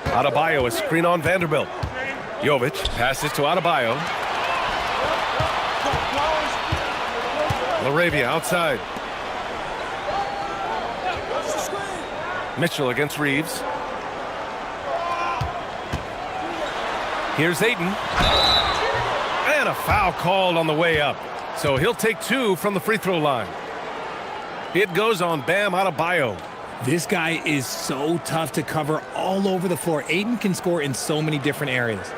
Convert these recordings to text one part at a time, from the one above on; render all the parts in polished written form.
Adebayo, a screen on Vanderbilt. Jovic passes to Adebayo. LaRavia outside. Mitchell against Reeves. Here's Ayton. And a foul called on the way up. So he'll take 2 from the free throw line. It goes on Bam Adebayo. This guy is so tough to cover all over the floor. Ayton can score in so many different areas.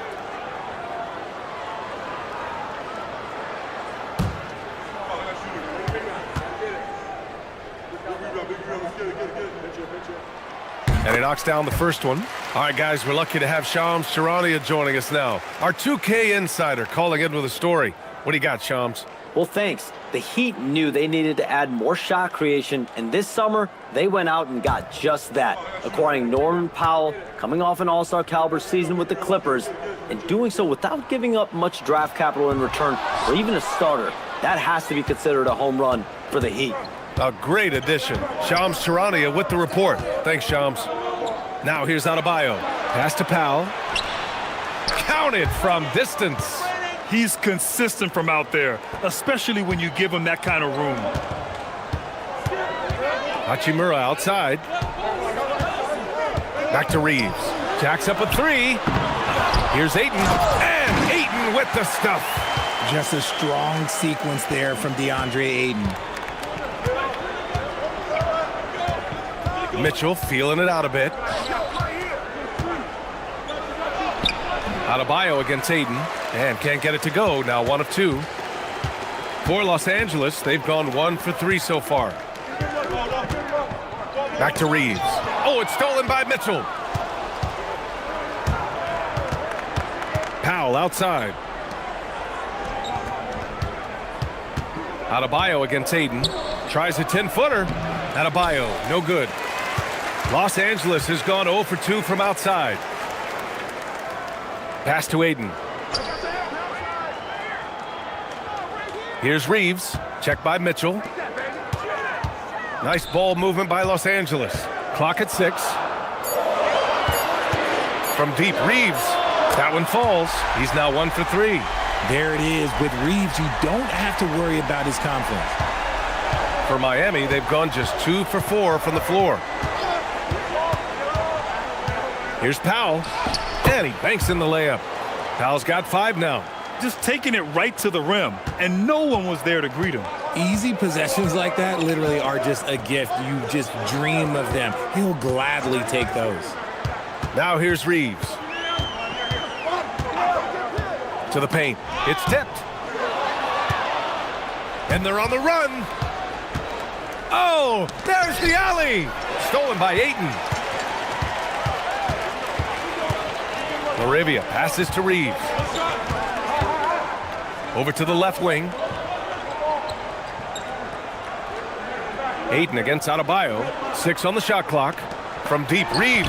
And he knocks down the first one. All right, guys, we're lucky to have Shams Charania joining us now. Our 2K insider calling in with a story. What do you got, Shams? Well, thanks. The Heat knew they needed to add more shot creation, and this summer, they went out and got just that, acquiring Norman Powell, coming off an all-star caliber season with the Clippers, and doing so without giving up much draft capital in return, or even a starter. That has to be considered a home run for the Heat. A great addition. Shams Charania with the report. Thanks, Shams. Now here's Adebayo. Pass to Powell. Counted from distance. He's consistent from out there, especially when you give him that kind of room. Hachimura outside. Back to Reeves. Jacks up a 3. Here's Ayton. And Ayton with the stuff. Just a strong sequence there from DeAndre Ayton. Mitchell feeling it out a bit. Adebayo against Ayton. And can't get it to go. Now 1 of 2. For Los Angeles, they've gone 1 for 3 so far. Back to Reeves. Oh, it's stolen by Mitchell. Powell outside. Adebayo against Ayton. Tries a 10-footer. Adebayo, no good. Los Angeles has gone 0 for 2 from outside. Pass to Ayton. Here's Reeves. Check by Mitchell. Nice ball movement by Los Angeles. Clock at 6. From deep, Reeves. That one falls. He's now 1 for 3. There it is. With Reeves, you don't have to worry about his confidence. For Miami, they've gone just 2 for 4 from the floor. Here's Powell. And he banks in the layup. Powell's got 5 now. Just taking it right to the rim, and no one was there to greet him. Easy possessions like that literally are just a gift. You just dream of them. He'll gladly take those. Now here's Reeves. To the paint. It's tipped. And they're on the run. Oh, there's the alley. Stolen by Ayton. LaRavia passes to Reeves. Over to the left wing. Ayton against Adebayo. 6 on the shot clock. From deep, Reeves.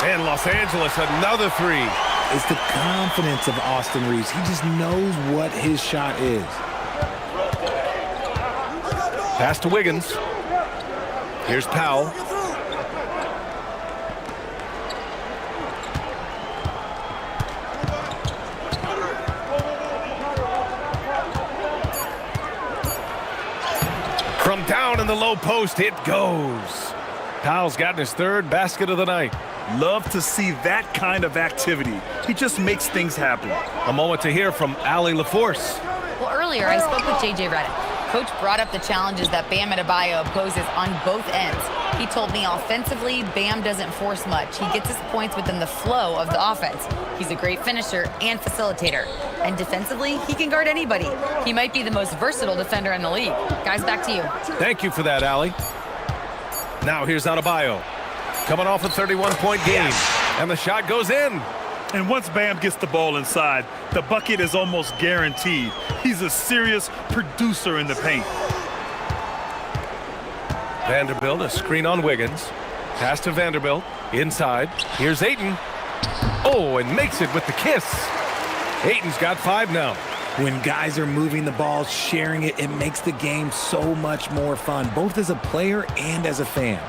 And Los Angeles, another 3. It's the confidence of Austin Reeves. He just knows what his shot is. Pass to Wiggins. Here's Powell. From down in the low post, it goes. Powell's gotten his 3rd basket of the night. Love to see that kind of activity. He just makes things happen. A moment to hear from Allie LaForce. Well, earlier I spoke with J.J. Redick. Coach brought up the challenges that Bam Adebayo poses on both ends. He told me offensively, Bam doesn't force much. He gets his points within the flow of the offense. He's a great finisher and facilitator. And defensively, he can guard anybody. He might be the most versatile defender in the league. Guys, back to you. Thank you for that, Allie. Now here's Adebayo. Coming off a 31-point game. And the shot goes in. And once Bam gets the ball inside, the bucket is almost guaranteed. He's a serious producer in the paint. Vanderbilt, a screen on Wiggins. Pass to Vanderbilt. Inside. Here's Ayton. Oh, and makes it with the kiss. Ayton's got 5 now. When guys are moving the ball, sharing it, it makes the game so much more fun, both as a player and as a fan.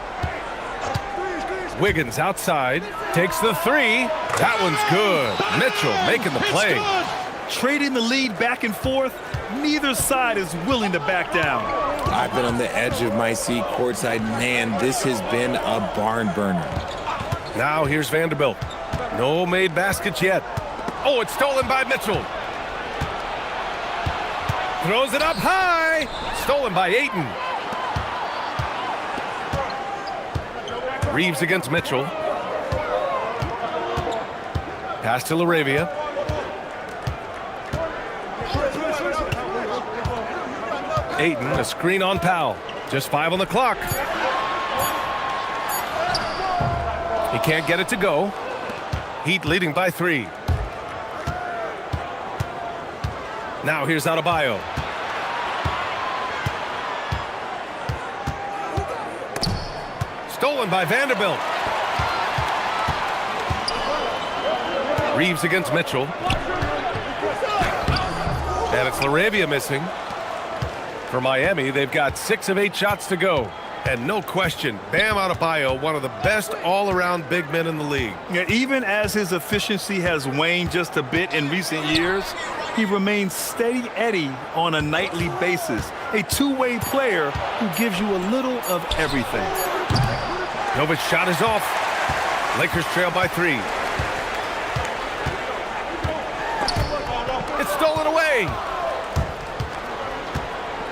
Wiggins outside, takes the three. That one's good. Mitchell making the play. Trading the lead back and forth, neither side is willing to back down. I've been on the edge of my seat courtside. Man, this has been a barn burner. Now here's Vanderbilt. No made baskets yet. Oh, it's stolen by Mitchell. Throws it up high. Stolen by Ayton. Reeves against Mitchell. Pass to LaRavia. Ayton, a screen on Powell. Just 5 on the clock. He can't get it to go. Heat leading by 3. Now here's Adebayo. Stolen by Vanderbilt. Reeves against Mitchell. And it's LaRavia missing. For Miami, they've got 6 of 8 shots to go. And no question, Bam Adebayo, one of the best all-around big men in the league. Yeah, even as his efficiency has waned just a bit in recent years, he remains steady Eddie on a nightly basis. A two-way player who gives you a little of everything. Novic's shot is off. Lakers trail by 3. It's stolen away.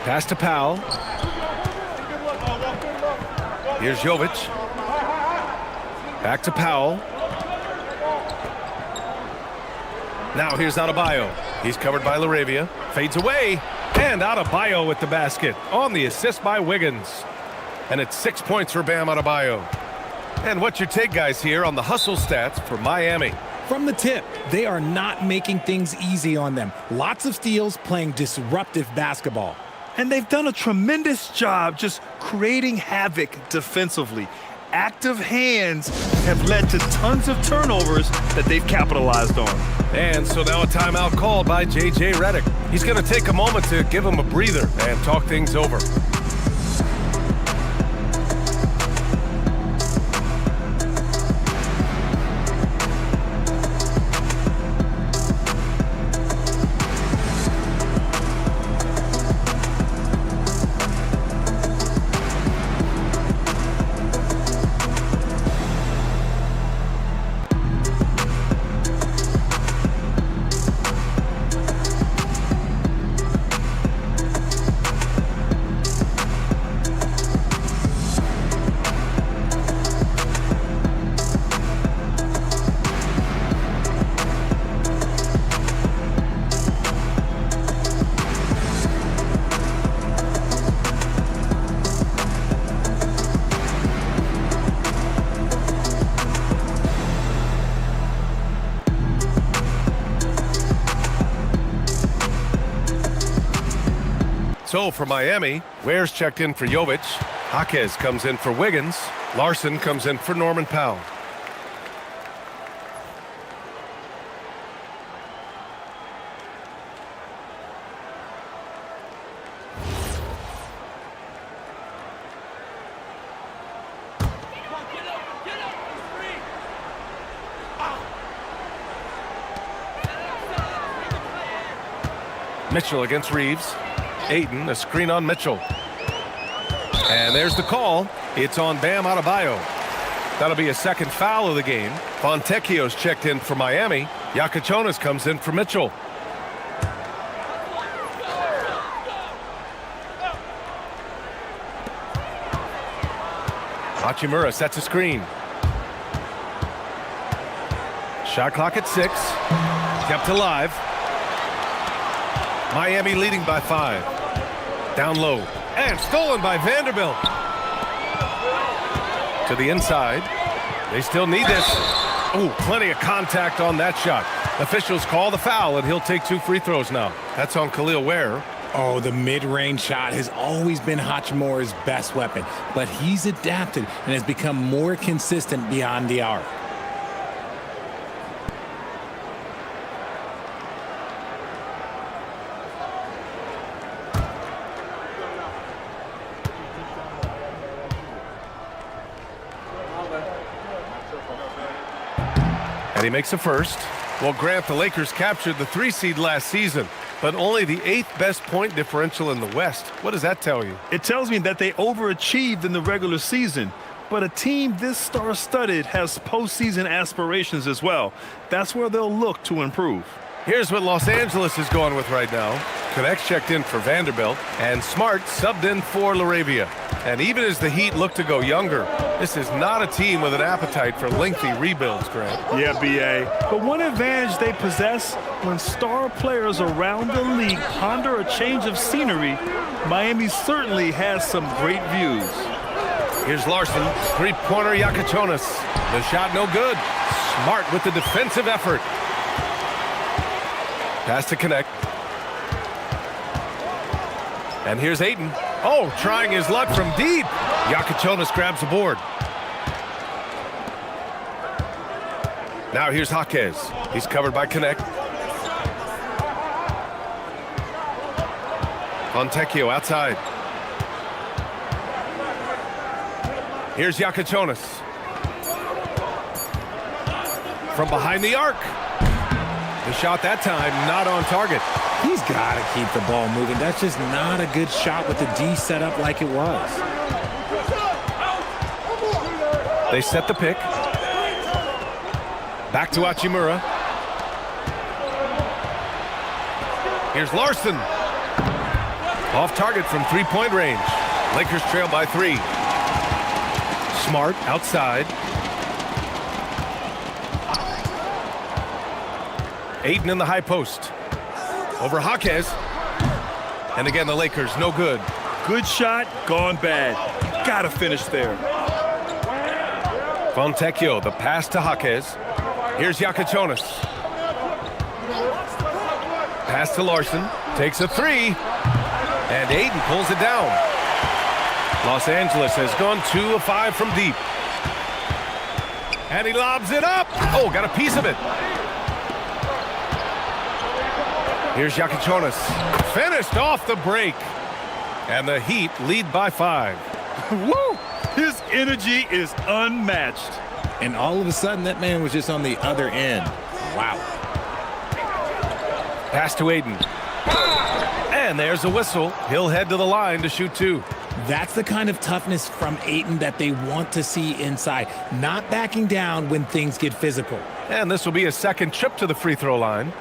Pass to Powell. Here's Jovic. Back to Powell. Now here's Adebayo. He's covered by LaRavia. Fades away. And Adebayo with the basket on the assist by Wiggins. And it's 6 points for Bam Adebayo. And what's your take, guys, here on the hustle stats for Miami? From the tip, they are not making things easy on them. Lots of steals, playing disruptive basketball. And they've done a tremendous job just creating havoc defensively. Active hands have led to tons of turnovers that they've capitalized on. And so now a timeout called by J.J. Redick. He's going to take a moment to give him a breather and talk things over. So for Miami, Ware's checked in for Jovic. Jaquez comes in for Wiggins. Larson comes in for Norman Powell. Mitchell against Reeves. Ayton, a screen on Mitchell. And there's the call. It's on Bam Adebayo. That'll be a second foul of the game. Fontecchio's checked in for Miami. Yakachonis comes in for Mitchell. Hachimura sets a screen. Shot clock at 6. Kept alive. Miami leading by 5. Down low. And stolen by Vanderbilt. To the inside. They still need this. Oh, plenty of contact on that shot. Officials call the foul, and he'll take 2 free throws now. That's on Khalil Ware. Oh, the mid-range shot has always been Hachimura's best weapon, but he's adapted and has become more consistent beyond the arc. And he makes a first. Well, Grant, the Lakers captured the 3 seed last season, but only the 8th best point differential in the West. What does that tell you? It tells me that they overachieved in the regular season, but a team this star-studded has postseason aspirations as well. That's where they'll look to improve. Here's what Los Angeles is going with right now. Connect checked in for Vanderbilt, and Smart subbed in for LaRavia. And even as the Heat look to go younger, this is not a team with an appetite for lengthy rebuilds, Grant. Yeah, B.A. But one advantage they possess, when star players around the league ponder a change of scenery, Miami certainly has some great views. Here's Larson, three-pointer Yakachonis. The shot no good. Smart with the defensive effort. Pass to Connect. And here's Ayton. Oh, trying his luck from deep. Yakachonis grabs the board. Now here's Jaquez. He's covered by Connect. Fontecchio outside. Here's Yakachonis. From behind the arc. The shot that time not on target. He's got to keep the ball moving. That's just not a good shot with the D set up like it was. They set the pick. Back to Hachimura. Here's Larson. Off target from three-point range. Lakers trail by 3. Smart outside. Ayton in the high post. Over Jaquez. And again, the Lakers, no good. Good shot, gone bad. Gotta finish there. Fontecchio, the pass to Jaquez. Here's Yakachonis. Pass to Larson. Takes a 3. And Ayton pulls it down. Los Angeles has gone 2 of 5 from deep. And he lobs it up. Oh, got a piece of it. Here's Yakachonis. Finished off the break. And the Heat lead by 5. Woo! His energy is unmatched. And all of a sudden, that man was just on the other end. Wow. Pass to Ayton. And there's a whistle. He'll head to the line to shoot 2. That's the kind of toughness from Ayton that they want to see inside. Not backing down when things get physical. And this will be a second trip to the free throw line.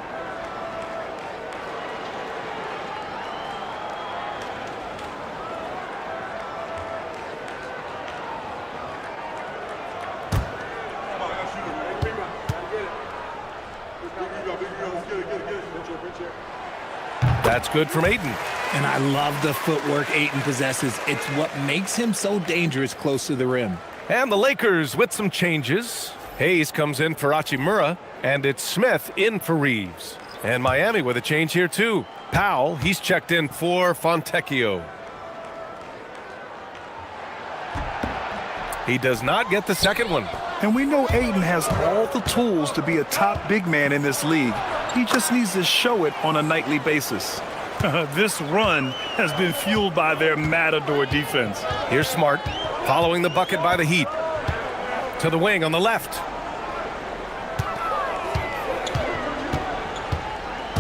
That's good from Ayton. And I love the footwork Ayton possesses. It's what makes him so dangerous close to the rim. And the Lakers with some changes. Hayes comes in for Hachimura, and it's Smith in for Reeves. And Miami with a change here too. Powell, he's checked in for Fontecchio. He does not get the second one. And we know Ayton has all the tools to be a top big man in this league. He just needs to show it on a nightly basis. This run has been fueled by their matador defense. Here's Smart, following the bucket by the Heat. To the wing on the left.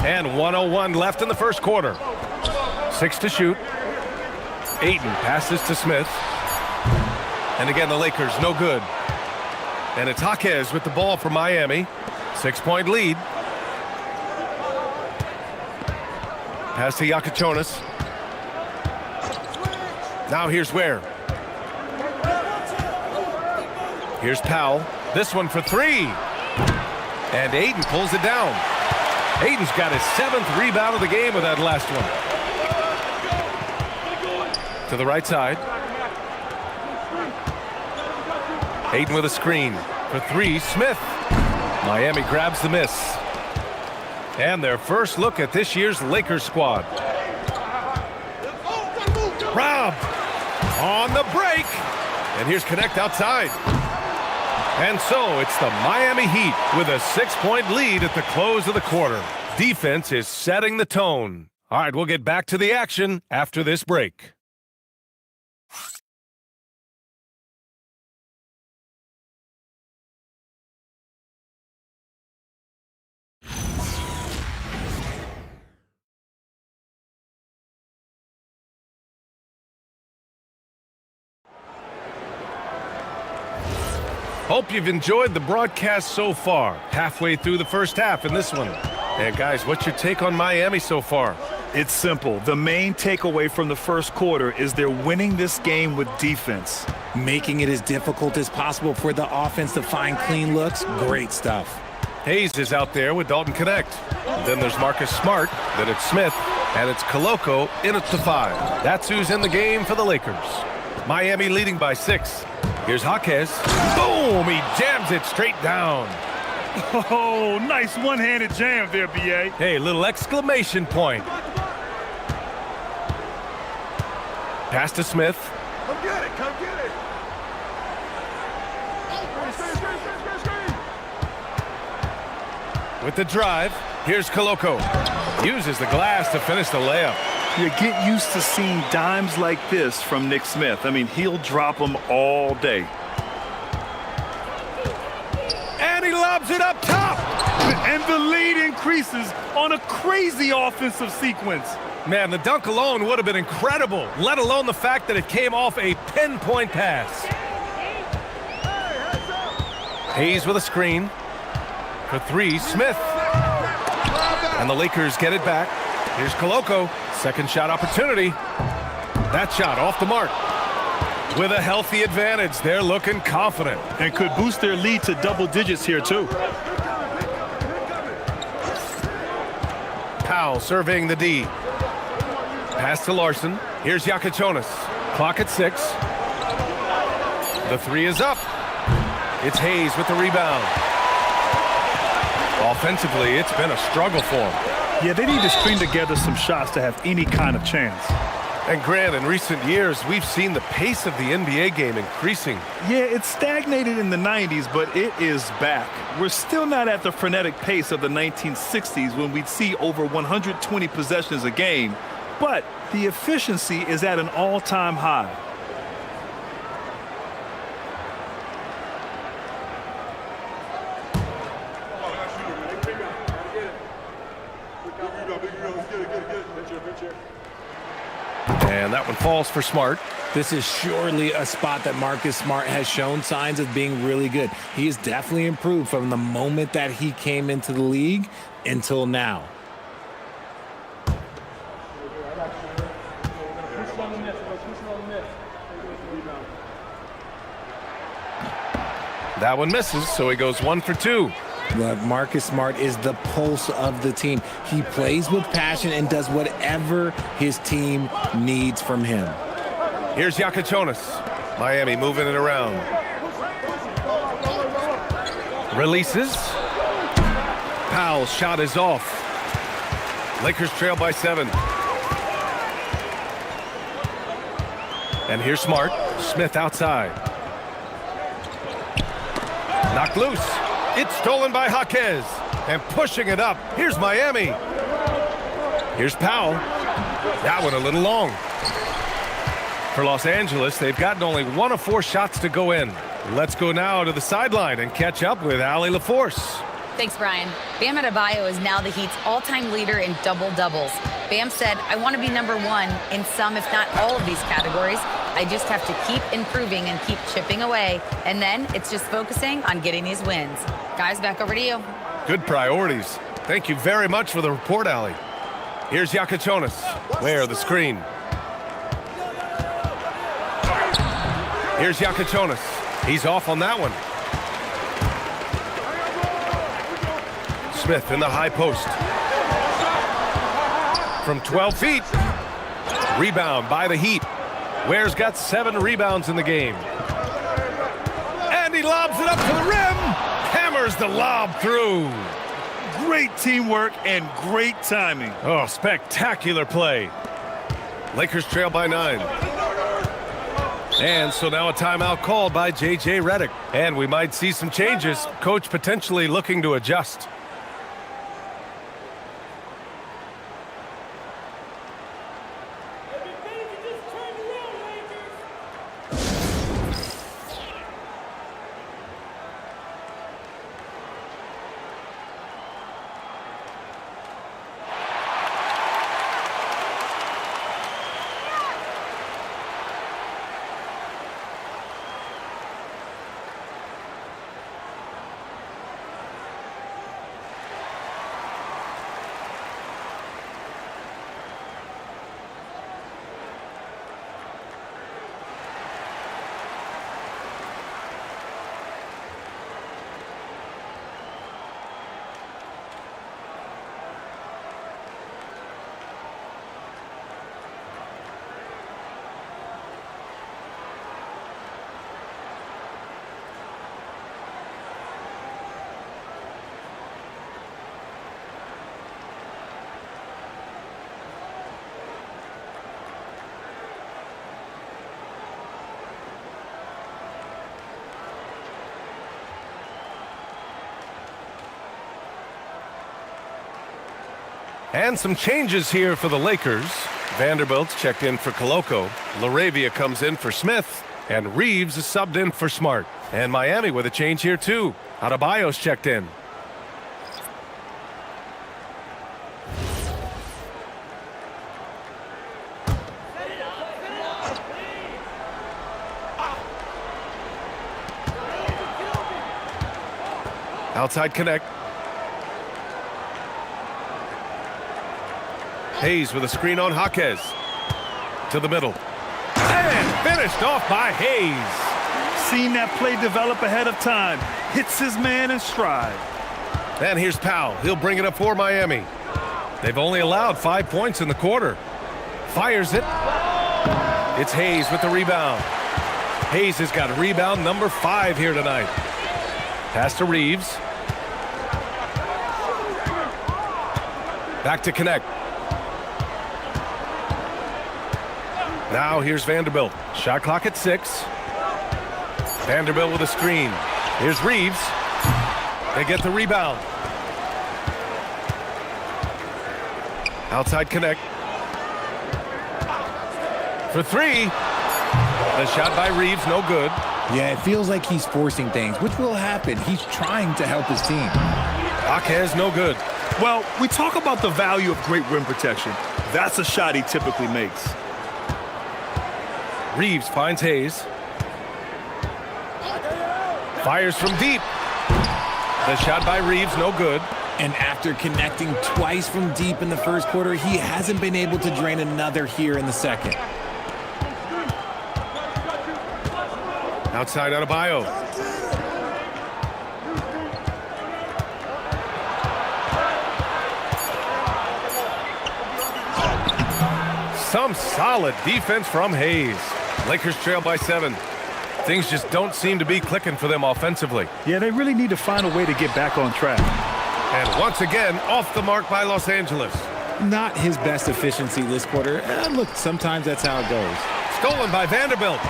And 1:01 left in the first quarter. 6 to shoot. Ayton passes to Smith. And again, the Lakers, no good. And it's Jaquez with the ball for Miami. 6-point lead. Pass to Yakachonis. Now here's Ware. Here's Powell. This one for 3. And Ayton pulls it down. Ayton's got his 7th rebound of the game with that last one. To the right side. Ayton with a screen. For 3, Smith. Miami grabs the miss. And their first look at this year's Lakers squad. Robbed on the break. And here's Connect outside. And so it's the Miami Heat with a 6-point lead at the close of the quarter. Defense is setting the tone. All right, we'll get back to the action after this break. Hope you've enjoyed the broadcast so far. Halfway through the first half in this one. And guys, what's your take on Miami so far? It's simple. The main takeaway from the first quarter is they're winning this game with defense. Making it as difficult as possible for the offense to find clean looks. Great stuff. Hayes is out there with Dalton Connect. Then there's Marcus Smart. Then it's Smith. And it's Koloko in at the 5. That's who's in the game for the Lakers. Miami leading by 6. Here's Jaquez. Boom! He jams it straight down. Oh, nice one-handed jam there, B.A. Hey, little exclamation point. Pass to Smith. Come get it, come get it. With the drive, here's Koloko. Uses the glass to finish the layup. You get used to seeing dimes like this from Nick Smith. I mean, he'll drop them all day. And he lobs it up top. And the lead increases on a crazy offensive sequence. Man, the dunk alone would have been incredible, let alone the fact that it came off a pinpoint pass. Hayes with a screen. For 3, Smith. And the Lakers get it back. Here's Koloko. Second shot opportunity. That shot off the mark. With a healthy advantage, they're looking confident. And could boost their lead to double digits here, too. Powell surveying the D. Pass to Larson. Here's Yakichonis. Clock at 6. The 3 is up. It's Hayes with the rebound. Offensively, it's been a struggle for them. Yeah, they need to string together some shots to have any kind of chance. And Grant, in recent years, we've seen the pace of the NBA game increasing. Yeah, it stagnated in the 90s, but it is back. We're still not at the frenetic pace of the 1960s when we'd see over 120 possessions a game, but the efficiency is at an all-time high. And that one falls for Smart. This is surely a spot that Marcus Smart has shown signs of being really good. He has definitely improved from the moment that he came into the league until now. That one misses, so he goes 1 for 2. Look, Marcus Smart is the pulse of the team. He plays with passion and does whatever his team needs from him. Here's Yakichonis. Miami moving it around. Releases. Powell's shot is off. Lakers trail by 7. And here's Smart. Smith outside. Knocked loose. It's stolen by Jaquez. And pushing it up. Here's Miami. Here's Powell. That one a little long. For Los Angeles, they've gotten only 1 of 4 shots to go in. Let's go now to the sideline and catch up with Allie LaForce. Thanks, Brian. Bam Adebayo is now the Heat's all-time leader in double-doubles. Bam said, I want to be number 1 in some, if not all of these categories. I just have to keep improving and keep chipping away. And then it's just focusing on getting these wins. Guys, back over to you. Good priorities. Thank you very much for the report, Allie. Here's Yakichonis. Where the screen. Here's Yakichonis. He's off on that one. Smith in the high post. From 12 feet. Rebound by the Heat. Ware's got 7 rebounds in the game. And he lobs it up to the rim. Hammers the lob through. Great teamwork and great timing. Oh, spectacular play. Lakers trail by 9. And so now a timeout called by J.J. Redick. And we might see some changes. Coach potentially looking to adjust. And some changes here for the Lakers. Vanderbilt's checked in for Koloko. LaRavia comes in for Smith. And Reeves is subbed in for Smart. And Miami with a change here too. Adebayo's checked in. Outside connect. Hayes with a screen on Jaquez. To the middle. And finished off by Hayes. Seen that play develop ahead of time. Hits his man in stride. And here's Powell. He'll bring it up for Miami. They've only allowed 5 points in the quarter. Fires it. It's Hayes with the rebound. Hayes has got rebound number 5 here tonight. Pass to Reeves. Back to connect. Now here's Vanderbilt. Shot clock at 6. Vanderbilt with a screen. Here's Reeves. They get the rebound. Outside connect. For 3. The shot by Reeves, no good. Yeah, it feels like he's forcing things, which will happen. He's trying to help his team. Jaquez, no good. Well, we talk about the value of great rim protection. That's a shot he typically makes. Reeves finds Hayes. Fires from deep. The shot by Reeves, no good. And after connecting twice from deep in the first quarter, he hasn't been able to drain another here in the second. Outside Adebayo. Some solid defense from Hayes. Lakers trail by 7. Things just don't seem to be clicking for them offensively. Yeah, they really need to find a way to get back on track. And once again, off the mark by Los Angeles. Not his best efficiency this quarter. Look, sometimes that's how it goes. Stolen by Vanderbilt.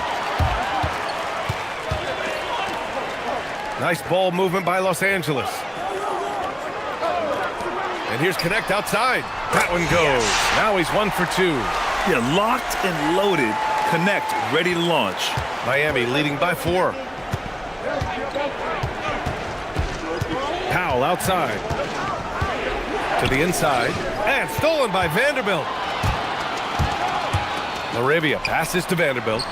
Nice ball movement by Los Angeles. And here's connect outside. That one goes. Now he's 1 for 2. Yeah, locked and loaded. Connect, ready to launch. Miami leading by 4. Powell outside. To the inside. And stolen by Vanderbilt. LaRavia passes to Vanderbilt.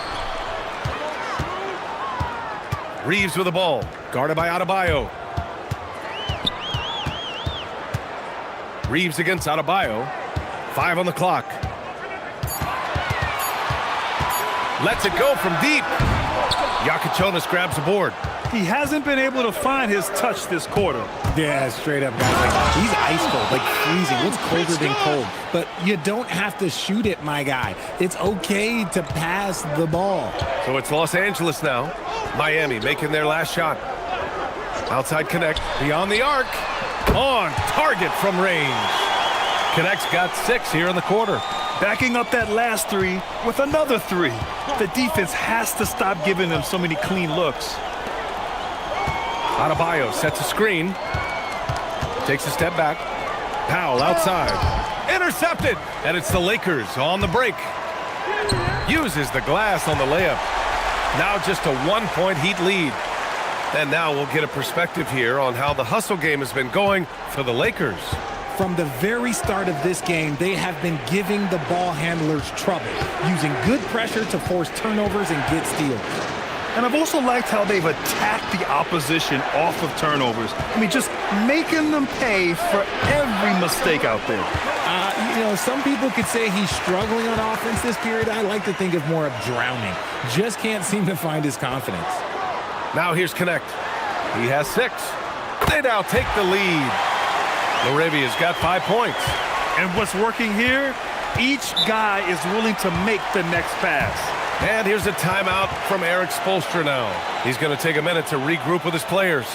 Reeves with the ball. Guarded by Adebayo. Reeves against Adebayo. 5 on the clock. Lets it go from deep. Yakichonis grabs the board. He hasn't been able to find his touch this quarter. Yeah, straight up, guys. Like, he's ice cold, like freezing. What's colder than cold? But you don't have to shoot it, my guy. It's okay to pass the ball. So it's Los Angeles now. Miami making their last shot. Outside connect. Beyond the arc. On target from range. Connect's got 6 here in the quarter. Backing up that last 3 with another 3. The defense has to stop giving them so many clean looks. Adebayo sets a screen. Takes a step back. Powell outside. Intercepted. And it's the Lakers on the break. Uses the glass on the layup. Now just a 1-point Heat lead. And now we'll get a perspective here on how the hustle game has been going for the Lakers. From the very start of this game, they have been giving the ball handlers trouble, using good pressure to force turnovers and get steals. And I've also liked how they've attacked the opposition off of turnovers. I mean, just making them pay for every mistake out there. Some people could say he's struggling on offense this period. I like to think of more of drowning. Just can't seem to find his confidence. Now here's Connect. He has 6. They now take the lead. LaRavia's got 5 points. And what's working here? Each guy is willing to make the next pass. And here's a timeout from Eric Spoelstra now. He's going to take a minute to regroup with his players.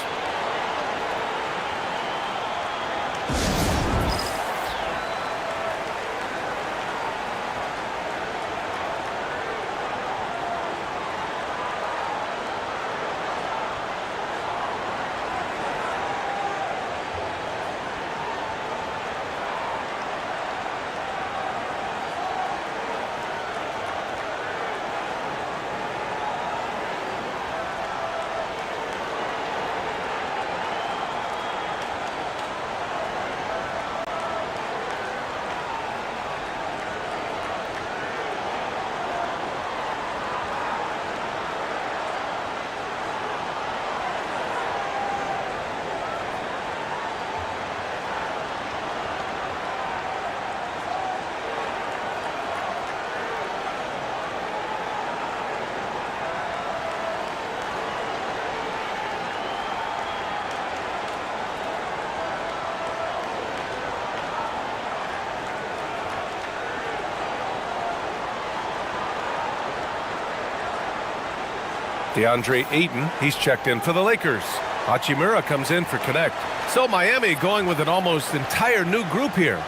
DeAndre Ayton, he's checked in for the Lakers. Hachimura comes in for connect. So Miami going with an almost entire new group here.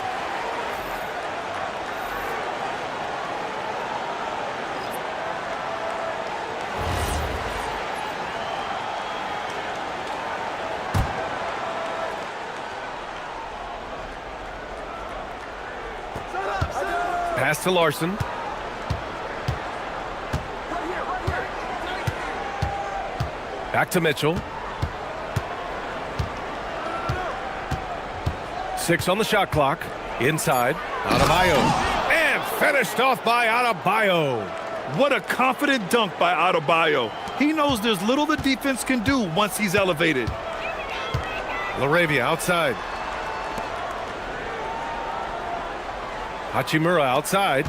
Pass to Larson. Back to Mitchell. 6 on the shot clock. Inside. Adebayo. And finished off by Adebayo. What a confident dunk by Adebayo. He knows there's little the defense can do once he's elevated. LaRavia outside. Hachimura outside.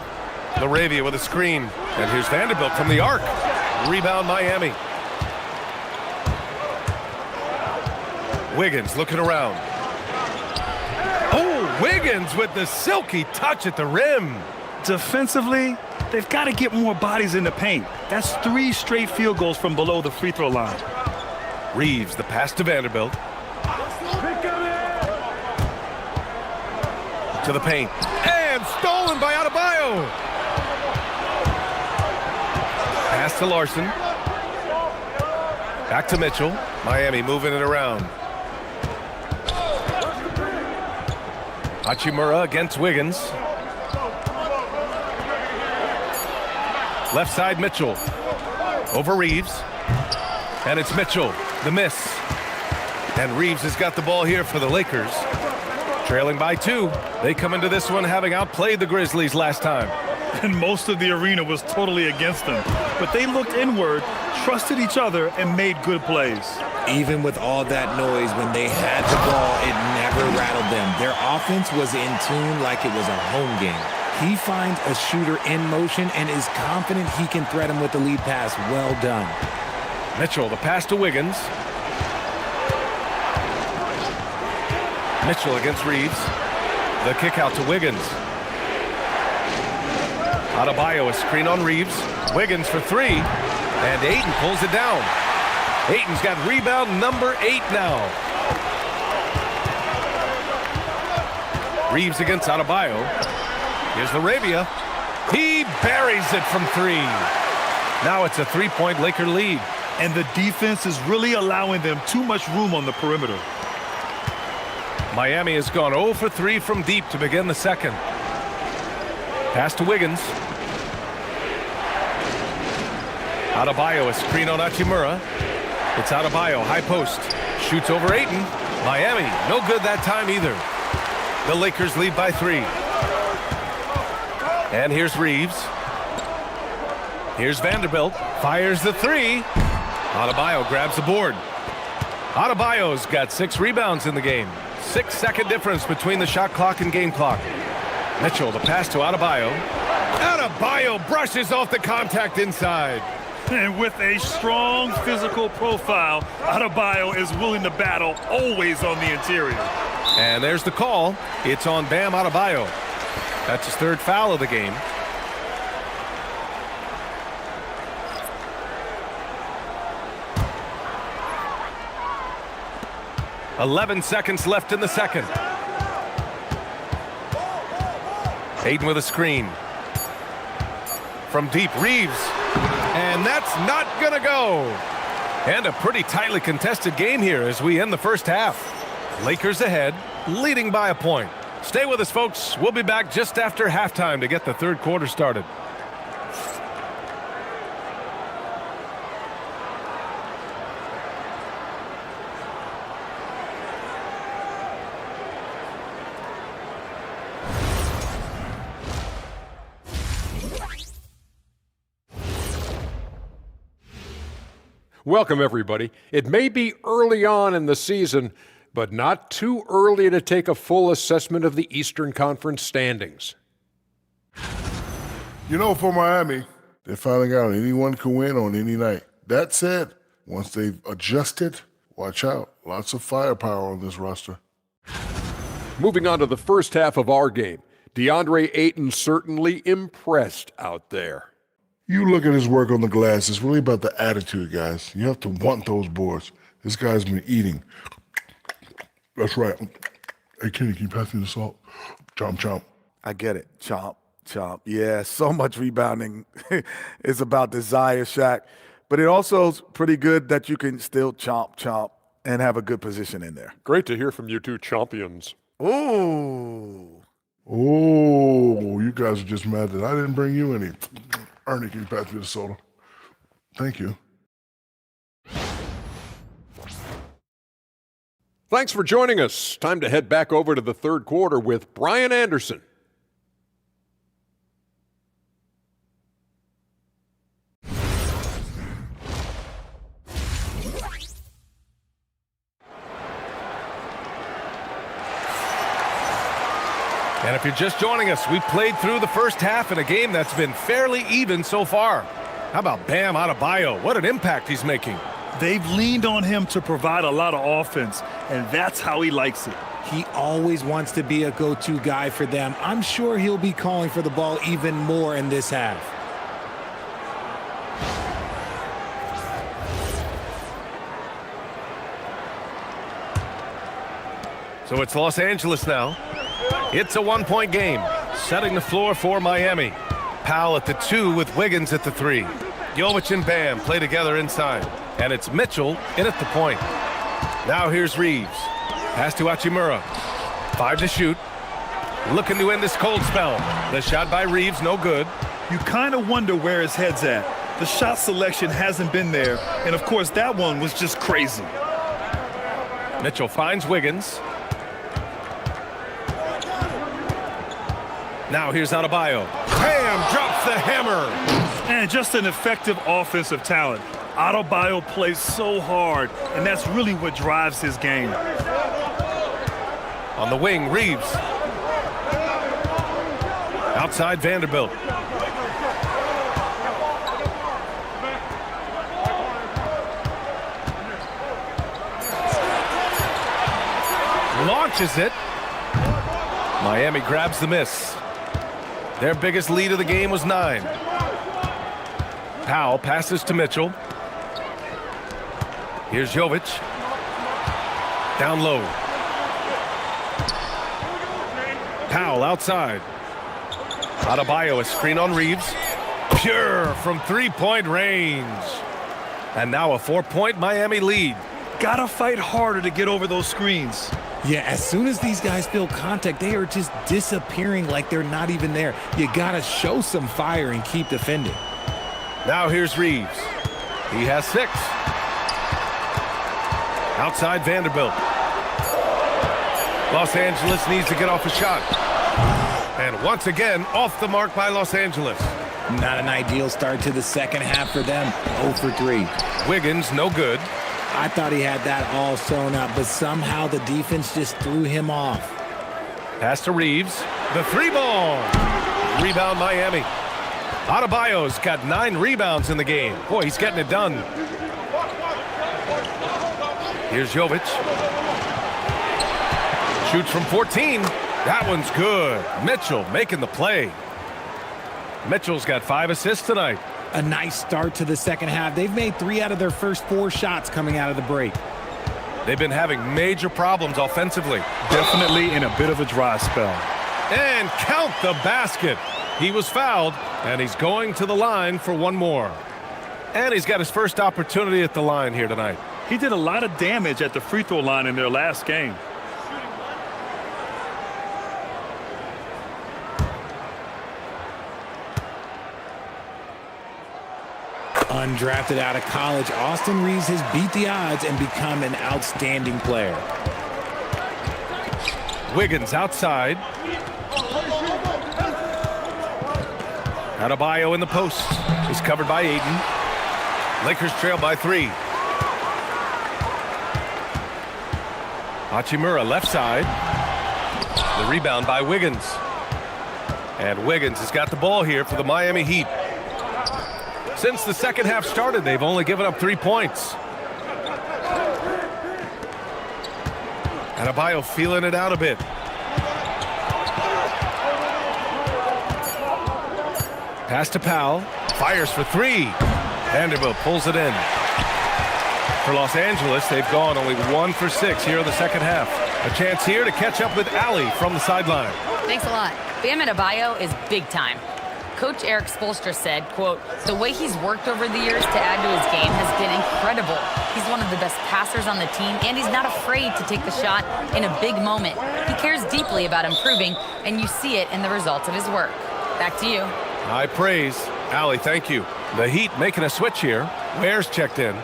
LaRavia with a screen. And here's Vanderbilt from the arc. Rebound Miami. Wiggins looking around. Oh, Wiggins with the silky touch at the rim. Defensively, they've got to get more bodies in the paint. That's 3 straight field goals from below the free throw line. Reeves, the pass to Vanderbilt. To the paint. And stolen by Adebayo. Pass to Larson. Back to Mitchell. Miami moving it around. Hachimura against Wiggins. Left side Mitchell. Over Reeves. And it's Mitchell. The miss. And Reeves has got the ball here for the Lakers. Trailing by 2. They come into this one having outplayed the Grizzlies last time. And most of the arena was totally against them. But they looked inward, trusted each other, and made good plays. Even with all that noise, when they had the ball, it never rattled them. Their offense was in tune like it was a home game. He finds a shooter in motion and is confident he can threat him with the lead pass. Well done. Mitchell, the pass to Wiggins. Mitchell against Reeves. The kick out to Wiggins. Adebayo, a screen on Reeves. Wiggins for 3. And Ayton pulls it down. Ayton's got rebound number 8 now. Reeves against Adebayo. Here's LaRavia. He buries it from 3. Now it's a 3-point Laker lead. And the defense is really allowing them too much room on the perimeter. Miami has gone 0 for 3 from deep to begin the second. Pass to Wiggins. Adebayo, a screen on Hachimura. It's Adebayo, high post. Shoots over Ayton. Miami, no good that time either. The Lakers lead by 3. And here's Reeves. Here's Vanderbilt. Fires the 3. Adebayo grabs the board. Adebayo's got 6 rebounds in the game. 6-second difference between the shot clock and game clock. Mitchell, the pass to Adebayo. Adebayo brushes off the contact inside. And with a strong physical profile, Adebayo is willing to battle, always on the interior. And there's the call. It's on Bam Adebayo. That's his 3rd foul of the game. "11 seconds left in the second. Ayton with a screen. From deep, Reeves. And that's not gonna go. And a pretty tightly contested game here as we end the first half. Lakers ahead, leading by a point. Stay with us, folks. We'll be back just after halftime to get the 3rd quarter started. Welcome, everybody. It may be early on in the season, but not too early to take a full assessment of the Eastern Conference standings. You know, for Miami, they're finding out anyone can win on any night. That said, once they've adjusted, watch out. Lots of firepower on this roster. Moving on to the first half of our game, DeAndre Ayton certainly impressed out there. You look at his work on the glass, it's really about the attitude, guys. You have to want those boards. This guy's been eating. That's right. Hey, Kenny, can you pass me the salt? Chomp, chomp. I get it. Chomp, chomp. Yeah, so much rebounding is about desire, Shaq. But it also is pretty good that you can still chomp, chomp, and have a good position in there. Great to hear from you two champions. Ooh. Oh, you guys are just mad that I didn't bring you any. Ernie, can you pass me the soda? Thank you. Thanks for joining us. Time to head back over to the third quarter with Brian Anderson. And if you're just joining us, we played through the first half in a game that's been fairly even so far. How about Bam Adebayo? What an impact he's making. They've leaned on him to provide a lot of offense, and that's how he likes it. He always wants to be a go-to guy for them. I'm sure he'll be calling for the ball even more in this half. So it's Los Angeles now. It's a one-point game, setting the floor for Miami. Powell at the 2 with Wiggins at the 3. Jovic and Bam play together inside. And it's Mitchell in at the point. Now here's Reeves. Pass to Hachimura. 5 to shoot. Looking to end this cold spell. The shot by Reeves, no good. You kind of wonder where his head's at. The shot selection hasn't been there, and of course that one was just crazy. Mitchell finds Wiggins. Now here's Adebayo. Bam! Drops the hammer. And just an effective offensive talent. Adebayo plays so hard, and that's really what drives his game. On the wing, Reeves. Outside Vanderbilt. Launches it. Miami grabs the miss. Their biggest lead of the game was 9. Powell passes to Mitchell. Here's Jovic. Down low. Powell outside. Adebayo, a screen on Reeves. Pure from three-point range. And now a 4-point Miami lead. Gotta fight harder to get over those screens. Yeah, as soon as these guys feel contact, they are just disappearing like they're not even there. You gotta show some fire and keep defending. Now here's Reeves. He has 6. Outside Vanderbilt. Los Angeles needs to get off a shot. And once again, off the mark by Los Angeles. Not an ideal start to the second half for them. 0 for 3. Wiggins, no good. I thought he had that all sewn up, but somehow the defense just threw him off. Pass to Reeves. The 3-ball. Rebound Miami. Adebayo's got 9 rebounds in the game. Boy, he's getting it done. Here's Jovic. Shoots from 14. That one's good. Mitchell making the play. Mitchell's got 5 assists tonight. A nice start to the second half. They've made 3 out of their first 4 shots coming out of the break. They've been having major problems offensively. Definitely in a bit of a dry spell. And count the basket. He was fouled, and he's going to the line for one more. And he's got his first opportunity at the line here tonight. He did a lot of damage at the free throw line in their last game. Undrafted out of college, Austin Reeves has beat the odds and become an outstanding player. Wiggins outside. Adebayo in the post. He's covered by Ayton. Lakers trail by 3. Hachimura left side. The rebound by Wiggins. And Wiggins has got the ball here for the Miami Heat. Since the second half started, they've only given up 3 points. Adebayo feeling it out a bit. Pass to Powell. Fires for three. Vanderbilt pulls it in. For Los Angeles, they've gone only 1 for 6 here in the second half. A chance here to catch up with Allie from the sideline. Thanks a lot. Bam Adebayo is big time. Coach Eric Spoelstra said, quote, the way he's worked over the years to add to his game has been incredible. He's one of the best passers on the team, and he's not afraid to take the shot in a big moment. He cares deeply about improving, and you see it in the results of his work. Back to you. High praise. Allie, thank you. The Heat making a switch here. Ware's checked in.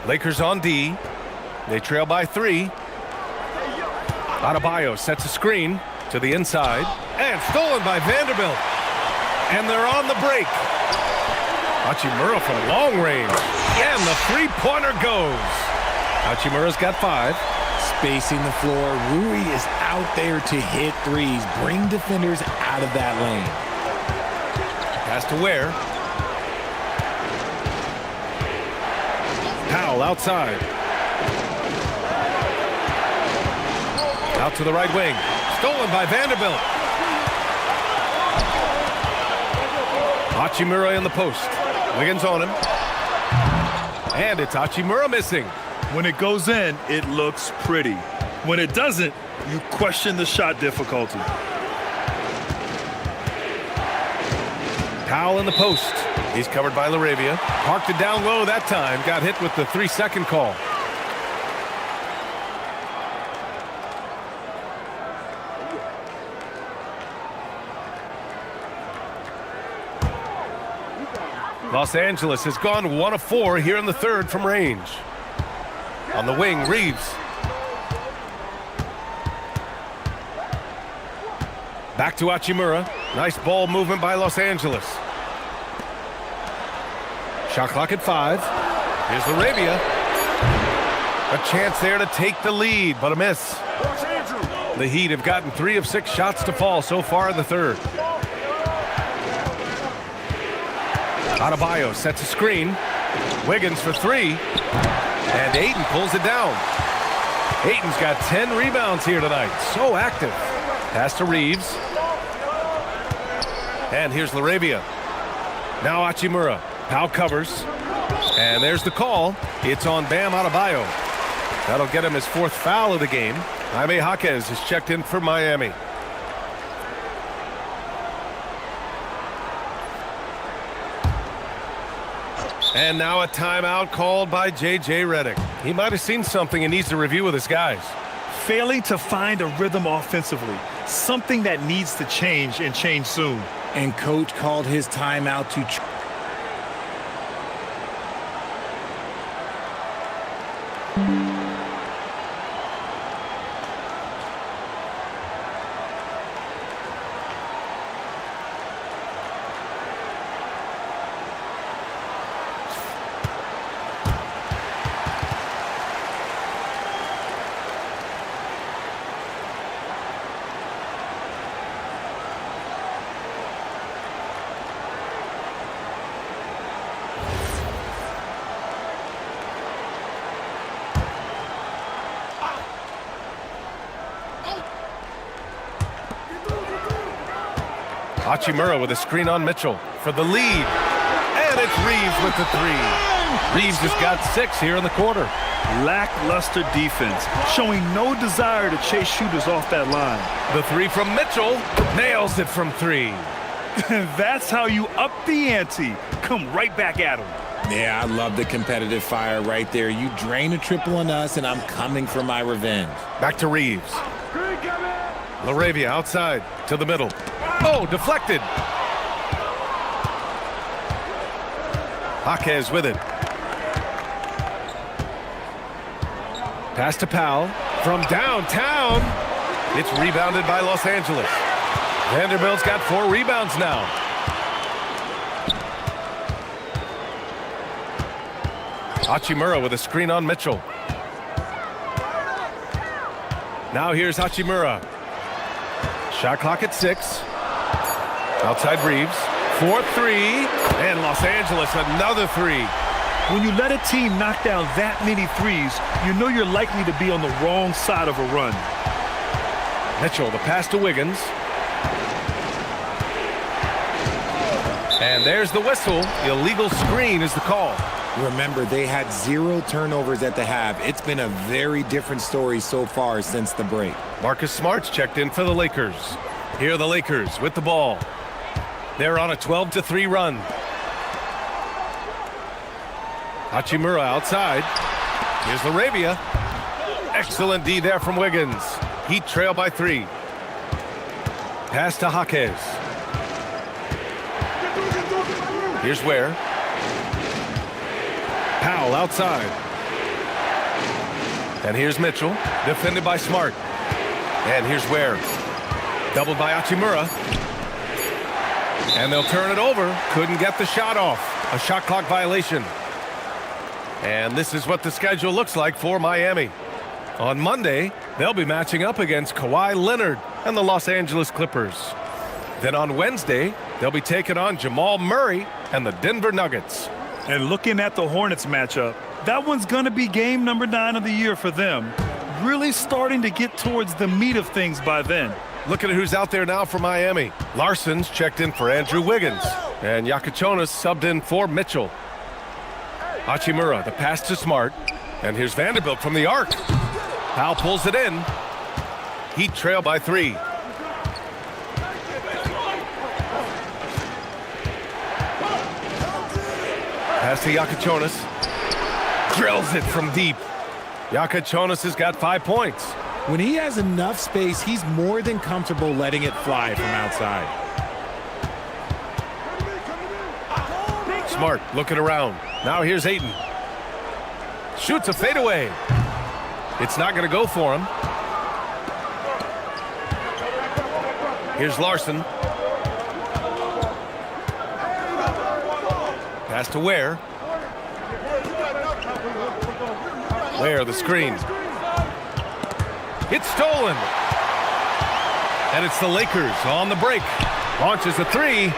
Lakers on D. They trail by 3. Adebayo sets a screen to the inside. And stolen by Vanderbilt. And they're on the break. Hachimura from long range. And the three-pointer goes. Hachimura's got 5. Spacing the floor. Rui is out there to hit threes. Bring defenders out of that lane. Pass to Ware. Powell outside. Out to the right wing. Stolen by Vanderbilt. Hachimura in the post. Wiggins on him. And it's Hachimura missing. When it goes in, it looks pretty. When it doesn't, you question the shot difficulty. Powell in the post. He's covered by LaRavia. Parked it down low that time. Got hit with the 3-second call. Los Angeles has gone 1 of 4 here in the third from range. On the wing, Reeves. Back to Hachimura. Nice ball movement by Los Angeles. Shot clock at 5. Here's LaRavia. A chance there to take the lead, but a miss. The Heat have gotten 3 of 6 shots to fall so far in the third. Adebayo sets a screen. Wiggins for 3. And Ayton pulls it down. Ayton's got 10 rebounds here tonight. So active. Pass to Reeves. And here's LaRavia. Now Hachimura. Powell covers. And there's the call. It's on Bam Adebayo. That'll get him his 4th foul of the game. Jaime Jaquez is checked in for Miami. And now a timeout called by J.J. Redick. He might have seen something and needs to review with his guys. Failing to find a rhythm offensively. Something that needs to change and change soon. And coach called his timeout to... Hachimura with a screen on Mitchell for the lead. And it's Reeves with the 3. Reeves has got 6 here in the quarter. Lackluster defense, showing no desire to chase shooters off that line. The 3 from Mitchell. Nails it from 3. That's how you up the ante. Come right back at him. Yeah, I love the competitive fire right there. You drain a triple on us, and I'm coming for my revenge. Back to Reeves. LaRavia outside to the middle. Oh, deflected. Jaquez with it. Pass to Powell from downtown. It's rebounded by Los Angeles. Vanderbilt's got 4 rebounds now. Hachimura with a screen on Mitchell. Now here's Hachimura. Shot clock at 6. Outside Reeves. 4-3. And Los Angeles another 3. When you let a team knock down that many threes, you know you're likely to be on the wrong side of a run. Mitchell, the pass to Wiggins. And there's the whistle. Illegal screen is the call. Remember, they had 0 turnovers at the half. It's been a very different story so far since the break. Marcus Smart's checked in for the Lakers. Here are the Lakers with the ball. They're on a 12-3 run. Hachimura outside. Here's Laravia. Excellent D there from Wiggins. Heat trail by 3. Pass to Jaquez. Here's Ware. Powell outside. And here's Mitchell, defended by Smart. And here's Ware. Doubled by Hachimura. And they'll turn it over. Couldn't get the shot off. A shot clock violation. And this is what the schedule looks like for Miami. On Monday, they'll be matching up against Kawhi Leonard and the Los Angeles Clippers. Then on Wednesday, they'll be taking on Jamal Murray and the Denver Nuggets. And looking at the Hornets matchup, that one's going to be game number 9 of the year for them. Really starting to get towards the meat of things by then. Looking at who's out there now for Miami. Larson's checked in for Andrew Wiggins. And Yakachonis subbed in for Mitchell. Hachimura, the pass to Smart. And here's Vanderbilt from the arc. Powell pulls it in. Heat trail by 3. Pass to Yakachonis. Drills it from deep. Yakachonis has got 5 points. When he has enough space, he's more than comfortable letting it fly from outside. Smart looking around. Now here's Ayton. Shoots a fadeaway. It's not going to go for him. Here's Larson. Pass to Ware. Ware, the screen. It's stolen. And it's the Lakers on the break. Launches a 3.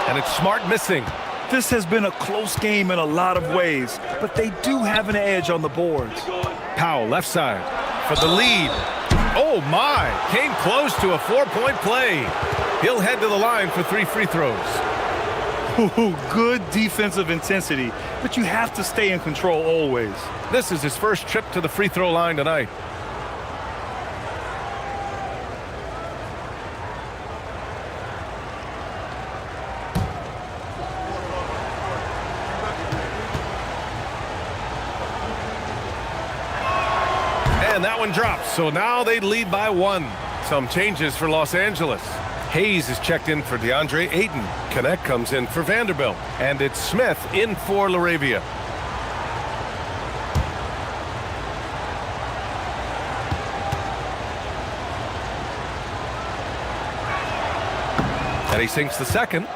And it's Smart missing. This has been a close game in a lot of ways, but they do have an edge on the boards. Powell, left side, for the lead. Oh, my. Came close to a 4-point play. He'll head to the line for 3 free throws. Ooh, good defensive intensity, but you have to stay in control always. This is his first trip to the free throw line tonight. And that one drops, so now they lead by 1. Some changes for Los Angeles. Hayes is checked in for DeAndre Ayton. Connect comes in for Vanderbilt. And it's Smith in for Laravia. And he sinks the second.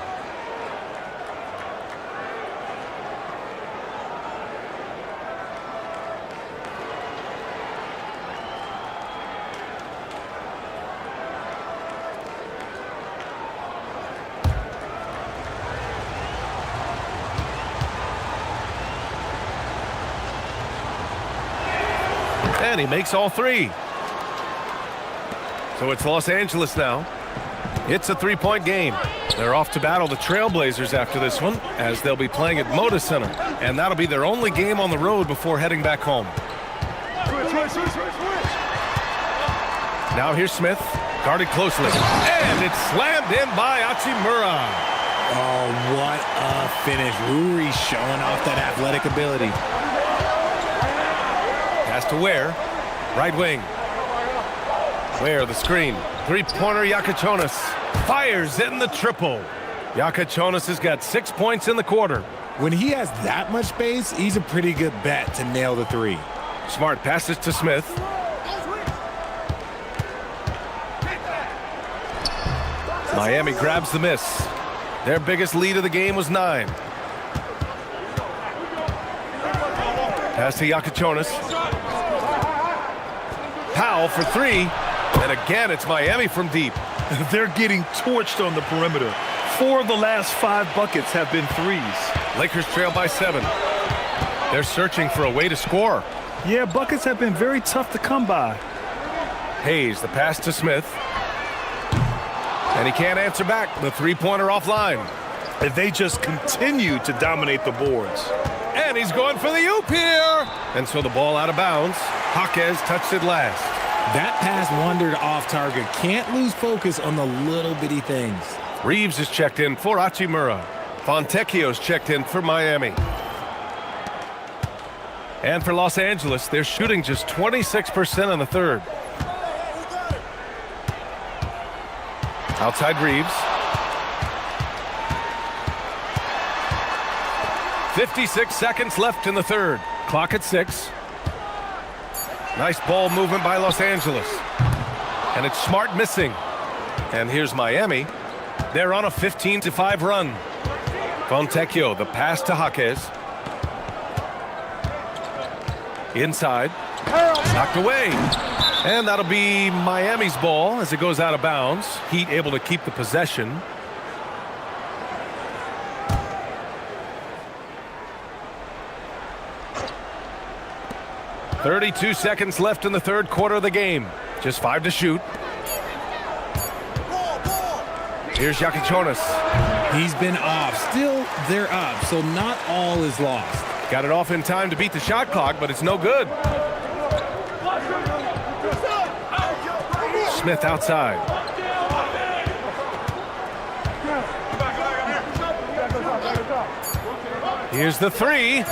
And he makes all 3. So it's Los Angeles now. It's a 3-point game. They're off to battle the Trailblazers after this one, as they'll be playing at Moda Center. And that'll be their only game on the road before heading back home. Now here's Smith, guarded closely. And it's slammed in by Hachimura. Oh, what a finish. Ruri showing off that athletic ability. Pass to Ware, right wing. Ware, the screen. 3-pointer Yakachonis. Fires in the triple. Yakachonis has got 6 points in the quarter. When he has that much space, he's a pretty good bet to nail the 3. Smart passes to Smith. Miami grabs the miss. Their biggest lead of the game was 9. Pass to Yakachonis. Powell for 3. And again, it's Miami from deep. They're getting torched on the perimeter. 4 of the last 5 buckets have been threes. Lakers trail by 7. They're searching for a way to score. Yeah, buckets have been very tough to come by. Hayes, the pass to Smith. And he can't answer back. The three-pointer offline. If they just continue to dominate the boards. And he's going for the oop here. And so the ball out of bounds. Jaquez touched it last. That pass wandered off target. Can't lose focus on the little bitty things. Reeves is checked in for Hachimura. Fontecchio's checked in for Miami. And for Los Angeles, they're shooting just 26% in the third. Outside Reeves. 56 seconds left in the third. Clock at 6. Nice ball movement by Los Angeles. And it's Smart missing. And here's Miami. They're on a 15-5 run. Fontecchio, the pass to Jaquez. Inside. Knocked away. And that'll be Miami's ball as it goes out of bounds. Heat able to keep the possession. .32 seconds left in the third quarter of the game. Just 5 to shoot. Here's Yakichonis. He's been off. Still, they're up, so not all is lost. Got it off in time to beat the shot clock, but it's no good. Smith outside. Here's the three.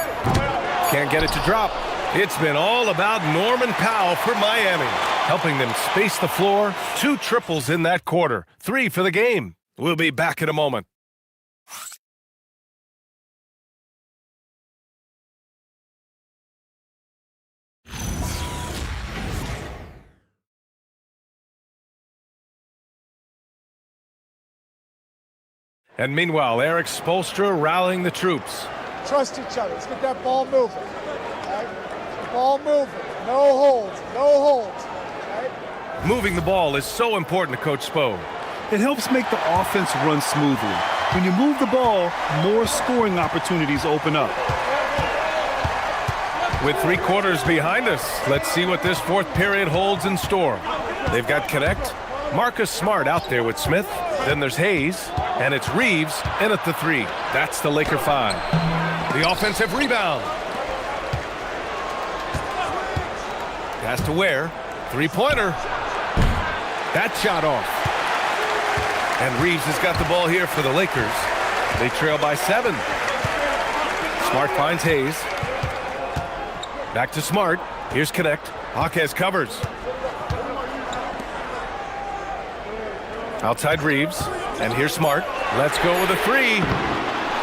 Can't get it to drop. It's been all about Norman Powell for Miami, helping them space the floor. 2 triples in that quarter. 3 for the game. We'll be back in a moment. And meanwhile, Eric Spoelstra rallying the troops. Trust each other. Let's get that ball moving. Right? Ball moving. No holds. No holds. Right? Moving the ball is so important to Coach Spo. It helps make the offense run smoothly. When you move the ball, more scoring opportunities open up. With 3 quarters behind us, let's see what this fourth period holds in store. They've got Connect, Marcus Smart out there with Smith. Then there's Hayes, and it's Reeves in at the 3. That's the Laker 5. The offensive rebound. Pass to Ware. 3-pointer. That shot off. And Reeves has got the ball here for the Lakers. They trail by 7. Smart finds Hayes. Back to Smart. Here's Connect. Jaquez covers. Outside Reeves. And here's Smart. Let's go with a 3.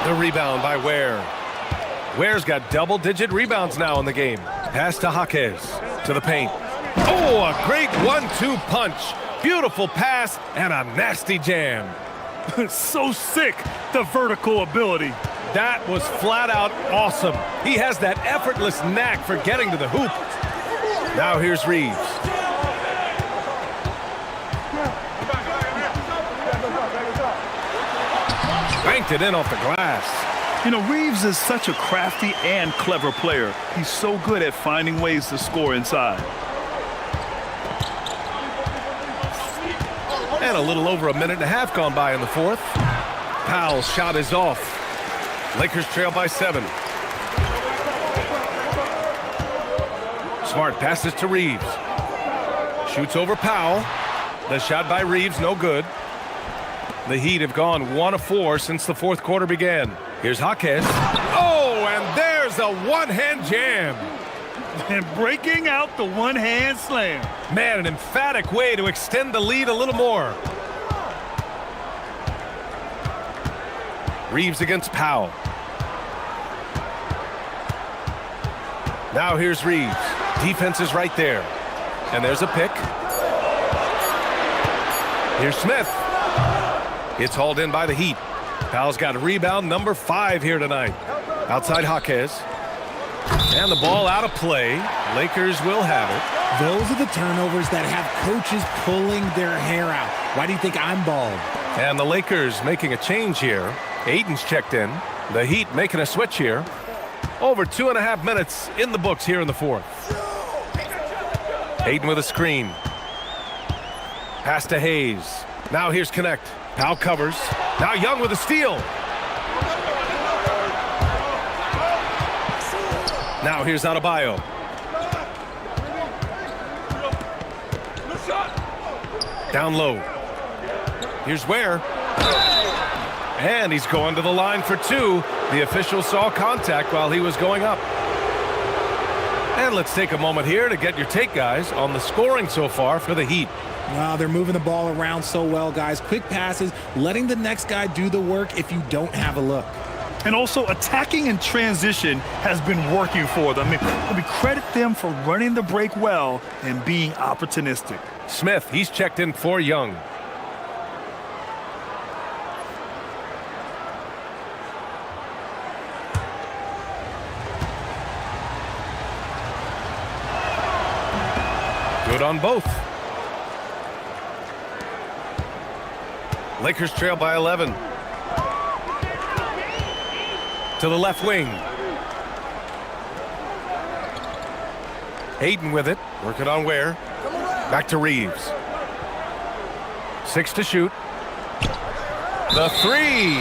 The rebound by Ware. Ware's got double-digit rebounds now in the game. Pass to Jaquez. To the paint. Oh, a great 1-2 punch. Beautiful pass and a nasty jam. So sick, the vertical ability. That was flat out awesome. He has that effortless knack for getting to the hoop. Now here's Reeves. Banked it in off the glass. You know, Reeves is such a crafty and clever player. He's so good at finding ways to score inside. And a little over a minute and a half gone by in the fourth. Powell's shot is off. Lakers trail by 7. Smart passes to Reeves. Shoots over Powell. The shot by Reeves, no good. The Heat have gone 1 of 4 since the fourth quarter began. Here's Jaquez. Oh, and there's a one-hand jam. And breaking out the one-hand slam. Man, an emphatic way to extend the lead a little more. Reeves against Powell. Now here's Reeves. Defense is right there. And there's a pick. Here's Smith. It's hauled in by the Heat. Powell's got a rebound number 5 here tonight. Outside Jaquez. And the ball out of play. Lakers will have it. Those are the turnovers that have coaches pulling their hair out. Why do you think I'm bald? And the Lakers making a change here. Aiton's checked in. The Heat making a switch here. Over 2.5 minutes in the books here in the fourth. Ayton with a screen. Pass to Hayes. Now here's Connect. Powell covers. Now Young with a steal. Now here's Adebayo. Down low. Here's Ware. And he's going to the line for two. The official saw contact while he was going up. And let's take a moment here to get your take, guys, on the scoring so far for the Heat. Wow, they're moving the ball around so well, guys. Quick passes, letting the next guy do the work if you don't have a look. And also, attacking in transition has been working for them. I mean, credit them for running the break well and being opportunistic. Smith, he's checked in for Young. Good on both. Lakers trail by 11. To the left wing. Ayton with it. Working on Ware. Back to Reeves. 6 to shoot. The three.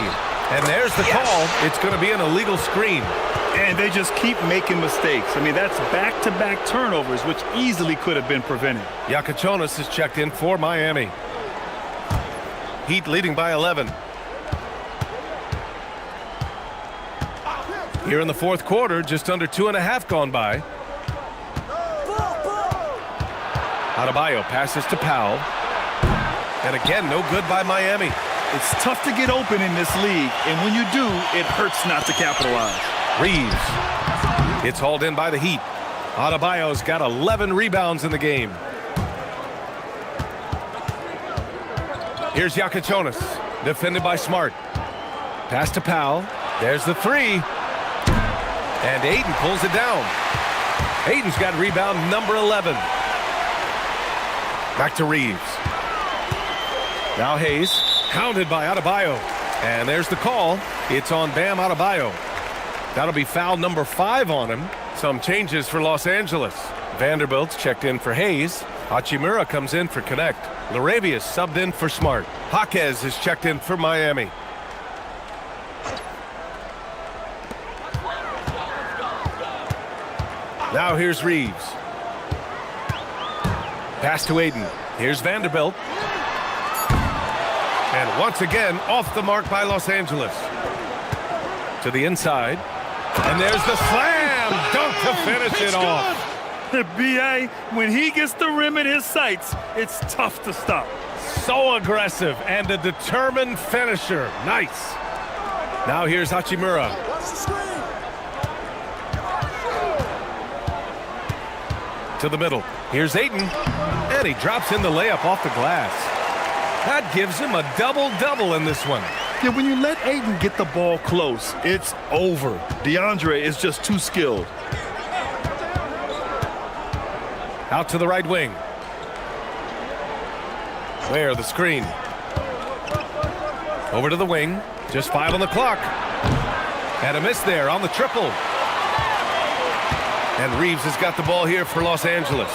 And there's the call. It's going to be an illegal screen. And they just keep making mistakes. I mean, that's back-to-back turnovers, which easily could have been prevented. Yakichonis is checked in for Miami. Heat leading by 11. Here in the fourth quarter, just under 2.5 gone by. Adebayo passes to Powell. And again, no good by Miami. It's tough to get open in this league, and when you do, it hurts not to capitalize. Reeves. It's hauled in by the Heat. Adebayo's got 11 rebounds in the game. Here's Yakichonis, defended by Smart. Pass to Powell. There's the three. And Ayton pulls it down. Ayton's got rebound number 11. Back to Reeves. Now Hayes, hounded by Adebayo. And there's the call. It's on Bam Adebayo. That'll be foul number 5 on him. Some changes for Los Angeles. Vanderbilt's checked in for Hayes. Hachimura comes in for Connect. Laravia's subbed in for Smart. Jaquez is checked in for Miami. Now here's Reeves. Pass to Ayton. Here's Vanderbilt. And once again, off the mark by Los Angeles. To the inside. And there's the slam dunk to finish it off. B.A., when he gets the rim in his sights, it's tough to stop. So aggressive and a determined finisher. Nice. Now here's Hachimura. To the middle. Here's Ayton. And he drops in the layup off the glass. That gives him a double-double in this one. Yeah, when you let Ayton get the ball close, it's over. DeAndre is just too skilled. Out to the right wing. Ware, the screen. Over to the wing. Just 5 on the clock. And a miss there on the triple. And Reeves has got the ball here for Los Angeles.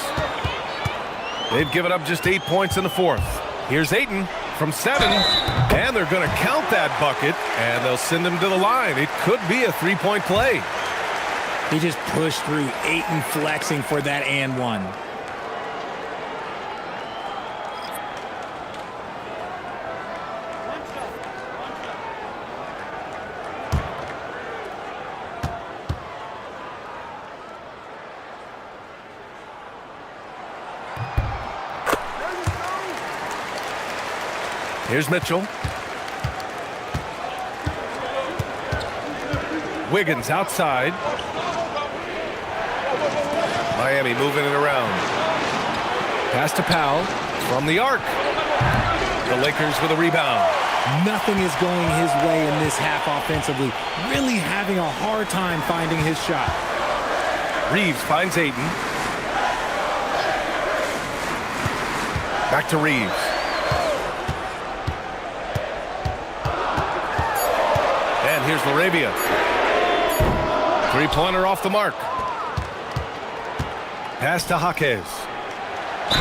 They've given up just 8 points in the fourth. Here's Ayton from 7. And they're going to count that bucket. And they'll send him to the line. It could be a 3-point play. He just pushed through. Ayton flexing for that and one. Here's Mitchell. Wiggins outside. Miami moving it around. Pass to Powell from the arc. The Lakers with a rebound. Nothing is going his way in this half offensively. Really having a hard time finding his shot. Reeves finds Ayton. Back to Reeves. And here's Laravia. Three-pointer off the mark. Pass to Jaquez.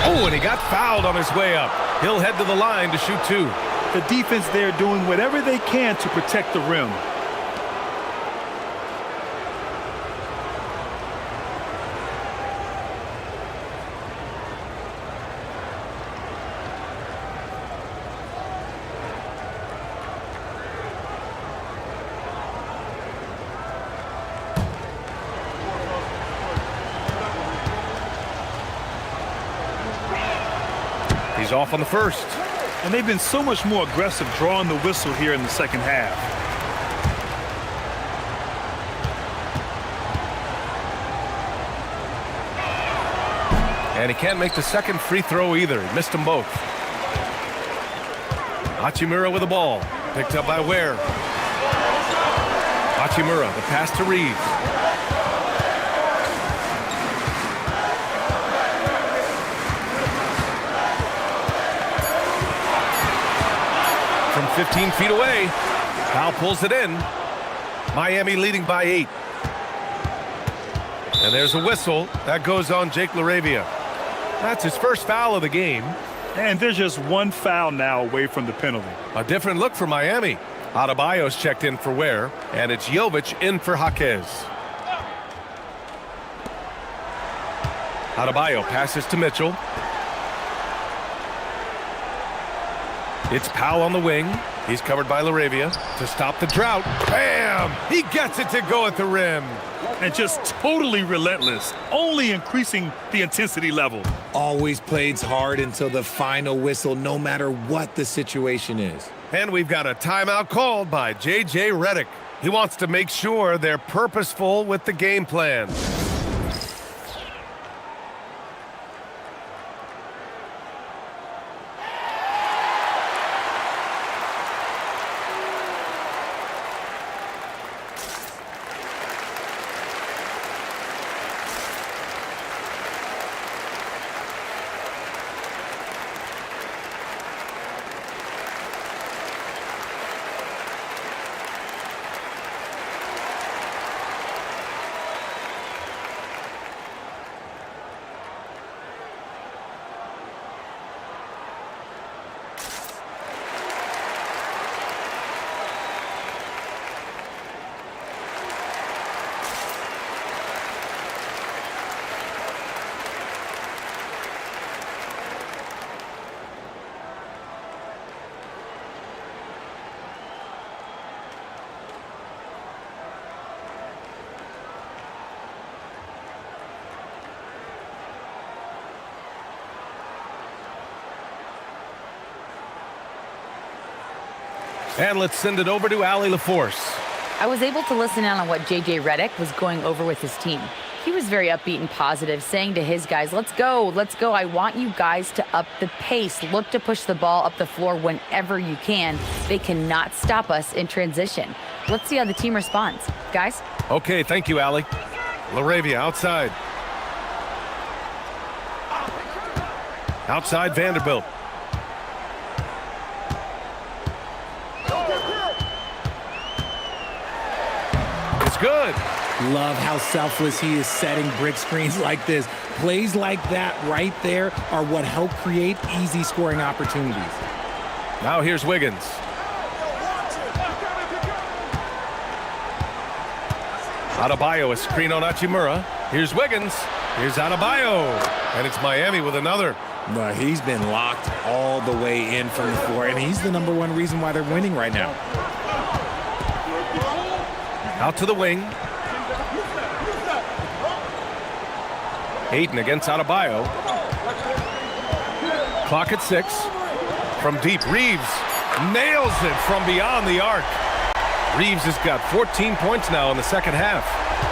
Oh, and he got fouled on his way up. He'll head to the line to shoot 2. The defense there doing whatever they can to protect the rim. He's off on the first. And they've been so much more aggressive drawing the whistle here in the second half. And he can't make the second free throw either. He missed them both. Hachimura with the ball. Picked up by Ware. Hachimura, the pass to Reeves. From 15 feet away. Powell pulls it in. Miami leading by 8. And there's a whistle. That goes on Jake LaRavia. That's his first foul of the game. And there's just one foul now away from the penalty. A different look for Miami. Adebayo's checked in for Ware, and it's Jovic in for Jaquez. Adebayo passes to Mitchell. It's Powell on the wing. He's covered by LaRavia to stop the drought. Bam! He gets it to go at the rim. And just totally relentless, only increasing the intensity level. Always plays hard until the final whistle, no matter what the situation is. And we've got a timeout called by J.J. Redick. He wants to make sure they're purposeful with the game plan. And let's send it over to Allie LaForce. I was able to listen in on what J.J. Redick was going over with his team. He was very upbeat and positive, saying to his guys, let's go, let's go. I want you guys to up the pace. Look to push the ball up the floor whenever you can. They cannot stop us in transition. Let's see how the team responds. Guys? Okay, thank you, Allie. LaRavia outside. Outside Vanderbilt. It's good. Love how selfless he is setting brick screens like this. Plays like that right there are what help create easy scoring opportunities. Now here's Wiggins. Adebayo, a screen on Hachimura. Here's Wiggins. Here's Adebayo. And it's Miami with another. But he's been locked all the way in from the floor, and he's the #1 reason why they're winning right now. Out to the wing. Ayton against Adebayo. Clock at 6. From deep, Reeves nails it from beyond the arc. Reeves has got 14 points now in the second half.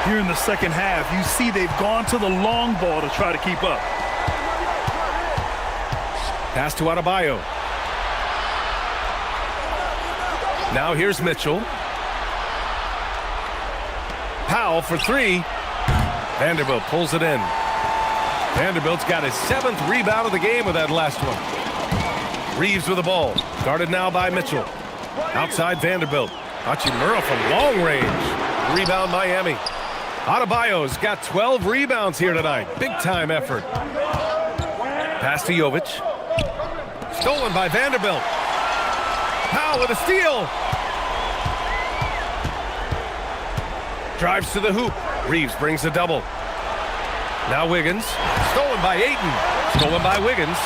Here in the second half, you see they've gone to the long ball to try to keep up. Pass to Adebayo. Now here's Mitchell. Powell for 3. Vanderbilt pulls it in. Vanderbilt's got his 7th rebound of the game with that last one. Reeves with the ball. Guarded now by Mitchell. Outside Vanderbilt. Hachimura from long range. Rebound Miami. Adebayo's got 12 rebounds here tonight. Big-time effort. Pass to Jovic. Stolen by Vanderbilt. Powell with a steal. Drives to the hoop. Reeves brings a double. Now Wiggins. Stolen by Ayton. Stolen by Wiggins.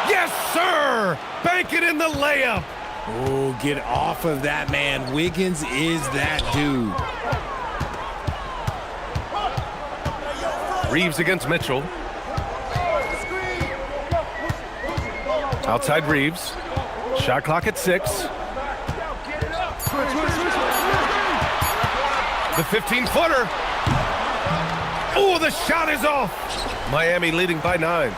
Yes, sir! Bank it in the layup. Oh, get off of that, man. Wiggins is that dude. Reeves against Mitchell. Outside Reeves. Shot clock at 6. The 15-footer. Oh, the shot is off. Miami leading by 9.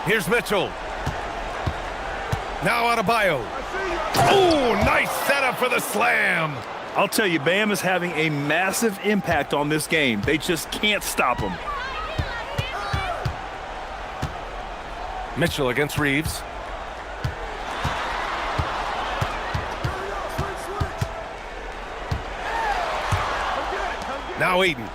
Here's Mitchell. Now Adebayo. Oh, nice setup for the slam. I'll tell you, Bam is having a massive impact on this game. They just can't stop him. Mitchell against Reeves. Now Ayton.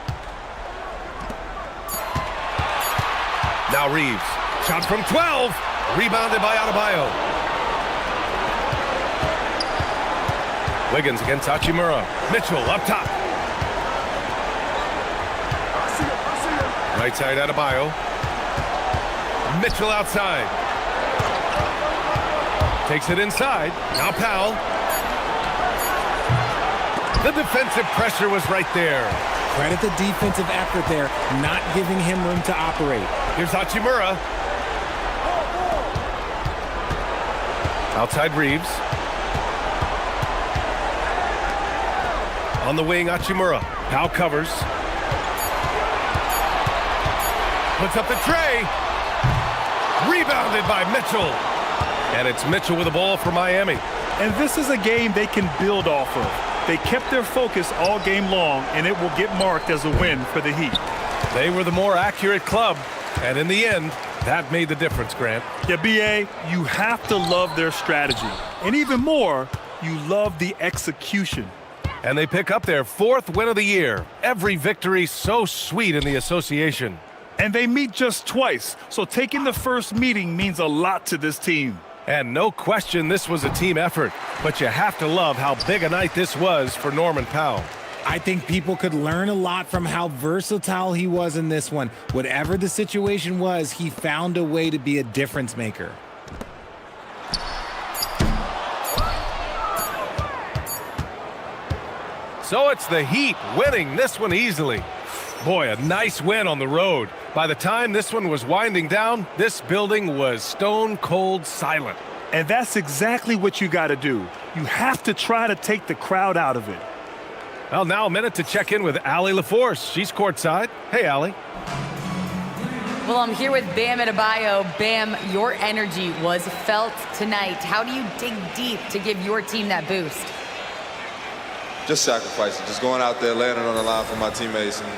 Now Reeves. Shot from 12. Rebounded by Adebayo. Wiggins against Hachimura. Mitchell up top. Right side Adebayo. Mitchell outside. Takes it inside. Now Powell. The defensive pressure was right there. Credit the defensive effort there, not giving him room to operate. Here's Hachimura. Outside Reeves. On the wing, Hachimura. Now covers. Puts up the tray. Rebounded by Mitchell. And it's Mitchell with the ball for Miami. And this is a game they can build off of. They kept their focus all game long, and it will get marked as a win for the Heat. They were the more accurate club, and in the end, that made the difference, Grant. Yeah, B.A., you have to love their strategy. And even more, you love the execution. And they pick up their 4th win of the year. Every victory so sweet in the association. And they meet just twice, so taking the first meeting means a lot to this team. And no question this was a team effort, but you have to love how big a night this was for Norman Powell. I think people could learn a lot from how versatile he was in this one. Whatever the situation was, he found a way to be a difference maker. So it's the Heat winning this one easily. Boy, a nice win on the road. By the time this one was winding down, this building was stone cold silent. And that's exactly what you got to do. You have to try to take the crowd out of it. Well, now a minute to check in with Allie LaForce. She's courtside. Hey, Allie. Well, I'm here with Bam Adebayo. Bam, your energy was felt tonight. How do you dig deep to give your team that boost? Just sacrificing, just going out there, laying it on the line for my teammates, and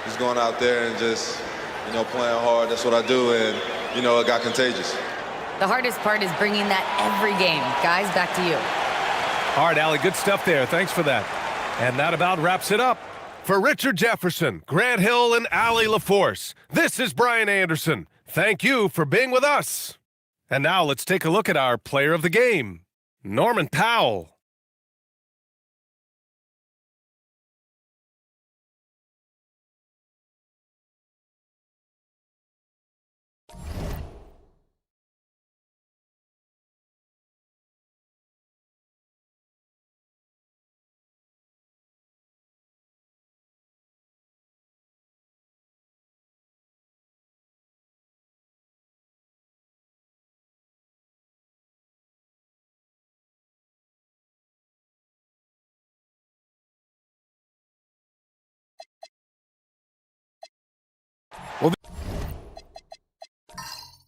just going out there and just, playing hard. That's what I do, and, it got contagious. The hardest part is bringing that every game. Guys, back to you. All right, Allie, good stuff there. Thanks for that. And that about wraps it up. For Richard Jefferson, Grant Hill, and Allie LaForce, this is Brian Anderson. Thank you for being with us. And now let's take a look at our player of the game, Norman Powell. Well,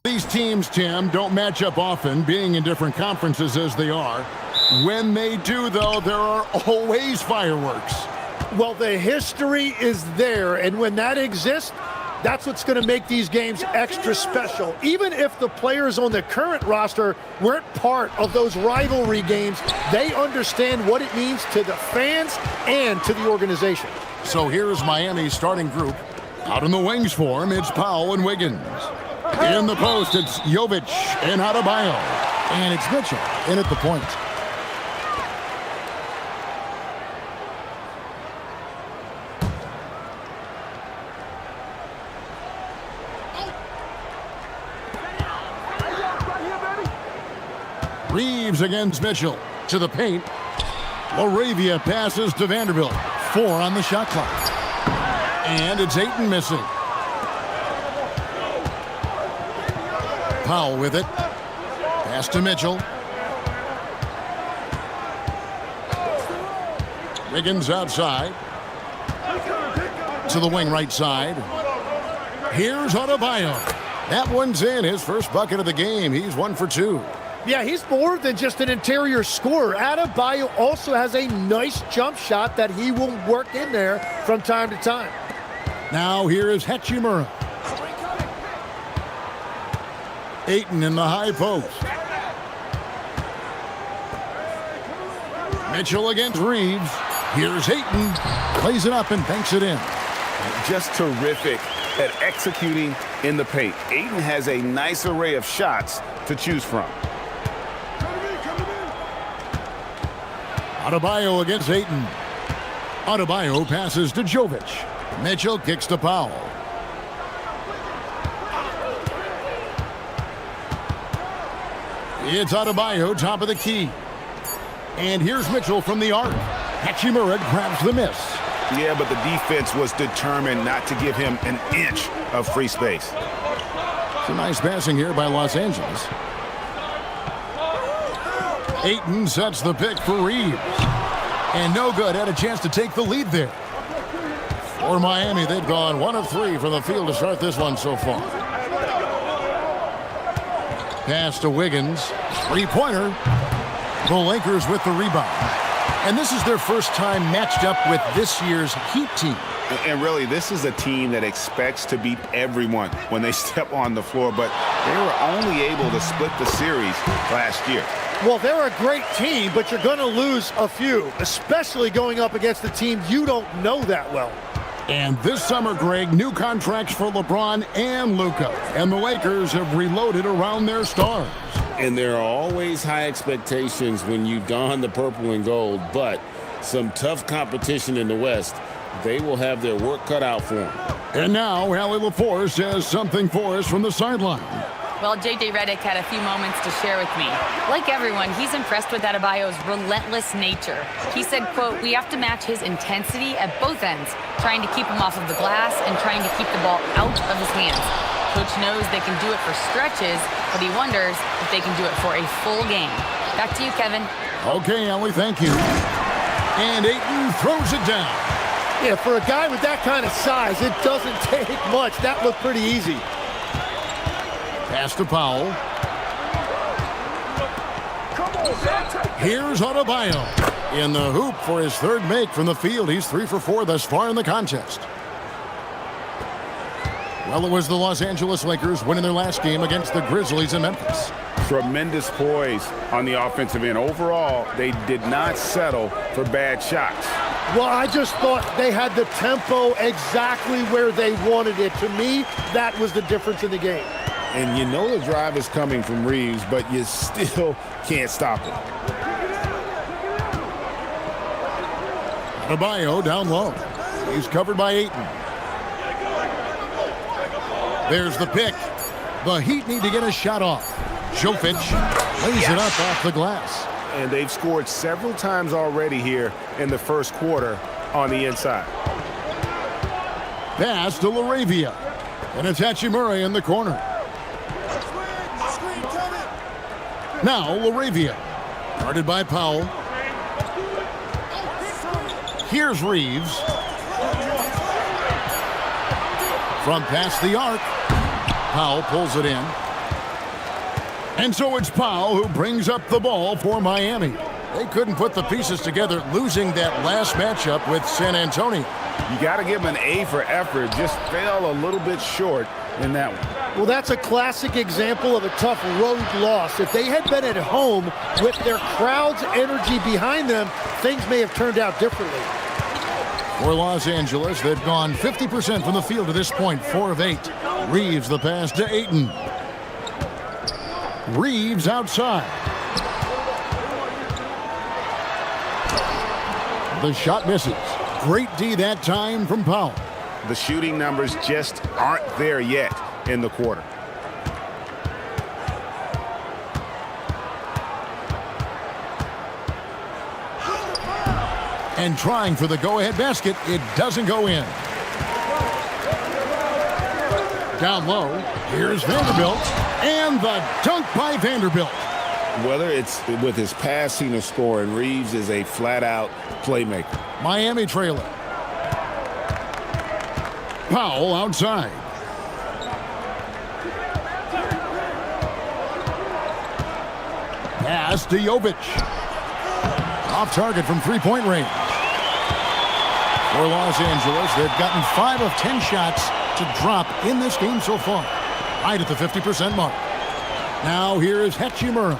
these teams, Tim, don't match up often, being in different conferences as they are. When they do, though, there are always fireworks. Well, the history is there, and when that exists, That's what's going to make these games extra special. Even if the players on the current roster weren't part of those rivalry games, they understand what it means to the fans and to the organization. So here's Miami's starting group. Out in the wings for him, it's Powell and Wiggins. In the post, it's Jovic and Adebayo. And it's Mitchell in at the point. Reeves against Mitchell. To the paint. Laravia passes to Vanderbilt. 4 on the shot clock. And it's Ayton missing. Powell with it. Pass to Mitchell. Wiggins outside. To the wing right side. Here's Adebayo. That one's in. His first bucket of the game. He's 1 for 2. Yeah, he's more than just an interior scorer. Adebayo also has a nice jump shot that he will work in there from time to time. Now here is Hachimura. Ayton in the high post. Mitchell against Reeves. Here's Ayton. Plays it up and banks it in. Just terrific at executing in the paint. Ayton has a nice array of shots to choose from. Adebayo against Ayton. Adebayo passes to Jovic. Mitchell kicks to Powell. It's Adebayo, top of the key. And here's Mitchell from the arc. Hachimura grabs the miss. Yeah, but the defense was determined not to give him an inch of free space. Some nice passing here by Los Angeles. Ayton sets the pick for Reeves. And no good. Had a chance to take the lead there. For Miami, they've gone 1 of 3 from the field to start this one so far. Pass to Wiggins. 3-pointer. The Lakers with the rebound. And this is their first time matched up with this year's Heat team. And really, this is a team that expects to beat everyone when they step on the floor, but they were only able to split the series last year. Well, they're a great team, but you're going to lose a few, especially going up against a team you don't know that well. And this summer, Greg, new contracts for LeBron and Luka. And the Lakers have reloaded around their stars. And there are always high expectations when you don the purple and gold, but some tough competition in the West. They will have their work cut out for them. And now, Allie LaForce has something for us from the sideline. Well, J.J. Redick had a few moments to share with me. Like everyone, he's impressed with Adebayo's relentless nature. He said, quote, "We have to match his intensity at both ends, trying to keep him off of the glass and trying to keep the ball out of his hands. Coach knows they can do it for stretches, but he wonders if they can do it for a full game." Back to you, Kevin. Okay, Allie, thank you. And Ayton throws it down. Yeah, for a guy with that kind of size, it doesn't take much. That looked pretty easy. Pass to Powell. Here's Adebayo. In the hoop for his third make from the field. He's 3 for 4 thus far in the contest. Well, it was the Los Angeles Lakers winning their last game against the Grizzlies in Memphis. Tremendous poise on the offensive end. Overall, they did not settle for bad shots. Well, I just thought they had the tempo exactly where they wanted it. To me, that was the difference in the game. And you know the drive is coming from Reeves, but you still can't stop it. Adebayo down low. He's covered by Ayton. There's the pick. The Heat need to get a shot off. Jovic lays it up off the glass. And they've scored several times already here in the first quarter on the inside. Pass to Laravia. And it's Hachimura in the corner. Now Laravia. Guarded by Powell. Here's Reeves. From past the arc. Powell pulls it in. And so it's Powell who brings up the ball for Miami. They couldn't put the pieces together, losing that last matchup with San Antonio. You got to give him an A for effort. Just fell a little bit short in that one. Well, that's a classic example of a tough road loss. If they had been at home with their crowd's energy behind them, things may have turned out differently. For Los Angeles, they've gone 50% from the field to this point, 4 of 8. Reeves the pass to Ayton. Reeves outside. The shot misses. Great D that time from Powell. The shooting numbers just aren't there yet in the quarter. And trying for the go-ahead basket, it doesn't go in. Down low, here's Vanderbilt, and the dunk by Vanderbilt. Whether it's with his passing or scoring, Reeves is a flat-out playmaker. Miami trailer. Powell outside. Pass to Jovic. Off target from three-point range. For Los Angeles, they've gotten 5 of 10 shots to drop in this game so far. Right at the 50% mark. Now here's Hachimura.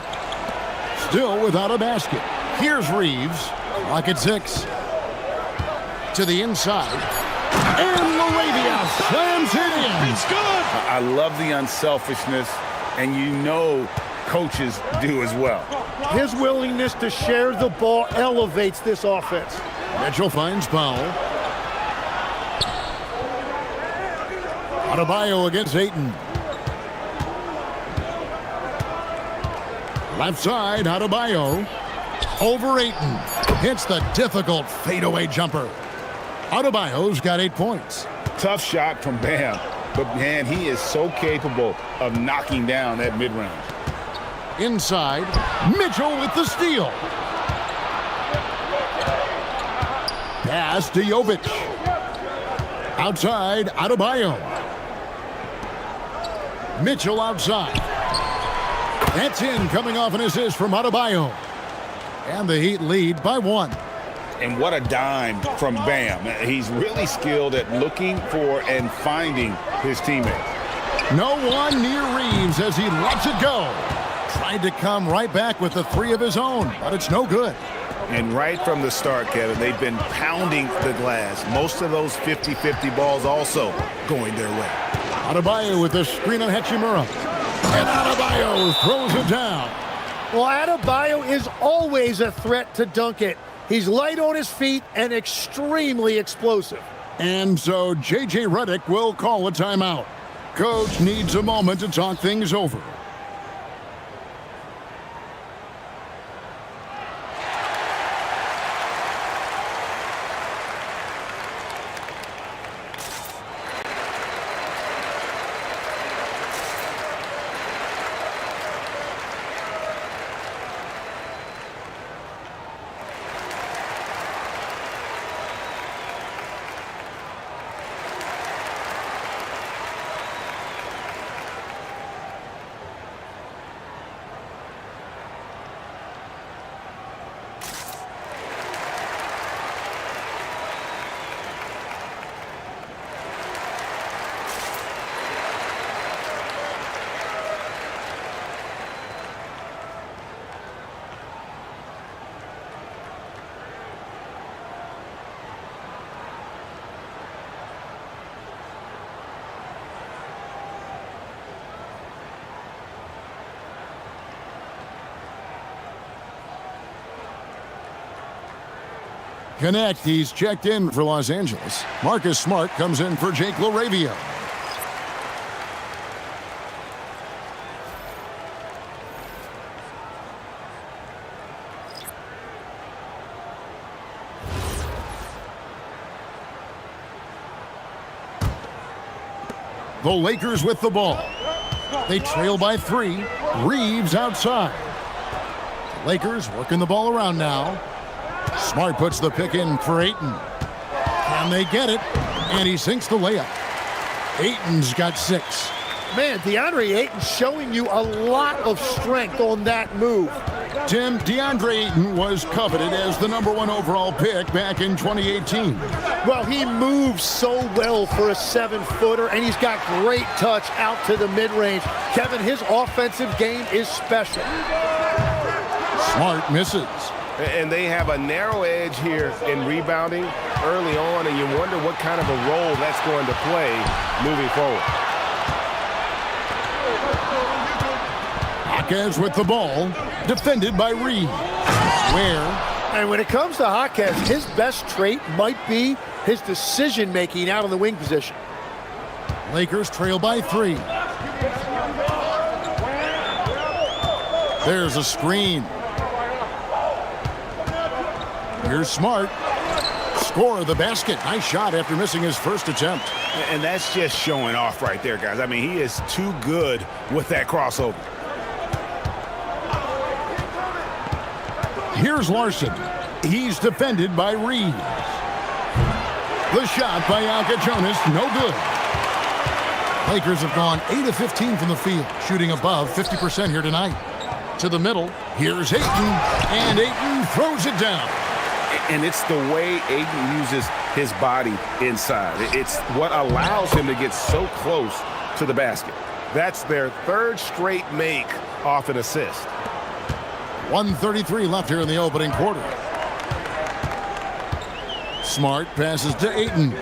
Still without a basket. Here's Reeves. Clock at 6. To the inside. And Laravia slams it in. It's good. I love the unselfishness, and you know coaches do as well. His willingness to share the ball elevates this offense. Mitchell finds Powell. Adebayo against Ayton. Left side, Adebayo. Over Ayton. Hits the difficult fadeaway jumper. Adebayo's got 8 points. Tough shot from Bam, but man, he is so capable of knocking down that mid-range. Inside, Mitchell with the steal. Pass to Jovic. Outside, Adebayo. Mitchell outside. That's in, coming off an assist from Adebayo. And the Heat lead by 1. And what a dime from Bam. He's really skilled at looking for and finding his teammates. No one near Reeves as he lets it go. Tried to come right back with the 3 of his own, but it's no good. And right from the start, Kevin, they've been pounding the glass. Most of those 50-50 balls also going their way. Adebayo with the screen on Hachimura. And Adebayo throws it down. Well, Adebayo is always a threat to dunk it. He's light on his feet and extremely explosive. And so J.J. Redick will call a timeout. Coach needs a moment to talk things over. Connect, he's checked in for Los Angeles. Marcus Smart comes in for Jake LaRavia. The Lakers with the ball. They trail by 3. Reeves outside. The Lakers working the ball around now. Smart puts the pick in for Ayton. Can they get it? And he sinks the layup. Ayton's got 6. Man, DeAndre Ayton showing you a lot of strength on that move. Tim, DeAndre Ayton was coveted as the #1 overall pick back in 2018. Well, he moves so well for a 7-footer, and he's got great touch out to the mid-range. Kevin, his offensive game is special. Smart misses. And they have a narrow edge here in rebounding early on, and you wonder what kind of a role that's going to play moving forward. Jaquez with the ball, defended by Reed. And when it comes to Jaquez, his best trait might be his decision-making out of the wing position. Lakers trail by 3. There's a screen. Here's Smart. Score the basket. Nice shot after missing his first attempt. And that's just showing off right there, guys. I mean, he is too good with that crossover. Here's Larson. He's defended by Reed. The shot by Jonas, no good. Lakers have gone 8 of 15 from the field, shooting above 50% here tonight. To the middle, here's Ayton, and Ayton throws it down. And it's the way Ayton uses his body inside. It's what allows him to get so close to the basket. That's their 3rd straight make off an assist. 1:33 left here in the opening quarter. Smart passes to Ayton.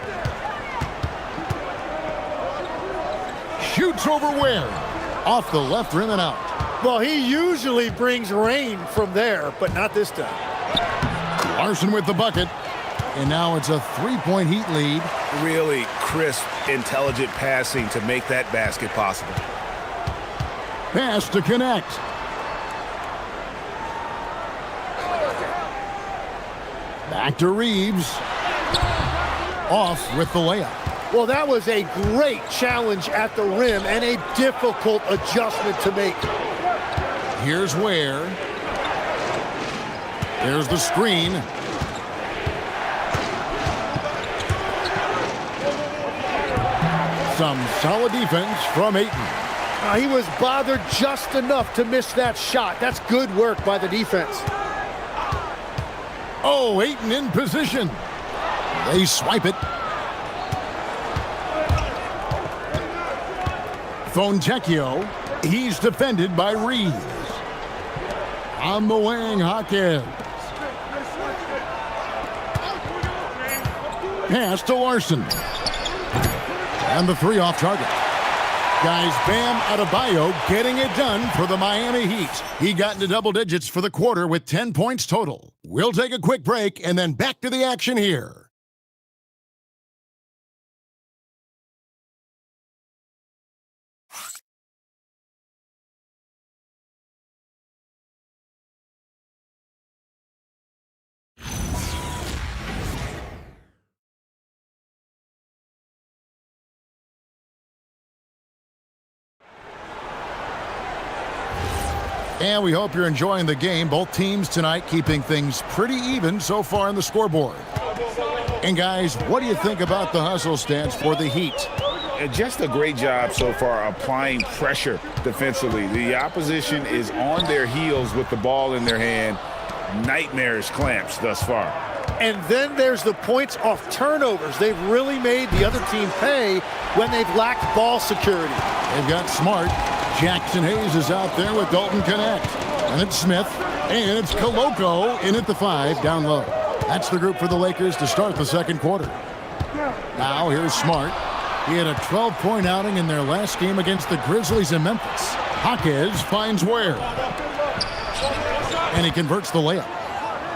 Shoots over Ware. Off the left rim and out. Well, he usually brings rain from there, but not this time. Larson with the bucket. And now it's a 3-point Heat lead. Really crisp, intelligent passing to make that basket possible. Pass to connect. Back to Reeves. Off with the layup. Well, that was a great challenge at the rim and a difficult adjustment to make. Here's Ware. There's the screen. Some solid defense from Ayton. He was bothered just enough to miss that shot. That's good work by the defense. Oh, Ayton in position. They swipe it. Fontecchio. He's defended by Reeves. On the wing, Jaquez. Pass to Larson. And the 3 off target. Guys, Bam Adebayo getting it done for the Miami Heat. He got into double digits for the quarter with 10 points total. We'll take a quick break and then back to the action here. And we hope you're enjoying the game. Both teams tonight keeping things pretty even so far on the scoreboard. And guys, what do you think about the hustle stats for the Heat? And just a great job so far applying pressure defensively. The opposition is on their heels with the ball in their hand. Nightmarish clamps thus far. And then there's the points off turnovers. They've really made the other team pay when they've lacked ball security. They've got Smart. Jackson Hayes is out there with Dalton Connect. And it's Smith. And it's Koloko in at the 5 down low. That's the group for the Lakers to start the second quarter. Now here's Smart. He had a 12-point outing in their last game against the Grizzlies in Memphis. Jaquez finds Ware. And he converts the layup.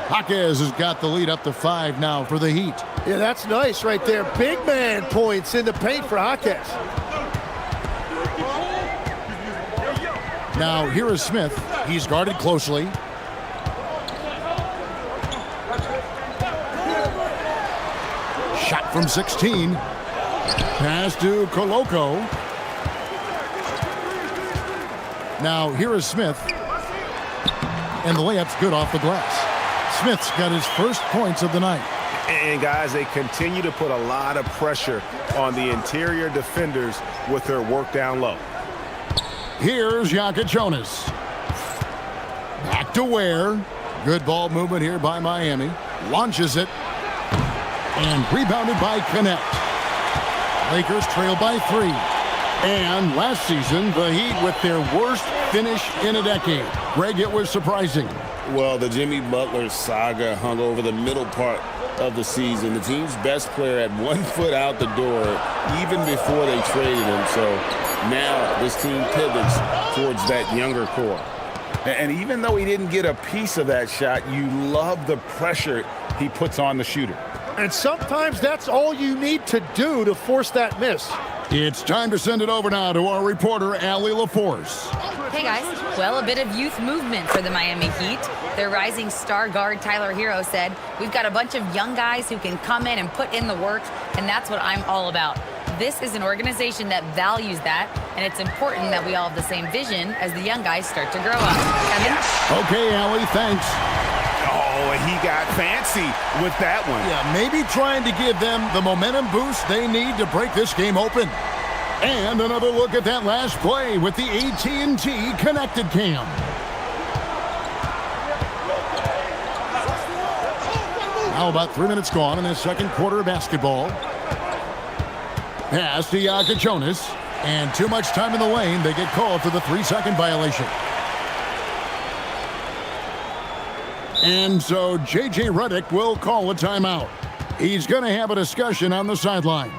Jaquez has got the lead up to 5 now for the Heat. Yeah, that's nice right there. Big man points in the paint for Jaquez. Now here is Smith. He's guarded closely. Shot from 16. Pass to Koloko. Now here is Smith. And the layup's good off the glass. Smith's got his first points of the night. And guys, they continue to put a lot of pressure on the interior defenders with their work down low. Here's Jonas. Back back to Ware. Good ball movement here by Miami. Launches it. And rebounded by Connect. Lakers trail by 3. And last season, the Heat with their worst finish in a decade. Greg, it was surprising. Well, the Jimmy Butler saga hung over the middle part of the season. The team's best player had 1 foot out the door even before they traded him. So now this team pivots towards that younger core. And even though he didn't get a piece of that shot, you love the pressure he puts on the shooter. And sometimes that's all you need to do to force that miss. It's time to send it over now to our reporter, Allie LaForce. Hey guys, well, a bit of youth movement for the Miami Heat. Their rising star guard Tyler Hero said, "We've got a bunch of young guys who can come in and put in the work, and that's what I'm all about." This is an organization that values that, and it's important that we all have the same vision as the young guys start to grow up. Kevin? Okay, Allie, thanks. Oh, he got fancy with that one. Yeah, maybe trying to give them the momentum boost they need to break this game open. And another look at that last play with the AT&T Connected Cam. Now about 3 minutes gone in the second quarter of basketball. Pass to Jonas. And too much time in the lane. They get called for the 3-second violation. And so J.J. Redick will call a timeout. He's going to have a discussion on the sideline.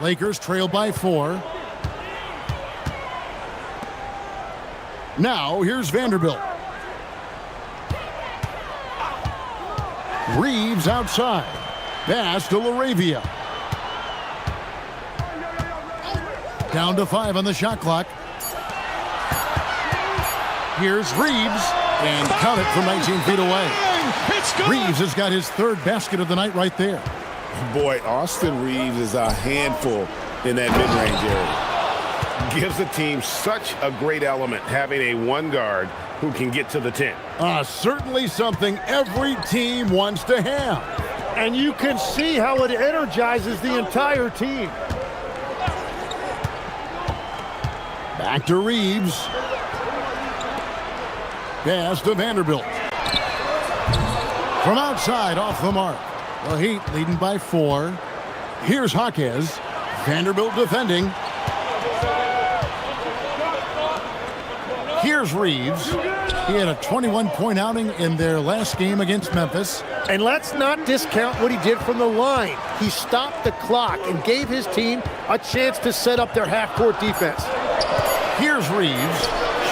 Lakers trail by 4. Now, here's Vanderbilt. Reeves outside. Pass to LaRavia. Down to 5 on the shot clock. Here's Reeves. And count it from 19 feet away. Reeves has got his 3rd basket of the night right there. Boy, Austin Reeves is a handful in that mid-range area. Gives the team such a great element having a 1 guard who can get to the 10. Certainly something every team wants to have. And you can see how it energizes the entire team. Back to Reeves. Pass to Vanderbilt. From outside, off the mark. The Heat leading by 4. Here's Jaquez. Vanderbilt defending. Here's Reeves. He had a 21-point outing in their last game against Memphis. And let's not discount what he did from the line. He stopped the clock and gave his team a chance to set up their half-court defense. Here's Reeves.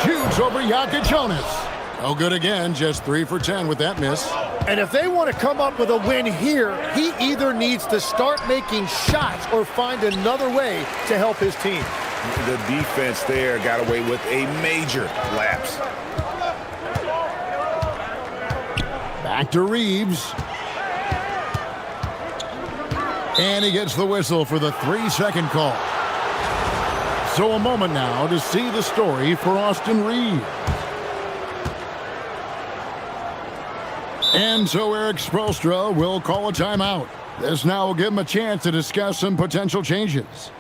Shoots over Jonas. No good again. Just 3 for 10 with that miss. And if they want to come up with a win here, he either needs to start making shots or find another way to help his team. The defense there got away with a major lapse. Back to Reeves. And he gets the whistle for the 3-second call. So a moment now to see the story for Austin Reeves. And so Eric Spoelstra will call a timeout. This now will give him a chance to discuss some potential changes.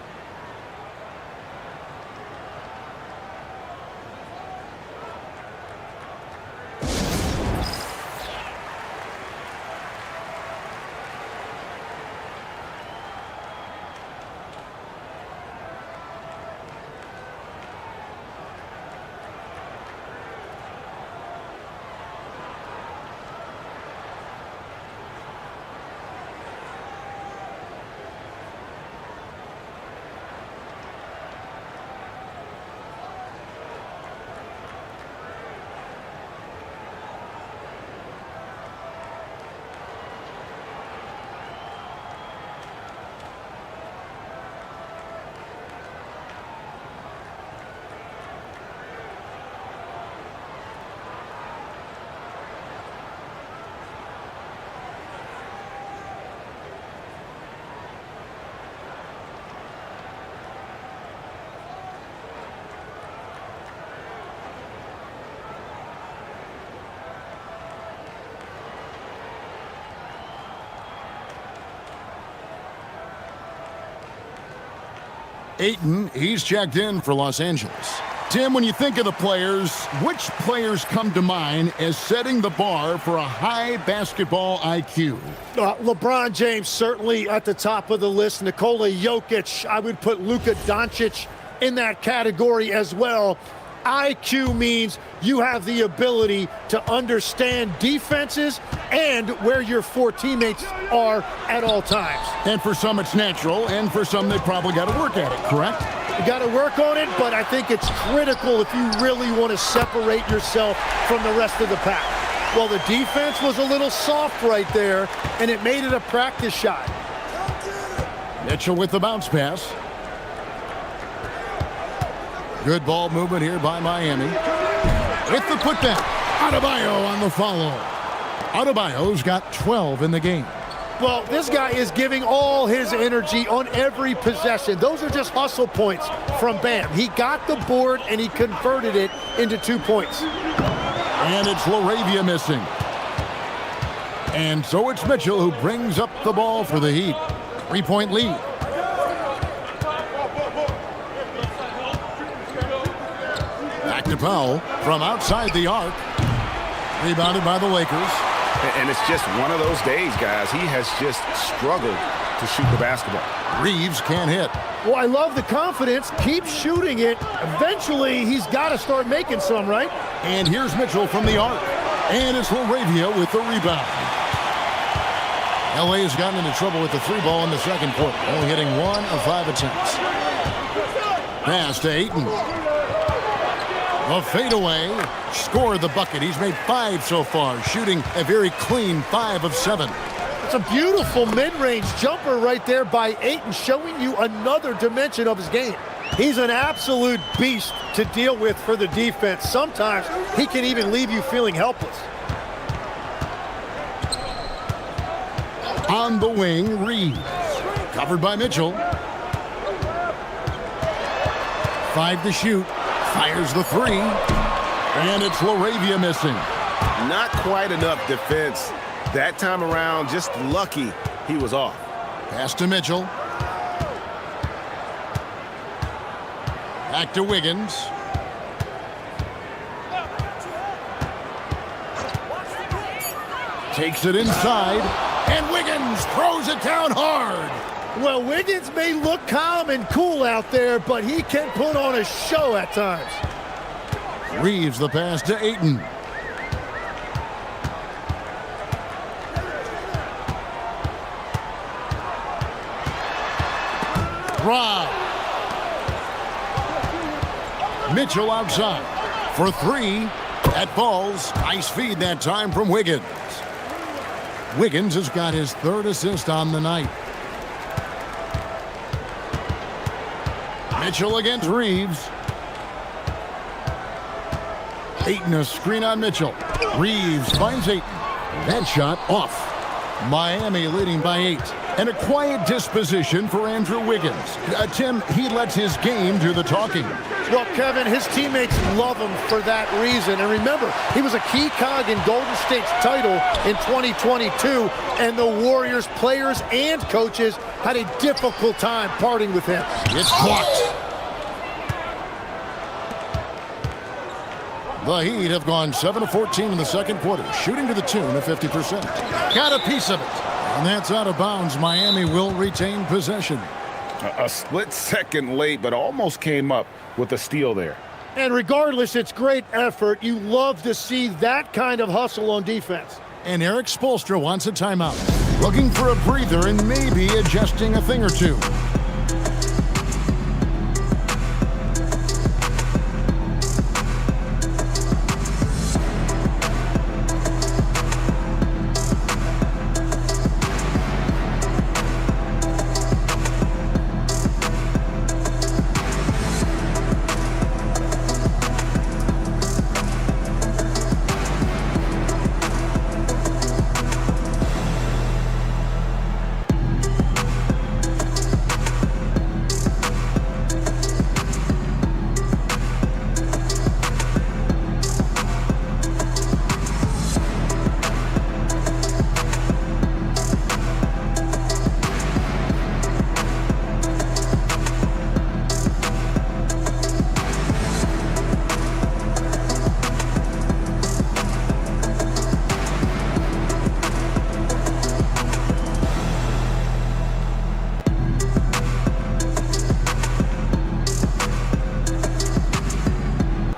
Ayton, he's checked in for Los Angeles. Tim, when you think of the players, which players come to mind as setting the bar for a high basketball IQ? LeBron James certainly at the top of the list. Nikola Jokic, I would put Luka Doncic in that category as well. IQ means you have the ability to understand defenses and where your four teammates are at all times. And for some it's natural, and for some they probably got to work at it, correct? You got to work on it, but I think it's critical if you really want to separate yourself from the rest of the pack. Well, the defense was a little soft right there, and it made it a practice shot. Mitchell with the bounce pass. Good ball movement here by Miami. With the putback. Adebayo on the follow. Adebayo's got 12 in the game. Well, this guy is giving all his energy on every possession. Those are just hustle points from Bam. He got the board and he converted it into 2 points. And it's LaRavia missing. And so it's Mitchell who brings up the ball for the Heat. 3-point lead. Back to Powell from outside the arc. Rebounded by the Lakers. And it's just one of those days, guys. He has just struggled to shoot the basketball. Reeves can't hit. Well, I love the confidence. Keep shooting it. Eventually, he's got to start making some, right? And here's Mitchell from the arc. And it's LaRavia with the rebound. LA has gotten into trouble with the three ball in the second quarter, only hitting 1 of 5 attempts. Pass to Ayton. A fadeaway, scored the bucket. He's made 5 so far, shooting a very clean 5 of 7. It's a beautiful mid-range jumper right there by Ayton, showing you another dimension of his game. He's an absolute beast to deal with for the defense. Sometimes he can even leave you feeling helpless. On the wing, Reeves. Covered by Mitchell. 5 to shoot. Fires the 3. And it's LaRavia missing. Not quite enough defense that time around. Just lucky he was off. Pass to Mitchell. Back to Wiggins. Takes it inside. And Wiggins throws it down hard. Well, Wiggins may look calm and cool out there, but he can put on a show at times. Reeves the pass to Ayton. Rob. Mitchell outside for 3. That falls. Nice feed that time from Wiggins. Wiggins has got his 3rd assist on the night. Mitchell against Reeves. Ayton a screen on Mitchell. Reeves finds Ayton. That shot off. Miami leading by 8. And a quiet disposition for Andrew Wiggins. Tim, he lets his game do the talking. Well, Kevin, his teammates love him for that reason. And remember, he was a key cog in Golden State's title in 2022, and the Warriors players and coaches had a difficult time parting with him. It's blocked. The Heat have gone 7 of 14 in the second quarter, shooting to the tune of 50%. Got a piece of it. And that's out of bounds. Miami will retain possession. A split second late, but almost came up with a steal there. And regardless, it's great effort. You love to see that kind of hustle on defense. And Eric Spoelstra wants a timeout. Looking for a breather and maybe adjusting a thing or two.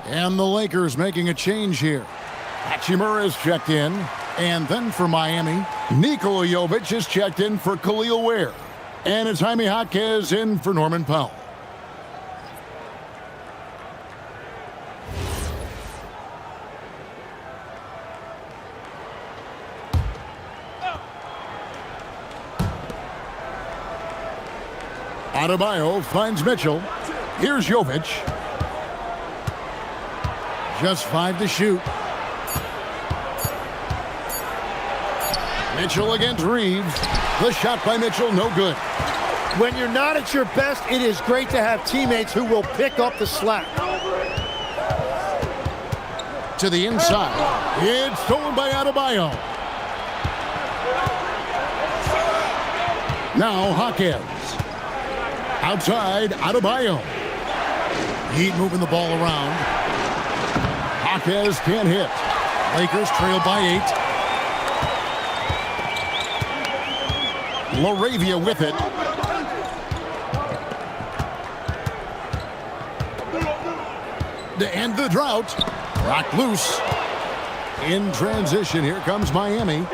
And the Lakers making a change here. Hachimura is checked in. And then for Miami, Nikola Jovic is checked in for Khalil Ware. And it's Jaime Jaquez in for Norman Powell. Adebayo finds Mitchell. Here's Jovic. Just 5 to shoot. Mitchell against Reeves. The shot by Mitchell, no good. When you're not at your best, it is great to have teammates who will pick up the slack. To the inside. It's stolen by Adebayo. Now Jaquez. Outside, Adebayo. Heat moving the ball around. Jaquez can't hit. Lakers trail by 8. LaRavia with it. To end the drought. Rock loose. In transition, here comes Miami.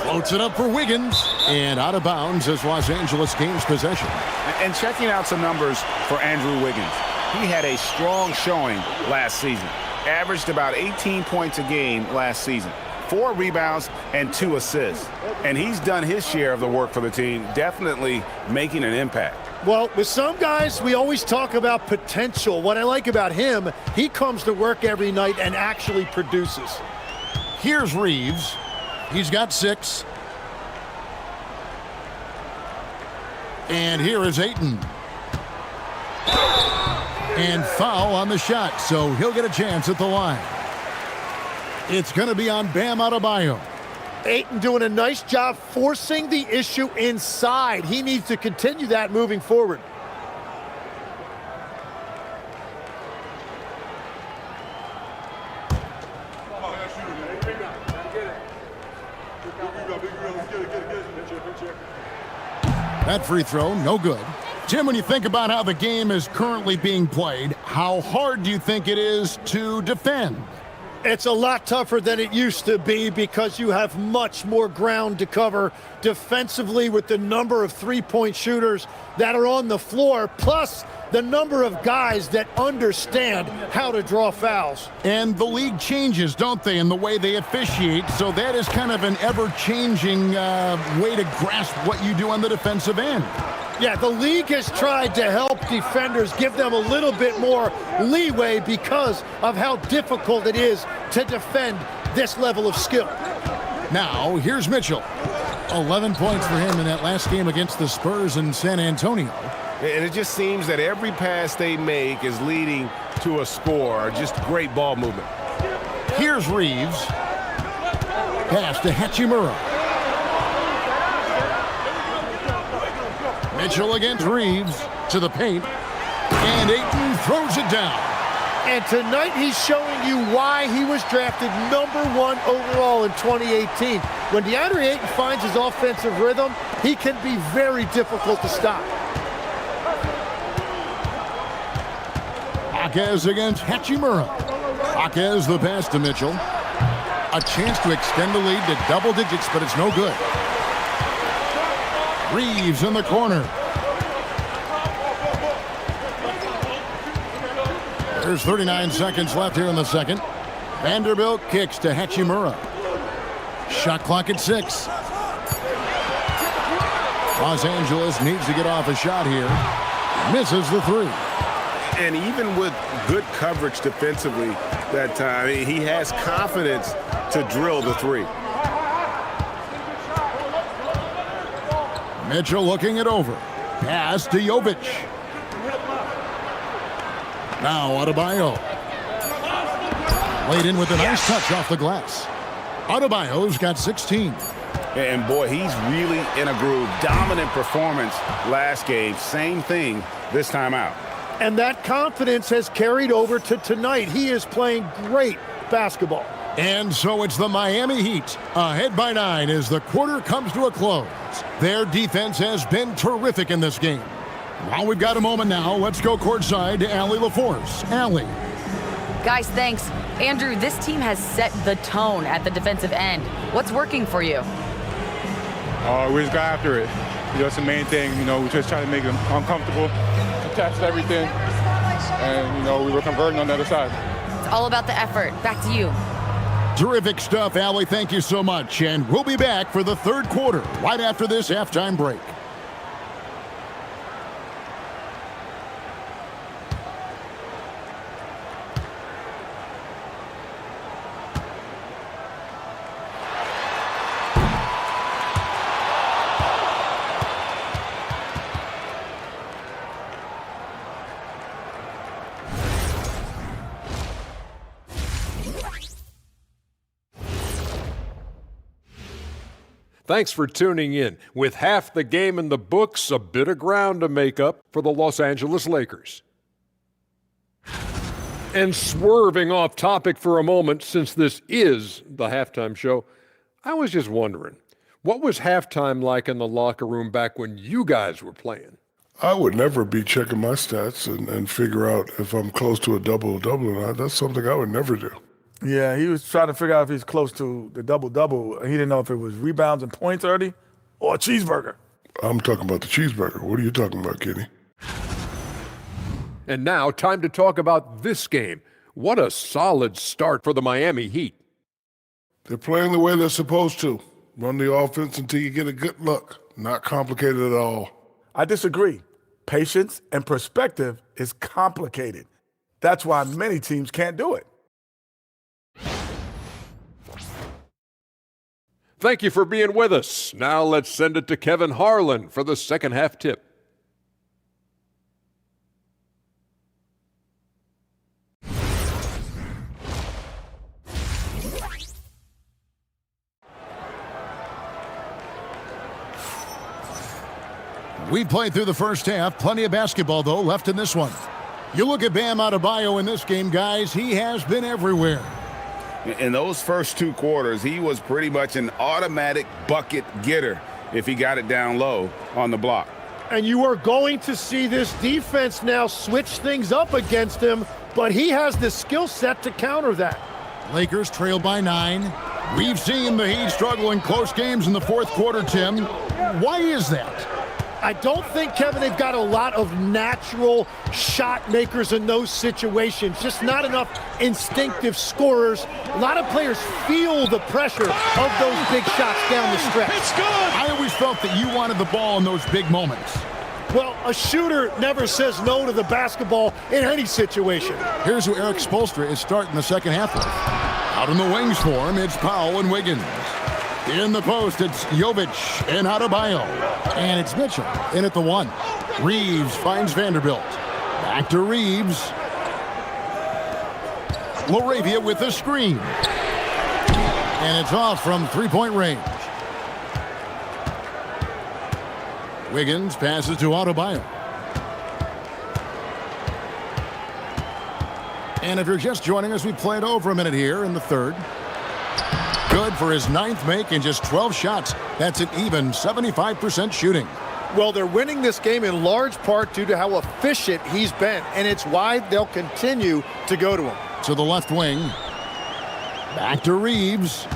Floats it up for Wiggins. And out of bounds as Los Angeles gains possession. And checking out some numbers for Andrew Wiggins. He had a strong showing last season. Averaged about 18 points a game last season. 4 rebounds and 2 assists. And he's done his share of the work for the team, definitely making an impact. Well, with some guys, we always talk about potential. What I like about him, he comes to work every night and actually produces. Here's Reeves. He's got 6. And here is Ayton. And foul on the shot, so he'll get a chance at the line. It's going to be on Bam Adebayo. Ayton doing a nice job forcing the issue inside. He needs to continue that moving forward. That free throw, no good. Tim, when you think about how the game is currently being played, how hard do you think it is to defend? It's a lot tougher than it used to be because you have much more ground to cover defensively with the number of three-point shooters that are on the floor, plus the number of guys that understand how to draw fouls. And the league changes, don't they, in the way they officiate, so that is kind of an ever-changing way to grasp what you do on the defensive end. Yeah, the league has tried to help defenders, give them a little bit more leeway because of how difficult it is to defend this level of skill. Now, here's Mitchell. 11 points for him in that last game against the Spurs in San Antonio. And it just seems that every pass they make is leading to a score. Just great ball movement. Here's Reeves. Pass to Hachimura. Mitchell against Reeves to the paint. And Ayton throws it down. And tonight he's showing you why he was drafted #1 overall in 2018. When DeAndre Ayton finds his offensive rhythm, he can be very difficult to stop. Jaquez against Hachimura. Jaquez the pass to Mitchell. A chance to extend the lead to double digits, but it's no good. Reeves in the corner. There's 39 seconds left here in the second. Vanderbilt kicks to Hachimura. Shot clock at 6. Los Angeles needs to get off a shot here. Misses the 3. And even with good coverage defensively that time, he has confidence to drill the 3. Mitchell looking it over. Pass to Jovic. Now Adebayo. Laid in with a nice touch off the glass. Adebayo's got 16. And boy, he's really in a groove. Dominant performance last game. Same thing this time out. And that confidence has carried over to tonight. He is playing great basketball. And so it's the Miami Heat, ahead by 9 as the quarter comes to a close. Their defense has been terrific in this game. While we've got a moment now, let's go courtside to Allie LaForce. Allie. Guys, thanks. Andrew, this team has set the tone at the defensive end. What's working for you? We just got after it. That's the main thing. We just try to make them uncomfortable, contest everything, and, we were converting on the other side. It's all about the effort. Back to you. Terrific stuff, Allie. Thank you so much. And we'll be back for the third quarter right after this halftime break. Thanks for tuning in. With half the game in the books, a bit of ground to make up for the Los Angeles Lakers. And swerving off topic for a moment, since this is the halftime show, I was just wondering, what was halftime like in the locker room back when you guys were playing? I would never be checking my stats and figure out if I'm close to a double-double or not. That's something I would never do. Yeah, he was trying to figure out if he's close to the double-double. He didn't know if it was rebounds and points early or a cheeseburger. I'm talking about the cheeseburger. What are you talking about, Kenny? And now, time to talk about this game. What a solid start for the Miami Heat. They're playing the way they're supposed to. Run the offense until you get a good look. Not complicated at all. I disagree. Patience and perspective is complicated. That's why many teams can't do it. Thank you for being with us. Now let's send it to Kevin Harlan for the second half tip. We played through the first half. Plenty of basketball, though, left in this one. You look at Bam Adebayo in this game, guys. He has been everywhere. In those first 2 quarters, he was pretty much an automatic bucket getter if he got it down low on the block. And you are going to see this defense now switch things up against him, but he has the skill set to counter that. Lakers trail by 9. We've seen the Heat struggle in close games in the fourth quarter, Tim. Why is that? I don't think, Kevin, they've got a lot of natural shot makers in those situations. Just not enough instinctive scorers. A lot of players feel the pressure of those big shots down the stretch. It's good! I always felt that you wanted the ball in those big moments. Well, a shooter never says no to the basketball in any situation. Here's who Eric Spoelstra is starting the second half with. Out in the wings for him, it's Powell and Wiggins. In the post, it's Jovic and Adebayo. And it's Mitchell in at the 1. Reeves finds Vanderbilt. Back to Reeves. Laravia with the screen. And it's off from three-point range. Wiggins passes to Adebayo. And if you're just joining us, we played over a minute here in the third. Good for his 9th make in just 12 shots. That's an even 75% shooting. Well, they're winning this game in large part due to how efficient he's been, and it's why they'll continue to go to him. To the left wing. Back to Reeves.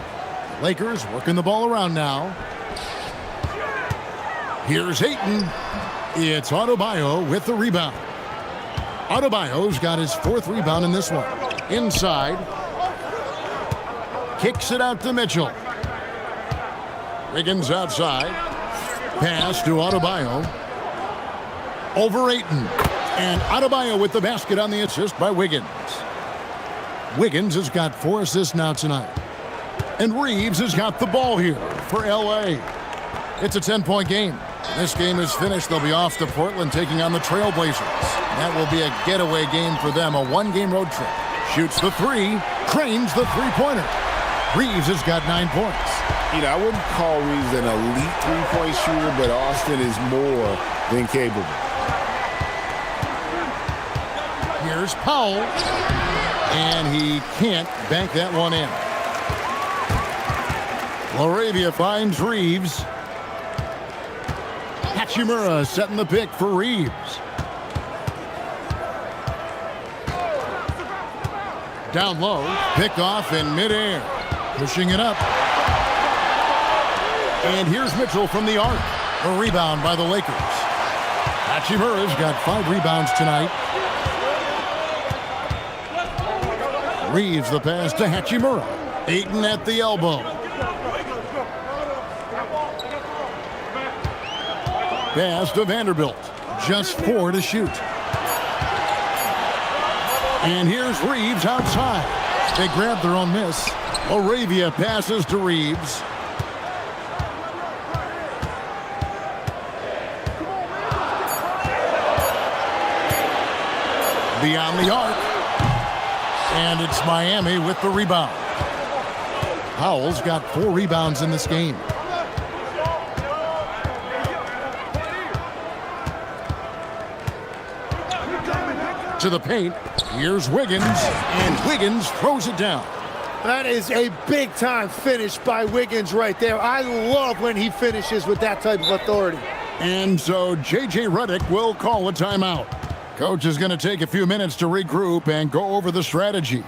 Lakers working the ball around now. Here's Ayton. It's Adebayo with the rebound. Adebayo's got his 4th rebound in this one. Inside. Kicks it out to Mitchell. Wiggins outside. Pass to Adebayo. Over Ayton. And Adebayo with the basket on the assist by Wiggins. Wiggins has got 4 assists now tonight. And Reeves has got the ball here for L.A. It's a 10-point game. This game is finished. They'll be off to Portland taking on the Trailblazers. That will be a getaway game for them, a 1-game road trip. Shoots the 3, cranes the three-pointer. Reeves has got 9 points. You know, I wouldn't call Reeves an elite three-point shooter, but Austin is more than capable. Here's Powell. And he can't bank that one in. Laravia finds Reeves. Hachimura setting the pick for Reeves. Down low, picked off in midair. Pushing it up. And here's Mitchell from the arc. A rebound by the Lakers. Hachimura's got 5 rebounds tonight. Reeves the pass to Hachimura. Ayton at the elbow. Pass to Vanderbilt. Just 4 to shoot. And here's Reeves outside. They grab their own miss. Laravia passes to Reeves. Beyond the arc. And it's Miami with the rebound. Powell's got 4 rebounds in this game. To the paint. Here's Wiggins. And Wiggins throws it down. That is a big-time finish by Wiggins right there. I love when he finishes with that type of authority. And so J.J. Redick will call a timeout. Coach is going to take a few minutes to regroup and go over the strategy.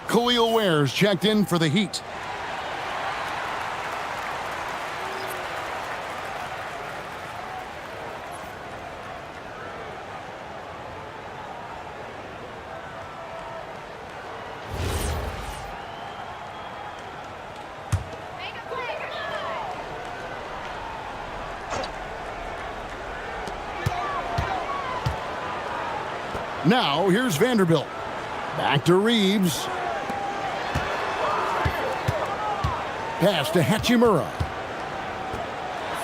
Khalil Ware's checked in for the Heat. Now here's Vanderbilt. Back to Reeves. Pass to Hachimura.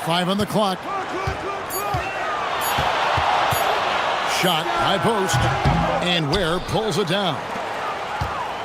5 on the clock. Shot, high post. And Ware pulls it down.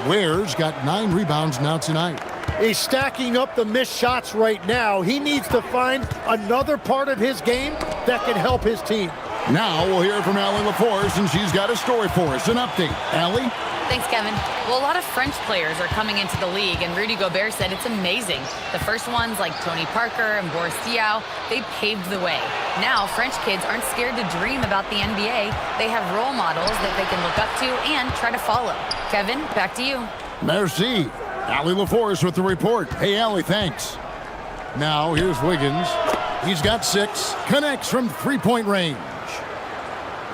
Ware's got 9 rebounds now tonight. He's stacking up the missed shots right now. He needs to find another part of his game that can help his team. Now we'll hear from Allie LaForce, and she's got a story for us. An update. Allie? Thanks, Kevin. Well, a lot of French players are coming into the league, and Rudy Gobert said it's amazing. The first ones, like Tony Parker and Boris Diaw, they paved the way. Now, French kids aren't scared to dream about the NBA. They have role models that they can look up to and try to follow. Kevin, back to you. Merci. Allie LaForce with the report. Hey, Allie, thanks. Now, here's Wiggins. He's got 6. Connects from three-point range.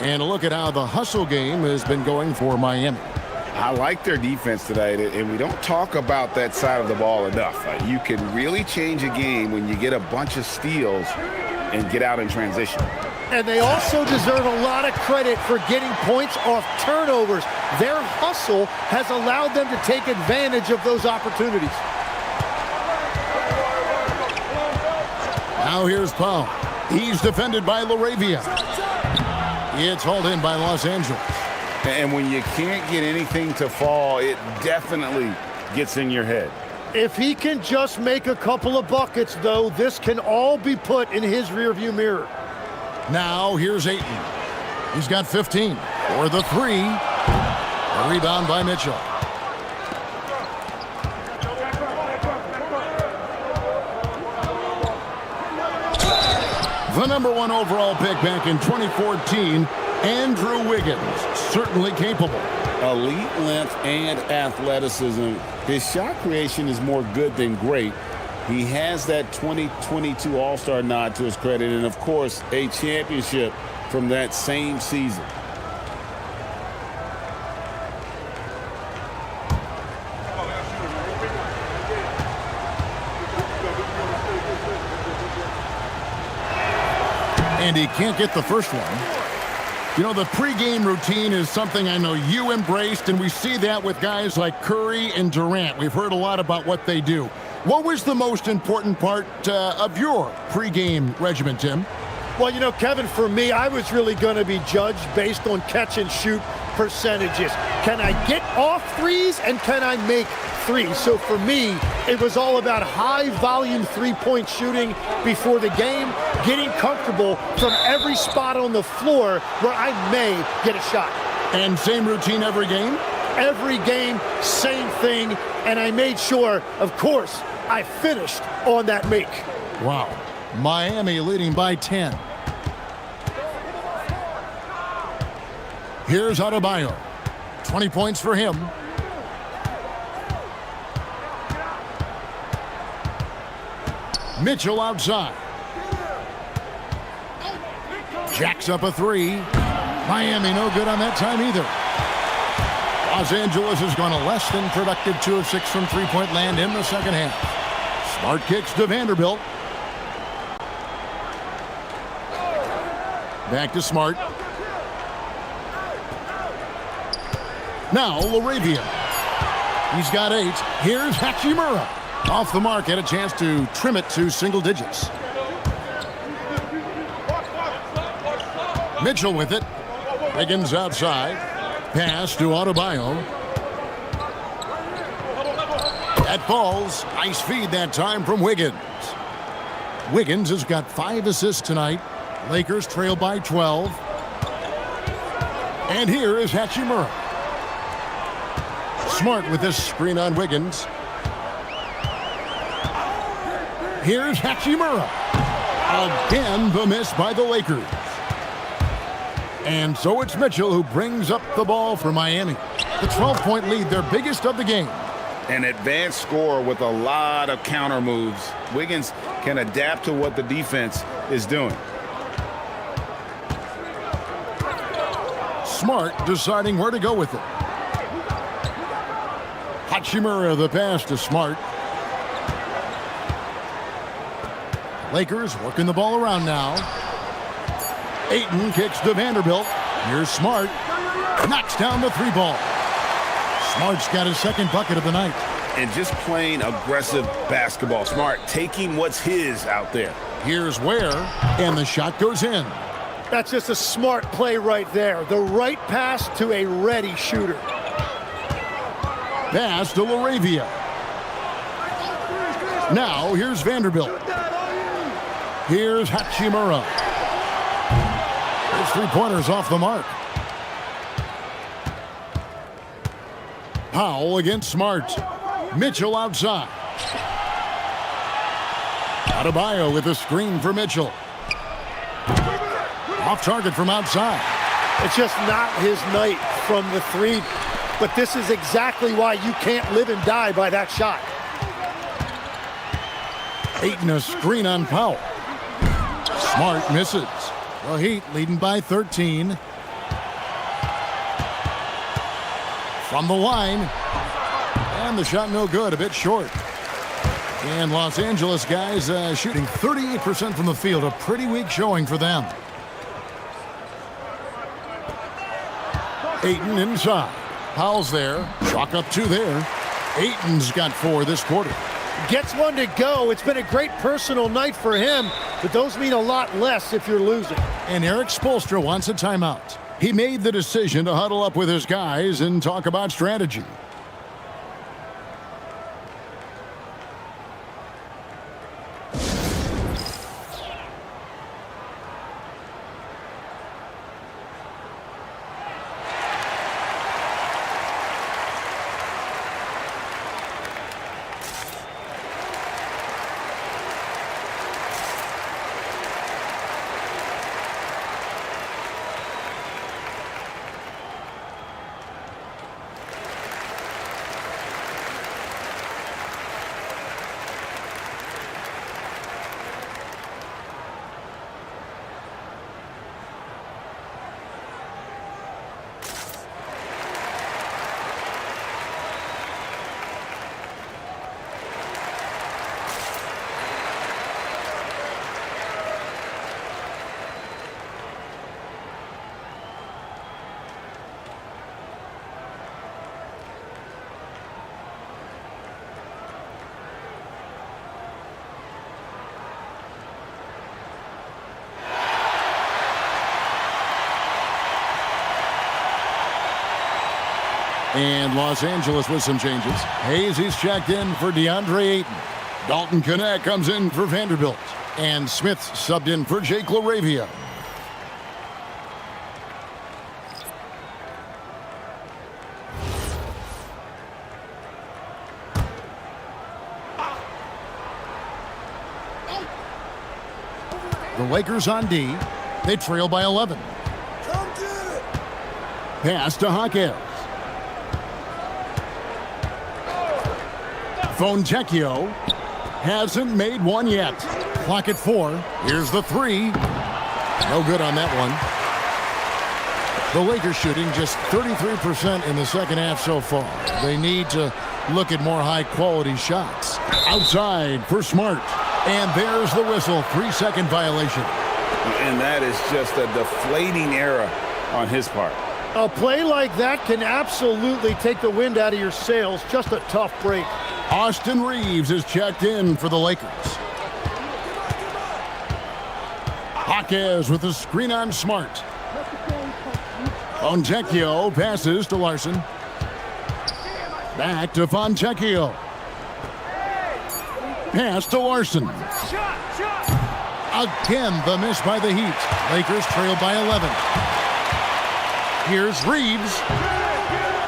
And a look at how the hustle game has been going for Miami. I like their defense tonight, and we don't talk about that side of the ball enough. You can really change a game when you get a bunch of steals and get out in transition. And they also deserve a lot of credit for getting points off turnovers. Their hustle has allowed them to take advantage of those opportunities. Now here's Powell. He's defended by LaRavia. It's hauled in by Los Angeles. And when you can't get anything to fall, it definitely gets in your head. If he can just make a couple of buckets, though, this can all be put in his rearview mirror. Now here's Ayton. He's got 15 for the 3. A rebound by Mitchell. The number 1 overall pick back in 2014, Andrew Wiggins, certainly capable. Elite length and athleticism. His shot creation is more good than great. He has that 2022 All-Star nod to his credit, and of course, a championship from that same season. And he can't get the first one. You know, the pregame routine is something I know you embraced, and we see that with guys like Curry and Durant. We've heard a lot about what they do. What was the most important part of your pregame regimen, Tim? Well, you know, Kevin, for me, I was really going to be judged based on catch-and-shoot percentages. Can I get off threes, and can I make threes? So for me, it was all about high-volume three-point shooting before the game, getting comfortable from every spot on the floor where I may get a shot. And same routine every game? Every game, same thing, and I made sure, of course, I finished on that make. Wow. Miami leading by 10. Here's Adebayo. 20 points for him. Mitchell outside. Jacks up a 3. Miami no good on that time either. Los Angeles has gone a less than productive 2 of 6 from three-point land in the second half. Smart kicks to Vanderbilt. Back to Smart. Now LaRavia. He's got 8. Here's Hachimura. Off the mark, had a chance to trim it to single digits. Mitchell with it. Wiggins outside. Pass to Adebayo. That falls. Nice feed that time from Wiggins. Wiggins has got 5 assists tonight. Lakers trail by 12. And here is Hachimura. Smart with this screen on Wiggins. Here's Hachimura. Again, the miss by the Lakers. And so it's Mitchell who brings up the ball for Miami. The 12-point lead, their biggest of the game. An advanced scorer with a lot of counter moves. Wiggins can adapt to what the defense is doing. Smart deciding where to go with it. Hachimura the pass to Smart. Lakers working the ball around now. Ayton kicks to Vanderbilt. Here's Smart. Knocks down the 3 ball. Smart's got his second bucket of the night. and just playing aggressive basketball. Smart, taking what's his out there. Here's Ware, and the shot goes in. That's just a smart play right there. The right pass to a ready shooter. Pass to LaRavia. Now here's Vanderbilt. Here's Hachimura. His three-pointers off the mark. Powell against Smart. Mitchell outside. Adebayo with a screen for Mitchell. Off target from outside. It's just not his night from the three, but this is exactly why you can't live and die by that shot. Ayton a screen on Powell. Smart misses. The Heat leading by 13. From the line. And the shot no good, a bit short. And Los Angeles guys shooting 38% from the field. A pretty weak showing for them. Ayton inside. Powell's there. Chalk up 2 there. Ayton's got 4 this quarter. Gets one to go. It's been a great personal night for him, but those mean a lot less if you're losing. And Eric Spoelstra wants a timeout. He made the decision to huddle up with his guys and talk about strategy. And Los Angeles with some changes. Hayes, he's checked in for DeAndre Ayton. Dalton Knecht comes in for Vanderbilt. And Smith subbed in for Jake LaRavia. The Lakers on D. They trail by 11. Pass to Hawkins. Fontecchio hasn't made one yet. Clock at 4. Here's the 3. No good on that one. The Lakers shooting just 33% in the second half so far. They need to look at more high-quality shots. Outside for Smart. And there's the whistle. 3-second violation. And that is just a deflating error on his part. A play like that can absolutely take the wind out of your sails. Just a tough break. Austin Reeves is checked in for the Lakers. Hawkins with a screen on Smart. Fontecchio passes to Larson. Back to Fontecchio. Pass to Larson. Again, the miss by the Heat. Lakers trail by 11. Here's Reeves.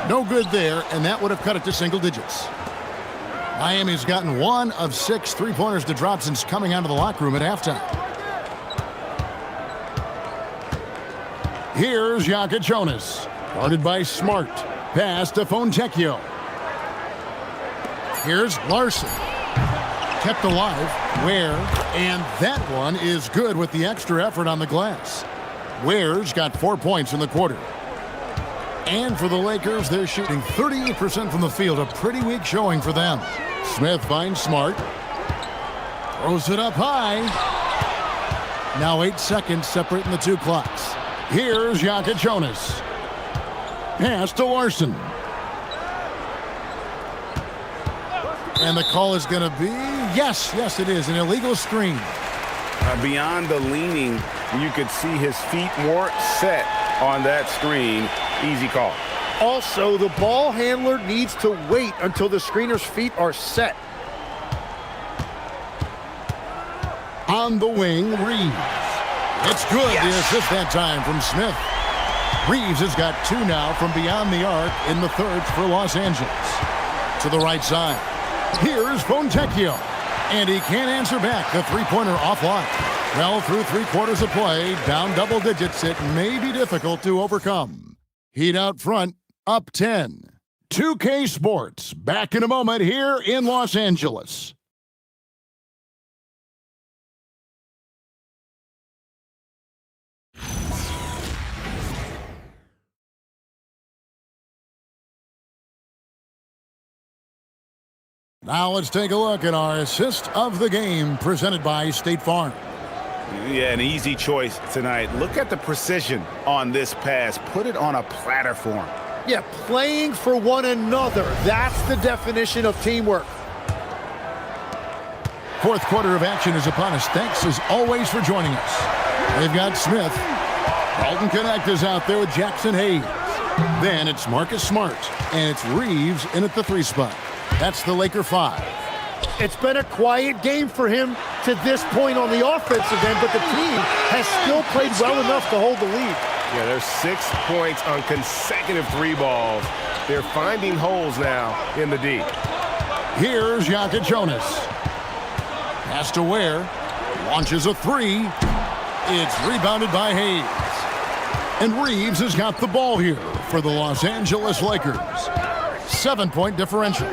No good there, and that would have cut it to single digits. Miami's gotten 1 of 6 three-pointers to drop since coming out of the locker room at halftime. Here's Jonas. Guarded by Smart. Pass to Fontecchio. Here's Larson. Kept alive. Ware. And that one is good with the extra effort on the glass. Ware's got 4 points in the quarter. And for the Lakers, they're shooting 38% from the field. A pretty weak showing for them. Smith finds Smart. Throws it up high. Now 8 seconds separating the 2 clocks. Here's Jonas. Pass to Larson. And the call is going to be, yes, it is, an illegal screen. Beyond the leaning, you could see his feet weren't set on that screen. Easy call. Also, the ball handler needs to wait until the screener's feet are set. On the wing, Reeves. It's good. Yes. The assist that time from Smith. Reeves has got 2 now from beyond the arc in the third for Los Angeles. To the right side. Here's Fontecchio. And he can't answer back. The three-pointer offline. Well, through 3 quarters of play, down double digits, it may be difficult to overcome. Heat out front, up 10. 2K Sports, back in a moment here in Los Angeles. Now let's take a look at our assist of the game presented by State Farm. Yeah, an easy choice tonight. Look at the precision on this pass. Put it on a platter for him. Yeah, playing for one another. That's the definition of teamwork. Fourth quarter of action is upon us. Thanks as always for joining us. They've got Smith. Dalton Connect is out there with Jackson Hayes. Then it's Marcus Smart. And it's Reeves in at the 3 spot. That's the Laker 5. It's been a quiet game for him to this point on the offensive end, but the team has still played well enough to hold the lead. Yeah, there's 6 points on consecutive 3 balls. They're finding holes now in the D. Here's Jokic Jonas. Pass to Ware. Launches a 3. It's rebounded by Hayes. And Reeves has got the ball here for the Los Angeles Lakers. 7-point differential.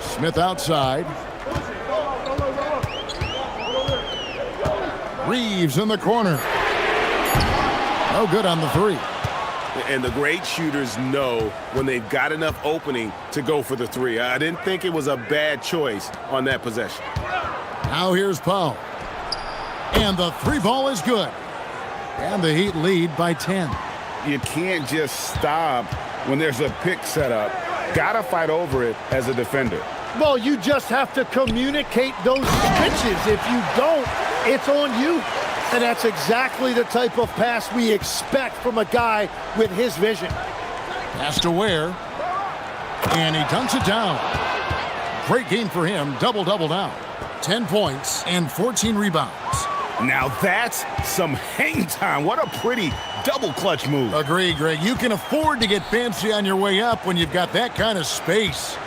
Smith outside. Reeves in the corner. No good on the 3. And the great shooters know when they've got enough opening to go for the 3. I didn't think it was a bad choice on that possession. Now here's Powell. And the 3 ball is good. And the Heat lead by 10. You can't just stop when there's a pick set up. Gotta fight over it as a defender. Well, you just have to communicate those switches. If you don't, it's on you. And that's exactly the type of pass we expect from a guy with his vision. Pass to Ware. And he dunks it down. Great game for him. Double-double now. 10 points and 14 rebounds. Now that's some hang time. What a pretty double clutch move. Agree, Greg. You can afford to get fancy on your way up when you've got that kind of space.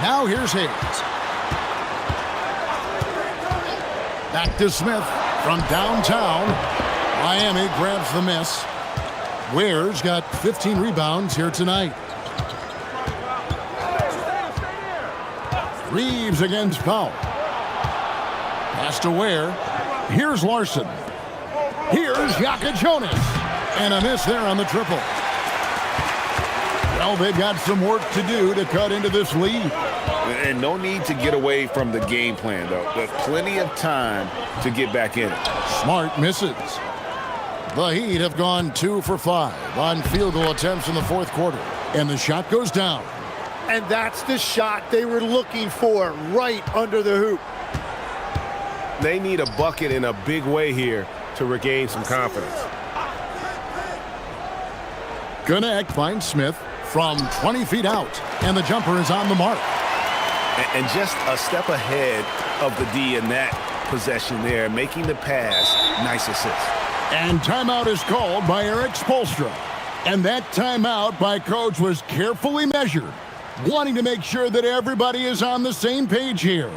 Now here's Hayes. Back to Smith from downtown. Miami grabs the miss. Ware's got 15 rebounds here tonight. Reeves against Powell. Pass to Ware. Here's Larson. Here's Jokic Jonas. And a miss there on the triple. Well, they've got some work to do to cut into this lead. And no need to get away from the game plan, though. There's plenty of time to get back in it. Smart misses. The Heat have gone 2 for 5 on field goal attempts in the fourth quarter. And the shot goes down. And that's the shot they were looking for, right under the hoop. They need a bucket in a big way here to regain some confidence. Connect finds Smith from 20 feet out. And the jumper is on the mark. And just a step ahead of the D in that possession there, making the pass. Nice assist. And timeout is called by Eric Spoelstra. And that timeout by Coach was carefully measured, wanting to make sure that everybody is on the same page here.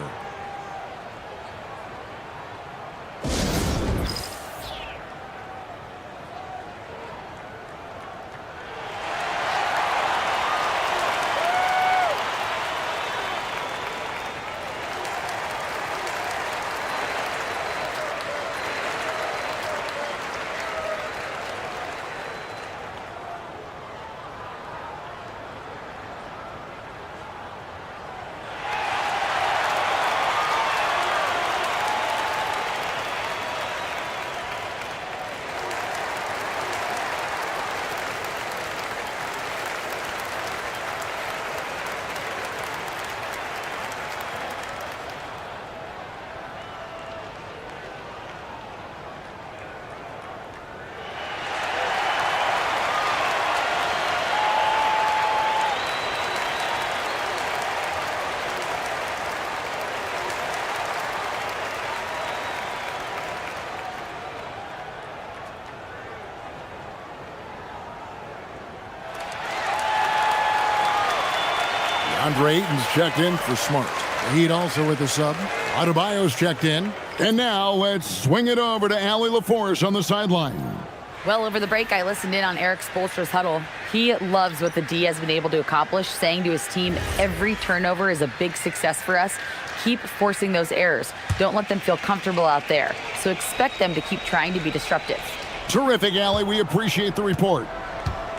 Andre Ayton's checked in for Smart. Heat also with the sub. Adebayo's checked in. And now let's swing it over to Allie LaForce on the sideline. Well, over the break, I listened in on Eric Spoelstra's huddle. He loves what the D has been able to accomplish, saying to his team, every turnover is a big success for us. Keep forcing those errors. Don't let them feel comfortable out there. So expect them to keep trying to be disruptive. Terrific, Allie. We appreciate the report.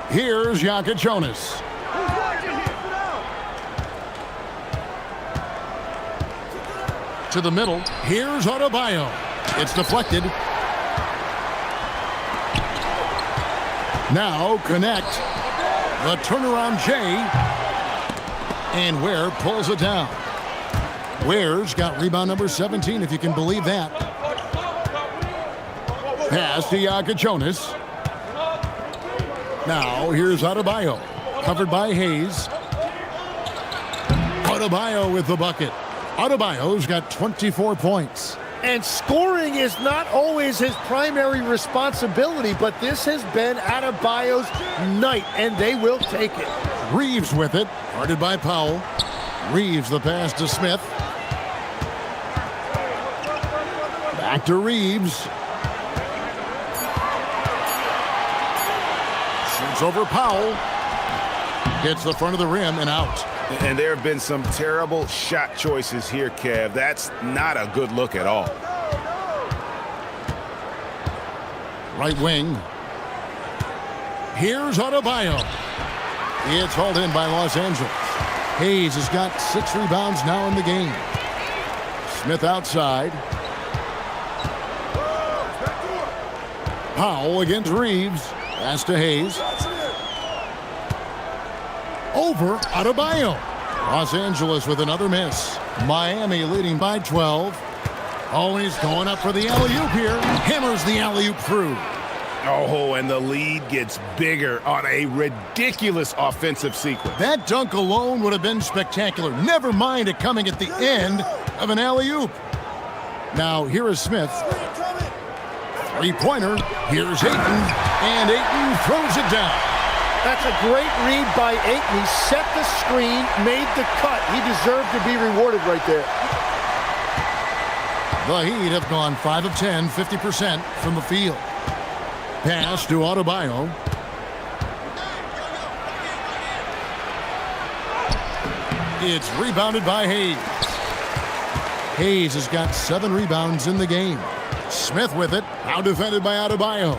Here's Jokic Jonas. To the middle. Here's Adebayo. It's deflected. Now connect. The turnaround Jay. And Ware pulls it down. Ware's got rebound number 17, if you can believe that. Pass to Jokic Jonas. Now here's Adebayo. Covered by Hayes. Adebayo with the bucket. Adebayo's got 24 points. And scoring is not always his primary responsibility, but this has been Adebayo's night, and they will take it. Reeves with it, guarded by Powell. Reeves the pass to Smith. Back to Reeves. Shoots over Powell. Hits the front of the rim and out. And there have been some terrible shot choices here, Kev. That's not a good look at all. Right wing. Here's Adebayo. It's hauled in by Los Angeles. Hayes has got 6 rebounds now in the game. Smith outside. Powell against Reeves. Pass to Hayes. Over Adebayo. Los Angeles with another miss. Miami leading by 12. Oh, he's going up for the alley-oop here. Hammers the alley-oop through. Oh, and the lead gets bigger on a ridiculous offensive sequence. That dunk alone would have been spectacular. Never mind it coming at the end of an alley-oop. Now, here is Smith. Three-pointer. Here's Ayton. And Ayton throws it down. That's a great read by Ayton. He set the screen, made the cut. He deserved to be rewarded right there. The Heat have gone 5 of 10, 50% from the field. Pass to Adebayo. It's rebounded by Hayes. Hayes has got 7 rebounds in the game. Smith with it. Now defended by Adebayo.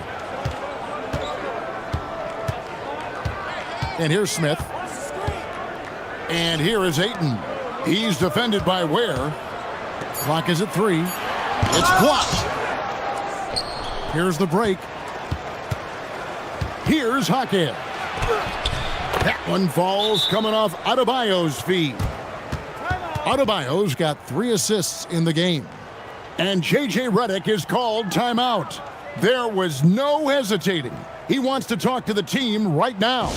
And here's Smith. And here is Ayton. He's defended by Ware. Clock is at 3. It's blocked. Here's the break. Here's Hackett. That one falls coming off Adebayo's feet. Adebayo's got 3 assists in the game. And J.J. Redick is called timeout. There was no hesitating. He wants to talk to the team right now.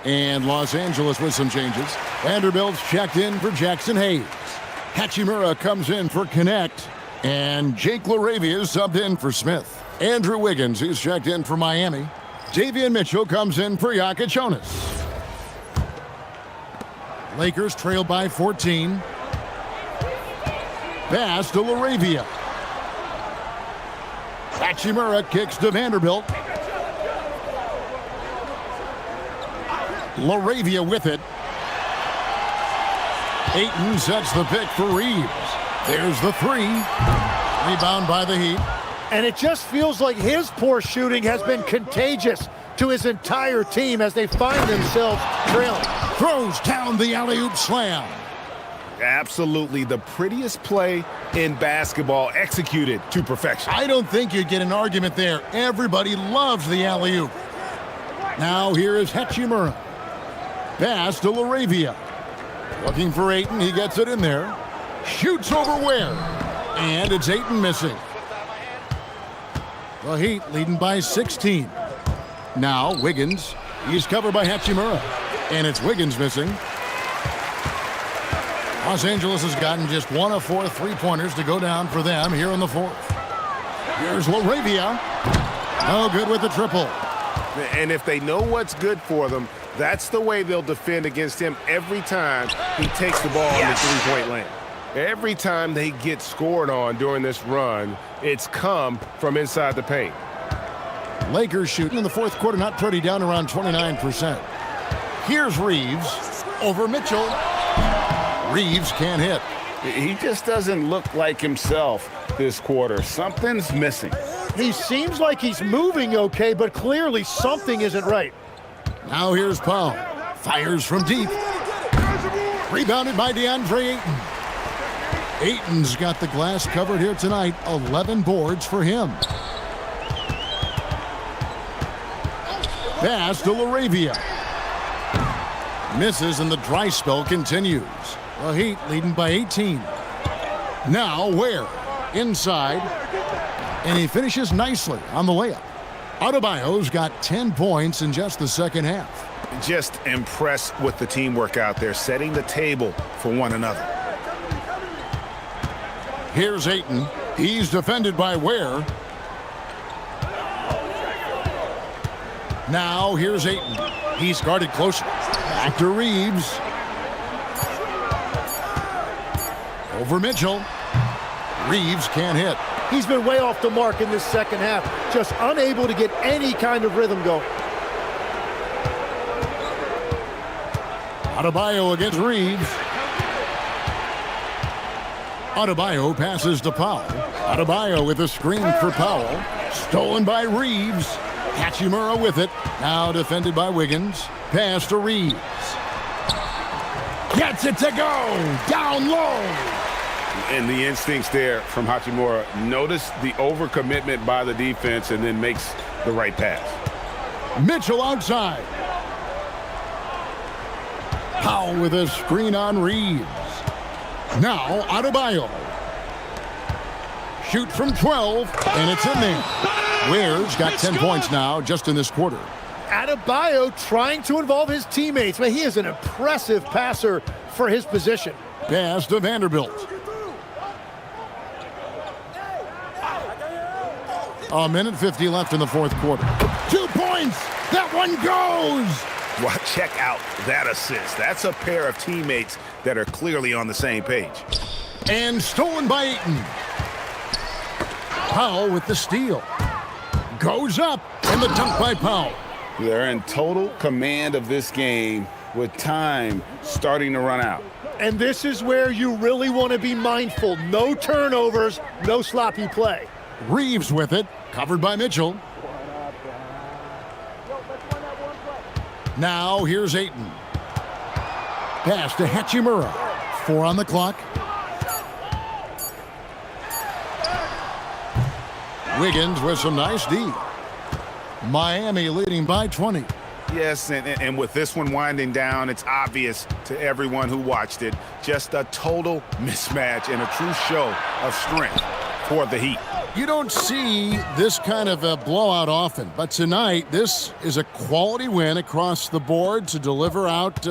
And Los Angeles with some changes. Vanderbilt's checked in for Jackson Hayes. Hachimura comes in for Connect. And Jake LaRavia is subbed in for Smith. Andrew Wiggins is checked in for Miami. Davion Mitchell comes in for Jokic Jonas. Lakers trail by 14. Pass to LaRavia. Hachimura kicks to Vanderbilt. LaRavia with it. Ayton sets the pick for Reeves. There's the three. Rebound by the Heat. And it just feels like his poor shooting has been contagious to his entire team as they find themselves trailing. Throws down the alley-oop slam. Absolutely the prettiest play in basketball, executed to perfection. I don't think you'd get an argument there. Everybody loves the alley-oop. Now here is Hachimura. Pass to LaRavia. Looking for Ayton. He gets it in there. Shoots over Ware. And it's Ayton missing. The Heat leading by 16. Now Wiggins. He's covered by Hachimura. And it's Wiggins missing. Los Angeles has gotten just 1 of 4 3-pointers to go down for them here in the fourth. Here's LaRavia. No good with the triple. And if they know what's good for them, that's the way they'll defend against him every time he takes the ball in the three-point lane. Every time they get scored on during this run, it's come from inside the paint. Lakers shooting in the fourth quarter, not pretty, down around 29%. Here's Reeves over Mitchell. Reeves can't hit. He just doesn't look like himself this quarter. Something's missing. He seems like he's moving okay, but clearly something isn't right. Now here's Powell. Fires from deep. Rebounded by DeAndre Ayton. Ayton's got the glass covered here tonight. 11 boards for him. Pass to LaRavia. Misses and the dry spell continues. The Heat leading by 18. Now Ware. Inside. And he finishes nicely on the layup. Adebayo's got 10 points in just the second half. Just impressed with the teamwork out there, setting the table for one another. Here's Ayton. He's defended by Ware. Now here's Ayton. He's guarded closer. Back to Reeves. Over Mitchell. Reeves can't hit. He's been way off the mark in this second half, just unable to get any kind of rhythm going. Adebayo against Reeves. Adebayo passes to Powell. Adebayo with a screen for Powell. Stolen by Reeves. Hachimura with it. Now defended by Wiggins. Pass to Reeves. Gets it to go. Down low. And the instincts there from Hachimura. Notice the overcommitment by the defense and then makes the right pass. Mitchell outside. Powell with a screen on Reeves. Now Adebayo. Shoot from 12, and it's in there. Ware's got 10 points now just in this quarter. Adebayo trying to involve his teammates, but he is an impressive passer for his position. Pass to Vanderbilt. A minute 50 left in the fourth quarter. 2 points. That one goes. Well, check out that assist. That's a pair of teammates that are clearly on the same page. And stolen by Ayton. Powell with the steal. Goes up, and the dunk by Powell. They're in total command of this game with time starting to run out. And this is where you really want to be mindful. No turnovers, no sloppy play. Reeves with it, covered by Mitchell. Now here's Ayton. Pass to Hachimura. 4 on the clock. Wiggins with some nice D. Miami leading by 20. Yes, and with this one winding down, it's obvious to everyone who watched it. Just a total mismatch and a true show of strength for the Heat. You don't see this kind of a blowout often, but tonight this is a quality win across the board to deliver out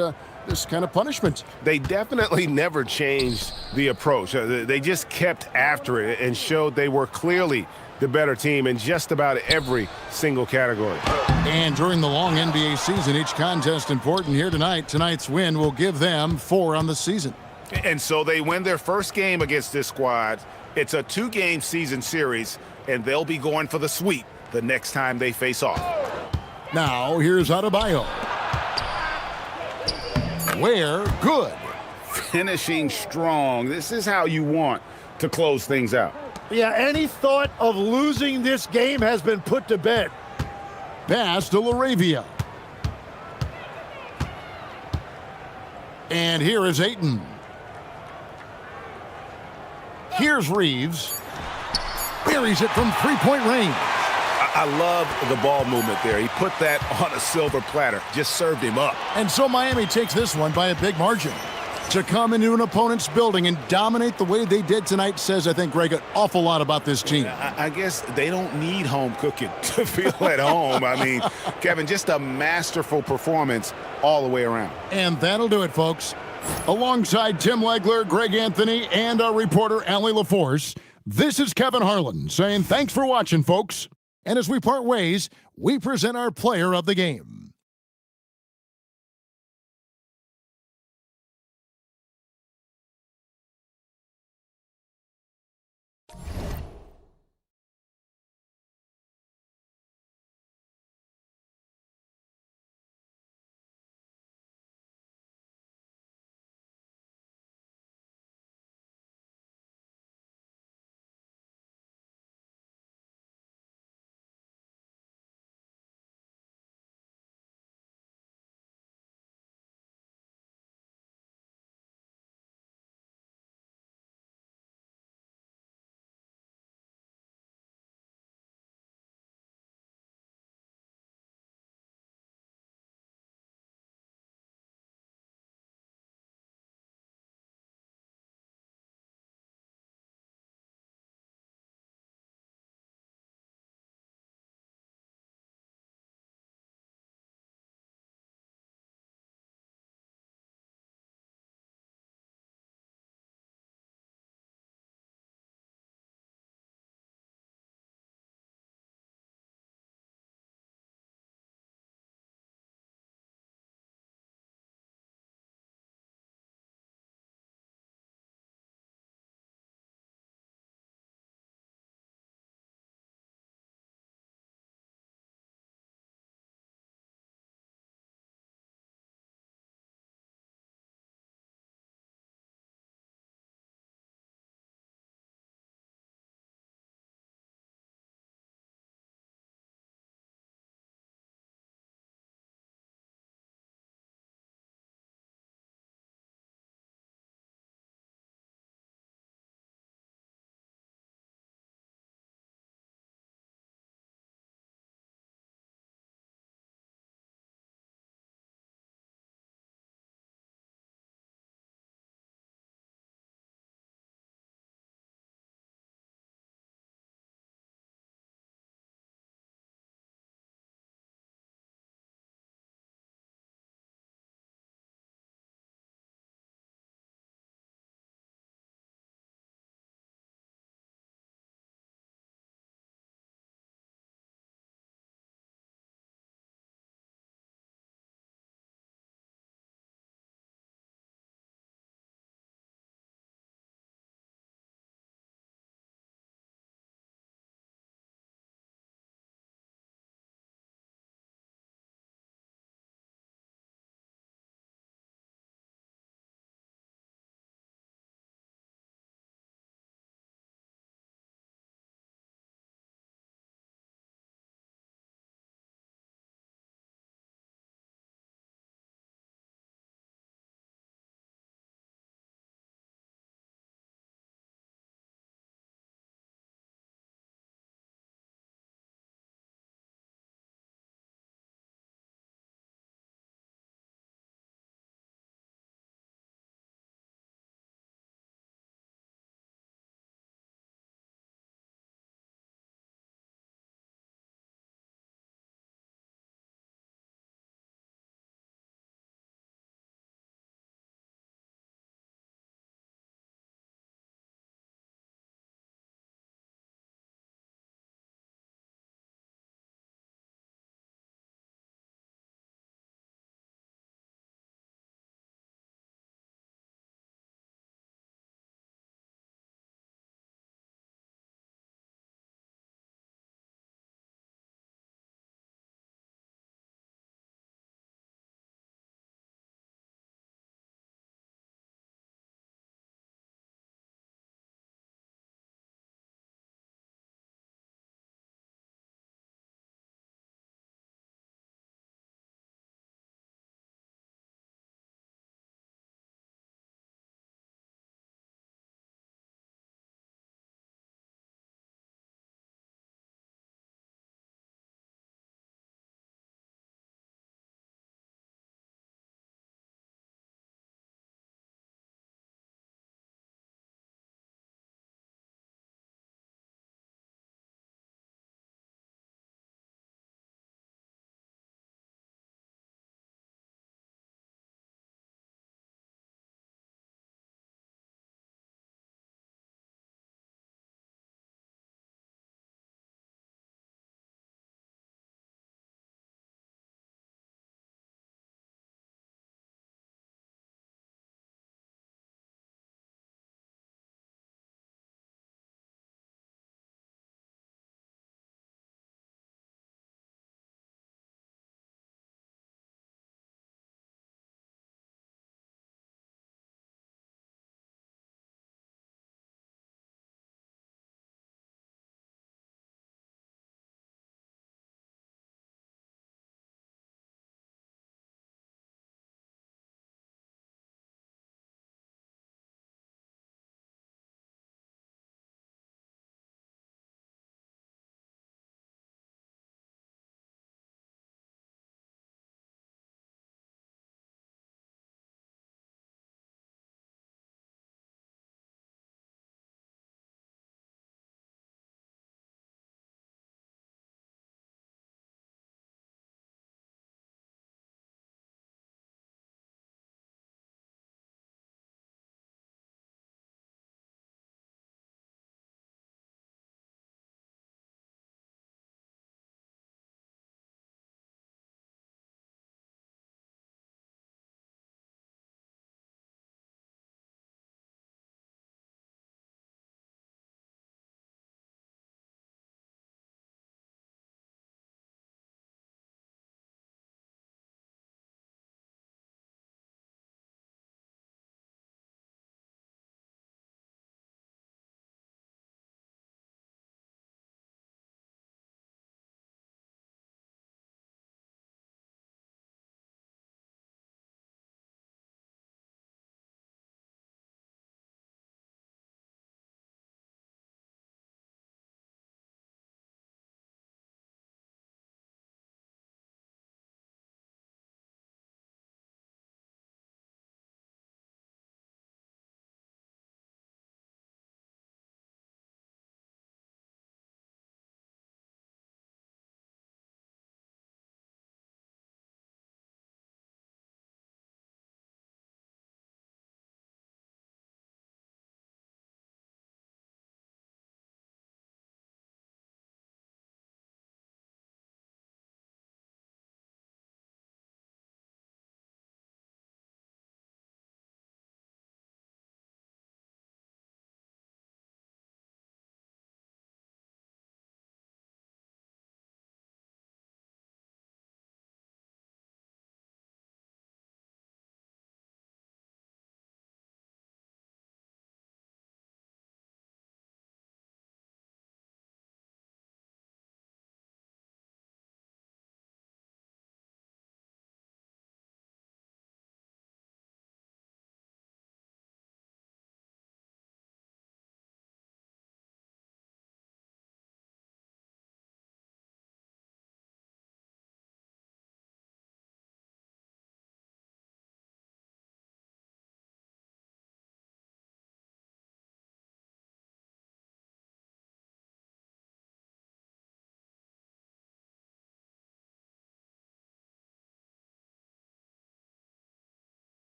this kind of punishment. They definitely never changed the approach. They just kept after it and showed they were clearly the better team in just about every single category. And during the long NBA season, each contest important here tonight. Tonight's win will give them 4 on the season. And so they win their first game against this squad It's a 2-game season series, and they'll be going for the sweep the next time they face off. Now, here's Adebayo. Where good. Finishing strong. This is how you want to close things out. Yeah, any thought of losing this game has been put to bed. Pass to Laravia. And here is Ayton. Here's Reeves. Buries it from three-point range. I love the ball movement there. He put that on a silver platter. Just served him up. And so Miami takes this one by a big margin. To come into an opponent's building and dominate the way they did tonight says, I think, Greg, an awful lot about this team. I guess they don't need home cooking to feel at home. I mean, Kevin, just a masterful performance all the way around. And that'll do it, folks. Alongside Tim Legler, Greg Anthony, and our reporter, Allie LaForce, this is Kevin Harlan saying thanks for watching, folks. And as we part ways, we present our player of the game.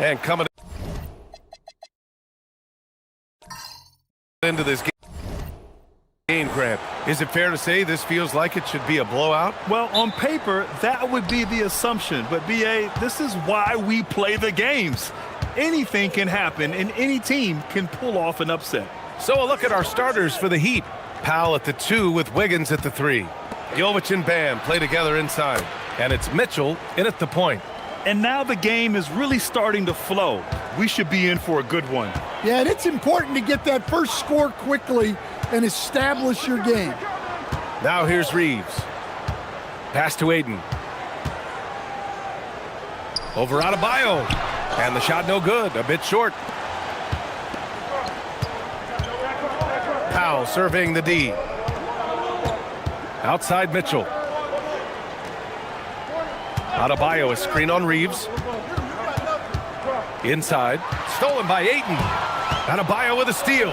And coming into this game, Grant, is it fair to say this feels like it should be a blowout? Well, on paper, that would be the assumption. But, B.A., this is why we play the games. Anything can happen, and any team can pull off an upset. So a look at our starters for the Heat. Powell at the 2 with Wiggins at the 3. Jovic and Bam play together inside. And it's Mitchell in at the point. And now the game is really starting to flow. We should be in for a good one. Yeah, and it's important to get that first score quickly and establish your game. Now here's Reeves. Pass to Aiden. Over Adebayo. And the shot no good, a bit short. Powell surveying the D. Outside Mitchell. Adebayo, a screen on Reeves. Inside. Stolen by Ayton. Adebayo with a steal.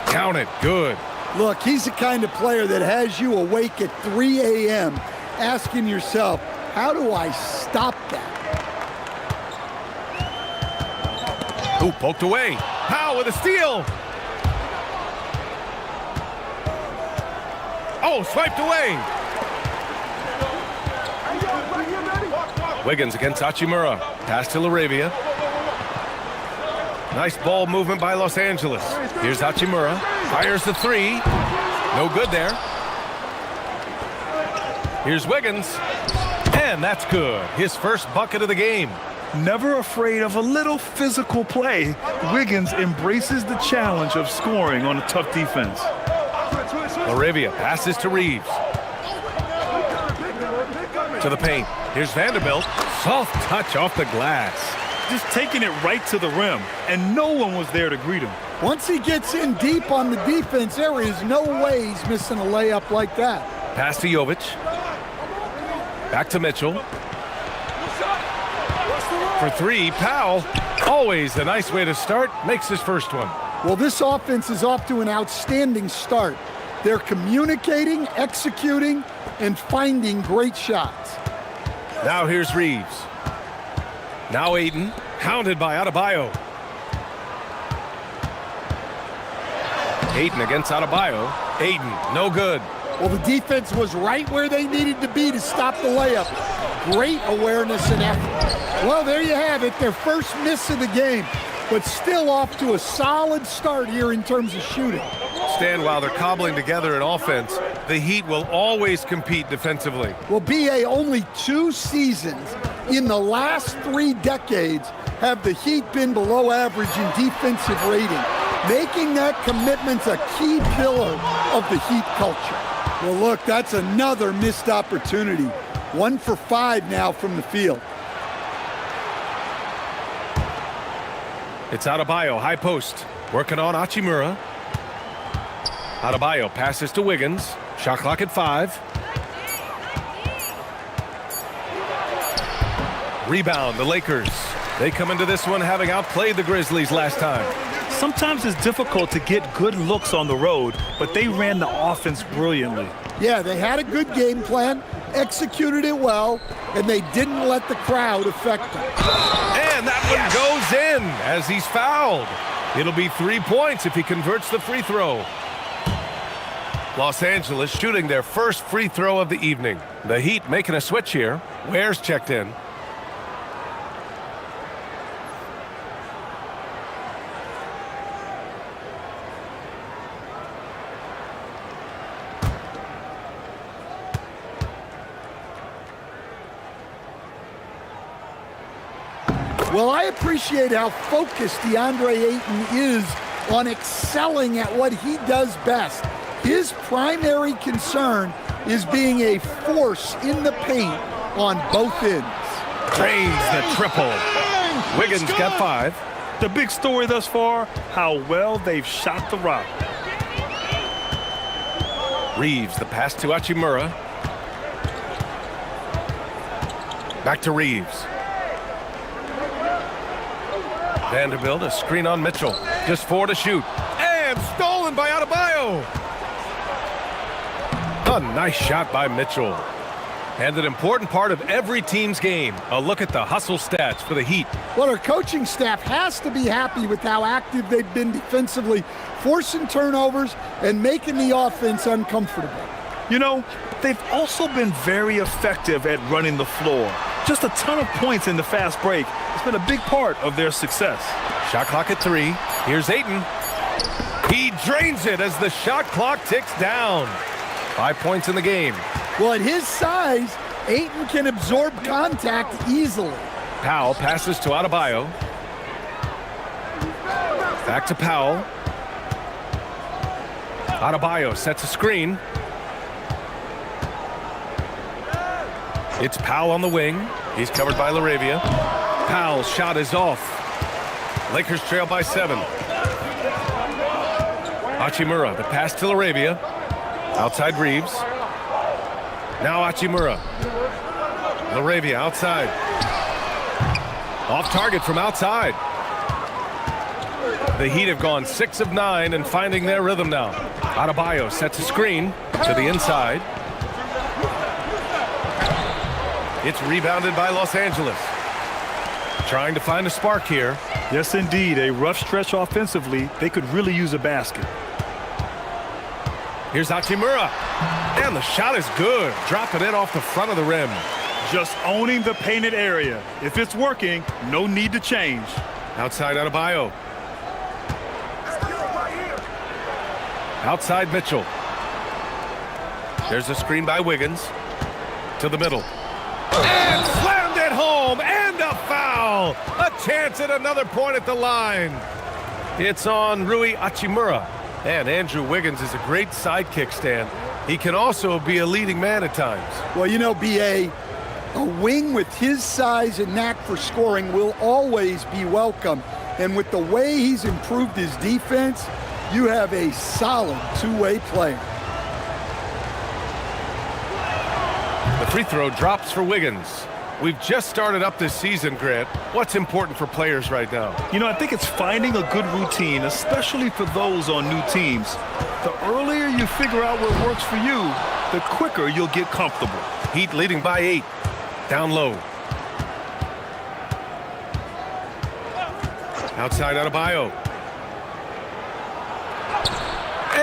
Count it. Good. Look, he's the kind of player that has you awake at 3 a.m. asking yourself, how do I stop that? Ooh, poked away. Powell with a steal. Oh, swiped away. Wiggins against Hachimura. Pass to LaRavia. Nice ball movement by Los Angeles. Here's Hachimura. Fires the 3. No good there. Here's Wiggins. And that's good. His first bucket of the game. Never afraid of a little physical play, Wiggins embraces the challenge of scoring on a tough defense. LaRavia passes to Reeves. To the paint. Here's Vanderbilt. Soft touch off the glass. Just taking it right to the rim, and no one was there to greet him. Once he gets in deep on the defense, there is no way he's missing a layup like that. Pass to Jovic. Back to Mitchell. For 3, Powell. Always a nice way to start. Makes his first one. Well, this offense is off to an outstanding start. They're communicating, executing, and finding great shots. Now here's Reeves. Now Aiden, hounded by Adebayo. Aiden against Adebayo. Aiden, no good. Well, the defense was right where they needed to be to stop the layup. Great awareness and effort. Well, there you have it, their first miss of the game, but still off to a solid start here in terms of shooting. Stan, while they're cobbling together an offense, the Heat will always compete defensively. Well, B.A., only 2 seasons in the last 3 decades have the Heat been below average in defensive rating, making that commitment a key pillar of the Heat culture. Well, look, that's another missed opportunity. 1 for 5 now from the field. It's Adebayo, high post, working on Hachimura. Adebayo passes to Wiggins. Shot clock at 5. Rebound, the Lakers. They come into this one having outplayed the Grizzlies last time. Sometimes it's difficult to get good looks on the road, but they ran the offense brilliantly. Yeah, they had a good game plan, executed it well, and they didn't let the crowd affect them. And that one goes in as he's fouled. It'll be 3 points if he converts the free throw. Los Angeles shooting their first free throw of the evening. The Heat making a switch here. Ware's checked in. Well, I appreciate how focused DeAndre Ayton is on excelling at what he does best. His primary concern is being a force in the paint on both ends. Drains the triple. Wiggins got 5. The big story thus far, how well they've shot the rock. Reeves, the pass to Hachimura. Back to Reeves. Vanderbilt, a screen on Mitchell. Just 4 to shoot. And stolen by Adebayo. A nice shot by Mitchell. And an important part of every team's game, a look at the hustle stats for the Heat. Well, our coaching staff has to be happy with how active they've been defensively, forcing turnovers and making the offense uncomfortable. You know, they've also been very effective at running the floor. Just a ton of points in the fast break. It's been a big part of their success. Shot clock at 3. Here's Ayton. He drains it as the shot clock ticks down. 5 points in the game. Well, at his size, Ayton can absorb contact easily. Powell passes to Adebayo. Back to Powell. Adebayo sets a screen. It's Powell on the wing. He's covered by LaRavia. Powell's shot is off. Lakers trail by 7. Hachimura, the pass to LaRavia. Outside Reeves. Now Hachimura. LaRavia outside. Off target from outside. The Heat have gone 6 of 9 and finding their rhythm now. Adebayo sets a screen to the inside. It's rebounded by Los Angeles. Trying to find a spark here. Yes, indeed. A rough stretch offensively. They could really use a basket. Here's Hachimura. And the shot is good. Dropping it off the front of the rim. Just owning the painted area. If it's working, no need to change. Outside Adebayo. Outside Mitchell. There's a screen by Wiggins. To the middle. And slammed it home. And a foul. A chance at another point at the line. It's on Rui Hachimura. And Andrew Wiggins is a great sidekick, Stan. He can also be a leading man at times. Well, you know, B.A., a wing with his size and knack for scoring will always be welcome. And with the way he's improved his defense, you have a solid two-way player. The free throw drops for Wiggins. We've just started up this season, Grant. What's important for players right now? You know, I think it's finding a good routine, especially for those on new teams. The earlier you figure out what works for you, the quicker you'll get comfortable. Heat leading by 8. Down low. Outside Adebayo.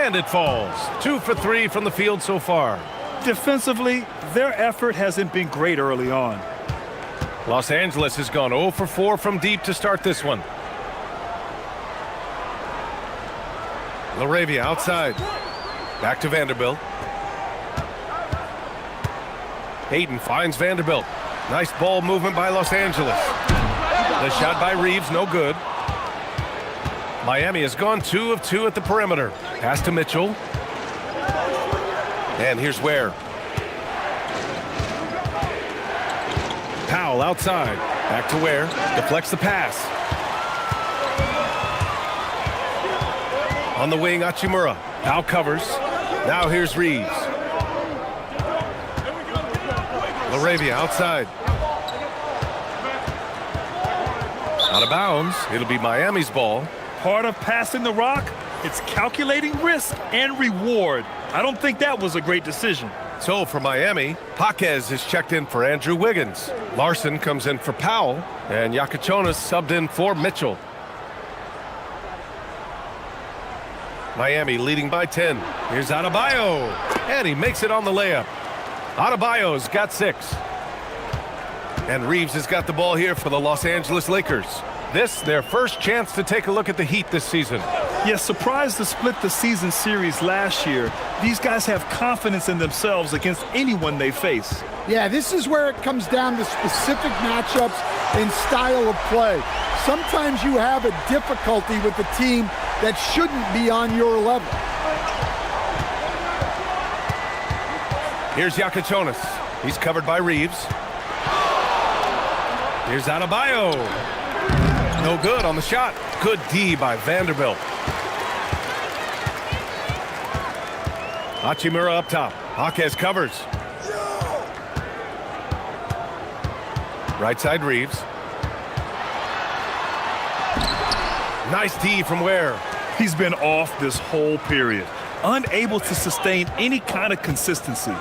And it falls. 2 for 3 from the field so far. Defensively, their effort hasn't been great early on. Los Angeles has gone 0 for 4 from deep to start this one. LaRavia outside. Back to Vanderbilt. Hayden finds Vanderbilt. Nice ball movement by Los Angeles. The shot by Reeves, no good. Miami has gone 2 of 2 at the perimeter. Pass to Mitchell. And here's Ware. Powell outside. Back to Ware. Deflects the pass. On the wing, Hachimura. Now covers. Now here's Reeves. LaRavia outside. Out of bounds. It'll be Miami's ball. Part of passing the rock, it's calculating risk and reward. I don't think that was a great decision. So for Miami, Paquez is checked in for Andrew Wiggins. Larson comes in for Powell, and Yakachonis subbed in for Mitchell. Miami leading by 10. Here's Adebayo, and he makes it on the layup. Adebayo's got 6. And Reeves has got the ball here for the Los Angeles Lakers. This, their first chance to take a look at the Heat this season. Yes, surprised to split the season series last year. These guys have confidence in themselves against anyone they face. Yeah, this is where it comes down to specific matchups and style of play. Sometimes you have a difficulty with a team that shouldn't be on your level. Here's Yakachonis. He's covered by Reeves. Here's Adebayo. No good on the shot. Good D by Vanderbilt. Hachimura up top. Jaquez covers. Right side Reeves. Nice D from Ware. He's been off this whole period. Unable to sustain any kind of consistency.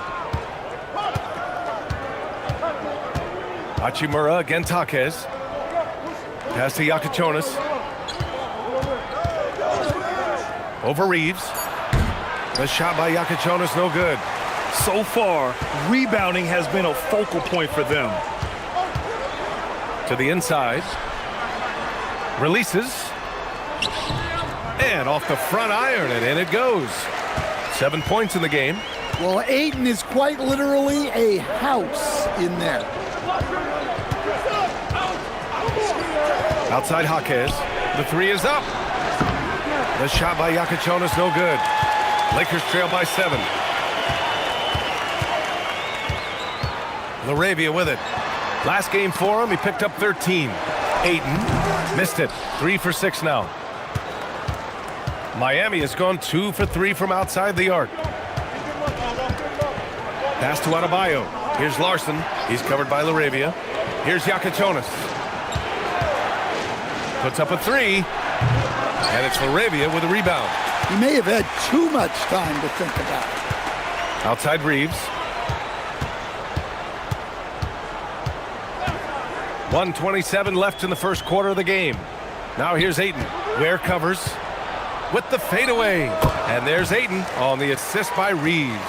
Hachimura against Jaquez. Pass to Yakichonis. Over Reeves. The shot by Yakichonis, no good. So far, rebounding has been a focal point for them. To the inside. Releases. And off the front iron, and in it goes. 7 points in the game. Well, Ayton is quite literally a house in there. Outside Jaquez. The three is up. The shot by Yakichonis, no good. Lakers trail by 7. LaRavia with it. Last game for him, he picked up 13. Ayton missed it. 3 for 6 now. Miami has gone 2 for 3 from outside the arc. Pass to Adebayo. Here's Larson. He's covered by LaRavia. Here's Yakichonis. Puts up a 3. And it's LaRavia with a rebound. He may have had too much time to think about it. Outside Reeves. 1:27 left in the first quarter of the game. Now here's Ayton. Ware covers with the fadeaway. And there's Ayton on the assist by Reeves.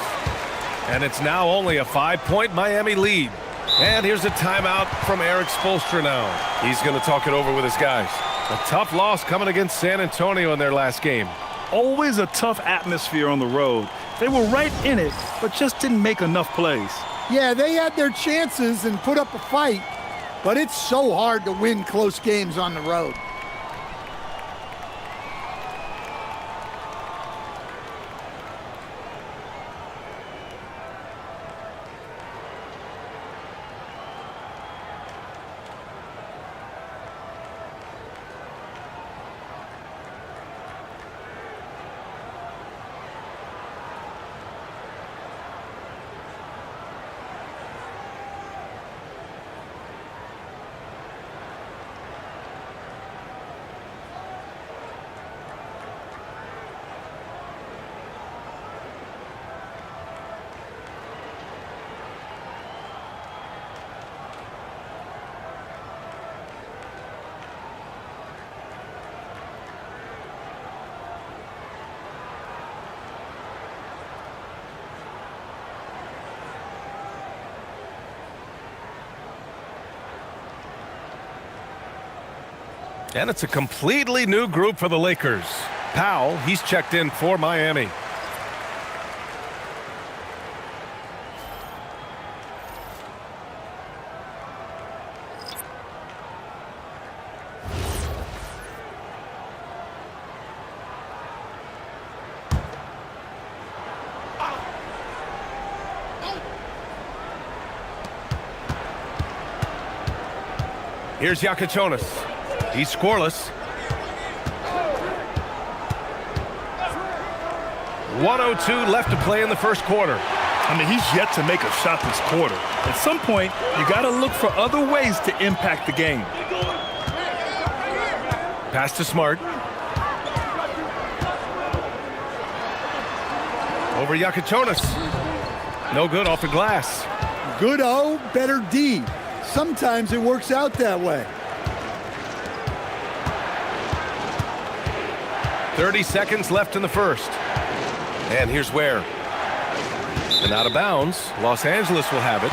And it's now only a 5-point Miami lead. And here's a timeout from Eric Spoelstra now. He's going to talk it over with his guys. A tough loss coming against San Antonio in their last game. Always a tough atmosphere on the road. They were right in it, but just didn't make enough plays. Yeah, they had their chances and put up a fight, but it's so hard to win close games on the road. And it's a completely new group for the Lakers. Powell, he's checked in for Miami. Here's Yakichonis. He's scoreless. 1:02 left to play in the first quarter. I mean, he's yet to make a shot this quarter. At some point, you got to look for other ways to impact the game. Pass to Smart. Over Yakichonis. No good off the glass. Good O, better D. Sometimes it works out that way. 30 seconds left in the first. And here's Ware. And out of bounds. Los Angeles will have it.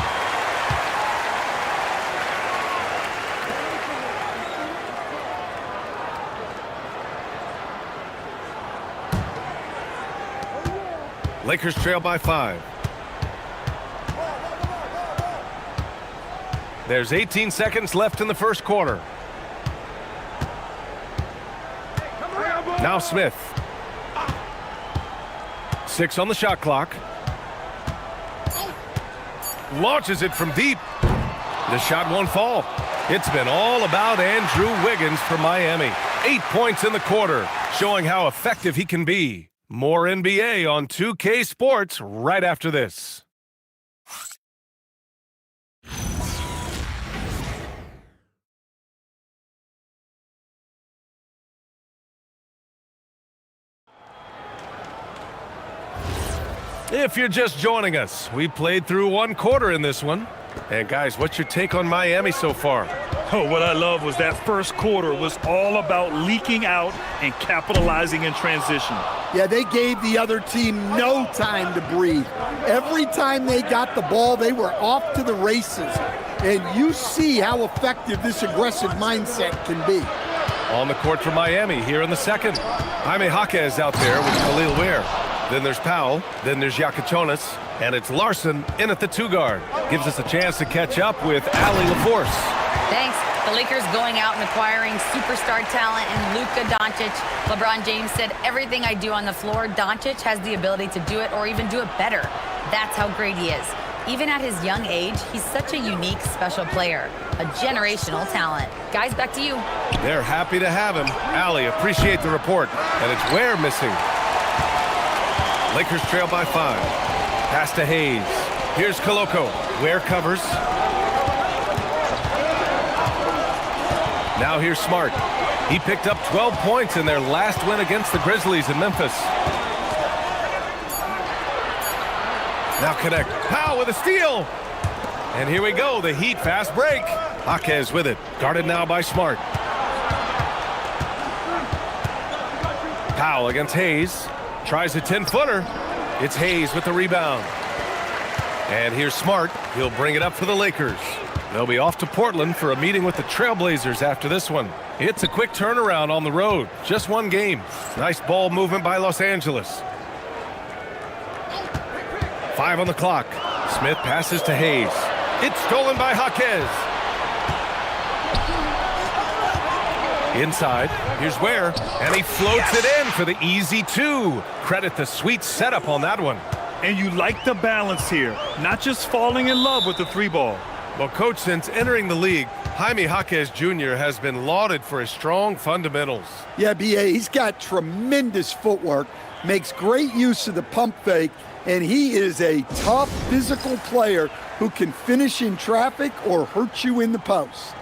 Lakers trail by 5. There's 18 seconds left in the first quarter. Now Smith. 6 on the shot clock. Launches it from deep. The shot won't fall. It's been all about Andrew Wiggins for Miami. 8 points in the quarter, showing how effective he can be. More NBA on 2K Sports right after this. If you're just joining us, we played through one quarter in this one. And guys, what's your take on Miami so far? Oh, what I love was that first quarter was all about leaking out and capitalizing in transition. Yeah, they gave the other team no time to breathe. Every time they got the ball, they were off to the races. And you see how effective this aggressive mindset can be. On the court for Miami here in the second. Jaime Jaquez out there with Khalil Ware. Then there's Powell. Then there's Yakichonis. And it's Larson in at the 2 guard. Gives us a chance to catch up with Ali LaForce. Thanks. The Lakers going out and acquiring superstar talent in Luka Doncic. LeBron James said, everything I do on the floor, Doncic has the ability to do it or even do it better. That's how great he is. Even at his young age, he's such a unique, special player. A generational talent. Guys, back to you. They're happy to have him. Ali, appreciate the report. And it's Ware missing. Lakers trail by 5. Pass to Hayes. Here's Koloko. Ware covers. Now here's Smart. He picked up 12 points in their last win against the Grizzlies in Memphis. Now connect. Powell with a steal. And here we go. The Heat fast break. Jaquez with it. Guarded now by Smart. Powell against Hayes. Tries a 10-footer. It's Hayes with the rebound. And here's Smart. He'll bring it up for the Lakers. They'll be off to Portland for a meeting with the Trailblazers after this one. It's a quick turnaround on the road. Just one game. Nice ball movement by Los Angeles. 5 on the clock. Smith passes to Hayes. It's stolen by Jaquez. Inside. Here's Ware. And he floats it in for the easy 2. Credit the sweet setup on that one. And you like the balance here. Not just falling in love with the 3-ball. Well, Coach, since entering the league, Jaime Jaquez Jr. has been lauded for his strong fundamentals. Yeah, B.A., he's got tremendous footwork, makes great use of the pump fake, and he is a tough physical player who can finish in traffic or hurt you in the post.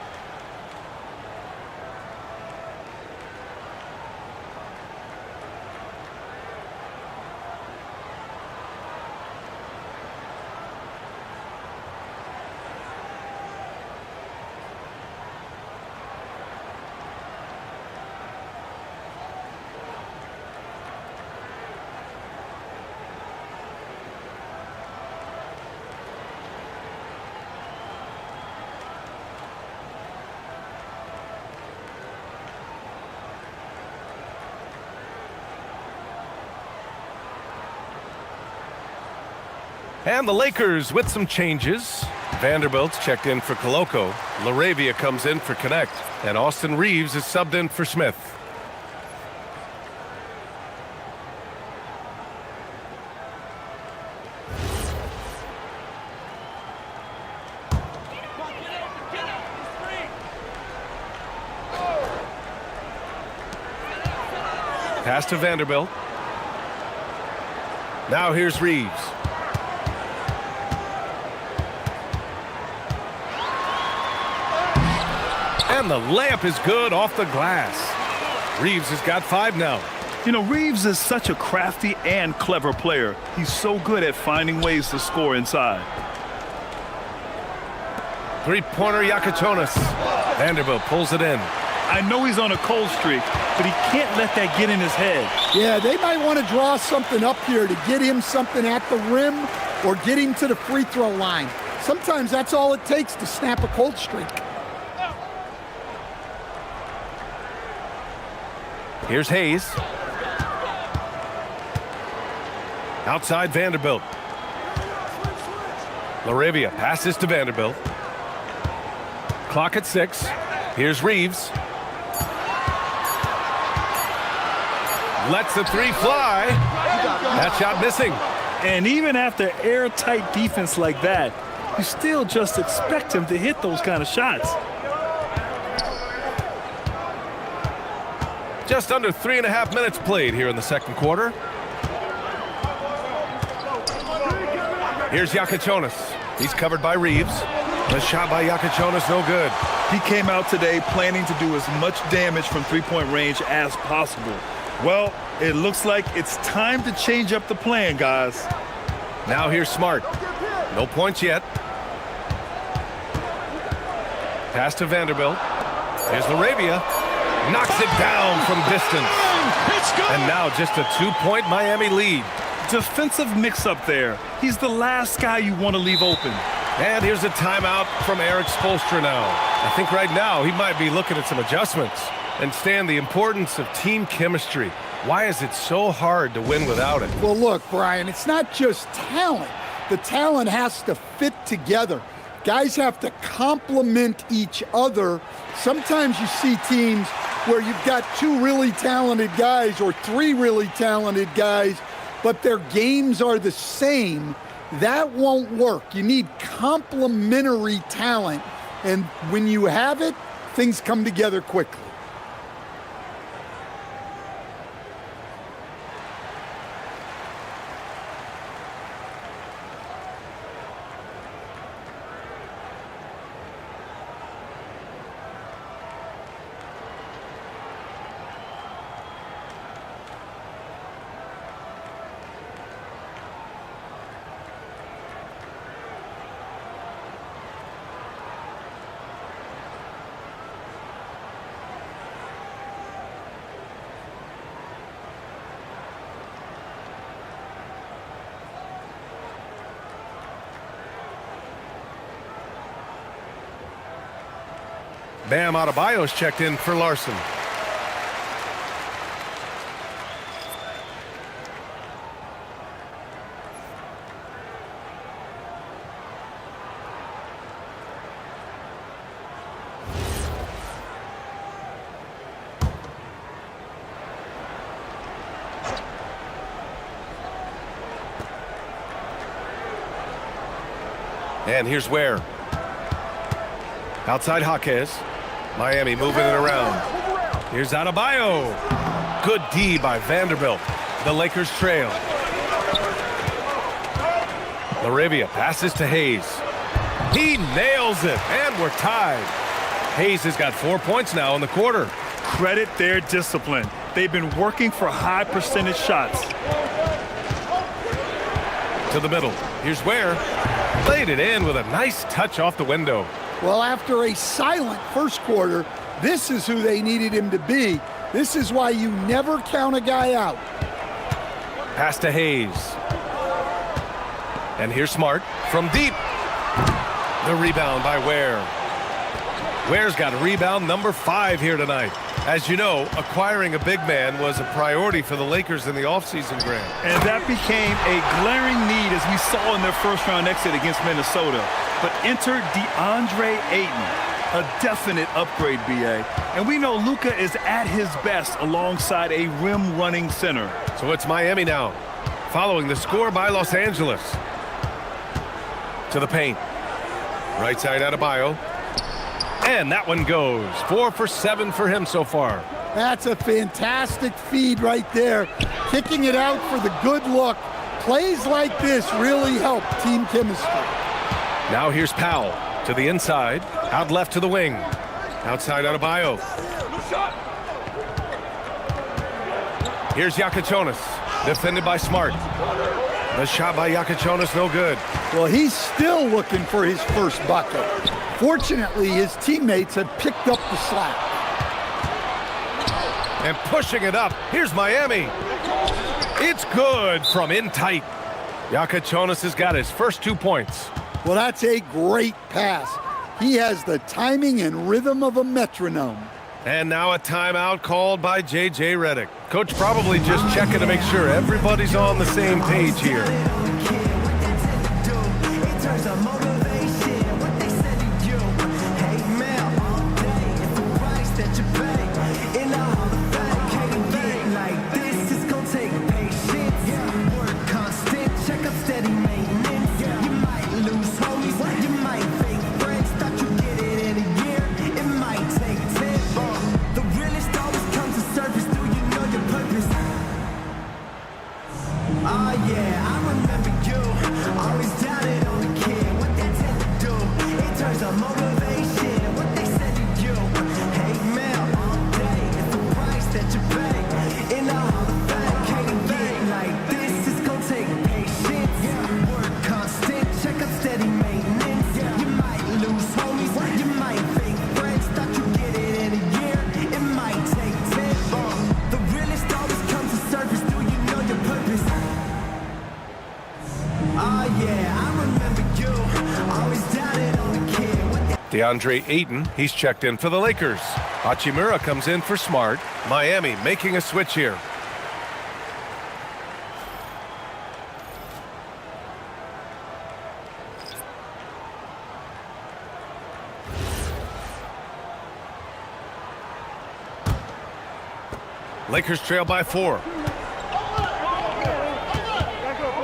And the Lakers with some changes. Vanderbilt's checked in for Koloko. LaRavia comes in for Connect. And Austin Reeves is subbed in for Smith. Pass to Vanderbilt. Now here's Reeves. And the layup is good off the glass. Reeves has got 5 now. You know, Reeves is such a crafty and clever player. He's so good at finding ways to score inside. 3-pointer Yakichonis. Vanderbilt pulls it in. I know he's on a cold streak, but he can't let that get in his head. Yeah, they might want to draw something up here to get him something at the rim or get him to the free throw line. Sometimes that's all it takes to snap a cold streak. Here's Hayes. Outside Vanderbilt. LaRavia passes to Vanderbilt. Clock at 6. Here's Reeves. Lets the 3 fly. That shot missing. And even after airtight defense like that, you still just expect him to hit those kind of shots. Just under 3.5 minutes played here in the second quarter. Here's Yakichonis. He's covered by Reeves. The shot by Yakichonis, no good. He came out today planning to do as much damage from three-point range as possible. Well, it looks like it's time to change up the plan, guys. Now here's Smart. No points yet. Pass to Vanderbilt. Here's Laravia. Knocks it down from distance. And now just a 2-point Miami lead. Defensive mix-up there. He's the last guy you want to leave open. And here's a timeout from Eric Spoelstra now. I think right now he might be looking at some adjustments. And Stan, the importance of team chemistry. Why is it so hard to win without it? Well, look, Brian, it's not just talent. The talent has to fit together. Guys have to complement each other. Sometimes you see teams where you've got 2 really talented guys or 3 really talented guys, but their games are the same. That won't work. You need complementary talent, and when you have it, things come together quickly. Bam Adebayo's checked in for Larson. And here's Ware. Outside Jaquez. Miami moving it around. Here's Adebayo. Good D by Vanderbilt. The Lakers trail. Laravia passes to Hayes. He nails it, and we're tied. Hayes has got 4 points now in the quarter. Credit their discipline. They've been working for high percentage shots. To the middle. Here's Ware. Laid it in with a nice touch off the window. Well, after a silent first quarter, this is who they needed him to be. This is why you never count a guy out. Pass to Hayes. And here's Smart from deep. The rebound by Ware. Ware's got rebound number 5 here tonight. As you know, acquiring a big man was a priority for the Lakers in the offseason, Grant. And that became a glaring need as we saw in their first-round exit against Minnesota. But enter DeAndre Ayton, a definite upgrade, B.A. And we know Luka is at his best alongside a rim-running center. So it's Miami now, following the score by Los Angeles. To the paint. Right side Adebayo. And that one goes. 4 for 7 for him so far. That's a fantastic feed right there. Kicking it out for the good look. Plays like this really help team chemistry. Now here's Powell to the inside. Out left to the wing. Outside Adebayo. Here's Yakichonis. Defended by Smart. The shot by Yakichonis, no good. Well, he's still looking for his first bucket. Fortunately, his teammates have picked up the slack. And pushing it up. Here's Miami. It's good from in tight. Yakichonis has got his first 2 points. Well, that's a great pass. He has the timing and rhythm of a metronome. And now a timeout called by J.J. Redick. Coach probably just checking to make sure everybody's on the same page here. DeAndre Ayton, he's checked in for the Lakers. Hachimura comes in for Smart. Miami making a switch here. Lakers trail by 4.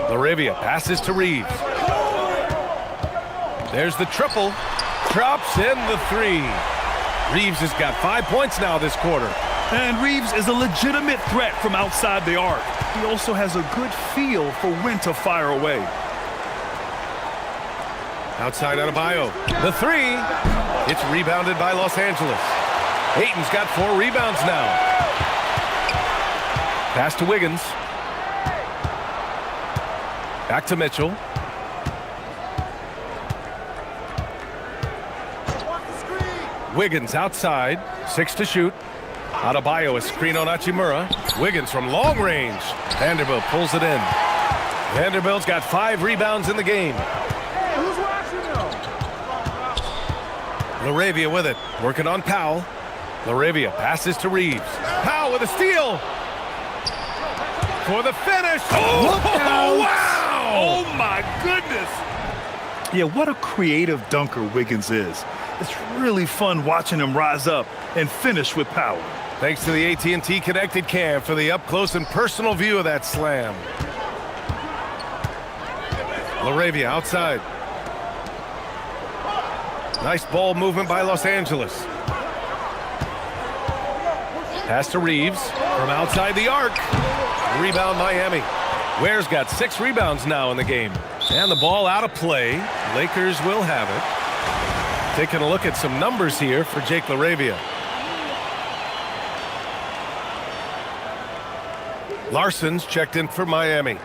Laravia passes to Reeves. There's the triple. Drops in the 3. Reeves has got 5 points now this quarter. And Reeves is a legitimate threat from outside the arc. He also has a good feel for when to fire away. Outside Adebayo. The 3. It's rebounded by Los Angeles. Ayton's got 4 rebounds now. Pass to Wiggins. Back to Mitchell. Wiggins outside. 6 to shoot. Adebayo, a screen on Hachimura. Wiggins from long range. Vanderbilt pulls it in. Vanderbilt's got 5 rebounds in the game. Laravia with it. Working on Powell. Laravia passes to Reeves. Powell with a steal. For the finish. Oh, wow! Oh, my goodness. Yeah, what a creative dunker Wiggins is. It's really fun watching him rise up and finish with power. Thanks to the AT&T Connected Cam for the up-close and personal view of that slam. Laravia outside. Nice ball movement by Los Angeles. Pass to Reeves from outside the arc. Rebound Miami. Ware's got 6 rebounds now in the game. And the ball out of play. Lakers will have it. Taking a look at some numbers here for Jake Laravia. Larson's checked in for Miami.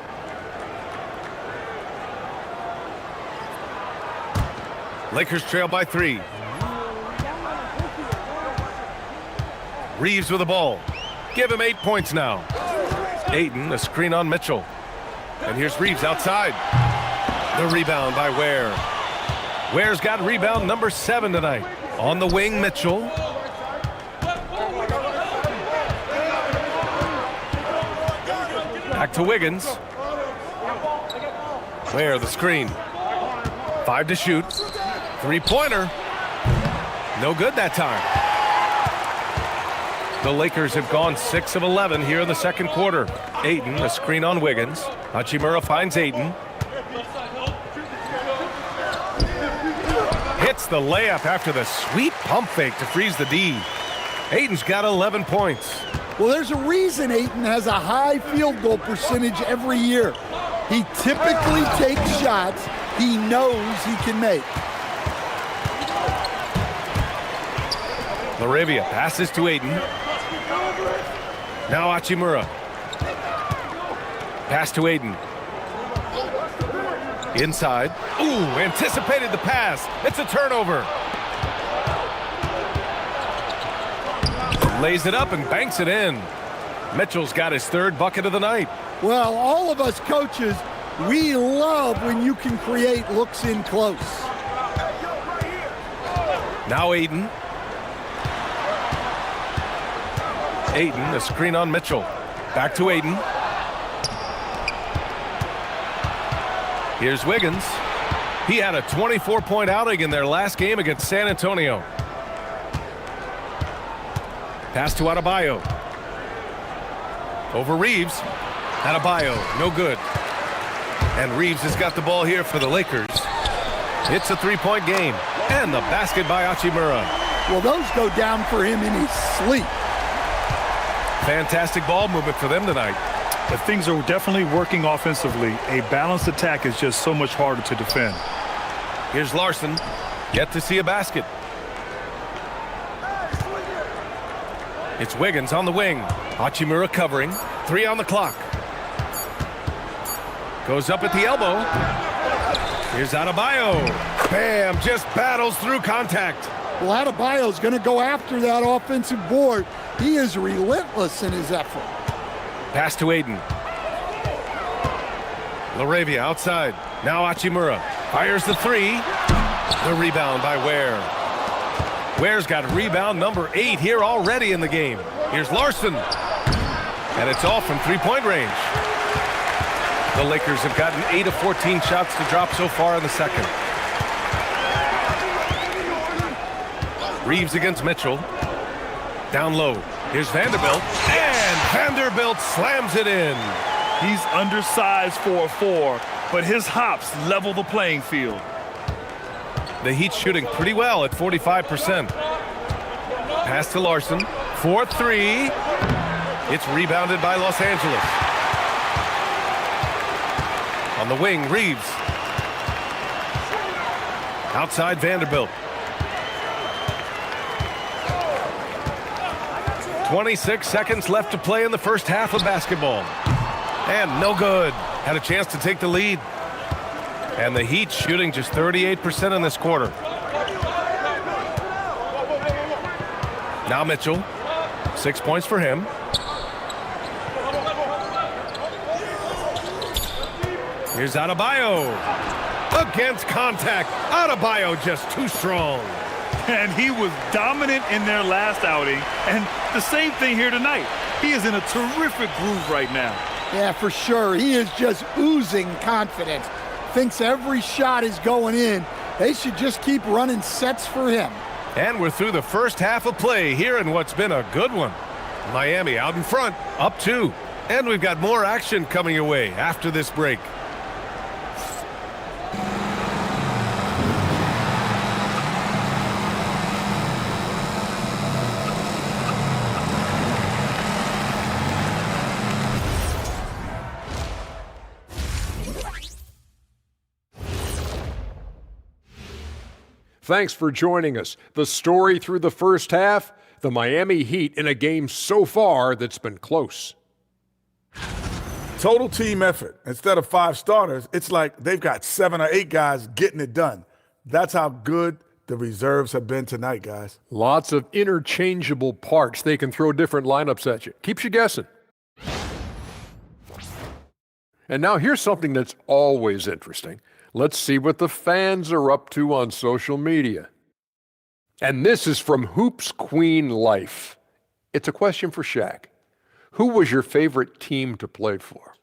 Lakers trail by 3. Reeves with the ball. Give him 8 points now. Ayton, a screen on Mitchell. And here's Reeves outside. The rebound by Ware. Ware's got rebound number 7 tonight. On the wing, Mitchell. Back to Wiggins. Ware, the screen. 5 to shoot. 3-pointer. No good that time. The Lakers have gone 6 of 11 here in the second quarter. Ayton, a screen on Wiggins. Hachimura finds Ayton. Hits the layup after the sweet pump fake to freeze the D. Ayton's got 11 points. Well, there's a reason Ayton has a high field goal percentage every year. He typically takes shots he knows he can make. Laravia passes to Ayton. Now Hachimura. Pass to Ayton. Inside. Ooh, anticipated the pass. It's a turnover. Lays it up and banks it in. Mitchell's got his 3rd bucket of the night. Well, all of us coaches, we love when you can create looks in close. Now Ayton. Ayton, a screen on Mitchell. Back to Ayton. Here's Wiggins. He had a 24-point outing in their last game against San Antonio. Pass to Adebayo. Over Reeves. Adebayo, no good. And Reeves has got the ball here for the Lakers. It's a 3-point game. And the basket by Hachimura. Well, those go down for him in his sleep. Fantastic ball movement for them tonight. But things are definitely working offensively. A balanced attack is just so much harder to defend. Here's Larson. Yet to see a basket. It's Wiggins on the wing. Hachimura covering. 3 on the clock. Goes up at the elbow. Here's Adebayo. Bam! Just battles through contact. Well, Adebayo's going to go after that offensive board. He is relentless in his effort. Pass to Ayton. Laravia outside. Now Hachimura fires the 3. The rebound by Ware. Ware's got rebound number 8 here already in the game. Here's Larson. And it's all from three-point range. The Lakers have gotten 8 of 14 shots to drop so far in the second. Reeves against Mitchell. Down low. Here's Vanderbilt. And Vanderbilt slams it in. He's undersized for a 4, but his hops level the playing field. The Heat shooting pretty well at 45%. Pass to Larson. 4-3. It's rebounded by Los Angeles. On the wing, Reeves. Outside Vanderbilt. 26 seconds left to play in the first half of basketball. And no good. Had a chance to take the lead. And the Heat shooting just 38% in this quarter. Now Mitchell. 6 points for him. Here's Adebayo. Against contact. Adebayo just too strong. And he was dominant in their last outing. And the same thing here tonight. He is in a terrific groove right now. Yeah, for sure. He is just oozing confidence. Thinks every shot is going in. They should just keep running sets for him. And we're through the first half of play here in what's been a good one. Miami out in front, up 2. And we've got more action coming your way after this break. Thanks for joining us. The story through the first half, the Miami Heat in a game so far that's been close. Total team effort. Instead of 5 starters, it's like they've got 7 or 8 guys getting it done. That's how good the reserves have been tonight, guys. Lots of interchangeable parts. They can throw different lineups at you. Keeps you guessing. And now here's something that's always interesting. Let's see what the fans are up to on social media. And this is from Hoops Queen Life. It's a question for Shaq. Who was your favorite team to play for?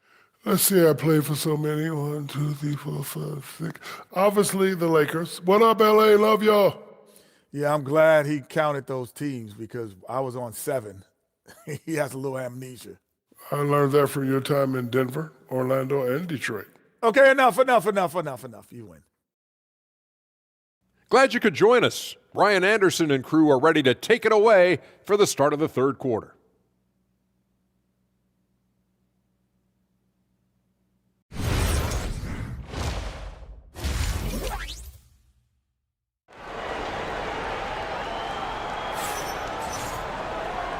Let's see, I played for so many. 1, 2, 3, 4, 5, 6. Obviously, the Lakers. What up, LA? Love y'all. Yeah, I'm glad he counted those teams because I was on 7. He has a little amnesia. I learned that from your time in Denver, Orlando, and Detroit. Okay, enough. You win. Glad you could join us. Ryan Anderson and crew are ready to take it away for the start of the third quarter.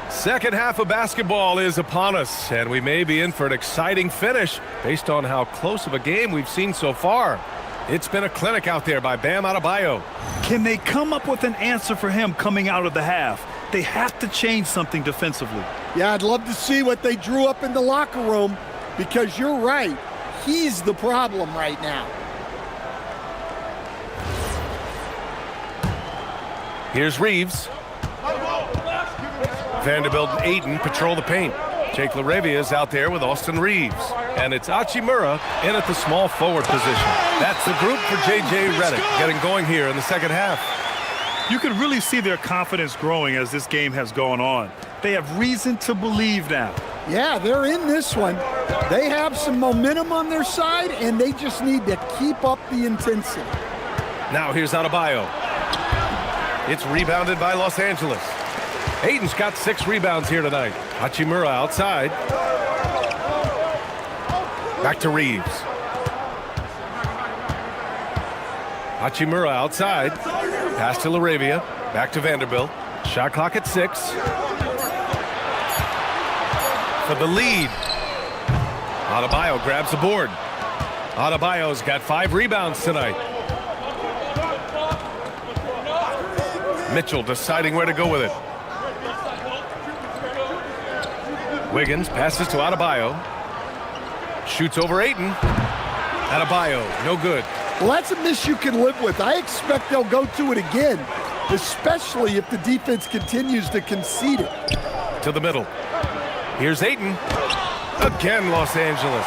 Second half of basketball is upon us, and we may be in for an exciting finish based on how close of a game we've seen so far. It's been a clinic out there by Bam Adebayo. Can they come up with an answer for him coming out of the half? They have to change something defensively. Yeah, I'd love to see what they drew up in the locker room because you're right. He's the problem right now. Here's Reeves. Vanderbilt and Ayton patrol the paint. Jake LaRavia is out there with Austin Reeves. And it's Hachimura in at the small forward position. That's the group for J.J. Redick getting going here in the second half. You can really see their confidence growing as this game has gone on. They have reason to believe now. Yeah, they're in this one. They have some momentum on their side, and they just need to keep up the intensity. Now here's Adebayo. It's rebounded by Los Angeles. Ayton's got 6 rebounds here tonight. Hachimura outside. Back to Reeves. Hachimura outside. Pass to LaRavia. Back to Vanderbilt. Shot clock at 6. For the lead. Adebayo grabs the board. Adebayo's got 5 rebounds tonight. Mitchell deciding where to go with it. Wiggins passes to Adebayo. Shoots over Ayton. Adebayo, no good. Well, that's a miss you can live with. I expect they'll go to it again. especially if the defense continues to concede it. To the middle. Here's Ayton. Again, Los Angeles.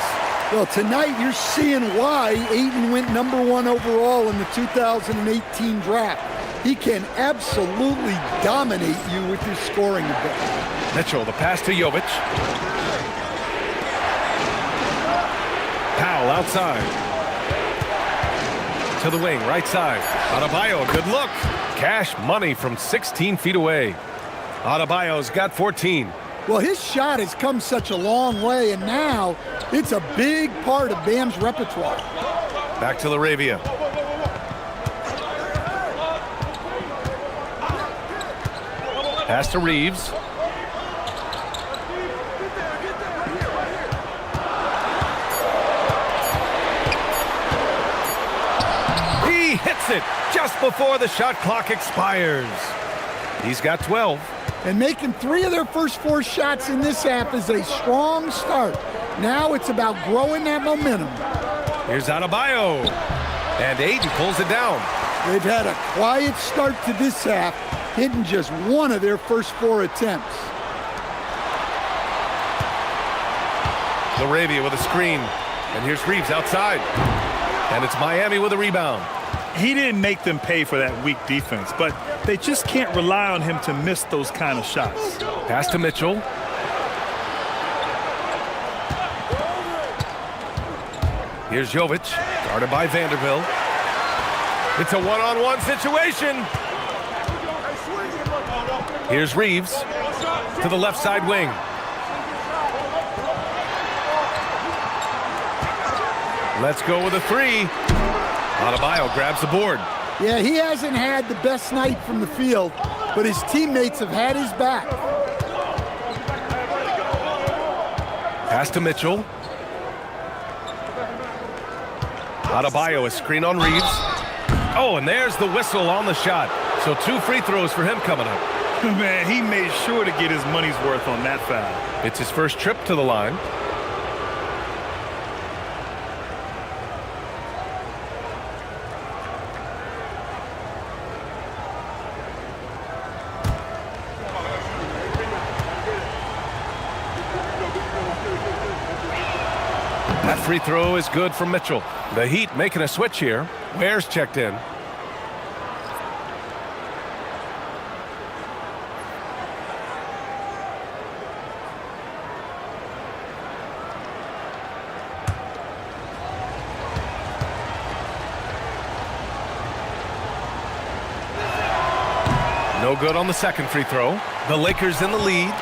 Well, tonight you're seeing why Ayton went #1 overall in the 2018 draft. He can absolutely dominate you with his scoring ability. Mitchell, the pass to Jovic. Powell outside. To the wing, right side. Adebayo, good look. Cash money from 16 feet away. Adebayo's got 14. Well, his shot has come such a long way, and now it's a big part of Bam's repertoire. Back to Laravia. Pass to Reeves. He hits it just before the shot clock expires. He's got 12. And making 3 of their first 4 shots in this half is a strong start. Now it's about growing that momentum. Here's Adebayo. And Ayton pulls it down. They've had a quiet start to this half, hitting just 1 of their first 4 attempts. Laravia with a screen. And here's Reeves outside. And it's Miami with a rebound. He didn't make them pay for that weak defense, but they just can't rely on him to miss those kind of shots. Pass to Mitchell. Here's Jovic, guarded by Vanderbilt. It's a one-on-one situation. Here's Reeves to the left side wing. Let's go with a 3. Adebayo grabs the board. Yeah, he hasn't had the best night from the field, but his teammates have had his back. Pass to Mitchell. Adebayo, a screen on Reeves. Oh, and there's the whistle on the shot. So 2 free throws for him coming up. Man, he made sure to get his money's worth on that foul. It's his first trip to the line. That free throw is good from Mitchell. The Heat making a switch here. Ware's checked in. No good on the second free throw. The Lakers in the lead.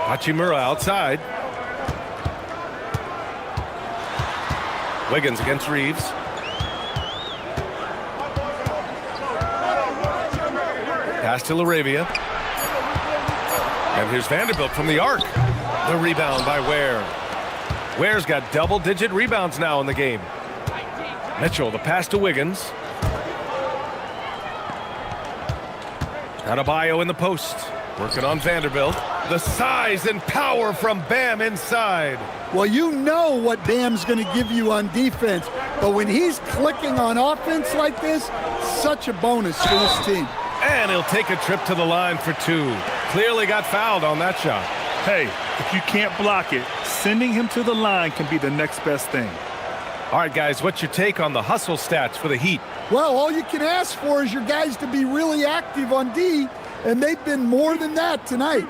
Hachimura outside. Wiggins against Reeves. Pass to Laravia. And here's Vanderbilt from the arc. The rebound by Ware. Ware's got double-digit rebounds now in the game. Mitchell, the pass to Wiggins. Adebayo in the post. Working on Vanderbilt. The size and power from Bam inside. Well, you know what Bam's going to give you on defense, but when he's clicking on offense like this, such a bonus for this team. And he'll take a trip to the line for 2. Clearly got fouled on that shot. Hey, if you can't block it, sending him to the line can be the next best thing. All right, guys, what's your take on the hustle stats for the Heat? Well, all you can ask for is your guys to be really active on D, and they've been more than that tonight.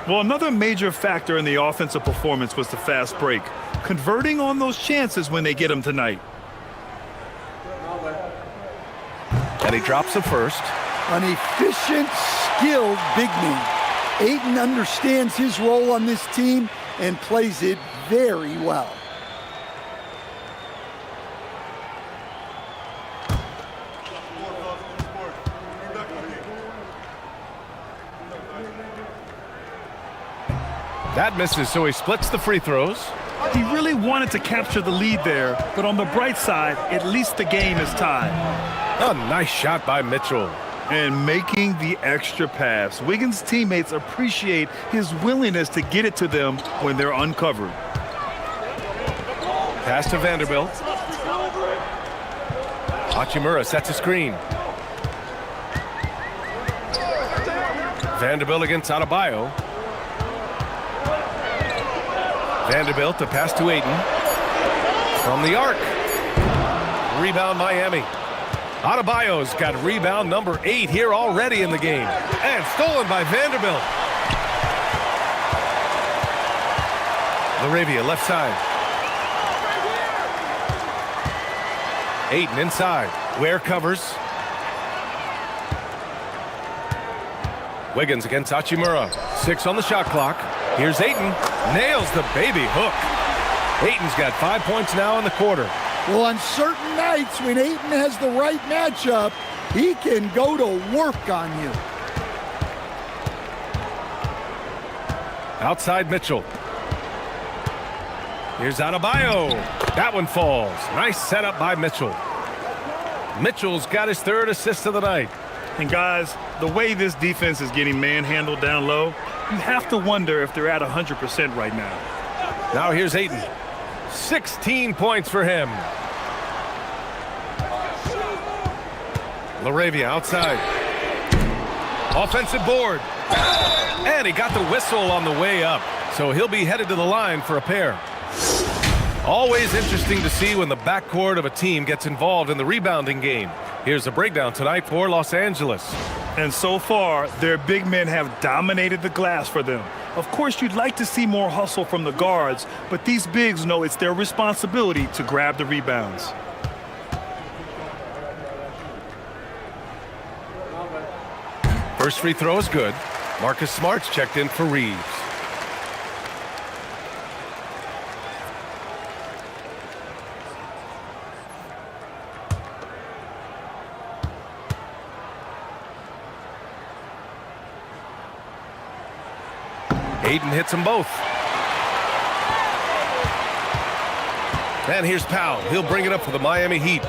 Well, another major factor in the offensive performance was the fast break, converting on those chances when they get them tonight. And he drops the first. An efficient, skilled big man. Ayton understands his role on this team and plays it very well. That misses, so he splits the free throws. He really wanted to capture the lead there, but on the bright side, at least the game is tied. A nice shot by Mitchell. And making the extra pass. Wiggins' teammates appreciate his willingness to get it to them when they're uncovered. Pass to Vanderbilt. Hachimura sets a screen. Vanderbilt against Adebayo. Vanderbilt to pass to Ayton. From the arc. Rebound Miami. Adebayo's got rebound number 8 here already in the game. And stolen by Vanderbilt. LaRavia left side. Ayton inside. Ware covers. Wiggins against Hachimura. 6 on the shot clock. Here's Ayton. Nails the baby hook. Ayton's got 5 points now in the quarter. Well, on certain nights when Ayton has the right matchup, he can go to work on you. Outside Mitchell. Here's Adebayo. That one falls. Nice setup by Mitchell. Mitchell's got his 3rd assist of the night. And guys, the way this defense is getting manhandled down low, you have to wonder if they're at 100% right now. Now here's Ayton. 16 points for him. LaRavia outside. Offensive board. And he got the whistle on the way up. So he'll be headed to the line for a pair. Always interesting to see when the backcourt of a team gets involved in the rebounding game. Here's a breakdown tonight for Los Angeles. And so far, their big men have dominated the glass for them. Of course, you'd like to see more hustle from the guards, but these bigs know it's their responsibility to grab the rebounds. First free throw is good. Marcus Smart's checked in for Reeves. Ayton hits them both. And here's Powell. He'll bring it up for the Miami Heat.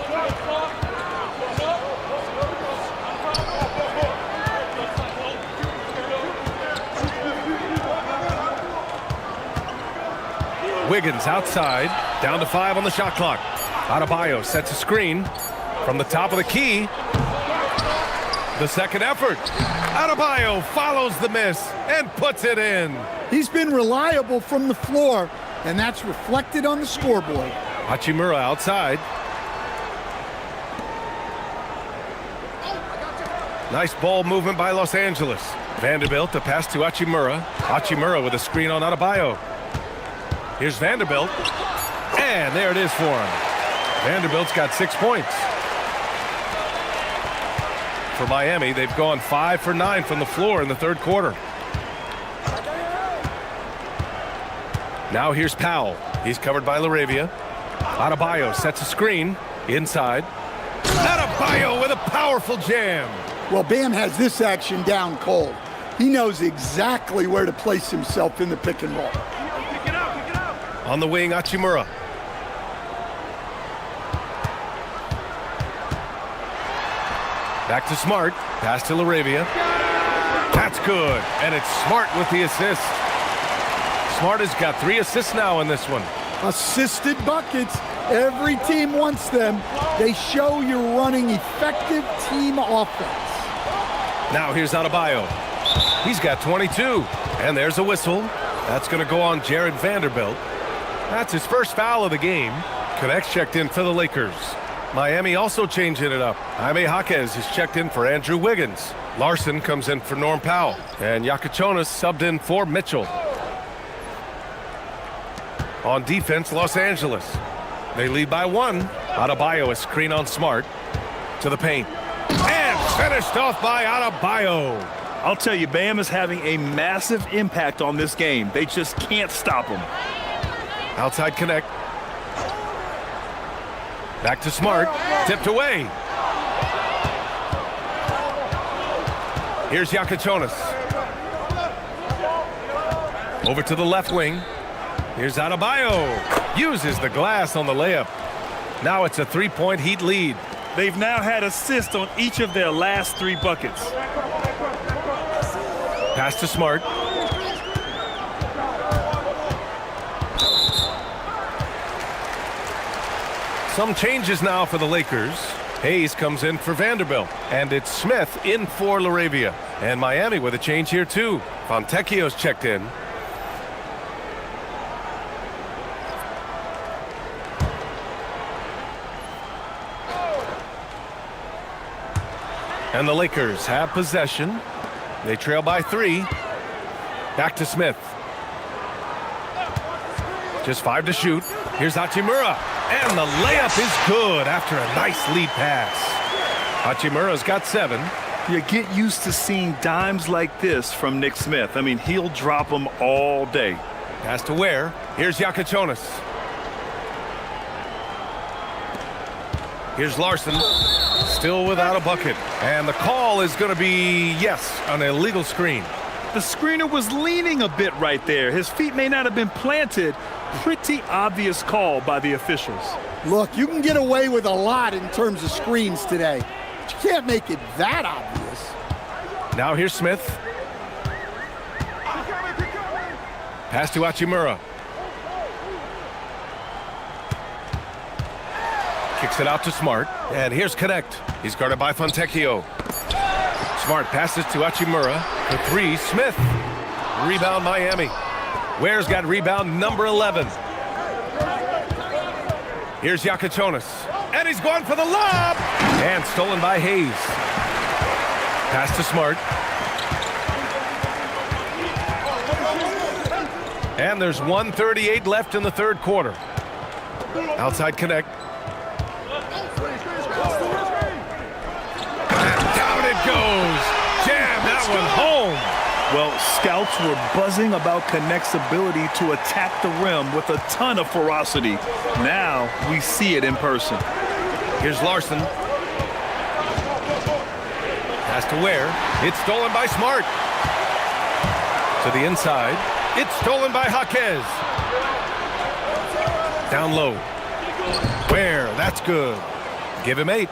Wiggins outside. Down to 5 on the shot clock. Adebayo sets a screen from the top of the key. The second effort. Adebayo follows the miss and puts it in. He's been reliable from the floor, and that's reflected on the scoreboard. Hachimura outside. Nice ball movement by Los Angeles. Vanderbilt to pass to Hachimura. Hachimura with a screen on Adebayo. Here's Vanderbilt. And there it is for him. Vanderbilt's got 6 points. For Miami, they've gone 5 for 9 from the floor in the 3rd quarter. Now here's Powell. He's covered by LaRavia. Adebayo sets a screen inside. Adebayo with a powerful jam. Well, Bam has this action down cold. He knows exactly where to place himself in the pick and roll. On the wing, Hachimura. Back to Smart. Pass to LaRavia. That's good. And it's Smart with the assist. Smart has got 3 assists now in this one. Assisted buckets. Every team wants them. They show you're running effective team offense. Now here's Adebayo. He's got 22. And there's a whistle. That's going to go on Jared Vanderbilt. That's his first foul of the game. Connects checked in for the Lakers. Miami also changing it up. Jaime Jaquez is checked in for Andrew Wiggins. Larson comes in for Norm Powell. And Yakachonis subbed in for Mitchell. On defense, Los Angeles. They lead by 1. Adebayo a screen on Smart. To the paint. And finished off by Adebayo. I'll tell you, Bam is having a massive impact on this game. They just can't stop him. Outside connect. Back to Smart. Tipped away. Here's Yakachonis. Over to the left wing. Here's Adebayo. Uses the glass on the layup. Now it's a 3-point Heat lead. They've now had assists on each of their last 3 buckets. Pass to Smart. Some changes now for the Lakers. Hayes comes in for Vanderbilt, and it's Smith in for Laravia. And Miami with a change here too. Fontecchio's checked in. And the Lakers have possession. They trail by 3. Back to Smith. Just 5 to shoot. Here's Hachimura. And the layup is good after a nice lead pass. Hachimura's got 7. You get used to seeing dimes like this from Nick Smith. I mean, he'll drop them all day. Pass to Ware. Here's Yakichonis. Here's Larson. Still without a bucket. And the call is going to be, yes, an illegal screen. The screener was leaning a bit right there. His feet may not have been planted. Pretty obvious call by the officials. Look, you can get away with a lot in terms of screens today. But you can't make it that obvious. Now here's Smith. Pass to Hachimura. Kicks it out to Smart. And here's Connect. He's guarded by Fontecchio. Smart passes to Hachimura. For 3, Smith. Rebound Miami. Ware's got rebound number 11. Here's Yakichonis. And he's going for the lob. And stolen by Hayes. Pass to Smart. And there's 1:38 left in the third quarter. Outside Connect. And down it goes. Jam that one home. Well, scouts were buzzing about Connect's ability to attack the rim with a ton of ferocity. Now we see it in person. Here's Larson. Pass to Ware. It's stolen by Smart. To the inside. It's stolen by Jaquez. Down low. Ware, that's good. Give him 8.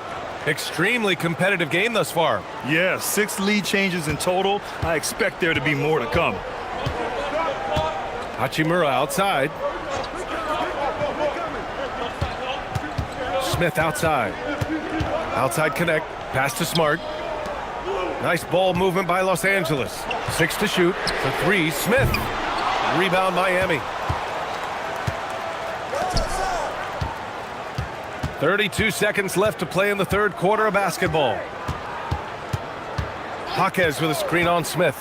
Extremely competitive game thus far. Yeah, 6 lead changes in total. I expect there to be more to come. Hachimura outside. Smith outside. Outside Connect. Pass to Smart. Nice ball movement by Los Angeles. 6 to shoot. For 3, Smith. Rebound Miami. 32 seconds left to play in the third quarter of basketball. Jaquez with a screen on Smith.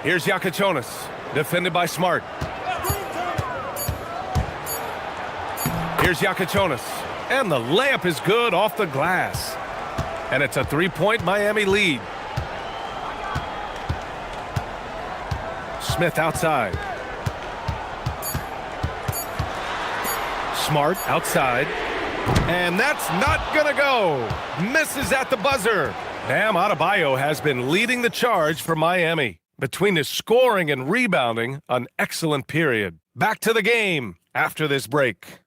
Here's Yakichonis, defended by Smart. Here's Yakichonis, and the layup is good off the glass. And it's a 3-point Miami lead. Smith outside. Smart outside. And that's not going to go. Misses at the buzzer. Bam Adebayo has been leading the charge for Miami. Between his scoring and rebounding, an excellent period. Back to the game after this break.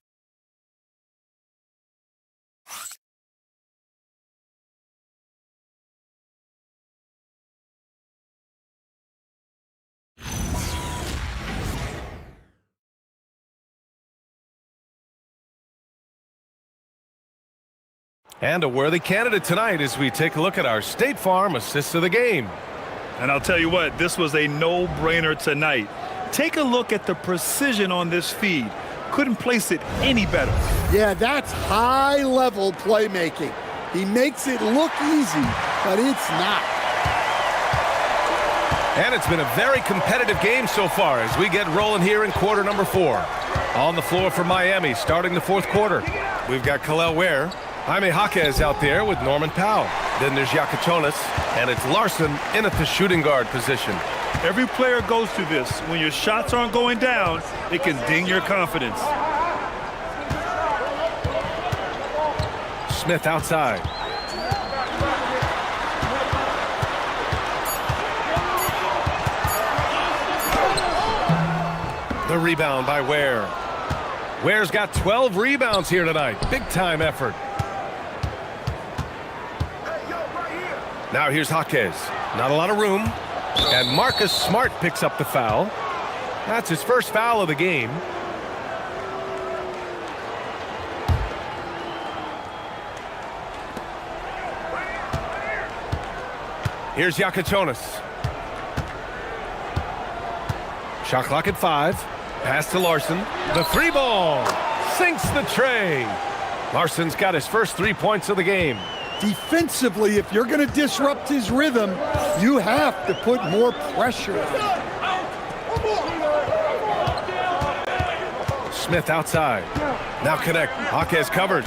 And a worthy candidate tonight as we take a look at our State Farm assists of the game. And I'll tell you what, this was a no-brainer tonight. Take a look at the precision on this feed. Couldn't place it any better. Yeah, that's high-level playmaking. He makes it look easy, but it's not. And it's been a very competitive game so far as we get rolling here in quarter number 4. On the floor for Miami starting the fourth quarter. We've got Kel'el Ware. Jaime Jaquez out there with Norman Powell. Then there's Yakichonis, and it's Larson in at the shooting guard position. Every player goes through this. When your shots aren't going down, it can ding your confidence. Smith outside. The rebound by Ware. Ware's got 12 rebounds here tonight. Big-time effort. Now here's Jaquez. Not a lot of room. And Marcus Smart picks up the foul. That's his first foul of the game. Here's Yakachonis. Shot clock at 5. Pass to Larson. The 3 ball. Sinks the tray. Larson's got his first 3 points of the game. Defensively, if you're going to disrupt his rhythm, you have to put more pressure on him. Smith outside. Now connect. Jaquez covers.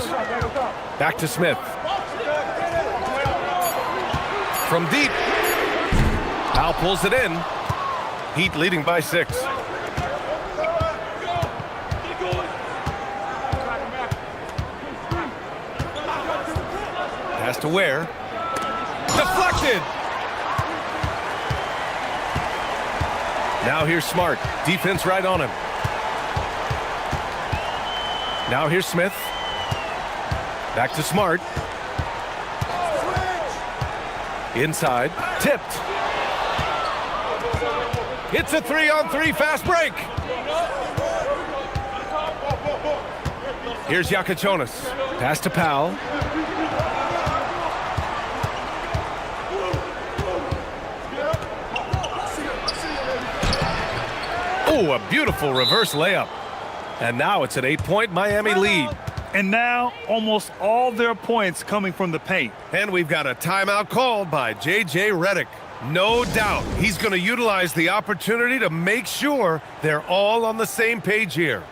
Back to Smith. From deep. Powell pulls it in. Heat leading by 6. Pass to Ware. Deflected. Now here's Smart. Defense right on him. Now here's Smith. Back to Smart. Inside. Tipped. It's a 3-on-3 fast break. Here's Yakachonis. Pass to Powell. Oh, a beautiful reverse layup. And now it's an 8-point Miami lead. And now almost all their points coming from the paint. And we've got a timeout called by J.J. Redick. No doubt he's going to utilize the opportunity to make sure they're all on the same page here.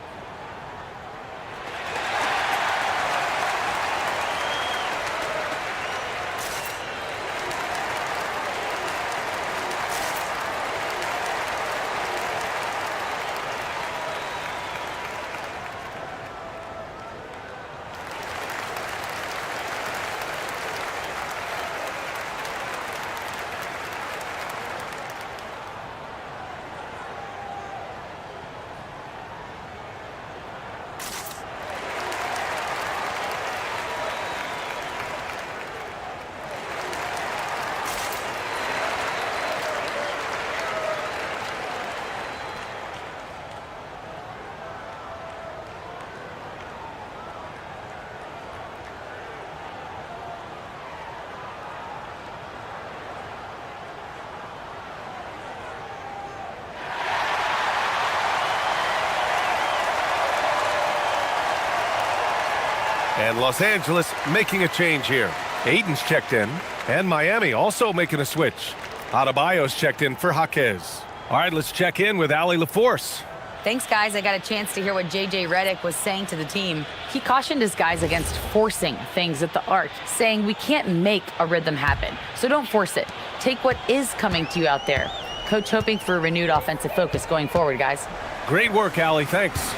And Los Angeles making a change here. Aiden's checked in, and Miami also making a switch. Adebayo's checked in for Jaquez. All right, let's check in with Allie LaForce. Thanks, guys. I got a chance to hear what J.J. Redick was saying to the team. He cautioned his guys against forcing things at the arc, saying we can't make a rhythm happen, so don't force it. Take what is coming to you out there. Coach hoping for a renewed offensive focus going forward, guys. Great work, Allie. Thanks.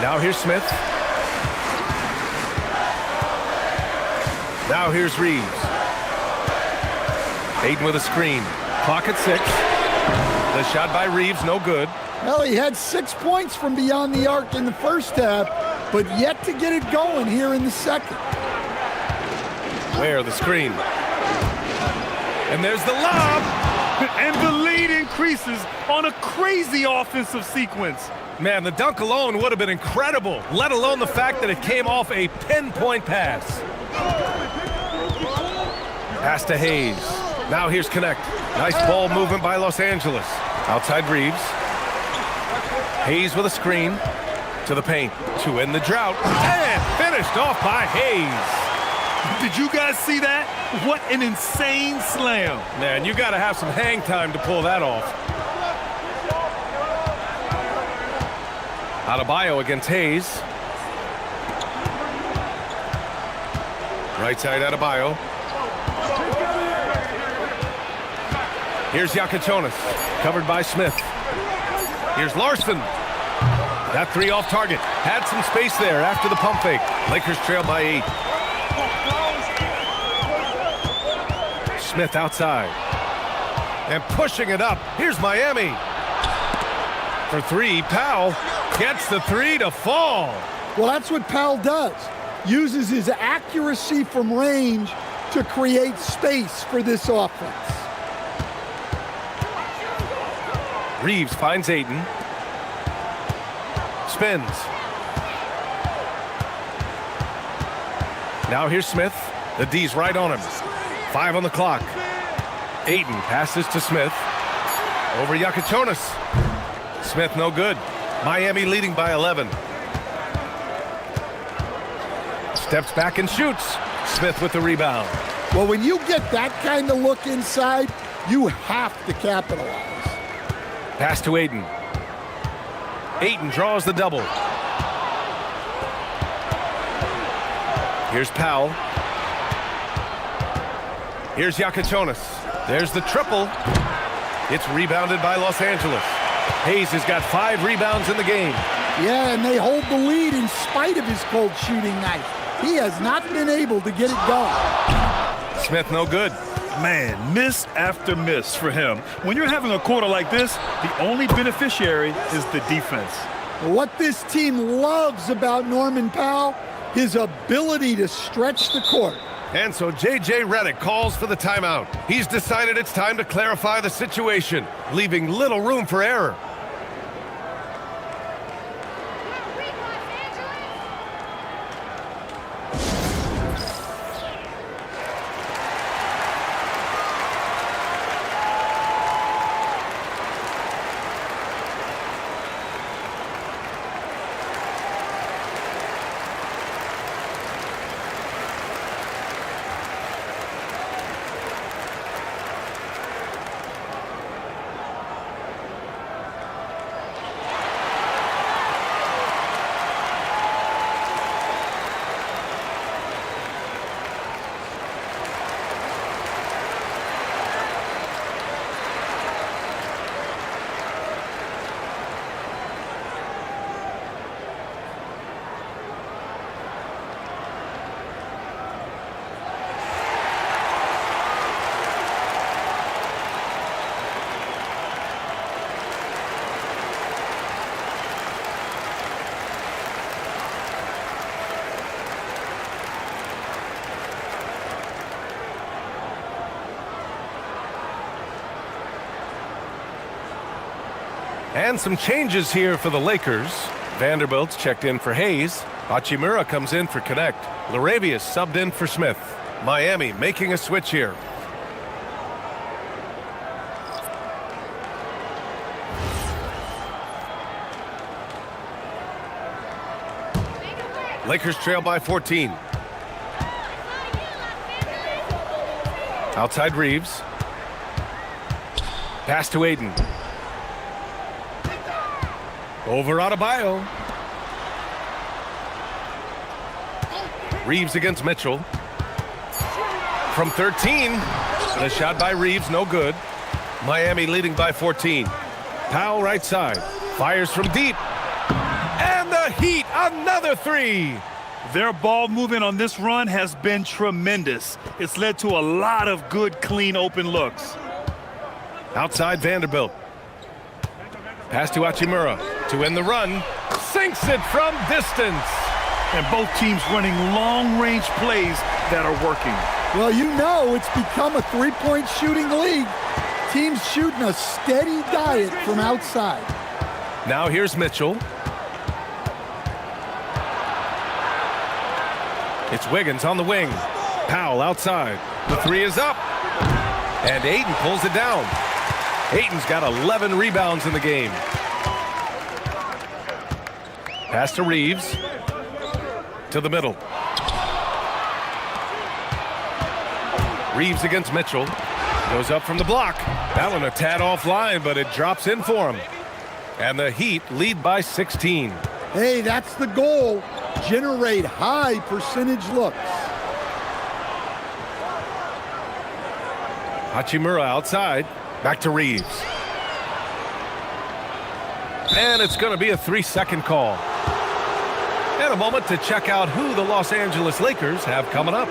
Now here's Smith. Now here's Reeves. Aiden with a screen. Clock at 6. The shot by Reeves, no good. Well, he had 6 points from beyond the arc in the first half, but yet to get it going here in the second. Where the screen. And there's the lob. And the lead increases on a crazy offensive sequence. Man, the dunk alone would have been incredible, let alone the fact that it came off a pinpoint pass. Pass to Hayes. Now here's Connect. Nice ball movement by Los Angeles. Outside Reeves. Hayes with a screen to the paint to end the drought. And finished off by Hayes. Did you guys see that? What an insane slam. Man, you got to have some hang time to pull that off. Adebayo against Hayes. Right side Adebayo. Here's Yakachonis, covered by Smith. Here's Larson. That 3 off target. Had some space there after the pump fake. Lakers trail by 8. Smith outside. And pushing it up. Here's Miami. For 3, Powell gets the 3 to fall. Well, that's what Powell does. Uses his accuracy from range to create space for this offense. Reeves finds Ayton. Spins. Now here's Smith. The D's right on him. 5 on the clock. Ayton passes to Smith. Over Yakichonis. Smith no good. Miami leading by 11. Steps back and shoots. Smith with the rebound. Well, when you get that kind of look inside, you have to capitalize. Pass to Ayton. Ayton draws the double. Here's Powell. Here's Yakichonis. There's the triple. It's rebounded by Los Angeles. Hayes has got 5 rebounds in the game. Yeah, and they hold the lead in spite of his cold shooting night. He has not been able to get it going. Smith no good. Man, miss after miss for him. When you're having a quarter like this, the only beneficiary is the defense. What this team loves about Norman Powell, his ability to stretch the court. And so J.J. Redick calls for the timeout. He's decided it's time to clarify the situation, leaving little room for error. And some changes here for the Lakers. Vanderbilt's checked in for Hayes. Hachimura comes in for Connect. Laravius subbed in for Smith. Miami making a switch here. Lakers trail by 14. Outside Reeves. Pass to Ayton. Over Adebayo. Reeves against Mitchell. From 13. The shot by Reeves, no good. Miami leading by 14. Powell right side. Fires from deep. And the Heat, another 3. Their ball movement on this run has been tremendous. It's led to a lot of good, clean, open looks. Outside Vanderbilt. Pass to Hachimura to end the run. Sinks it from distance. And both teams running long-range plays that are working. Well, you know it's become a three-point shooting league. Teams shooting a steady diet from outside. Now here's Mitchell. It's Wiggins on the wing. Powell outside. The 3 is up. And Ayton pulls it down. Ayton's got 11 rebounds in the game. Pass to Reeves. To the middle. Reeves against Mitchell. Goes up from the block. That one a tad offline, but it drops in for him. And the Heat lead by 16. Hey, that's the goal. Generate high percentage looks. Hachimura outside. Back to Reeves. And it's going to be a 3-second call. And a moment to check out who the Los Angeles Lakers have coming up.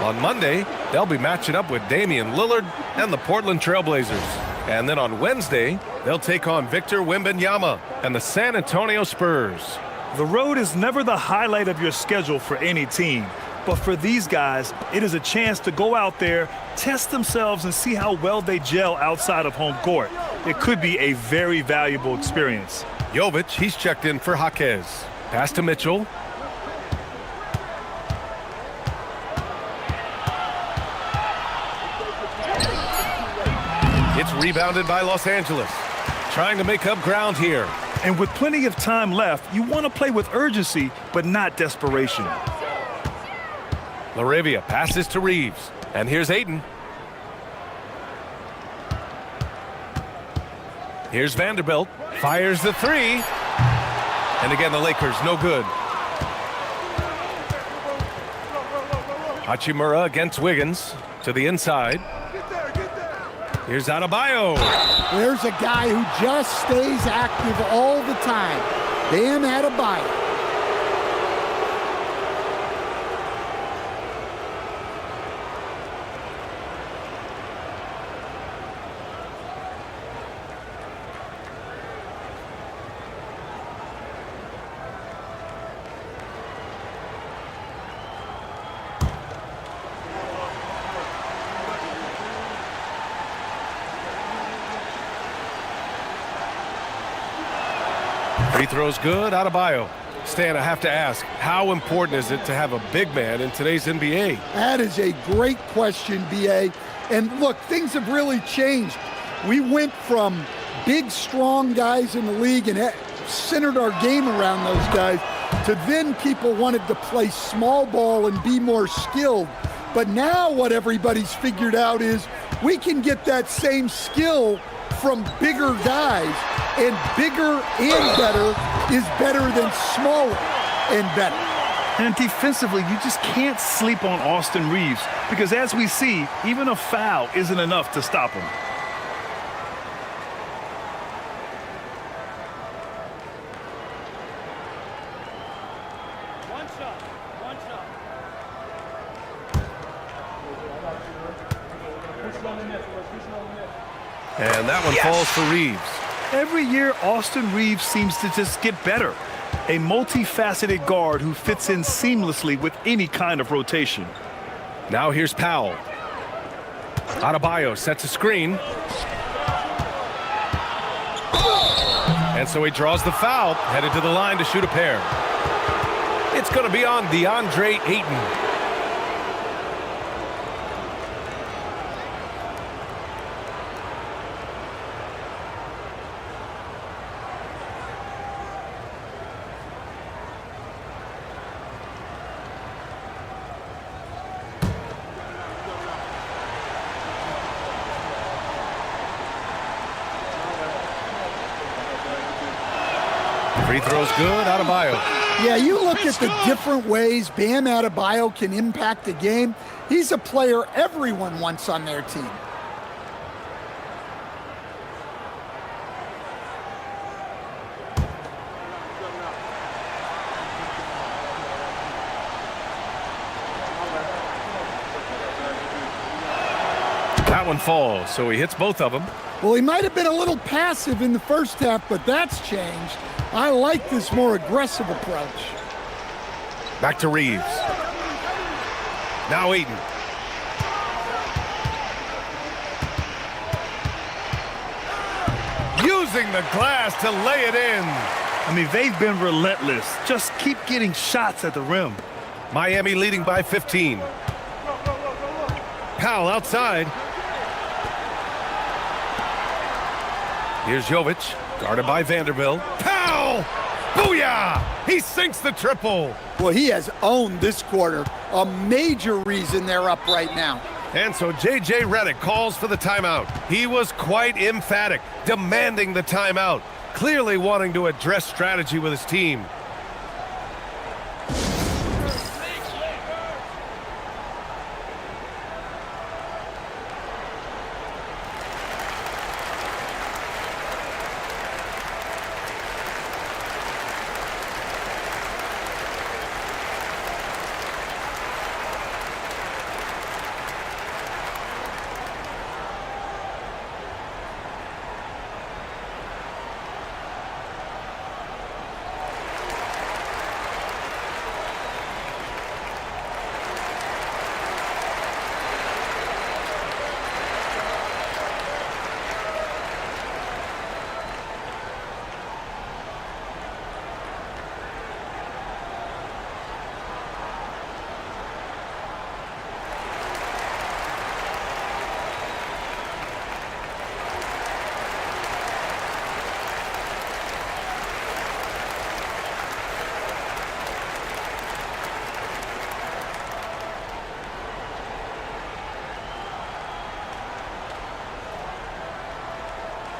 On Monday, they'll be matching up with Damian Lillard and the Portland Trailblazers. And then on Wednesday, they'll take on Victor Wembanyama and the San Antonio Spurs. The road is never the highlight of your schedule for any team. But for these guys, it is a chance to go out there, test themselves, and see how well they gel outside of home court. It could be a very valuable experience. Jovic, he's checked in for Jaquez. Pass to Mitchell. It's rebounded by Los Angeles. Trying to make up ground here. And with plenty of time left, you want to play with urgency, but not desperation. Laravia passes to Reeves. And here's Ayton. Here's Vanderbilt. Fires the three. And again, the Lakers, no good. Hachimura against Wiggins to the inside. Here's Adebayo. There's a guy who just stays active all the time. Bam Adebayo. Free throw's good, Adebayo. Stan, I have to ask, how important is it to have a big man in today's NBA? That is a great question, B.A. And look, things have really changed. We went from big, strong guys in the league and centered our game around those guys to then people wanted to play small ball and be more skilled. But now what everybody's figured out is we can get that same skill from bigger guys, and bigger and better is better than smaller and better. And defensively, you just can't sleep on Austin Reeves because as we see, even a foul isn't enough to stop him. And that one falls for Reeves. Every year, Austin Reeves seems to just get better. A multifaceted guard who fits in seamlessly with any kind of rotation. Now here's Powell. Adebayo sets a screen. And so he draws the foul, headed to the line to shoot a pair. It's going to be on DeAndre Ayton. Free throw's good, Adebayo. Yeah, you look at the different ways Bam Adebayo can impact the game. He's a player everyone wants on their team. That one falls, so he hits both of them. Well, he might have been a little passive in the first half, but that's changed. I like this more aggressive approach. Back to Reeves. Now Ayton. Using the glass to lay it in. I mean, they've been relentless. Just keep getting shots at the rim. Miami leading by 15. Powell outside. Here's Jovic, guarded by Vanderbilt. Powell! Booyah! He sinks the triple. Well, he has owned this quarter. A major reason they're up right now. And so J.J. Redick calls for the timeout. He was quite emphatic, demanding the timeout, clearly wanting to address strategy with his team.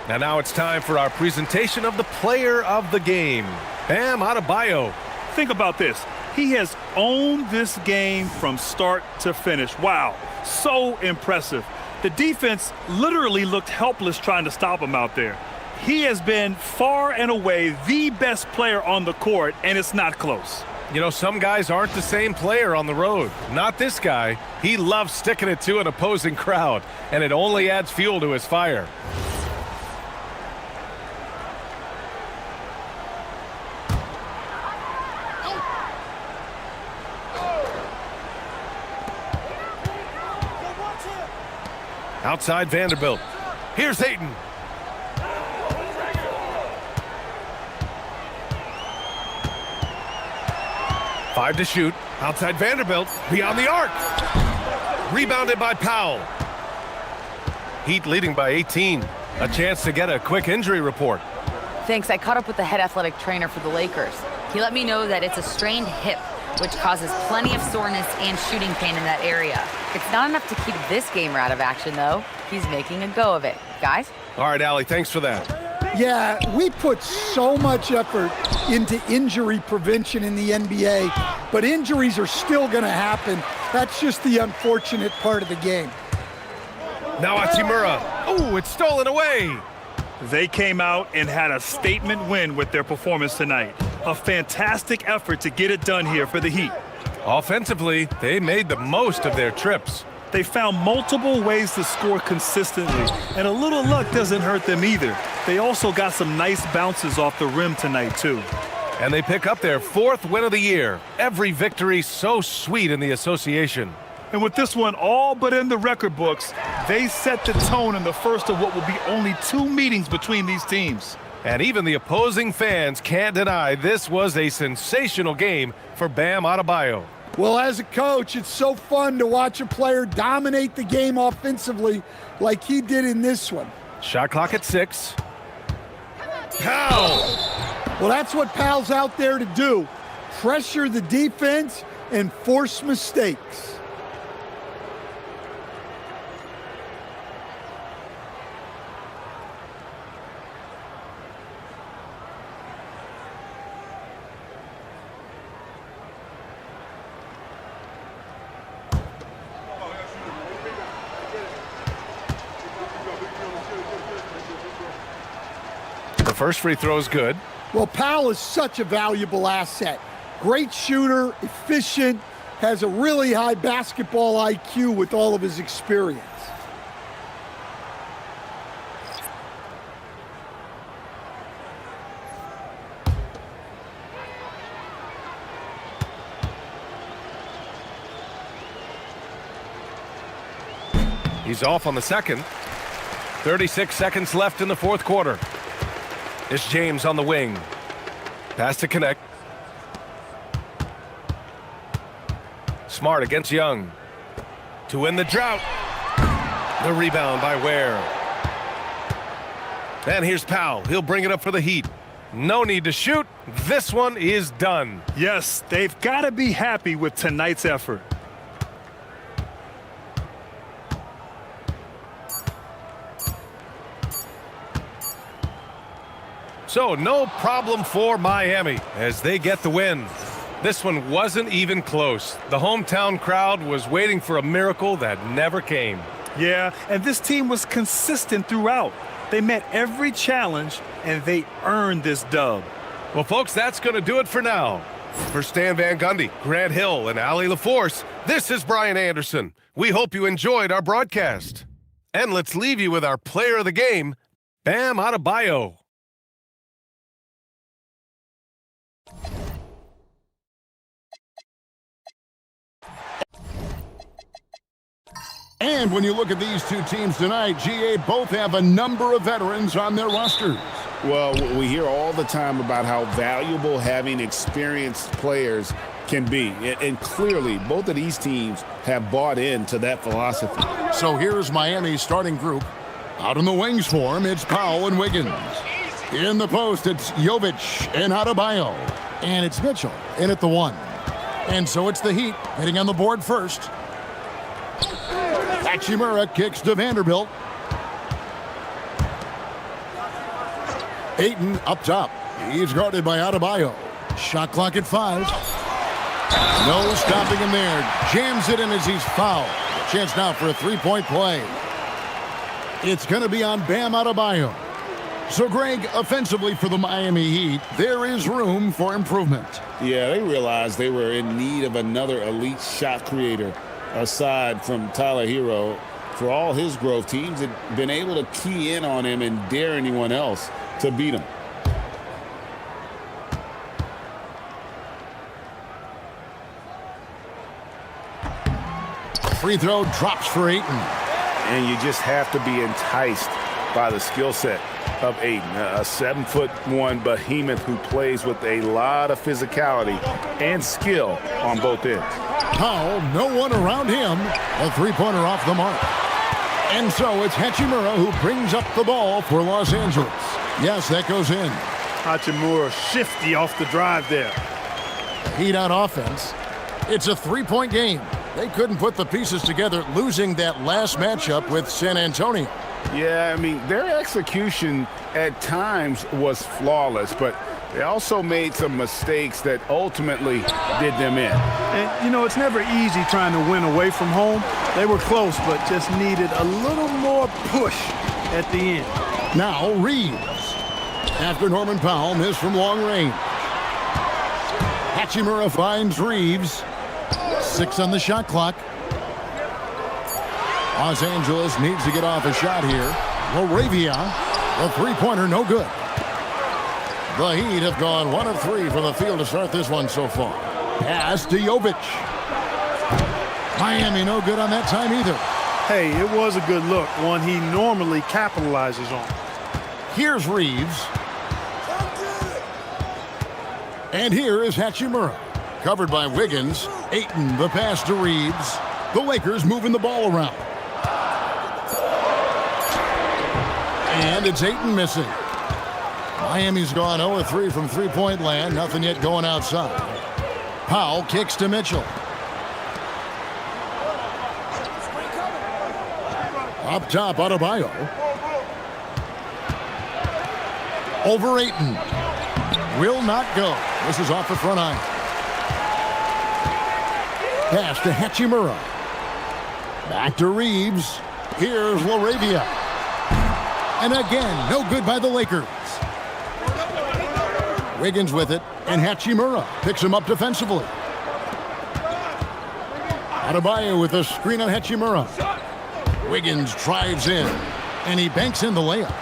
And now it's time for our presentation of the player of the game, Bam Adebayo. Think about this. He has owned this game from start to finish. Wow, so impressive. The defense literally looked helpless trying to stop him out there. He has been far and away the best player on the court, and it's not close. You know, some guys aren't the same player on the road. Not this guy. He loves sticking it to an opposing crowd, and it only adds fuel to his fire. Outside Vanderbilt. Here's Ayton. Five to shoot. Outside Vanderbilt. Beyond the arc. Rebounded by Powell. Heat leading by 18. A chance to get a quick injury report. Thanks. I caught up with the head athletic trainer for the Lakers. He let me know that it's a strained hip, which causes plenty of soreness and shooting pain in that area. It's not enough to keep this gamer out of action, though. He's making a go of it. Guys? All right, Allie, thanks for that. Yeah, we put so much effort into injury prevention in the NBA, but injuries are still going to happen. That's just the unfortunate part of the game. Now Hachimura. Oh, it's stolen away. They came out and had a statement win with their performance tonight. A fantastic effort to get it done here for the Heat. Offensively, they made the most of their trips. They found multiple ways to score consistently, and a little luck doesn't hurt them either. They also got some nice bounces off the rim tonight, too. And they pick up their 4th win of the year. Every victory so sweet in the association. And with this one all but in the record books, they set the tone in the first of what will be only 2 meetings between these teams. And even the opposing fans can't deny this was a sensational game for Bam Adebayo. Well, as a coach, it's so fun to watch a player dominate the game offensively like he did in this one. Shot clock at 6. Powell! Well, that's what Powell's out there to do. Pressure the defense and force mistakes. The first free throw is good. Well, Powell is such a valuable asset. Great shooter, efficient, has a really high basketball IQ with all of his experience. He's off on the second. 36 seconds left in the 4th quarter. It's James on the wing. Pass to connect. Smart against Young. To win the drought. The rebound by Ware. And here's Powell. He'll bring it up for the Heat. No need to shoot. This one is done. Yes, they've got to be happy with tonight's effort. So no problem for Miami as they get the win. This one wasn't even close. The hometown crowd was waiting for a miracle that never came. Yeah, and this team was consistent throughout. They met every challenge, and they earned this dub. Well, folks, that's going to do it for now. For Stan Van Gundy, Grant Hill, and Allie LaForce, this is Brian Anderson. We hope you enjoyed our broadcast. And let's leave you with our player of the game, Bam Adebayo. And when you look at these two teams tonight, GA, both have a number of veterans on their rosters. Well, we hear all the time about how valuable having experienced players can be. And clearly, both of these teams have bought into that philosophy. So here's Miami's starting group. Out in the wings for him, it's Powell and Wiggins. In the post, it's Jovic and Adebayo. And it's Mitchell in at the 1. And so it's the Heat hitting on the board first. Hachimura kicks to Vanderbilt. Ayton up top. He's guarded by Adebayo. Shot clock at 5. No stopping him there. Jams it in as he's fouled. Chance now for a three-point play. It's going to be on Bam Adebayo. So, Greg, offensively for the Miami Heat, there is room for improvement. Yeah, they realized they were in need of another elite shot creator aside from Tyler Hero. For all his growth, teams had been able to key in on him and dare anyone else to beat him. Free throw drops for Ayton. And you just have to be enticed by the skill set of Ayton, a 7'1" behemoth who plays with a lot of physicality and skill on both ends. Powell, no one around him. A three-pointer off the mark. And so it's Hachimura who brings up the ball for Los Angeles. Yes, that goes in. Hachimura shifty off the drive there. Heat on offense. It's a three-point game. They couldn't put the pieces together, losing that last matchup with San Antonio. Yeah, I mean, their execution at times was flawless, but they also made some mistakes that ultimately did them in. And, you know, it's never easy trying to win away from home. They were close, but just needed a little more push at the end. Now Reeves. After Norman Powell missed from long range. Hachimura finds Reeves. 6 on the shot clock. Los Angeles needs to get off a shot here. Laravia, the three-pointer, no good. The Heat have gone 1 of 3 from the field to start this one so far. Pass to Jovic. Miami no good on that time either. Hey, it was a good look, one he normally capitalizes on. Here's Reeves. And here is Hachimura. Covered by Wiggins. Ayton, the pass to Reeves. The Lakers moving the ball around. And it's Ayton missing. Miami's gone 0-3 from three-point land. Nothing yet going outside. Powell kicks to Mitchell. Up top, Adebayo. Over Ayton. Will not go. This is off the front iron. Pass to Hachimura. Back to Reeves. Here's Laravia. And again, no good by the Lakers. Wiggins with it, and Hachimura picks him up defensively. Adebayo with a screen on Hachimura. Wiggins drives in, and he banks in the layup.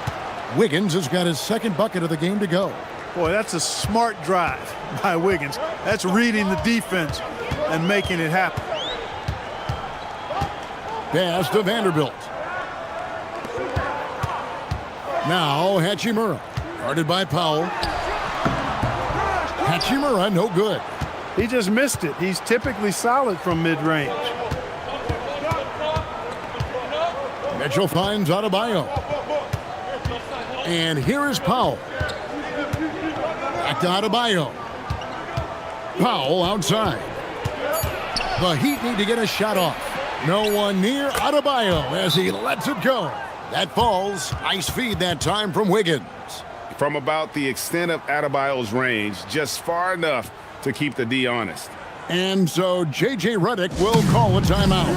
Wiggins has got his second bucket of the game to go. Boy, that's a smart drive by Wiggins. That's reading the defense and making it happen. Pass to Vanderbilt. Now Hachimura, guarded by Powell. Hachimura, no good. He just missed it. He's typically solid from mid-range. Mitchell finds Adebayo. And here is Powell. Back to Adebayo. Powell outside. The Heat need to get a shot off. No one near Adebayo as he lets it go. That falls. Nice feed that time from Wiggins. From about the extent of Adebayo's range, just far enough to keep the D honest. And so J.J. Redick will call a timeout.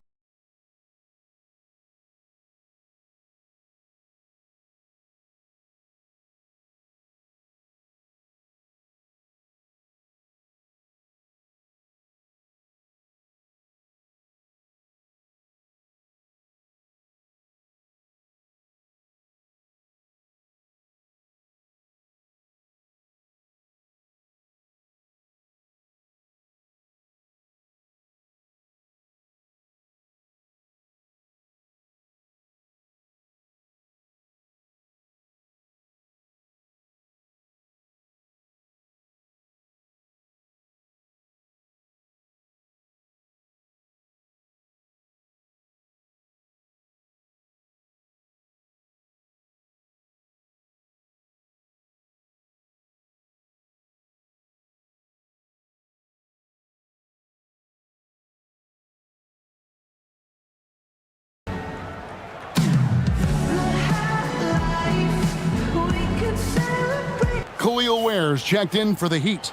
Kelly Ware's checked in for the Heat.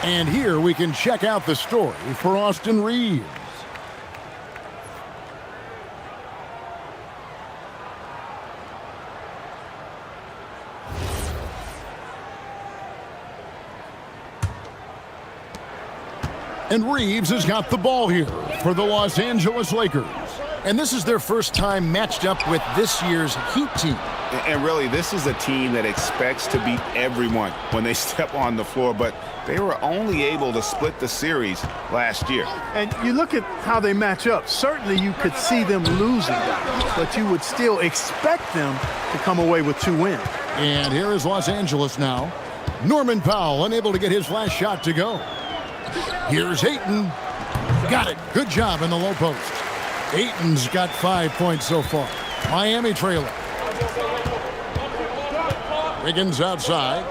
And here we can check out the story for Austin Reeves. And Reeves has got the ball here for the Los Angeles Lakers. And this is their first time matched up with this year's Heat team. And really, this is a team that expects to beat everyone when they step on the floor, but they were only able to split the series last year. And you look at how they match up. Certainly you could see them losing, but you would still expect them to come away with 2 wins. And here is Los Angeles now. Norman Powell unable to get his last shot to go. Here's Ayton. Got it. Good job in the low post. Ayton's got 5 points so far. Miami trailer. Wiggins outside.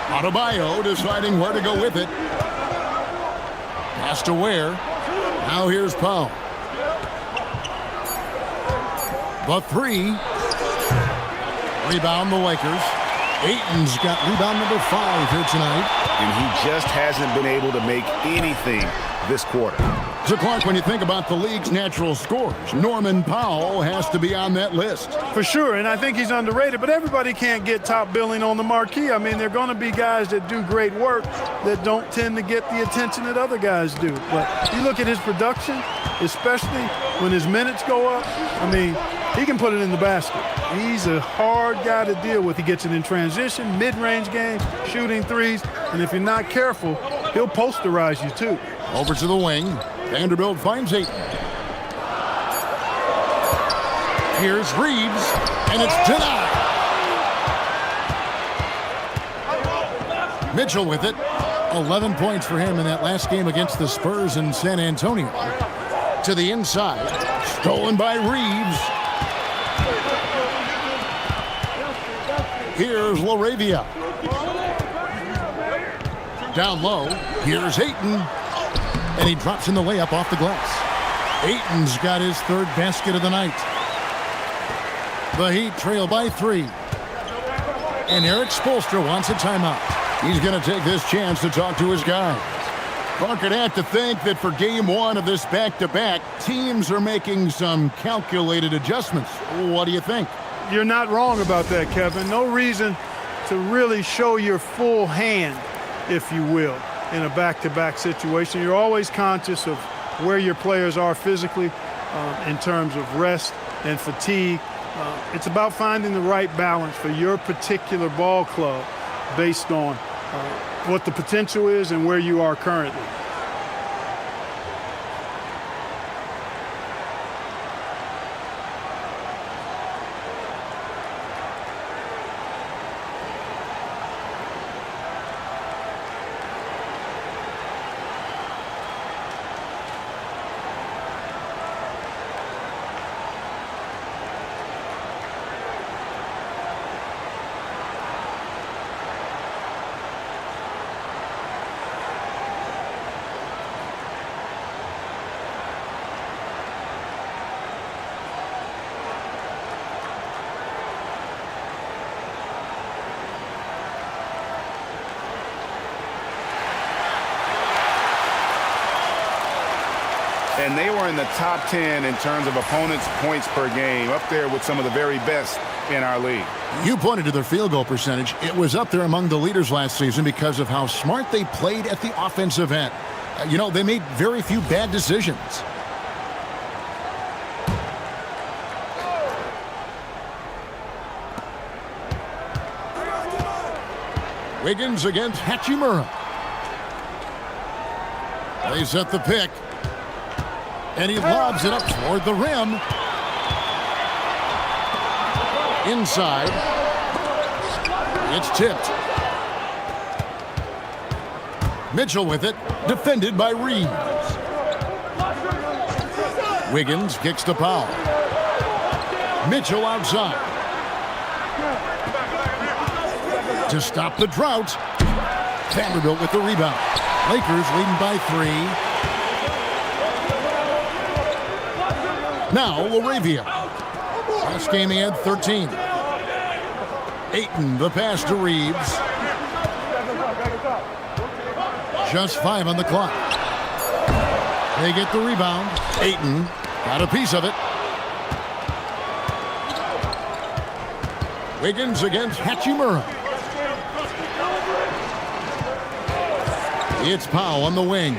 Adebayo deciding where to go with it. Pass to Ware. Now here's Powell. The 3. Rebound the Lakers. Ayton's got rebound number 5 here tonight. And he just hasn't been able to make anything this quarter. So, Clark, when you think about the league's natural scorers, Norman Powell has to be on that list. For sure, and I think he's underrated, but everybody can't get top billing on the marquee. I mean, there are going to be guys that do great work that don't tend to get the attention that other guys do. But you look at his production, especially when his minutes go up, I mean, he can put it in the basket. He's a hard guy to deal with. He gets it in transition, mid-range game, shooting threes, and if you're not careful, he'll posterize you too. Over to the wing. Vanderbilt finds Ayton. Here's Reeves, and it's denied. Mitchell with it. 11 points for him in that last game against the Spurs in San Antonio. To the inside. Stolen by Reeves. Here's LaRavia. Down low. Here's Ayton. And he drops in the layup off the glass. Ayton's got his 3rd basket of the night. The Heat trail by 3. And Eric Spoelstra wants a timeout. He's going to take this chance to talk to his guys. Clark would have to think that for game 1 of this back-to-back, teams are making some calculated adjustments. What do you think? You're not wrong about that, Kevin. No reason to really show your full hand, if you will, in a back-to-back situation. You're always conscious of where your players are physically in terms of rest and fatigue. It's about finding the right balance for your particular ball club based on what the potential is and where you are currently. And they were in the top 10 in terms of opponents' points per game, up there with some of the very best in our league. You pointed to their field goal percentage. It was up there among the leaders last season because of how smart they played at the offensive end. You know, they made very few bad decisions. Wiggins against Hachimura. They set the pick. And he lobs it up toward the rim. Inside. It's tipped. Mitchell with it. Defended by Reeves. Wiggins kicks to Powell. Mitchell outside. To stop the drought. Vanderbilt with the rebound. Lakers leading by 3. Now, LaRavia. Last game he had 13. Ayton, the pass to Reeves. Just 5 on the clock. They get the rebound. Ayton got a piece of it. Wiggins against Hachimura. It's Powell on the wing.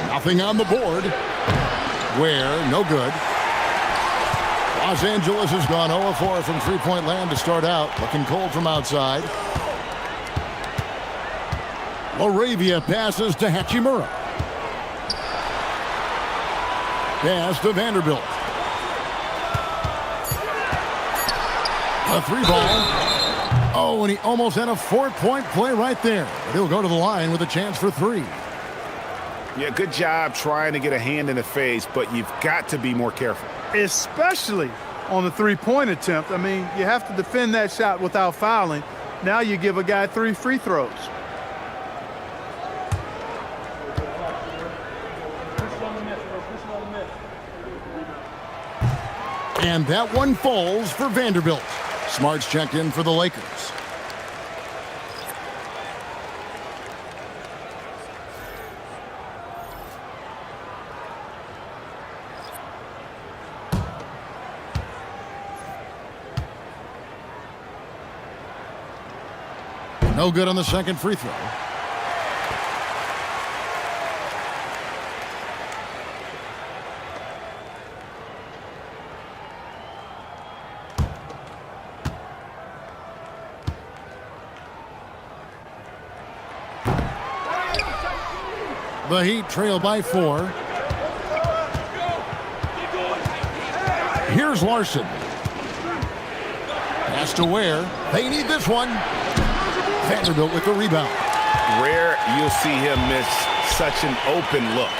Nothing on the board. Where, no good. Los Angeles has gone 0-4 from three-point land to start out. Looking cold from outside. Laravia passes to Hachimura. Pass to Vanderbilt. A 3-ball. Oh, and he almost had a 4-point play right there. But he'll go to the line with a chance for 3. Yeah, good job trying to get a hand in the face, but you've got to be more careful. Especially on the three-point attempt. I mean, you have to defend that shot without fouling. Now you give a guy 3 free throws. And that one falls for Vanderbilt. Smart's checked in for the Lakers. No good on the second free throw. The Heat trail by 4. Here's Larson. Pass to Ware. They need this one. Vanderbilt with the rebound. Rare you'll see him miss such an open look.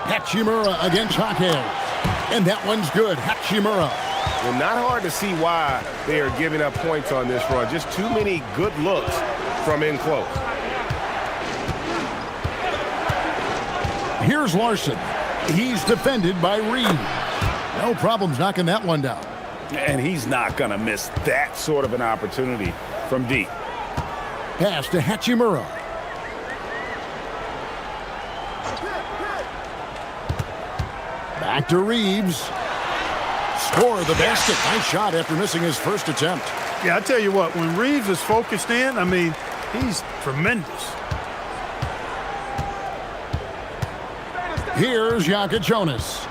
Hachimura against Jaquez. And that one's good. Hachimura. Well, not hard to see why they are giving up points on this run. Just too many good looks from in close. Here's Larson. He's defended by Reed. No problems knocking that one down. And he's not going to miss that sort of an opportunity from deep. Pass to Hachimura. Back to Reeves. Score the basket. Nice shot after missing his first attempt. Yeah, I tell you what, when Reeves is focused in, I mean, he's tremendous. Here's Jonas.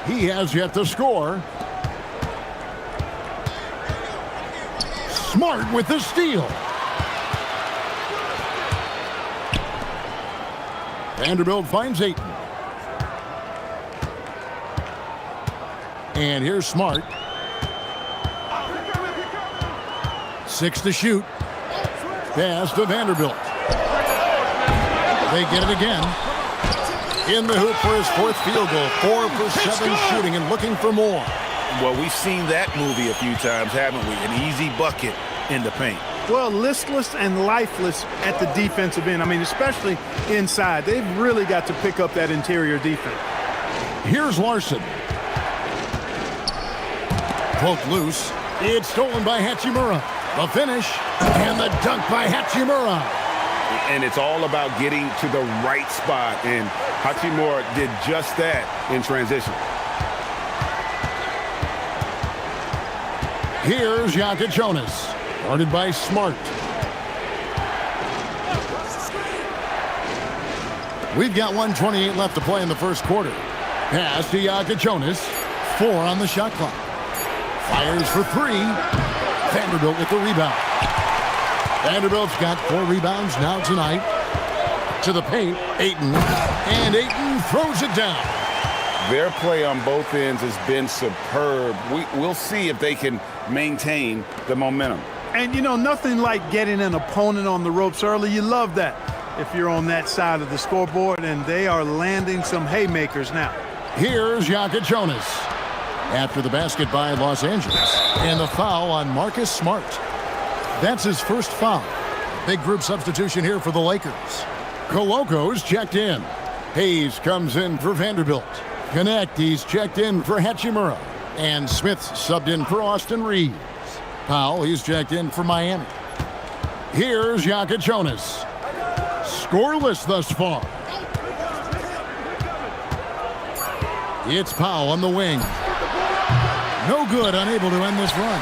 He has yet to score. Smart with the steal. Vanderbilt finds Ayton. And here's Smart. 6 to shoot. Pass to Vanderbilt. They get it again. In the hoop for his 4th field goal. 4 for 7 shooting and looking for more. Well, we've seen that movie a few times, haven't we? An easy bucket in the paint. Well, listless and lifeless at the defensive end. I mean, especially inside. They've really got to pick up that interior defense. Here's Larson. Poked loose. It's stolen by Hachimura. The finish and the dunk by Hachimura. And it's all about getting to the right spot. And Hachimura did just that in transition. Here's Jonas. Guarded by Smart. We've got 1:28 left to play in the first quarter. Pass to Jonas. 4 on the shot clock. Fires for 3. Vanderbilt with the rebound. Vanderbilt's got 4 rebounds now tonight. To the paint, Ayton. And Ayton throws it down. Their play on both ends has been superb. We'll see if they can maintain the momentum. And, you know, nothing like getting an opponent on the ropes early. You love that if you're on that side of the scoreboard, and they are landing some haymakers now. Here's Jonas. After the basket by Los Angeles. And the foul on Marcus Smart. That's his first foul. Big group substitution here for the Lakers. Coloco's checked in. Hayes comes in for Vanderbilt. He's checked in for Hachimura. And Smith's subbed in for Austin Reeves. Powell, he's checked in for Miami. Here's Jonas. Scoreless thus far. It's Powell on the wing. No good, unable to end this run.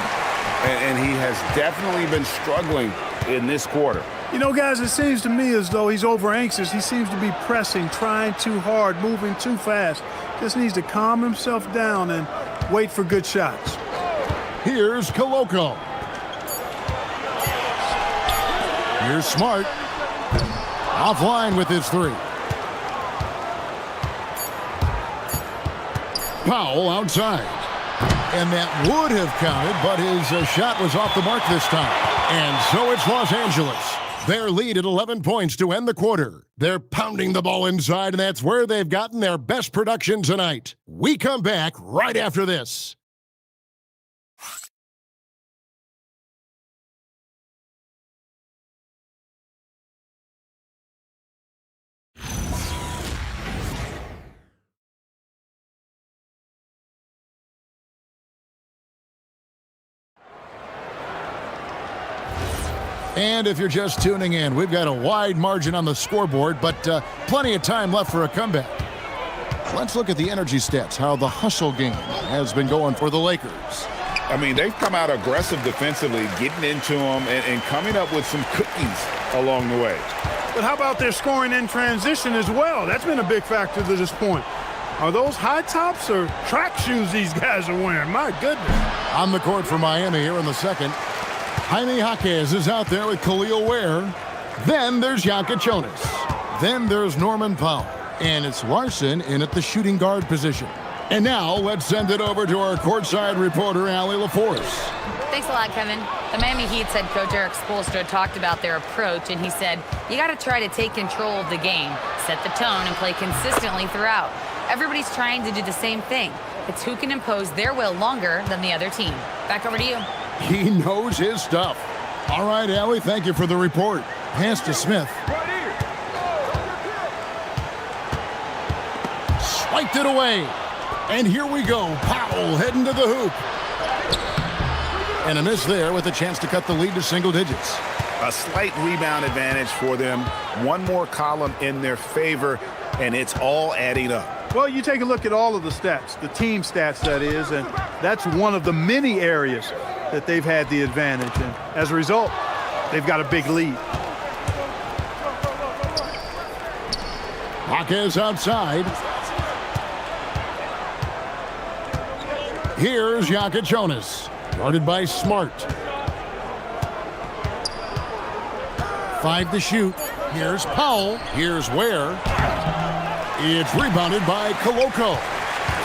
And he has definitely been struggling in this quarter. You know, guys, it seems to me as though he's over anxious. He seems to be pressing, trying too hard, moving too fast. Just needs to calm himself down and wait for good shots. Here's Koloko. Here's Smart. Offline with his three. Powell outside. And that would have counted, but his shot was off the mark this time. And so it's Los Angeles. Their lead at 11 points to end the quarter. They're pounding the ball inside, and that's where they've gotten their best production tonight. We come back right after this. And if you're just tuning in, we've got a wide margin on the scoreboard, but plenty of time left for a comeback. Let's look at the energy stats, how the hustle game has been going for the Lakers. I mean, they've come out aggressive defensively, getting into them and coming up with some cookies along the way. But how about their scoring in transition as well? That's been a big factor to this point. Are those high tops or track shoes these guys are wearing? My goodness. On the court for Miami here in the second. Jaime Jaquez is out there with Khalil Ware. Then there's Jonas. Then there's Norman Powell. And it's Larson in at the shooting guard position. And now let's send it over to our courtside reporter, Allie LaForce. Thanks a lot, Kevin. The Miami Heat's head coach Eric Spoelstra talked about their approach, and he said, you got to try to take control of the game, set the tone, and play consistently throughout. Everybody's trying to do the same thing. It's who can impose their will longer than the other team. Back over to you. He knows his stuff. All right, Allie, thank you for the report. Pass to Smith. Swiped it away. And here we go. Powell heading to the hoop. And a miss there with a chance to cut the lead to single digits. A slight rebound advantage for them. One more column in their favor, and it's all adding up. Well, you take a look at all of the stats, the team stats, that is, and that's one of the many areas that they've had the advantage. And as a result, they've got a big lead. Jaquez outside. Here's Jonas. Guarded by Smart. 5 to shoot. Here's Powell. Here's Ware. It's rebounded by Koloko.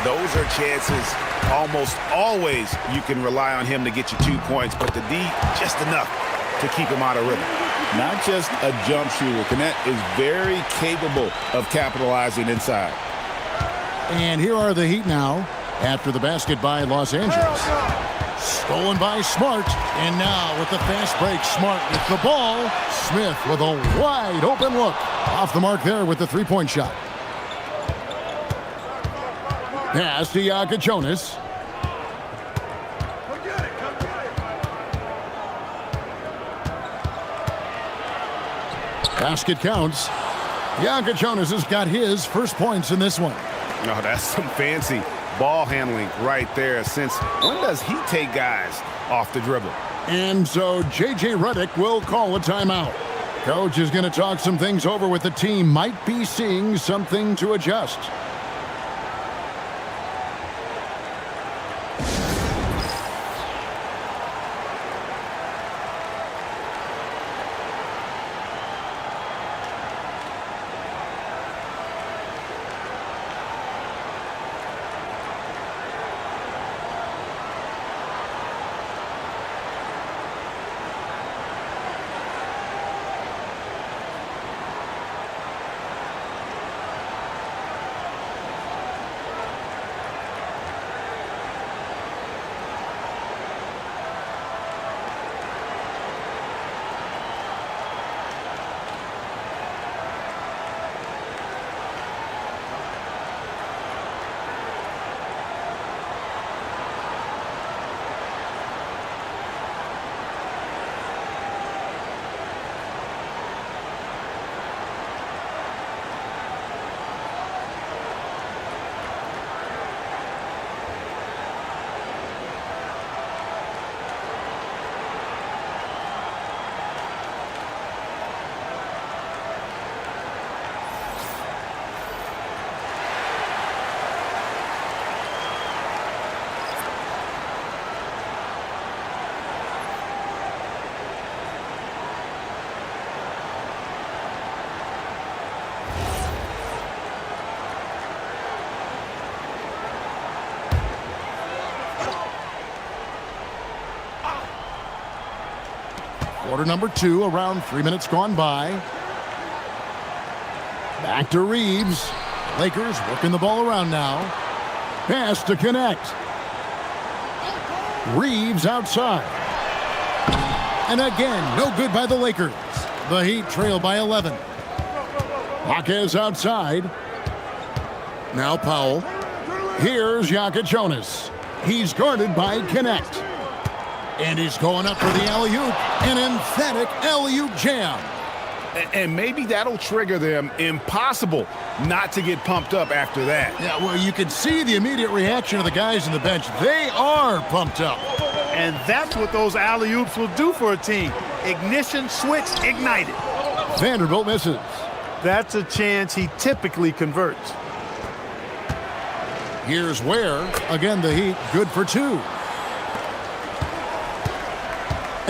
Those are chances almost always you can rely on him to get you 2 points, but the D, just enough to keep him out of rhythm. Not just a jump shooter. Knet is very capable of capitalizing inside. And here are the Heat now after the basket by Los Angeles. Stolen by Smart. And now with the fast break, Smart with the ball. Smith with a wide open look. Off the mark there with the three-point shot. Pass to Jonas. Basket counts. Jonas has got his first points in this one. No, that's some fancy ball handling right there. Since when does he take guys off the dribble? And so J.J. Redick will call a timeout. Coach is going to talk some things over with the team. Might be seeing something to adjust. Quarter number 2, around 3 minutes gone by. Back to Reeves. Lakers working the ball around now. Pass to connect. Reeves outside. And again, no good by the Lakers. The Heat trail by 11. Jaquez outside. Now Powell. Here's Jonas. He's guarded by Connect. And he's going up for the alley-oop. An emphatic alley-oop jam. And maybe that'll trigger them. Impossible not to get pumped up after that. Yeah, well, you can see the immediate reaction of the guys on the bench. They are pumped up. And that's what those alley-oops will do for a team. Ignition switch ignited. Vanderbilt misses. That's a chance he typically converts. Here's Ware. Again, the Heat good for 2.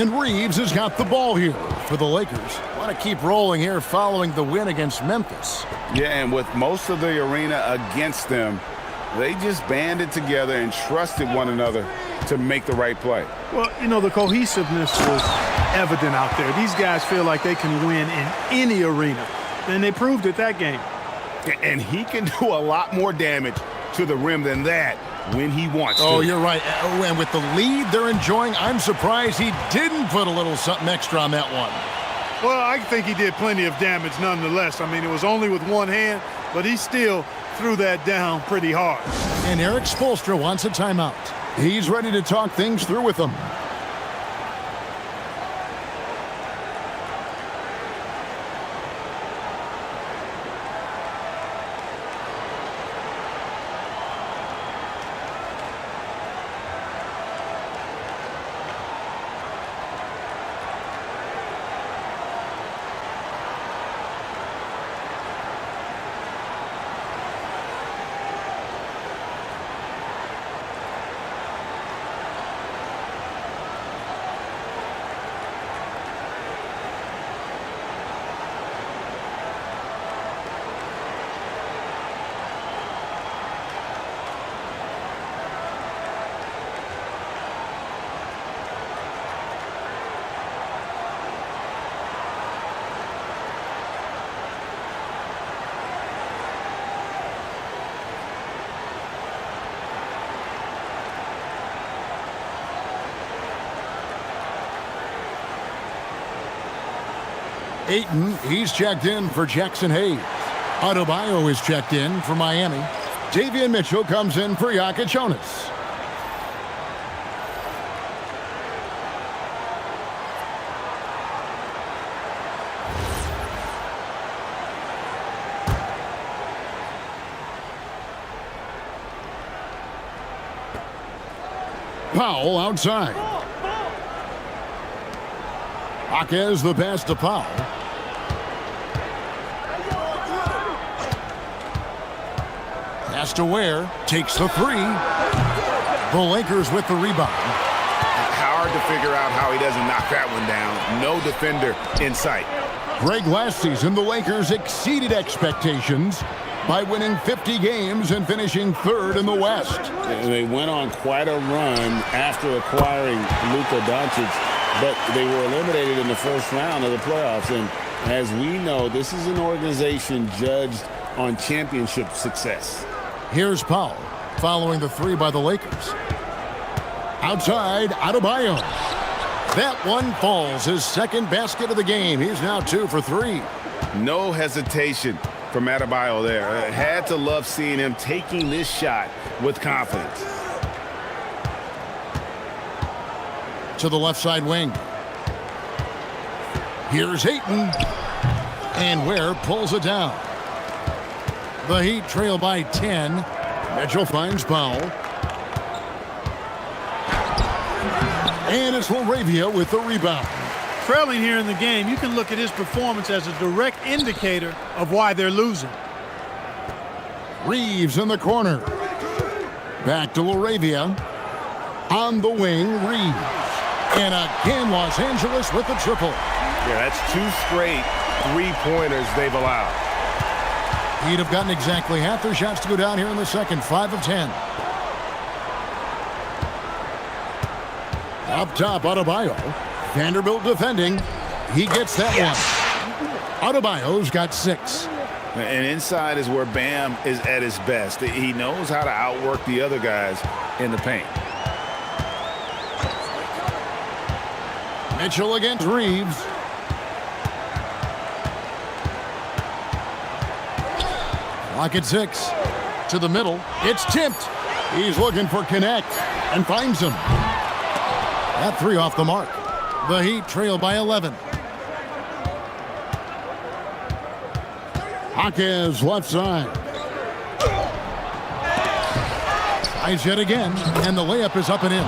And Reeves has got the ball here for the Lakers. Want to keep rolling here following the win against Memphis. Yeah, and with most of the arena against them, they just banded together and trusted one another to make the right play. Well, you know, the cohesiveness was evident out there. These guys feel like they can win in any arena, and they proved it that game. And he can do a lot more damage to the rim than that when he wants to. Oh, you're right. And with the lead they're enjoying, I'm surprised he didn't put a little something extra on that one. Well, I think he did plenty of damage nonetheless. I mean, it was only with one hand, but he still threw that down pretty hard. And Eric Spoelstra wants a timeout. He's ready to talk things through with them. Ayton, he's checked in for Jackson Hayes. Adebayo is checked in for Miami. Davion Mitchell comes in for Jonas. Powell outside. Jaquez the pass to Powell. Pass to Ware. Takes the 3. The Lakers with the rebound. Hard to figure out how he doesn't knock that one down. No defender in sight. Greg, last season, the Lakers exceeded expectations by winning 50 games and finishing 3rd in the West. They went on quite a run after acquiring Luka Doncic, but they were eliminated in the first round of the playoffs. And as we know, this is an organization judged on championship success. Here's Powell following the 3 by the Lakers. Outside, Adebayo. That one falls, his second basket of the game. He's now 2 for 3. No hesitation from Adebayo there. I had to love seeing him taking this shot with confidence. To the left side wing. Here's Ayton. And Ware pulls it down. The Heat trail by 10. Mitchell finds Powell. And it's Laravia with the rebound. Trailing here in the game, you can look at his performance as a direct indicator of why they're losing. Reeves in the corner. Back to Laravia. On the wing, Reeves. And again, Los Angeles with the triple. Yeah, that's 2 straight 3-pointers they've allowed. He'd have gotten exactly half their shots to go down here in the second. 5 of 10. Up top, Adebayo. Vanderbilt defending. He gets that one. Adebayo's got 6. And inside is where Bam is at his best. He knows how to outwork the other guys in the paint. Mitchell against Reeves. Clock at 6. To the middle. It's tipped. He's looking for Connect and finds him. That 3 off the mark. The Heat trail by 11. Hawkins left side. Tries yet again, and the layup is up and in.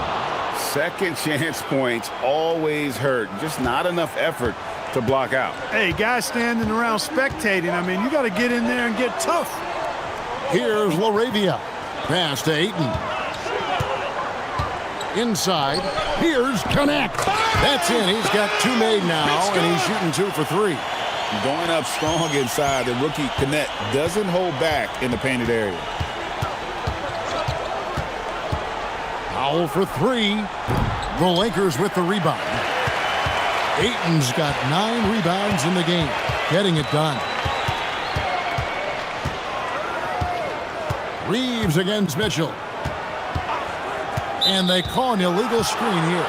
Second chance points always hurt. Just not enough effort to block out. Hey, guys standing around spectating. I mean, you got to get in there and get tough. Here's LaRavia. Pass to Ayton. Inside. Here's Connect. That's in. He's got 2 made now, and he's shooting 2 for 3. Going up strong inside. The rookie Connect doesn't hold back in the painted area. Foul for 3. The Lakers with the rebound. Ayton's got 9 rebounds in the game, getting it done. Reeves against Mitchell. And they call an illegal screen here.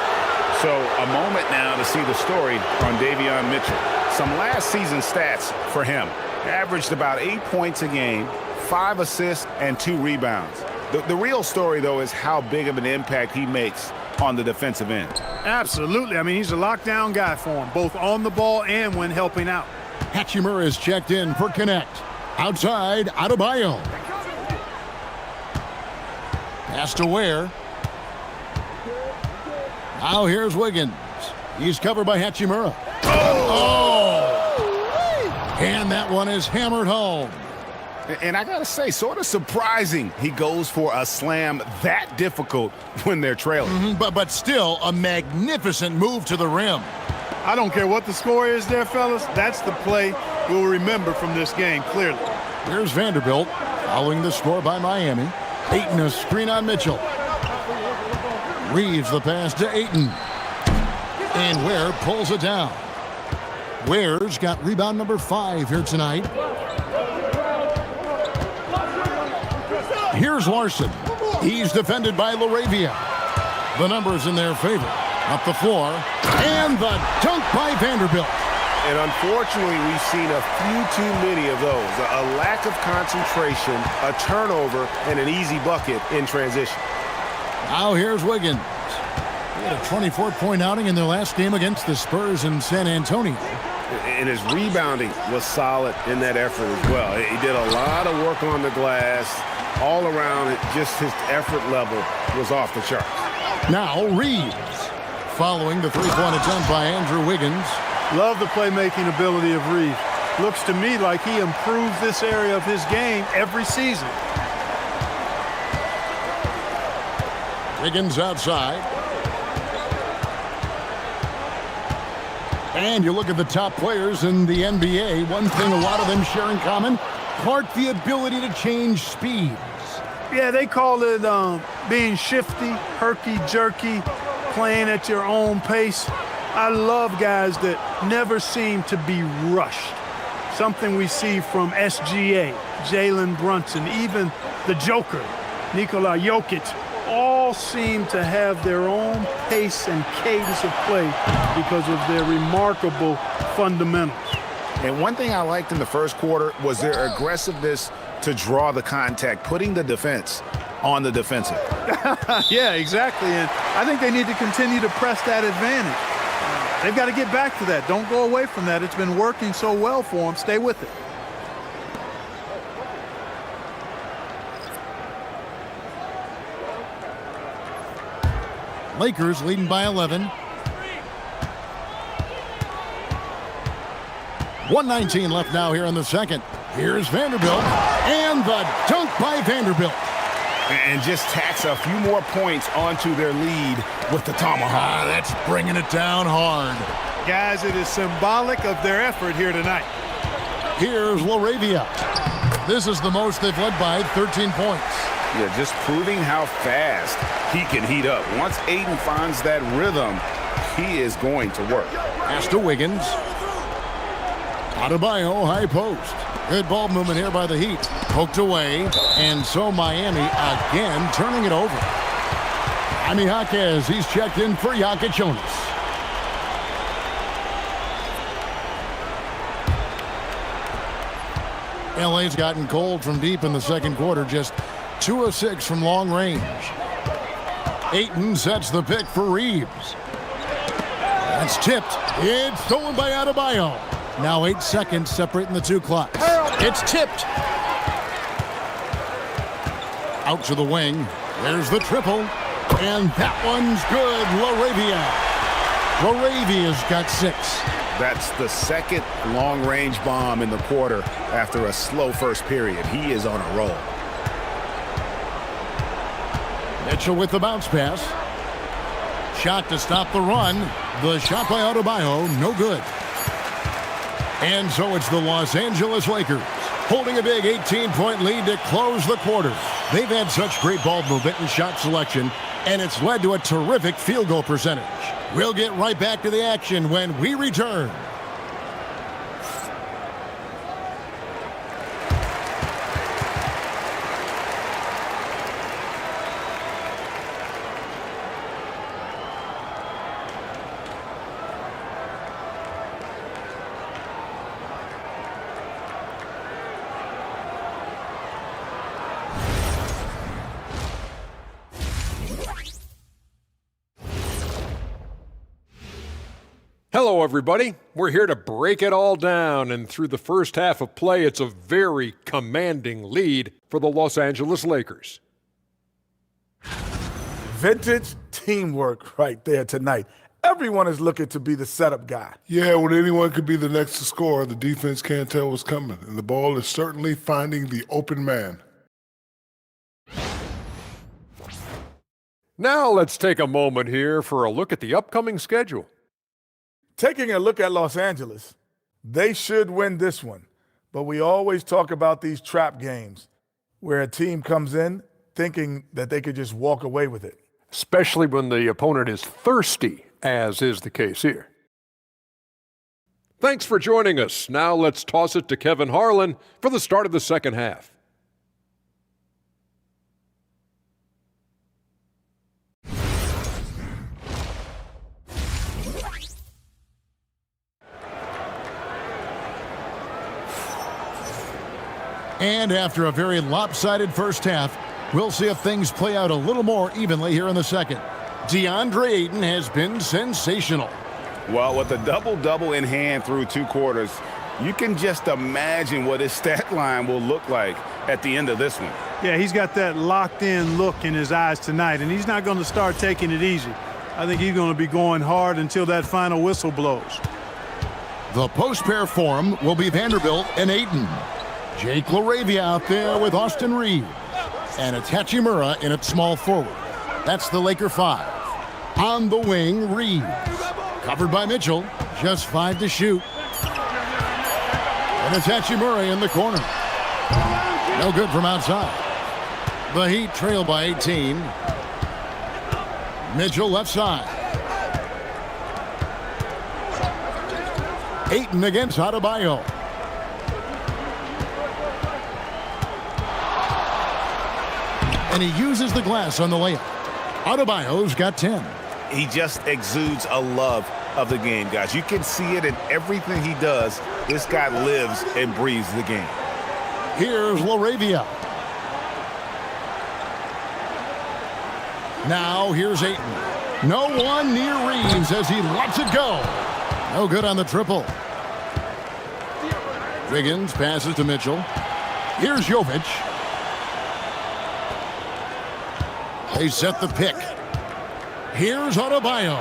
So a moment now to see the story on Davion Mitchell. Some last season stats for him. Averaged about 8 points a game, 5 assists, and 2 rebounds. The real story, though, is how big of an impact he makes on the defensive end. Absolutely. I mean, he's a lockdown guy for him, both on the ball and when helping out. Hachimura is checked in for Connect. Outside, Adebayo. Pass to Ware. Now here's Wiggins. He's covered by Hachimura. Oh! And that one is hammered home. And I got to say, sort of surprising he goes for a slam that difficult when they're trailing. But still a magnificent move to the rim. I don't care what the score is there, fellas. That's the play we'll remember from this game, clearly. Here's Vanderbilt following the score by Miami. Ayton a screen on Mitchell. Reeves the pass to Ayton. And Ware pulls it down. Ware's got rebound number 5 here tonight. Here's Larson. He's defended by LaRavia. The numbers in their favor. Up the floor. And the dunk by Vanderbilt. And unfortunately, we've seen a few too many of those. A lack of concentration, a turnover, and an easy bucket in transition. Now here's Wiggins. He had a 24-point outing in their last game against the Spurs in San Antonio. And his rebounding was solid in that effort as well. He did a lot of work on the glass. All around, just his effort level was off the charts. Now Reeves, following the 3-point attempt by Andrew Wiggins. Love the playmaking ability of Reeves. Looks to me like he improves this area of his game every season. Wiggins outside. And you look at the top players in the NBA, one thing a lot of them share in common, the ability to change speeds. Yeah, they call it being shifty, herky-jerky, playing at your own pace. I love guys that never seem to be rushed. Something we see from SGA, Jalen Brunson, even the Joker, Nikola Jokic, all seem to have their own pace and cadence of play because of their remarkable fundamentals. And one thing I liked in the first quarter was their aggressiveness to draw the contact, putting the defense on the defensive. Yeah, exactly. And I think they need to continue to press that advantage. They've got to get back to that. Don't go away from that. It's been working so well for them. Stay with it. Lakers leading by 11. 1:19 left now here in the second. Here's Vanderbilt. And the dunk by Vanderbilt. And just tacks a few more points onto their lead with the tomahawk. That's bringing it down hard. Guys, it is symbolic of their effort here tonight. Here's LaRavia. This is the most they've led by 13 points. Yeah, just proving how fast he can heat up. Once Ayton finds that rhythm, he is going to work. Pass to Wiggins. Adebayo, high post. Good ball movement here by the Heat. Poked away, and so Miami again turning it over. Jaime Jaquez, he's checked in for Jokic Jonas. LA's gotten cold from deep in the second quarter, just 2 of 6 from long range. Ayton sets the pick for Reeves. That's tipped. It's stolen by Adebayo. Now 8 seconds separating the two clocks. It's tipped. Out to the wing. There's the triple. And that one's good. LaRavia's got 6. That's the second long-range bomb in the quarter after a slow first period. He is on a roll. Mitchell with the bounce pass. Shot to stop the run. The shot by Adebayo, no good. And so it's the Los Angeles Lakers holding a big 18-point lead to close the quarter. They've had such great ball movement and shot selection, and it's led to a terrific field goal percentage. We'll get right back to the action when we return. Hello, everybody. We're here to break it all down, and through the first half of play, it's a very commanding lead for the Los Angeles Lakers. Vintage teamwork right there tonight. Everyone is looking to be the setup guy. Yeah, when anyone could be the next to score, the defense can't tell what's coming, and the ball is certainly finding the open man. Now let's take a moment here for a look at the upcoming schedule. Taking a look at Los Angeles, they should win this one. But we always talk about these trap games where a team comes in thinking that they could just walk away with it. Especially when the opponent is thirsty, as is the case here. Thanks for joining us. Now let's toss it to Kevin Harlan for the start of the second half. And after a very lopsided first half, we'll see if things play out a little more evenly here in the second. DeAndre Ayton has been sensational. Well, with a double-double in hand through 2 quarters, you can just imagine what his stat line will look like at the end of this one. Yeah, he's got that locked-in look in his eyes tonight, and he's not going to start taking it easy. I think he's going to be going hard until that final whistle blows. The post-pair form will be Vanderbilt and Ayton. Jake LaRavia out there with Austin Reeves. And it's Hachimura in at small forward. That's the Laker 5. On the wing, Reeves. Covered by Mitchell. Just 5 to shoot. And it's Hachimura in the corner. No good from outside. The Heat trail by 18. Mitchell left side. Ayton against Adebayo. And he uses the glass on the layup. Adebayo's got 10. He just exudes a love of the game, guys. You can see it in everything he does. This guy lives and breathes the game. Here's LaRavia. Now here's Ayton. No one near Reeves as he lets it go. No good on the triple. Wiggins passes to Mitchell. Here's Jovic. They set the pick. Here's Adebayo.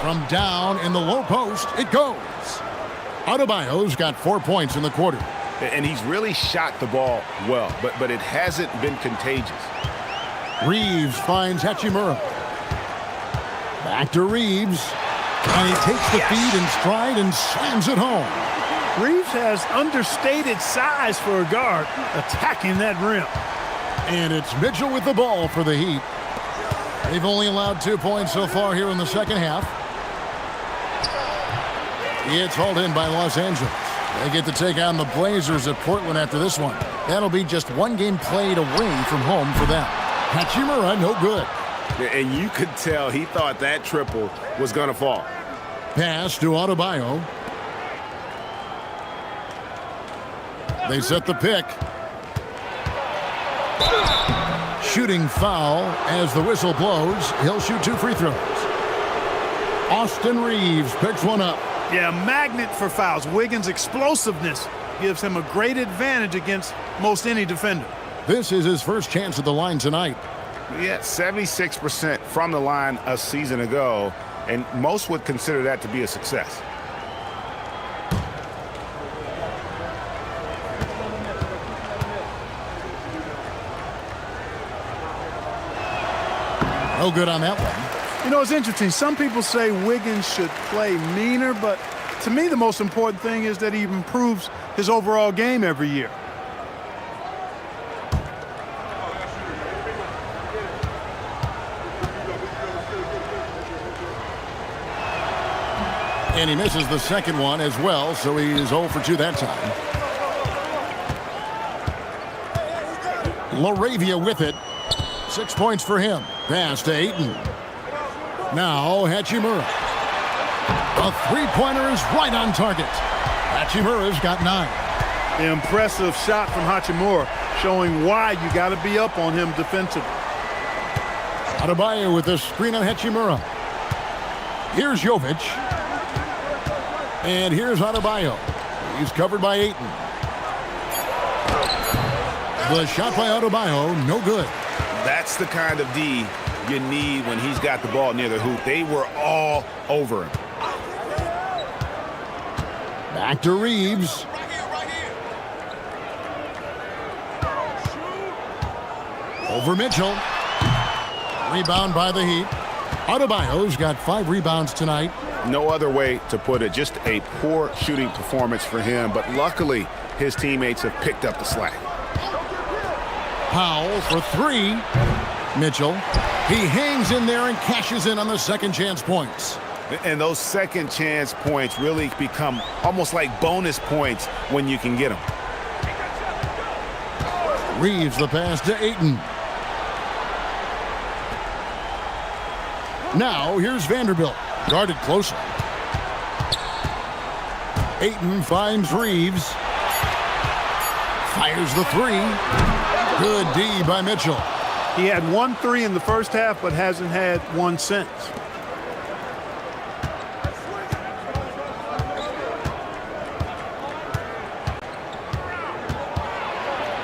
From down in the low post, it goes. Adebayo's got 4 points in the quarter. And he's really shot the ball well, but it hasn't been contagious. Reeves finds Hachimura. Back to Reeves. And he takes the feed in stride and slams it home. Reeves has understated size for a guard attacking that rim. And it's Mitchell with the ball for the Heat. They've only allowed 2 points so far here in the second half. It's hauled in by Los Angeles. They get to take on the Blazers at Portland after this one. That'll be just one game played away from home for them. Hachimura, no good. And you could tell he thought that triple was going to fall. Pass to Adebayo. They set the pick. Shooting foul as the whistle blows. He'll shoot 2 free throws. Austin Reeves picks one up. Yeah, magnet for fouls. Wiggins' explosiveness gives him a great advantage against most any defender. This is his first chance at the line tonight. Yeah, 76% from the line a season ago, and most would consider that to be a success. No good on that one. You know, it's interesting. Some people say Wiggins should play meaner, but to me the most important thing is that he improves his overall game every year. And he misses the second one as well, so he's 0 for 2 that time. LaRavia with it. 6 points for him. Pass to Ayton. Now Hachimura. A three-pointer is right on target. Hachimura's got 9. The impressive shot from Hachimura, showing why you got to be up on him defensively. Adebayo with the screen on Hachimura. Here's Jovic. And here's Adebayo. He's covered by Ayton. The shot by Adebayo, no good. That's the kind of D you need when he's got the ball near the hoop. They were all over him. Back to Reeves. Over Mitchell. Rebound by the Heat. Adebayo's got 5 rebounds tonight. No other way to put it. Just a poor shooting performance for him, but luckily his teammates have picked up the slack. Powell for 3. Mitchell. He hangs in there and cashes in on the second chance points. And those second chance points really become almost like bonus points when you can get them. Reeves the pass to Ayton. Now here's Vanderbilt. Guarded closely. Ayton finds Reeves. Fires the 3. Good D by Mitchell. He had 1 3 in the first half, but hasn't had one since.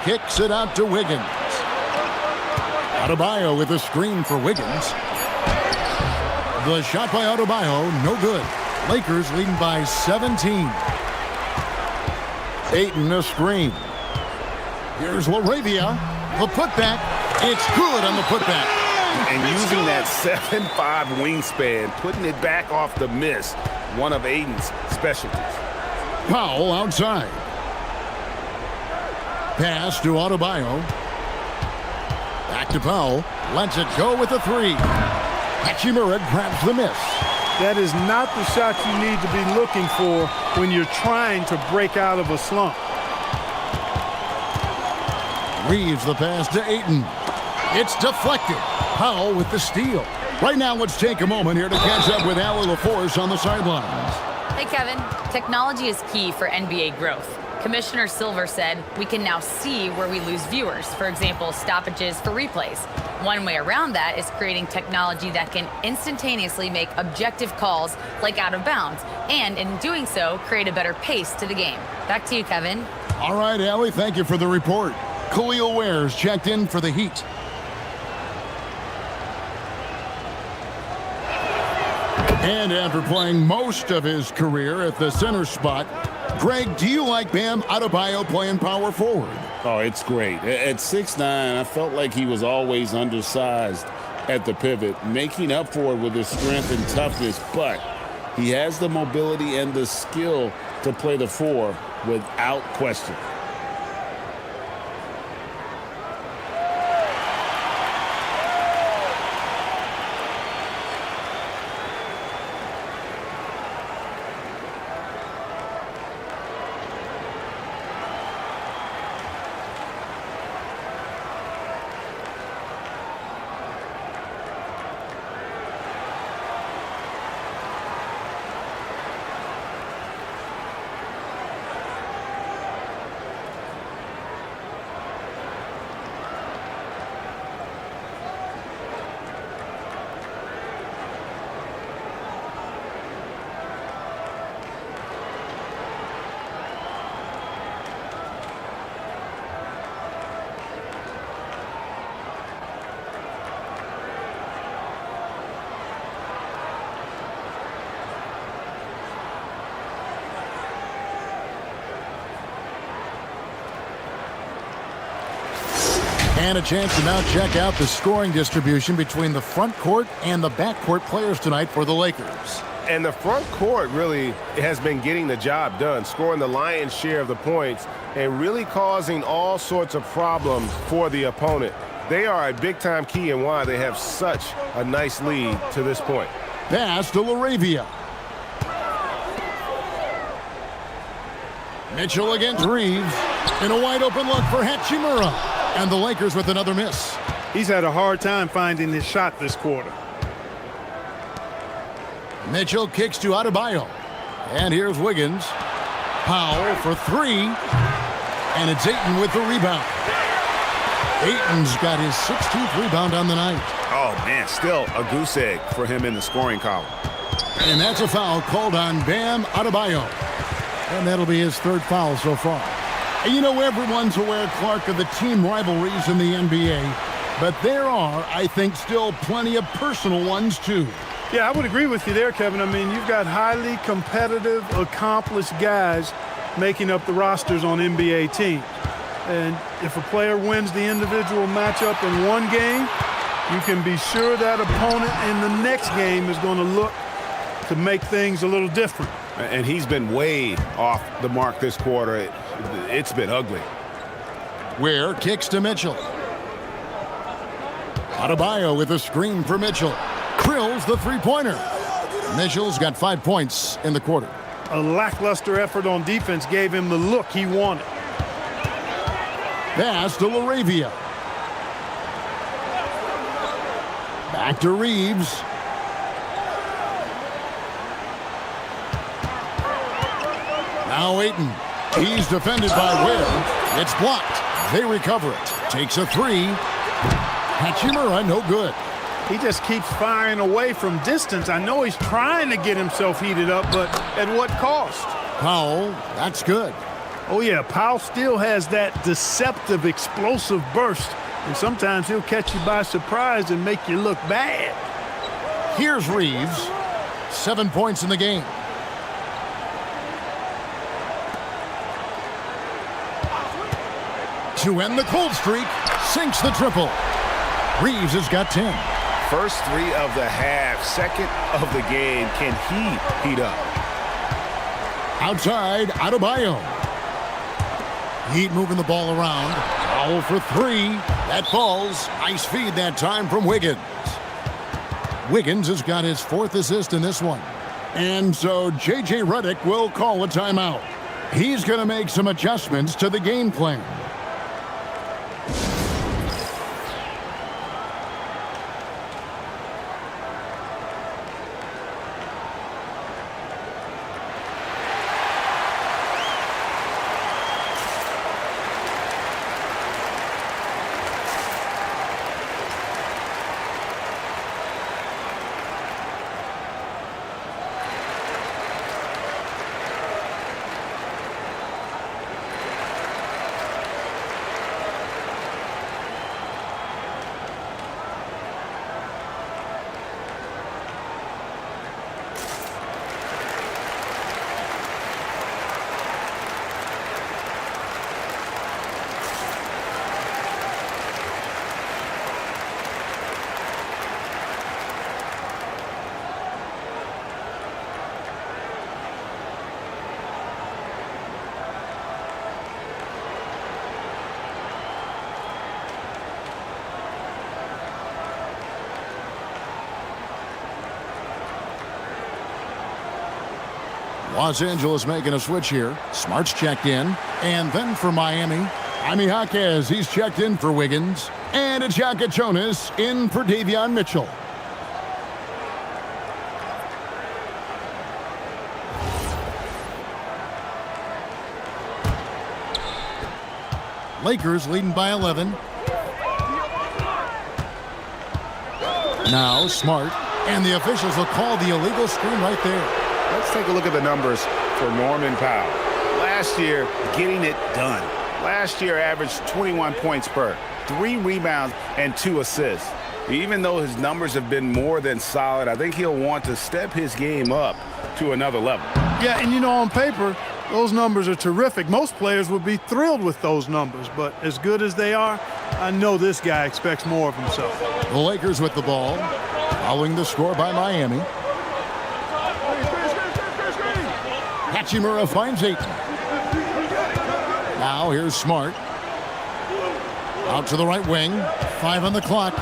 Kicks it out to Wiggins. Adebayo with a screen for Wiggins. The shot by Adebayo, no good. Lakers leading by 17. Ayton a screen. Here's LaRavia. The putback. It's good on the putback. And using that 7'5" wingspan, putting it back off the miss, one of Ayton's specialties. Powell outside. Pass to Adebayo. Back to Powell. Lets it go with a 3. Hachimura grabs the miss. That is not the shot you need to be looking for when you're trying to break out of a slump. Reeves the pass to Ayton. It's deflected. Powell with the steal. Right now, let's take a moment here to catch up with Allie LaForce on the sidelines. Hey, Kevin. Technology is key for NBA growth. Commissioner Silver said we can now see where we lose viewers, for example, stoppages for replays. One way around that is creating technology that can instantaneously make objective calls like out of bounds, and in doing so, create a better pace to the game. Back to you, Kevin. All right, Allie, thank you for the report. Khalil Ware's checked in for the Heat. And after playing most of his career at the center spot, Greg, do you like Bam Adebayo playing power forward? Oh, it's great. At 6'9", I felt like he was always undersized at the pivot, making up for it with his strength and toughness, but he has the mobility and the skill to play the 4 without question. And a chance to now check out the scoring distribution between the front court and the back court players tonight for the Lakers. And the front court really has been getting the job done, scoring the lion's share of the points and really causing all sorts of problems for the opponent. They are a big-time key in why they have such a nice lead to this point. Pass to LaRavia. Mitchell against Reeves. And a wide-open look for Hachimura. And the Lakers with another miss. He's had a hard time finding his shot this quarter. Mitchell kicks to Adebayo. And here's Wiggins. Powell for three. And it's Ayton with the rebound. Ayton's got his 16th rebound on the night. Oh, man, still a goose egg for him in the scoring column. And that's a foul called on Bam Adebayo. And that'll be his third foul so far. And you know, everyone's aware, Clark, of the team rivalries in the NBA. But there are, I think, still plenty of personal ones, too. Yeah, I would agree with you there, Kevin. I mean, you've got highly competitive, accomplished guys making up the rosters on NBA teams. And if a player wins the individual matchup in one game, you can be sure that opponent in the next game is going to look to make things a little different. And he's been way off the mark this quarter. It's been ugly. Ware kicks to Mitchell. Adebayo with a screen for Mitchell. Drills the three-pointer. Mitchell's got 5 points in the quarter. A lackluster effort on defense gave him the look he wanted. Pass to LaRavia. Back to Reeves. Now Ayton. He's defended by Ware. It's blocked. They recover it. Takes a three. Hachimura, no good. He just keeps firing away from distance. I know he's trying to get himself heated up, but at what cost? Powell, that's good. Oh, yeah, Powell still has that deceptive, explosive burst, and sometimes he'll catch you by surprise and make you look bad. Here's Reeves. 7 points in the game. To end the cold streak, sinks the triple. Reeves has got 10. First three of the half, second of the game. Can he heat up? Outside, Adebayo. Heat moving the ball around. Foul for three. That falls. Nice feed that time from Wiggins. Wiggins has got his 4th assist in this one. And so J.J. Redick will call a timeout. He's going to make some adjustments to the game plan. Los Angeles making a switch here. Smart's checked in. And then for Miami, Jaime Jaquez, he's checked in for Wiggins. And it's Jonas in for Davion Mitchell. Lakers leading by 11. Now Smart. And the officials will call the illegal screen right there. Let's take a look at the numbers for Norman Powell. Last year, getting it done. Last year averaged 21 points per, 3 rebounds, and 2 assists. Even though his numbers have been more than solid, I think he'll want to step his game up to another level. Yeah, and you know, on paper, those numbers are terrific. Most players would be thrilled with those numbers, but as good as they are, I know this guy expects more of himself. The Lakers with the ball, following the score by Miami. Hachimura finds Ayton. Now here's Smart. Out to the right wing. 5 on the clock.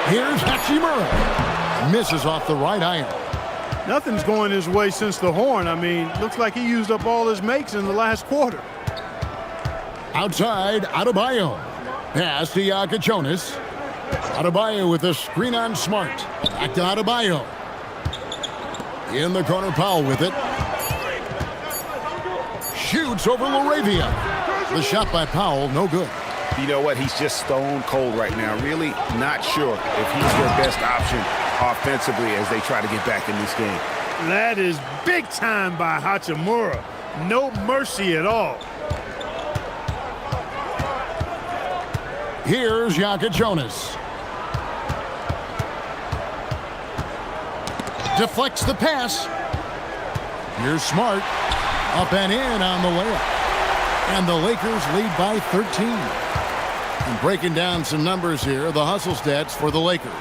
Here's Hachimura. Misses off the right iron. Nothing's going his way since the horn. I mean, looks like he used up all his makes in the last quarter. Outside, Adebayo. Pass to Jonas. Adebayo with a screen on Smart. Back to Adebayo. In the corner, Powell with it. Shoots over LaRavia. The shot by Powell, no good. You know what? He's just stone cold right now. Really not sure if he's their best option offensively as they try to get back in this game. That is big time by Hachimura. No mercy at all. Here's Jonas. Deflects the pass. Here's Smart. Up and in on the layup. And the Lakers lead by 13. And breaking down some numbers here, the hustle stats for the Lakers.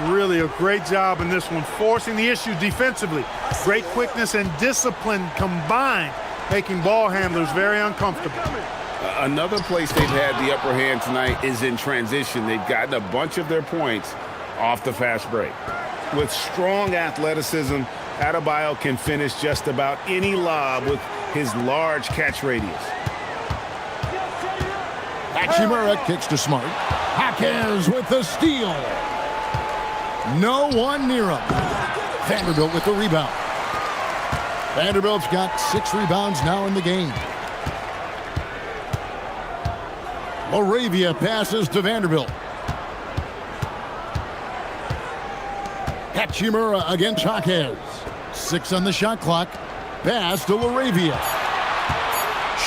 Really a great job in this one, forcing the issue defensively. Great quickness and discipline combined, making ball handlers very uncomfortable. Another place they've had the upper hand tonight is in transition. They've gotten a bunch of their points off the fast break. With strong athleticism, Adebayo can finish just about any lob with his large catch radius. Hachimura kicks to Smart. Jaquez with the steal. No one near him. Vanderbilt with the rebound. Vanderbilt's got 6 rebounds now in the game. LaRavia passes to Vanderbilt. Hachimura against Jaquez. 6 on the shot clock. Pass to LaRavia.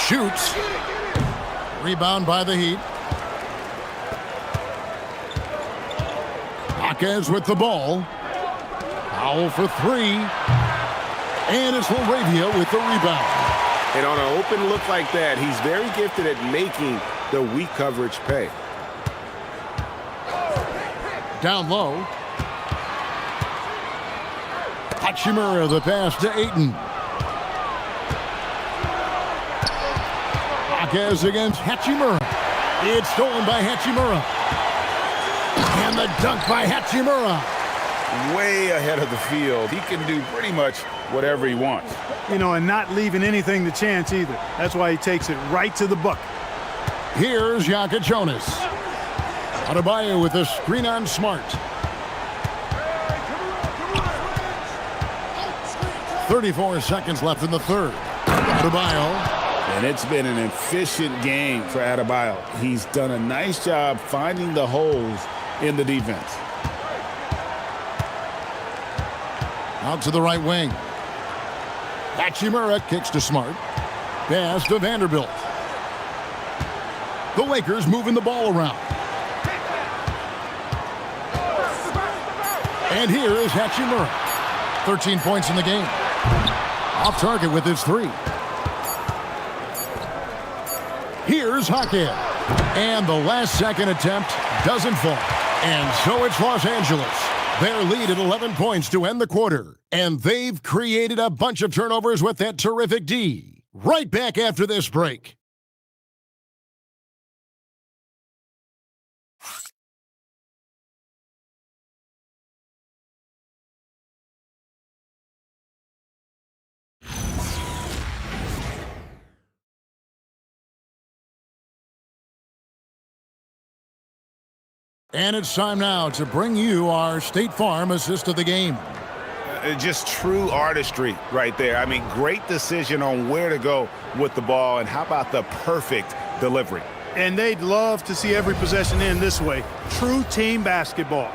Shoots. Rebound by the Heat. Jaquez with the ball. Powell for 3. And it's LaRavia with the rebound. And on an open look like that, he's very gifted at making the weak coverage pay. Down low. Hachimura the pass to Ayton. Jaquez against Hachimura. It's stolen by Hachimura. And the dunk by Hachimura. Way ahead of the field. He can do pretty much whatever he wants. You know, and not leaving anything to chance either. That's why he takes it right to the bucket. Here's Jonas. Adebayo with a screen on Smart. 34 seconds left in the third. Adebayo. And it's been an efficient game for Adebayo. He's done a nice job finding the holes in the defense. Out to the right wing. Hachimura kicks to Smart. Pass to Vanderbilt. The Lakers moving the ball around. And here is Hachimura. 13 points in the game. Off target with his 3. Here's Jaquez. And the last second attempt doesn't fall. And so it's Los Angeles. Their lead at 11 points to end the quarter. And they've created a bunch of turnovers with that terrific D. Right back after this break. And it's time now to bring you our State Farm assist of the game. Just true artistry right there. I mean, great decision on where to go with the ball, and how about the perfect delivery? And they'd love to see every possession end this way. True team basketball.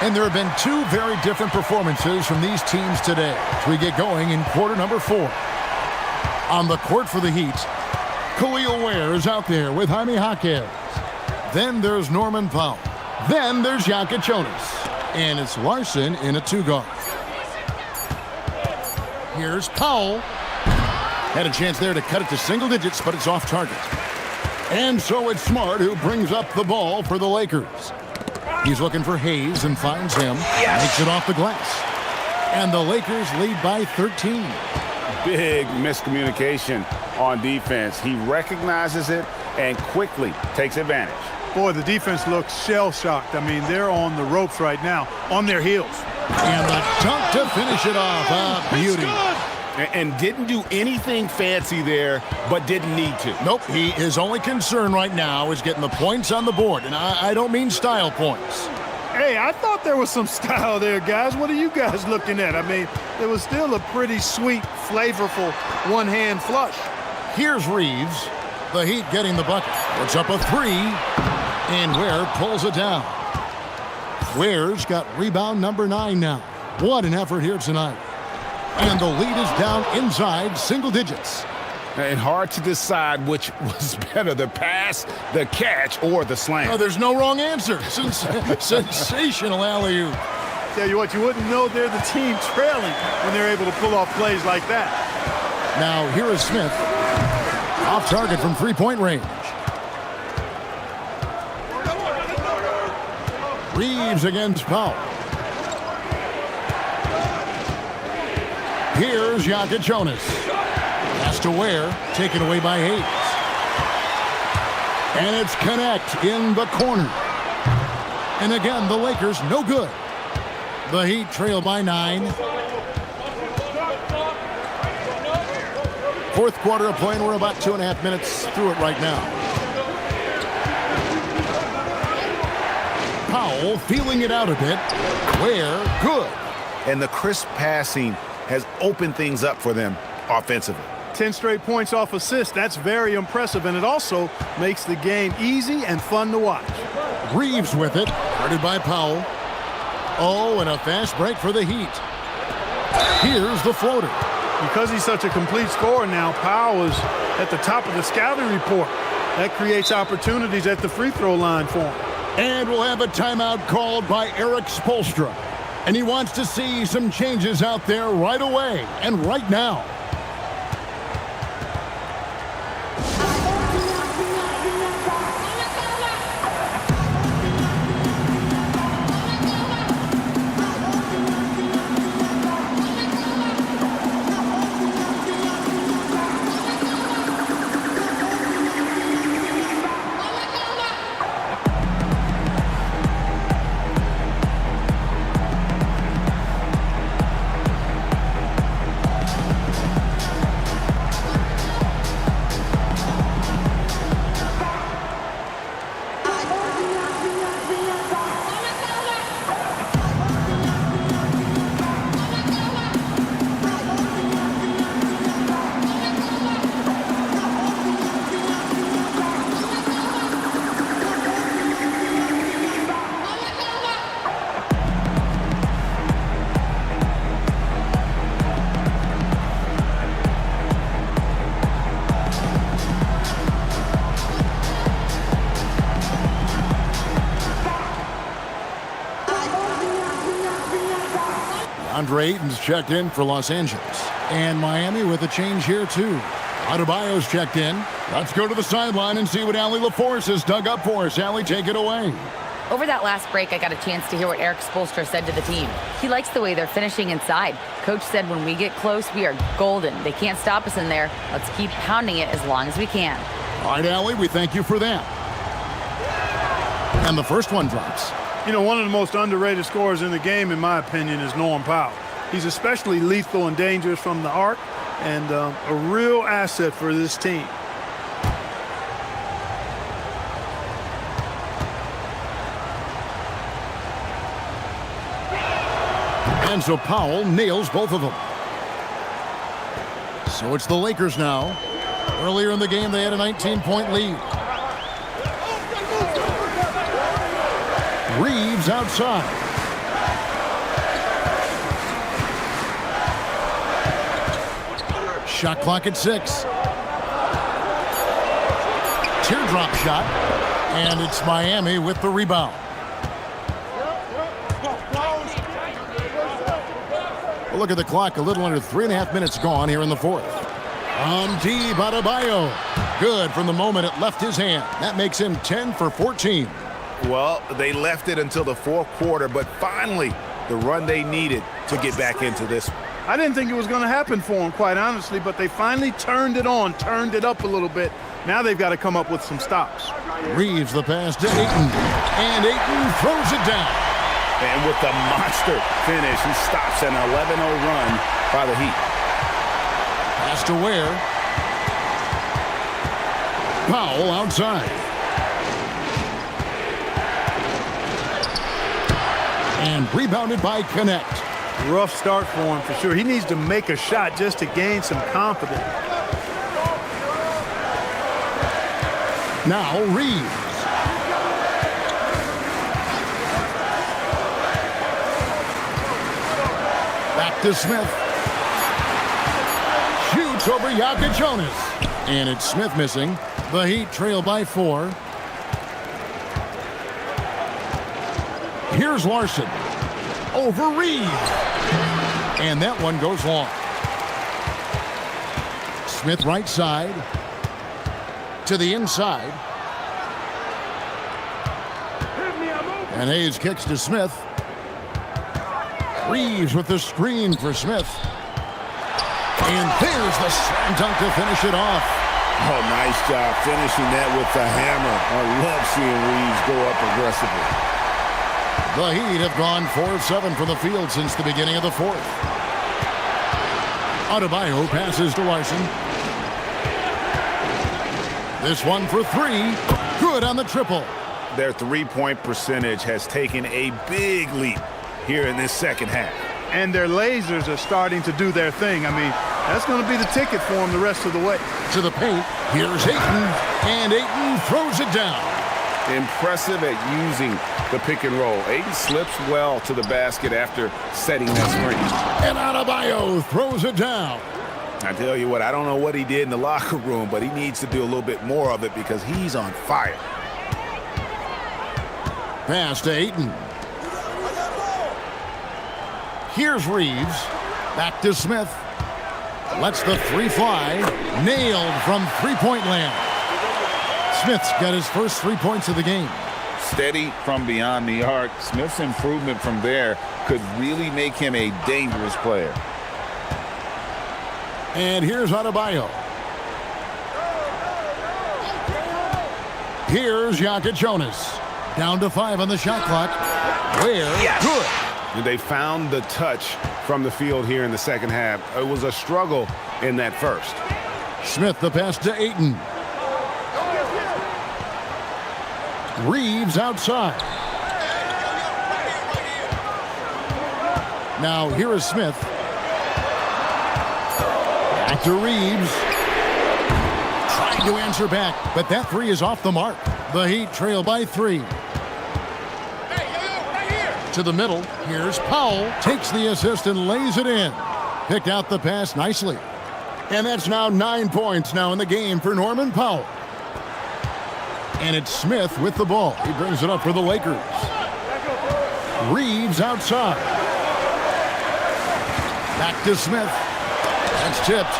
And there have been 2 very different performances from these teams today as we get going in quarter number 4. On the court for the Heat, Khalil Ware is out there with Jaime Jaquez. Then there's Norman Powell. Then there's Jonas. And it's Larson in a 2-guard. Here's Powell. Had a chance there to cut it to single digits, but it's off target. And so it's Smart who brings up the ball for the Lakers. He's looking for Hayes and finds him. Makes it off the glass. And the Lakers lead by 13. Big miscommunication on defense. He recognizes it and quickly takes advantage. Boy, the defense looks shell-shocked. I mean, they're on the ropes right now, on their heels. And the dunk to finish it off. A beauty. And didn't do anything fancy there, but didn't need to. Nope. His only concern right now is getting the points on the board. And I don't mean style points. Hey, I thought there was some style there, guys. What are you guys looking at? I mean, it was still a pretty sweet, flavorful one-hand flush. Here's Reeves. The Heat getting the bucket. Puts up a three. And Ware pulls it down. Ware's got rebound number 9 now. What an effort here tonight. And the lead is down inside single digits. And hard to decide which was better, the pass, the catch, or the slam. Oh, there's no wrong answer. Sensational alley-oop. Tell you what, you wouldn't know they're the team trailing when they're able to pull off plays like that. Now here is Smith. Off target from three-point range. Reeves against Powell. Here's Jonas. Pass to Ware, taken away by Hayes. And it's Connect in the corner. And again, the Lakers no good. The Heat trail by 9. Fourth quarter of play, and we're about 2.5 minutes through it right now. Powell feeling it out a bit. Ware, good. And the crisp passing has opened things up for them offensively. 10 straight points off assists. That's very impressive, and it also makes the game easy and fun to watch. Reeves with it, guarded by Powell. Oh, and a fast break for the Heat. Here's the floater. Because he's such a complete scorer now, Powell is at the top of the scouting report. That creates opportunities at the free throw line for him. And we'll have a timeout called by Eric Spoelstra. And he wants to see some changes out there right away and right now. DeAndre Ayton's checked in for Los Angeles. And Miami with a change here, too. Adebayo's checked in. Let's go to the sideline and see what Allie LaForce has dug up for us. Allie, take it away. Over that last break, I got a chance to hear what Eric Spoelstra said to the team. He likes the way they're finishing inside. Coach said when we get close, we are golden. They can't stop us in there. Let's keep pounding it as long as we can. All right, Allie, we thank you for that. And the first one drops. You know, one of the most underrated scorers in the game, in my opinion, is Norm Powell. He's especially lethal and dangerous from the arc, and a real asset for this team. And so Powell nails both of them. So it's the Lakers now. Earlier in the game, they had a 19-point lead. Reeves outside. Shot clock at 6. Teardrop shot. And it's Miami with the rebound. Well, look at the clock. A little under 3.5 minutes gone here in the fourth. From deep, Adebayo. Good from the moment it left his hand. That makes him 10 for 14. Well, they left it until the fourth quarter, but finally the run they needed to get back into this one. I didn't think it was going to happen for them, quite honestly, but they finally turned it on, turned it up a little bit. Now they've got to come up with some stops. Reeves the pass to Ayton, and Ayton throws it down. And with the monster finish, he stops an 11-0 run by the Heat. Pass to Ware. Powell outside. And rebounded by Connect. Rough start for him for sure. He needs to make a shot just to gain some confidence. Now Reeves. Back to Smith. Shoots over Jonas. And it's Smith missing. The Heat trail by 4. Here's Larson. Over Reeves. And that one goes long. Smith right side. To the inside. And Hayes kicks to Smith. Reeves with the screen for Smith. And there's the slam dunk to finish it off. Oh, nice job finishing that with the hammer. I love seeing Reeves go up aggressively. The Heat have gone 4 of 7 from the field since the beginning of the fourth. Adebayo passes to Larson. This one for 3. Good on the triple. Their three-point percentage has taken a big leap here in this second half. And their lasers are starting to do their thing. I mean, that's going to be the ticket for them the rest of the way. To the paint. Here's Ayton. And Ayton throws it down. Impressive at using the pick and roll. Ayton slips well to the basket after setting that screen. And Adebayo throws it down. I tell you what, I don't know what he did in the locker room, but he needs to do a little bit more of it because he's on fire. Pass to Ayton. Here's Reeves. Back to Smith. Lets the 3 fly. Nailed from three-point land. Smith's got his first 3 points of the game. Steady from beyond the arc. Smith's improvement from there could really make him a dangerous player. And here's Adebayo. Here's Jonas. Down to 5 on the shot clock. Yes. Good. They found the touch from the field here in the second half. It was a struggle in that first. Smith the pass to Ayton. Reeves outside. Now here is Smith. Back to Reeves. Trying to answer back, but that 3 is off the mark. The Heat trail by 3. To the middle. Here's Powell. Takes the assist and lays it in. Picked out the pass nicely. And that's now 9 points now in the game for Norman Powell. And it's Smith with the ball. He brings it up for the Lakers. Reeves outside. Back to Smith. That's tipped.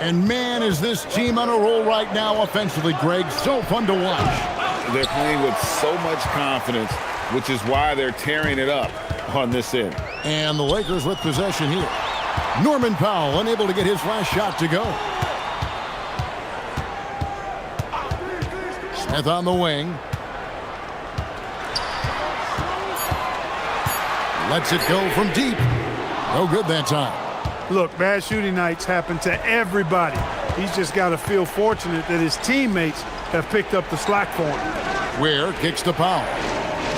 And man, is this team on a roll right now offensively, Greg. So fun to watch. They're playing with so much confidence, which is why they're tearing it up on this end. And the Lakers with possession here. Norman Powell unable to get his last shot to go. Smith on the wing. Lets it go from deep. No good that time. Look, bad shooting nights happen to everybody. He's just got to feel fortunate that his teammates have picked up the slack for him. Ware kicks to Powell.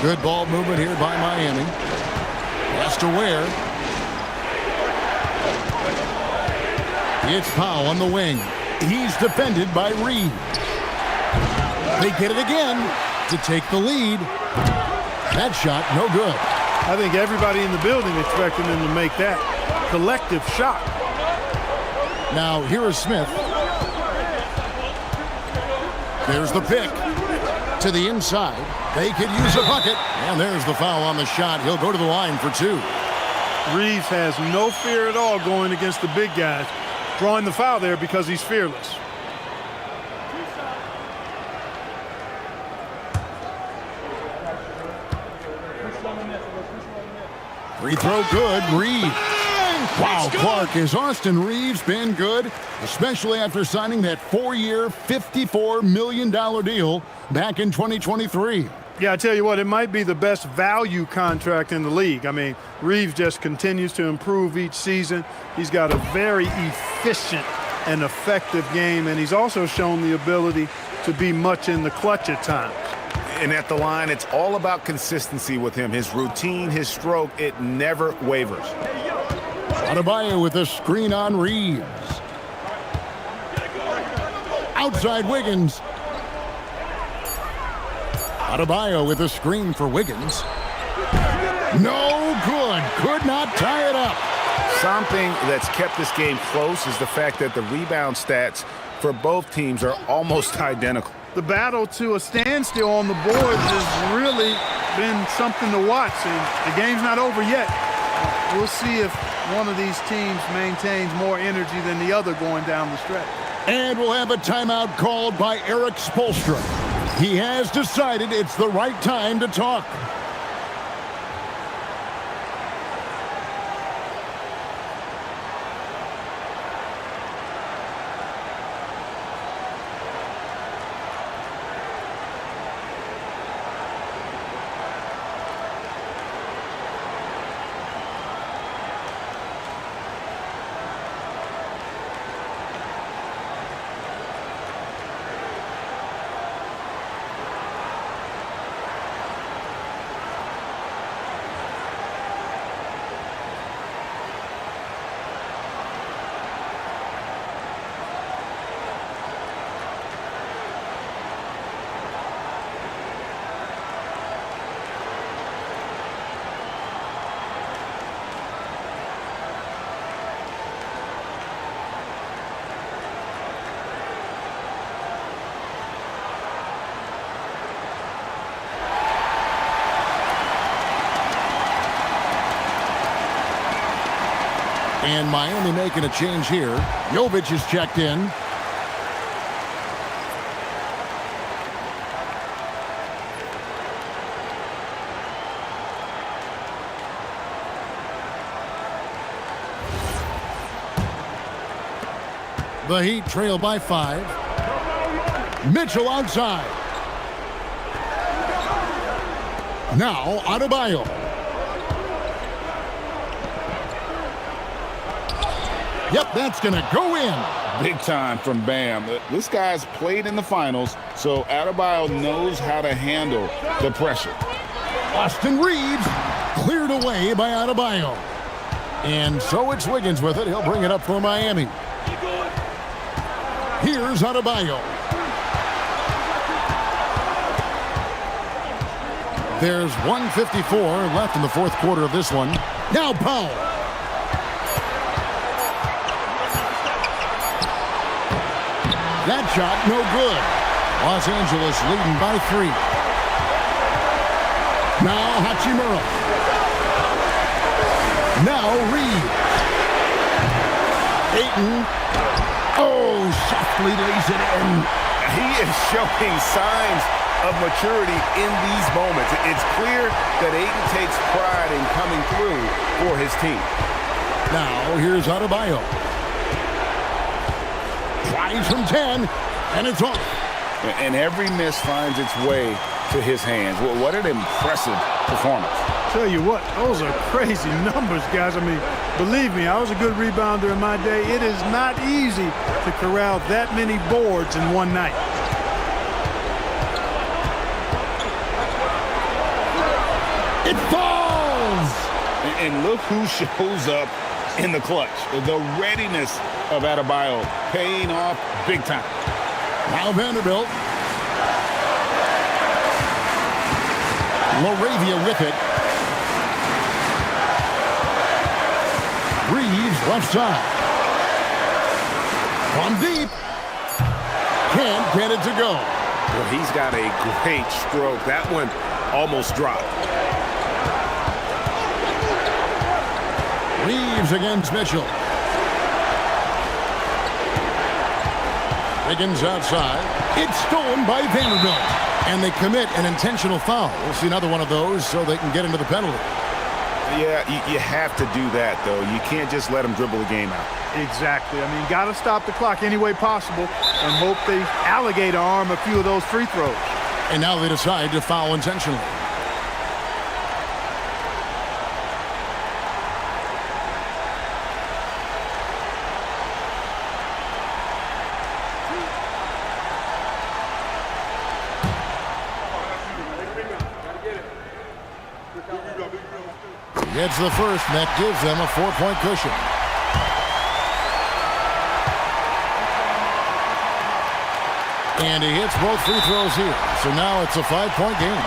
Good ball movement here by Miami. Pass to Ware. It's Powell on the wing. He's defended by Reed. They get it again to take the lead. That shot, no good. I think everybody in the building expected him to make that collective shot. Now here is Smith. There's the pick to the inside. They could use a bucket. And there's the foul on the shot. He'll go to the line for 2. Reeves has no fear at all going against the big guys. Drawing the foul there because he's fearless. Free throw good, Reeves. Wow, Clark, has Austin Reeves been good, especially after signing that 4-year, $54 million deal back in 2023? Yeah, I tell you what, it might be the best value contract in the league. I mean, Reeves just continues to improve each season. He's got a very efficient and effective game, and he's also shown the ability to be much in the clutch at times. And at the line, it's all about consistency with him. His routine, his stroke, it never wavers. Adebayo with a screen on Reeves. Outside Wiggins. Adebayo with a screen for Wiggins. No good. Could not tie it up. Something that's kept this game close is the fact that the rebound stats for both teams are almost identical. The battle to a standstill on the boards has really been something to watch, and the game's not over yet. We'll see if one of these teams maintains more energy than the other going down the stretch. And we'll have a timeout called by Eric Spoelstra. He has decided it's the right time to talk. And Miami making a change here. Jovic is checked in. The Heat trail by 5. Mitchell outside. Now Adebayo. Yep, that's going to go in. Big time from Bam. This guy's played in the finals, so Adebayo knows how to handle the pressure. Austin Reeves cleared away by Adebayo. And so it's Wiggins with it. He'll bring it up for Miami. Here's Adebayo. There's 1:54 left in the fourth quarter of this one. Now Powell. That shot, no good. Los Angeles leading by 3. Now Hachimura. Now Reed. Ayton. Oh, softly lays it in. He is showing signs of maturity in these moments. It's clear that Ayton takes pride in coming through for his team. Now here's Adebayo. Tries from 10, and it's off. And every miss finds its way to his hands. Well, what an impressive performance. Tell you what, those are crazy numbers, guys. I mean, believe me, I was a good rebounder in my day. It is not easy to corral that many boards in one night. It falls! And look who shows up in the clutch. The readiness of Adebayo paying off big time. Now Vanderbilt. Laravia with it. Reeves left side. From deep. Can't get it to go. Well, he's got a great stroke. That one almost dropped. Reeves against Mitchell. Wiggins outside. It's stolen by Vanderbilt. And they commit an intentional foul. We'll see another one of those so they can get into the penalty. Yeah, you have to do that, though. You can't just let them dribble the game out. Exactly. I mean, got to stop the clock any way possible and hope they alligator arm a few of those free throws. And now they decide to foul intentionally. Gets the first, and that gives them a 4-point cushion. And he hits both free throws here. So now it's a 5-point game.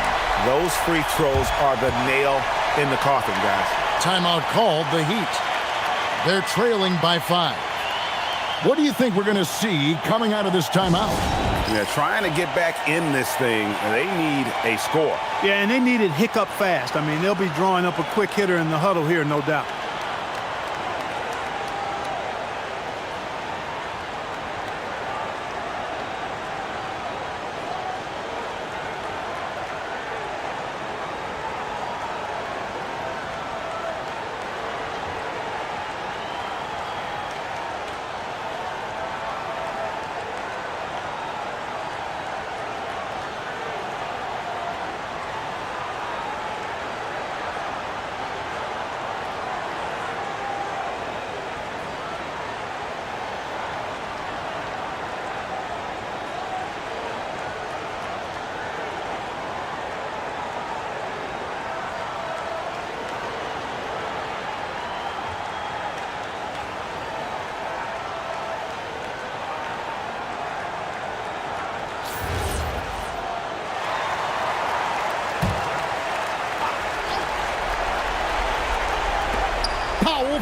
Those free throws are the nail in the coffin, guys. Timeout called, the Heat. They're trailing by 5. What do you think we're going to see coming out of this timeout? Yeah, trying to get back in this thing, they need a score. Yeah, and they need it hiccup fast. I mean, they'll be drawing up a quick hitter in the huddle here, no doubt.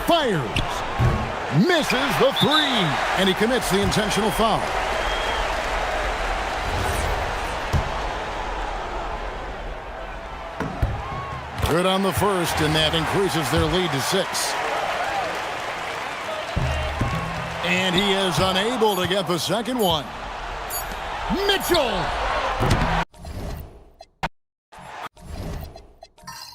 Fires. Misses the 3. And he commits the intentional foul. Good on the first, and that increases their lead to 6. And he is unable to get the second one. Mitchell!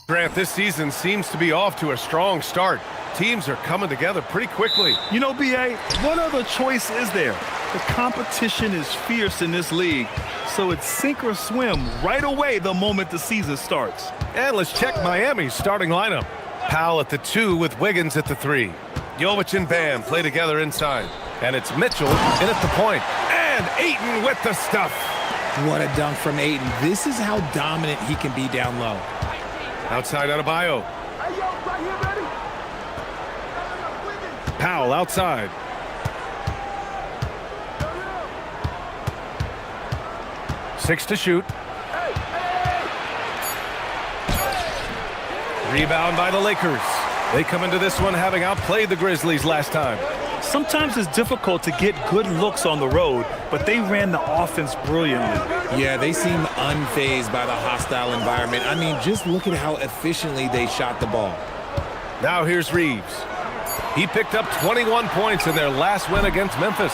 Grant, this season seems to be off to a strong start. Teams are coming together pretty quickly. You know, B.A., what other choice is there? The competition is fierce in this league, so it's sink or swim right away the moment the season starts. And let's check Miami's starting lineup. Powell at the 2 with Wiggins at the 3. Jovic and Bam play together inside. And it's Mitchell in at the point. And Ayton with the stuff. What a dunk from Ayton. This is how dominant he can be down low. Outside Adebayo. Powell outside. Six to shoot. Rebound by the Lakers. They come into this one having outplayed the Grizzlies last time. Sometimes it's difficult to get good looks on the road, but they ran the offense brilliantly. Yeah, they seem unfazed by the hostile environment. I mean, just look at how efficiently they shot the ball. Now here's Reeves. He picked up 21 points in their last win against Memphis.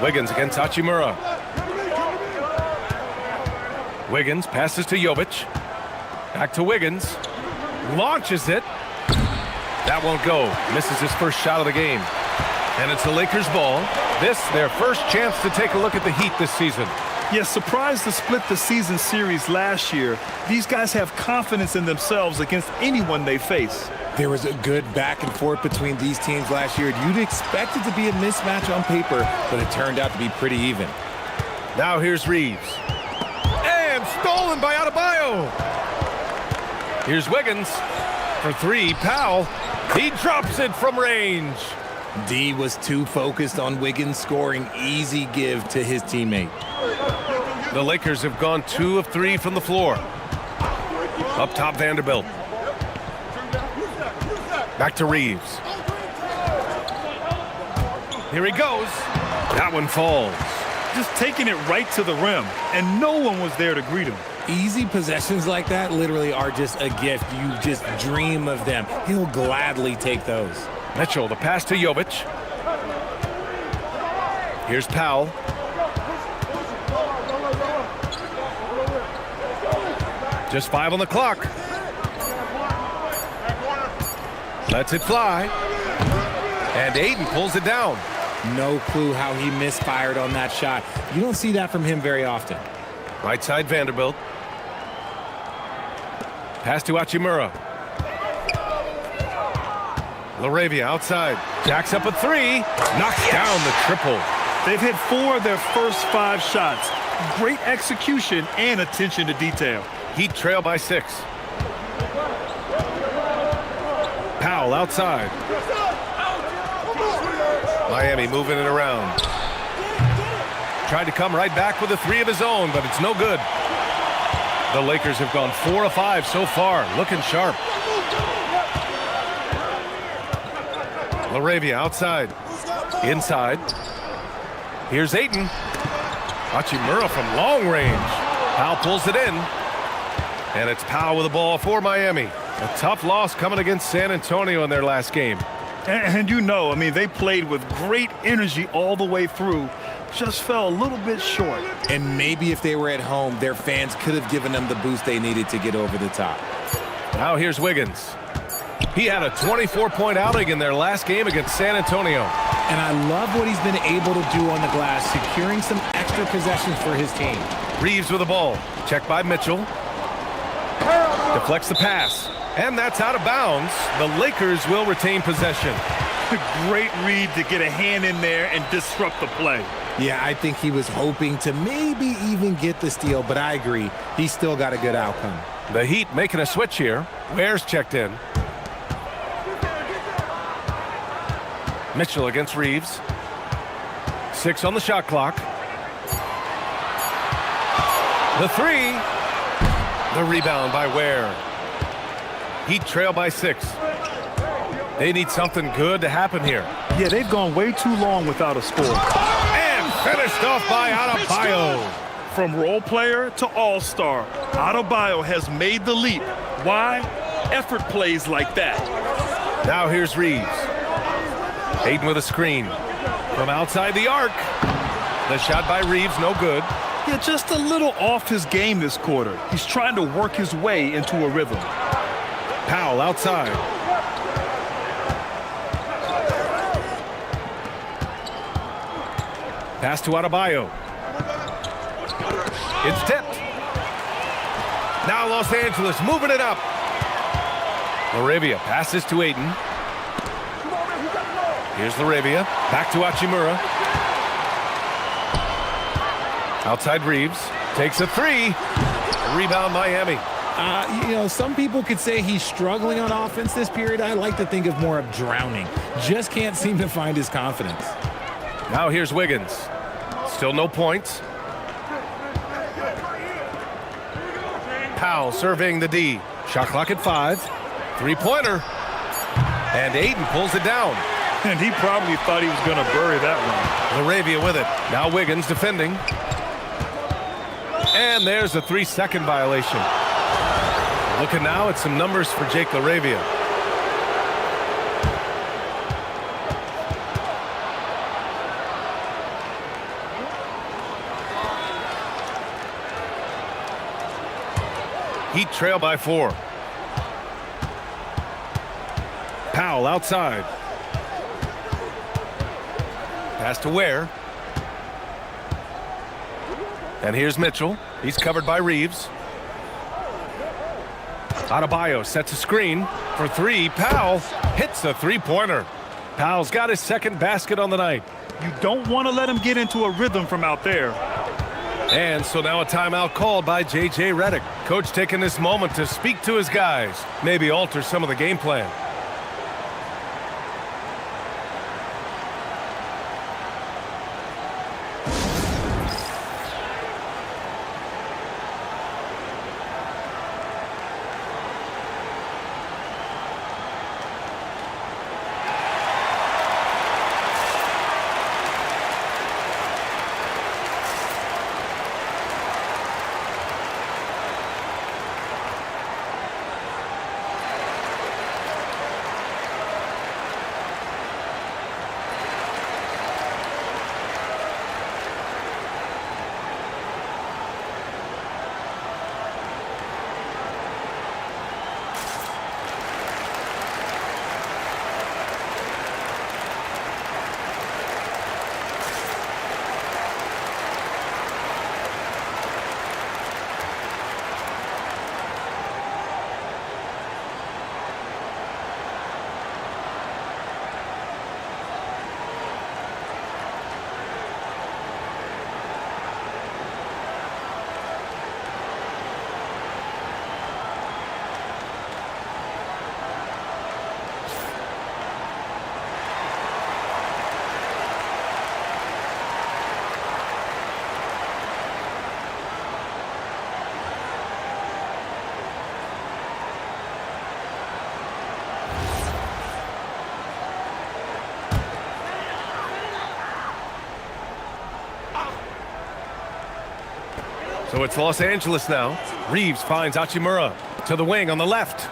Wiggins against Hachimura. Wiggins passes to Jovic. Back to Wiggins. Launches it. That won't go. Misses his first shot of the game. And it's the Lakers' ball. This, their first chance to take a look at the Heat this season. Yes, surprised to split the season series last year. These guys have confidence in themselves against anyone they face. There was a good back and forth between these teams last year. You'd expect it to be a mismatch on paper, but it turned out to be pretty even. Now here's Reeves. And stolen by Adebayo. Here's Wiggins. For 3, Powell. He drops it from range. D was too focused on Wiggins scoring. Easy give to his teammate. The Lakers have gone 2 of 3 from the floor. Up top, Vanderbilt. Back to Reeves. Here he goes. That one falls. Just taking it right to the rim, and no one was there to greet him. Easy possessions like that literally are just a gift. You just dream of them. He'll gladly take those. Mitchell, the pass to Jovic. Here's Powell. Just 5 on the clock. Lets it fly. And Ayton pulls it down. No clue how he misfired on that shot. You don't see that from him very often. Right side Vanderbilt. Pass to Hachimura. LaRavia outside. Jacks up a 3. Knocks down the triple. They've hit 4 of their first 5 shots. Great execution and attention to detail. Heat trail by 6. Powell outside. Miami moving it around. Tried to come right back with a 3 of his own, but it's no good. The Lakers have gone 4 of 5 so far, looking sharp. LaRavia outside. Inside. Here's Ayton. Hachimura from long range. Powell pulls it in. And it's Powell with the ball for Miami. A tough loss coming against San Antonio in their last game. And you know, I mean, they played with great energy all the way through. Just fell a little bit short. And maybe if they were at home, their fans could have given them the boost they needed to get over the top. Now here's Wiggins. He had a 24-point outing in their last game against San Antonio. And I love what he's been able to do on the glass, securing some extra possessions for his team. Reeves with the ball. Checked by Mitchell. Deflects the pass. And that's out of bounds. The Lakers will retain possession. Great read to get a hand in there and disrupt the play. Yeah, I think he was hoping to maybe even get the steal, but I agree. He still got a good outcome. The Heat making a switch here. Ware's checked in. Mitchell against Reeves. 6 on the shot clock. The 3. The rebound by Ware. Heat trail by 6. They need something good to happen here. Yeah, they've gone way too long without a score. And finished off by Adebayo. From role player to all-star, Adebayo has made the leap. Why? Effort plays like that. Now here's Reeves. Ayton with a screen. From outside the arc. The shot by Reeves, no good. Yeah, just a little off his game this quarter. He's trying to work his way into a rhythm. Powell outside. Pass to Adebayo. It's tipped. Now Los Angeles moving it up. LaRavia passes to Ayton. Here's LaRavia. Back to Hachimura. Outside Reeves. Takes a 3. Rebound Miami. You know, some people could say he's struggling on offense this period. I like to think of more of drowning. Just can't seem to find his confidence. Now here's Wiggins. Still no points. Powell surveying the D. Shot clock at 5. 3-pointer. And Ayton pulls it down. And he probably thought he was going to bury that one. LaRavia with it. Now Wiggins defending. And there's a 3-second violation. Looking now at some numbers for Jake LaRavia. Heat trail by 4. Powell outside. Pass to Ware. And here's Mitchell. He's covered by Reeves. Adebayo sets a screen for 3. Powell hits a 3-pointer. Powell's got his second basket on the night. You don't want to let him get into a rhythm from out there. And so now a timeout called by J.J. Redick. Coach taking this moment to speak to his guys, maybe alter some of the game plan. So it's Los Angeles now. Reeves finds Hachimura to the wing on the left.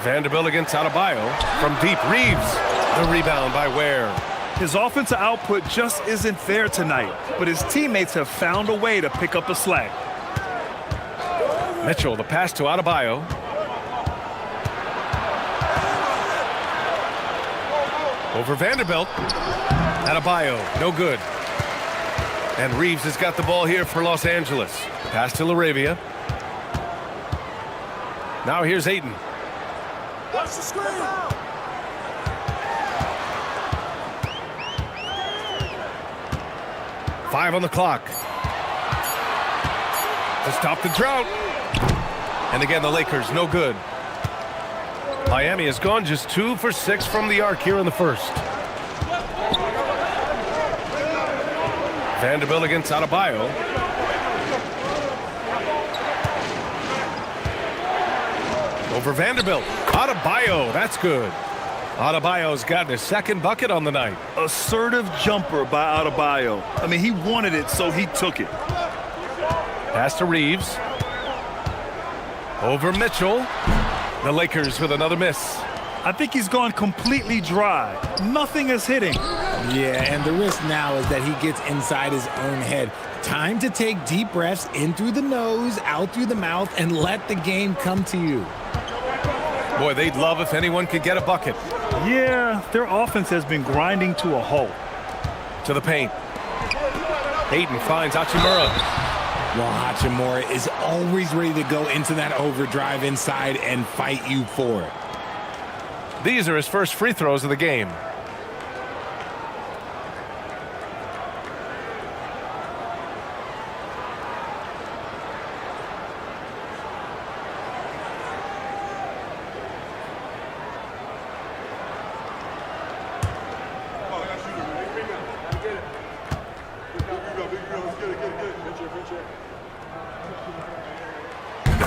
Vanderbilt against Adebayo from deep. Reeves, the rebound by Ware. His offensive output just isn't there tonight, but his teammates have found a way to pick up the slack. Mitchell, the pass to Adebayo. Over Vanderbilt. Adebayo, no good. And Reeves has got the ball here for Los Angeles. Pass to LaRavia. Now here's Ayton. Watch the screen. 5 on the clock. To stop the drought. And again, the Lakers, no good. Miami has gone just 2 for 6 from the arc here in the first. Vanderbilt against Adebayo. Over Vanderbilt. Adebayo, that's good. Adebayo's gotten his second bucket on the night. Assertive jumper by Adebayo. I mean, he wanted it, so he took it. Pass to Reeves. Over Mitchell. The Lakers with another miss. I think he's gone completely dry. Nothing is hitting. Yeah, and the risk now is that he gets inside his own head. Time to take deep breaths in through the nose, out through the mouth, and let the game come to you. Boy, they'd love if anyone could get a bucket. Yeah, their offense has been grinding to a halt. To the paint. Ayton finds Hachimura. Well, Hachimura is always ready to go into that overdrive inside and fight you for it. These are his first free throws of the game.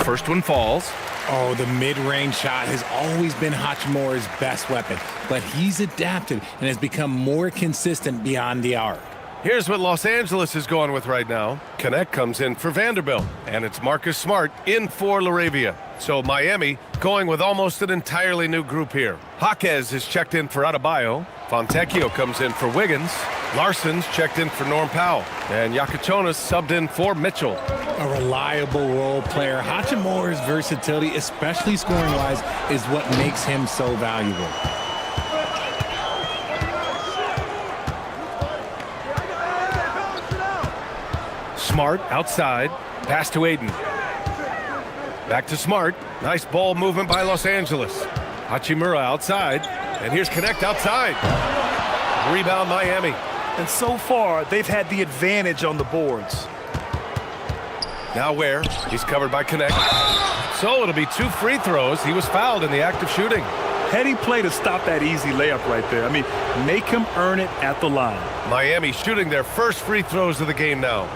First one falls. Oh, the mid-range shot has always been Hachimura's best weapon, but he's adapted and has become more consistent beyond the arc. Here's what Los Angeles is going with right now. Connect comes in for Vanderbilt, and it's Marcus Smart in for LaRavia. So Miami going with almost an entirely new group here. Jaquez is checked in for Adebayo. Fontecchio comes in for Wiggins. Larson's checked in for Norm Powell. And Yakachonis subbed in for Mitchell. A reliable role player. Hachimura's versatility, especially scoring-wise, is what makes him so valuable. Smart outside. Pass to Ayton. Back to Smart. Nice ball movement by Los Angeles. Hachimura outside. And here's Connect outside. Rebound Miami. And so far, they've had the advantage on the boards. Now Ware. He's covered by Connect. So it'll be 2 free throws. He was fouled in the act of shooting. Heady play to stop that easy layup right there. I mean, make him earn it at the line. Miami shooting their first free throws of the game now.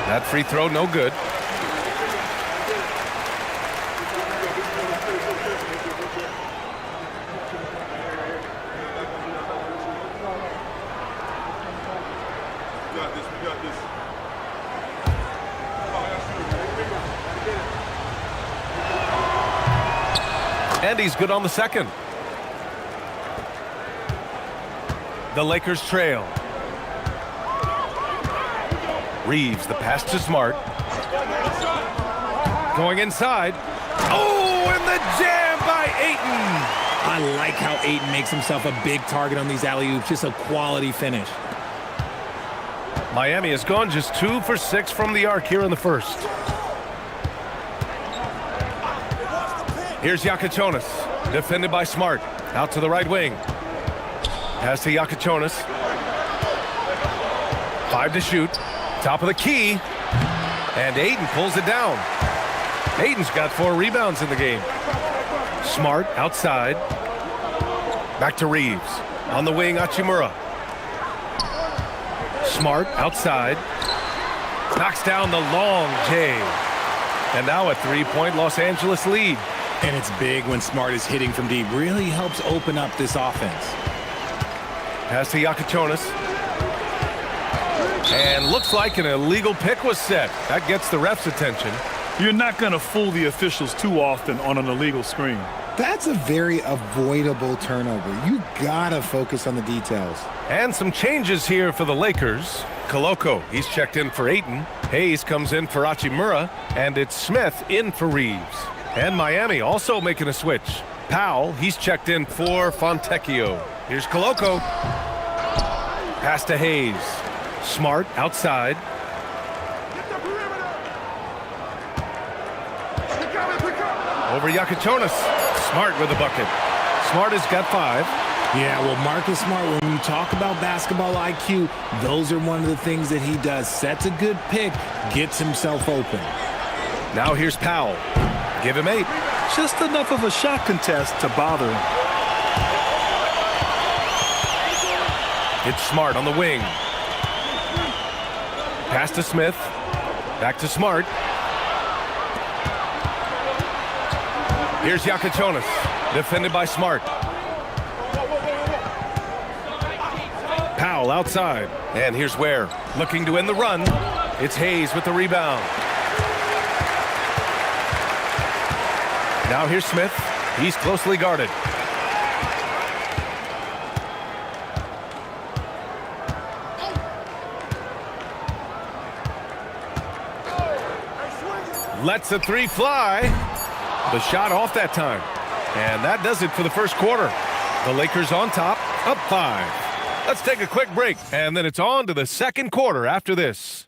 That free throw, no good. And he's good on the second. The Lakers trail. Reeves, the pass to Smart. Going inside. Oh, and the jam by Ayton. I like how Ayton makes himself a big target on these alley-oops. Just a quality finish. Miami has gone just 2 for 6 from the arc here in the first. Here's Yakachonis, defended by Smart. Out to the right wing. Pass to Yakachonis. 5 to shoot. Top of the key. And Ayton pulls it down. Ayton's got 4 rebounds in the game. Smart outside. Back to Reeves. On the wing, Hachimura. Smart outside. Knocks down the long J. And now a three-point Los Angeles lead. And it's big when Smart is hitting from deep. Really helps open up this offense. Pass to Yakichonis. And looks like an illegal pick was set. That gets the ref's attention. You're not going to fool the officials too often on an illegal screen. That's a very avoidable turnover. You gotta focus on the details. And some changes here for the Lakers. Koloko, he's checked in for Ayton. Hayes comes in for Hachimura. And it's Smith in for Reeves. And Miami also making a switch. Powell, he's checked in for Fontecchio. Here's Koloko. Pass to Hayes. Smart outside. Over Yakichonis. Smart with a bucket. Smart has got 5. Yeah, well, Marcus Smart, when you talk about basketball IQ, those are one of the things that he does. Sets a good pick, gets himself open. Now here's Powell. Give him 8. Just enough of a shot contest to bother him. It's Smart on the wing. Pass to Smith. Back to Smart. Here's Yakichonis. Defended by Smart. Powell outside. And here's Ware. Looking to end the run. It's Hayes with the rebound. Now here's Smith. He's closely guarded. Lets the 3 fly. The shot off that time. And that does it for the first quarter. The Lakers on top, up 5. Let's take a quick break, and then it's on to the second quarter after this.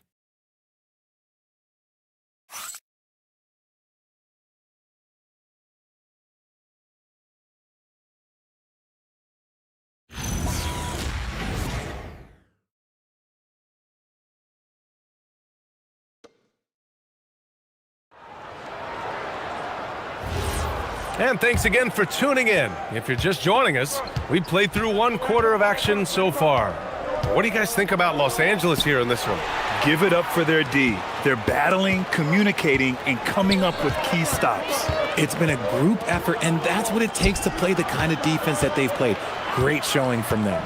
And thanks again for tuning in. If you're just joining us, we played through 1 quarter of action so far. What do you guys think about Los Angeles here in this one? Give it up for their D. They're battling, communicating, and coming up with key stops. It's been a group effort, and that's what it takes to play the kind of defense that they've played. Great showing from them.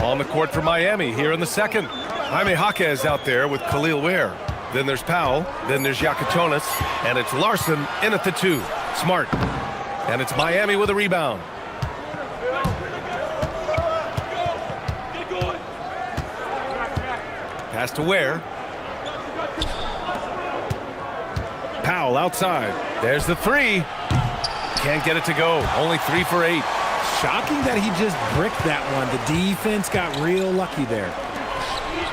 On the court for Miami here in the second. Jaime Jaquez out there with Khalil Ware. Then there's Powell. Then there's Yakichonis. And it's Larson in at the 2. Smart. And it's Miami with a rebound. Pass to Ware. Powell outside. There's the 3. Can't get it to go. Only 3 for 8. Shocking that he just bricked that one. The defense got real lucky there.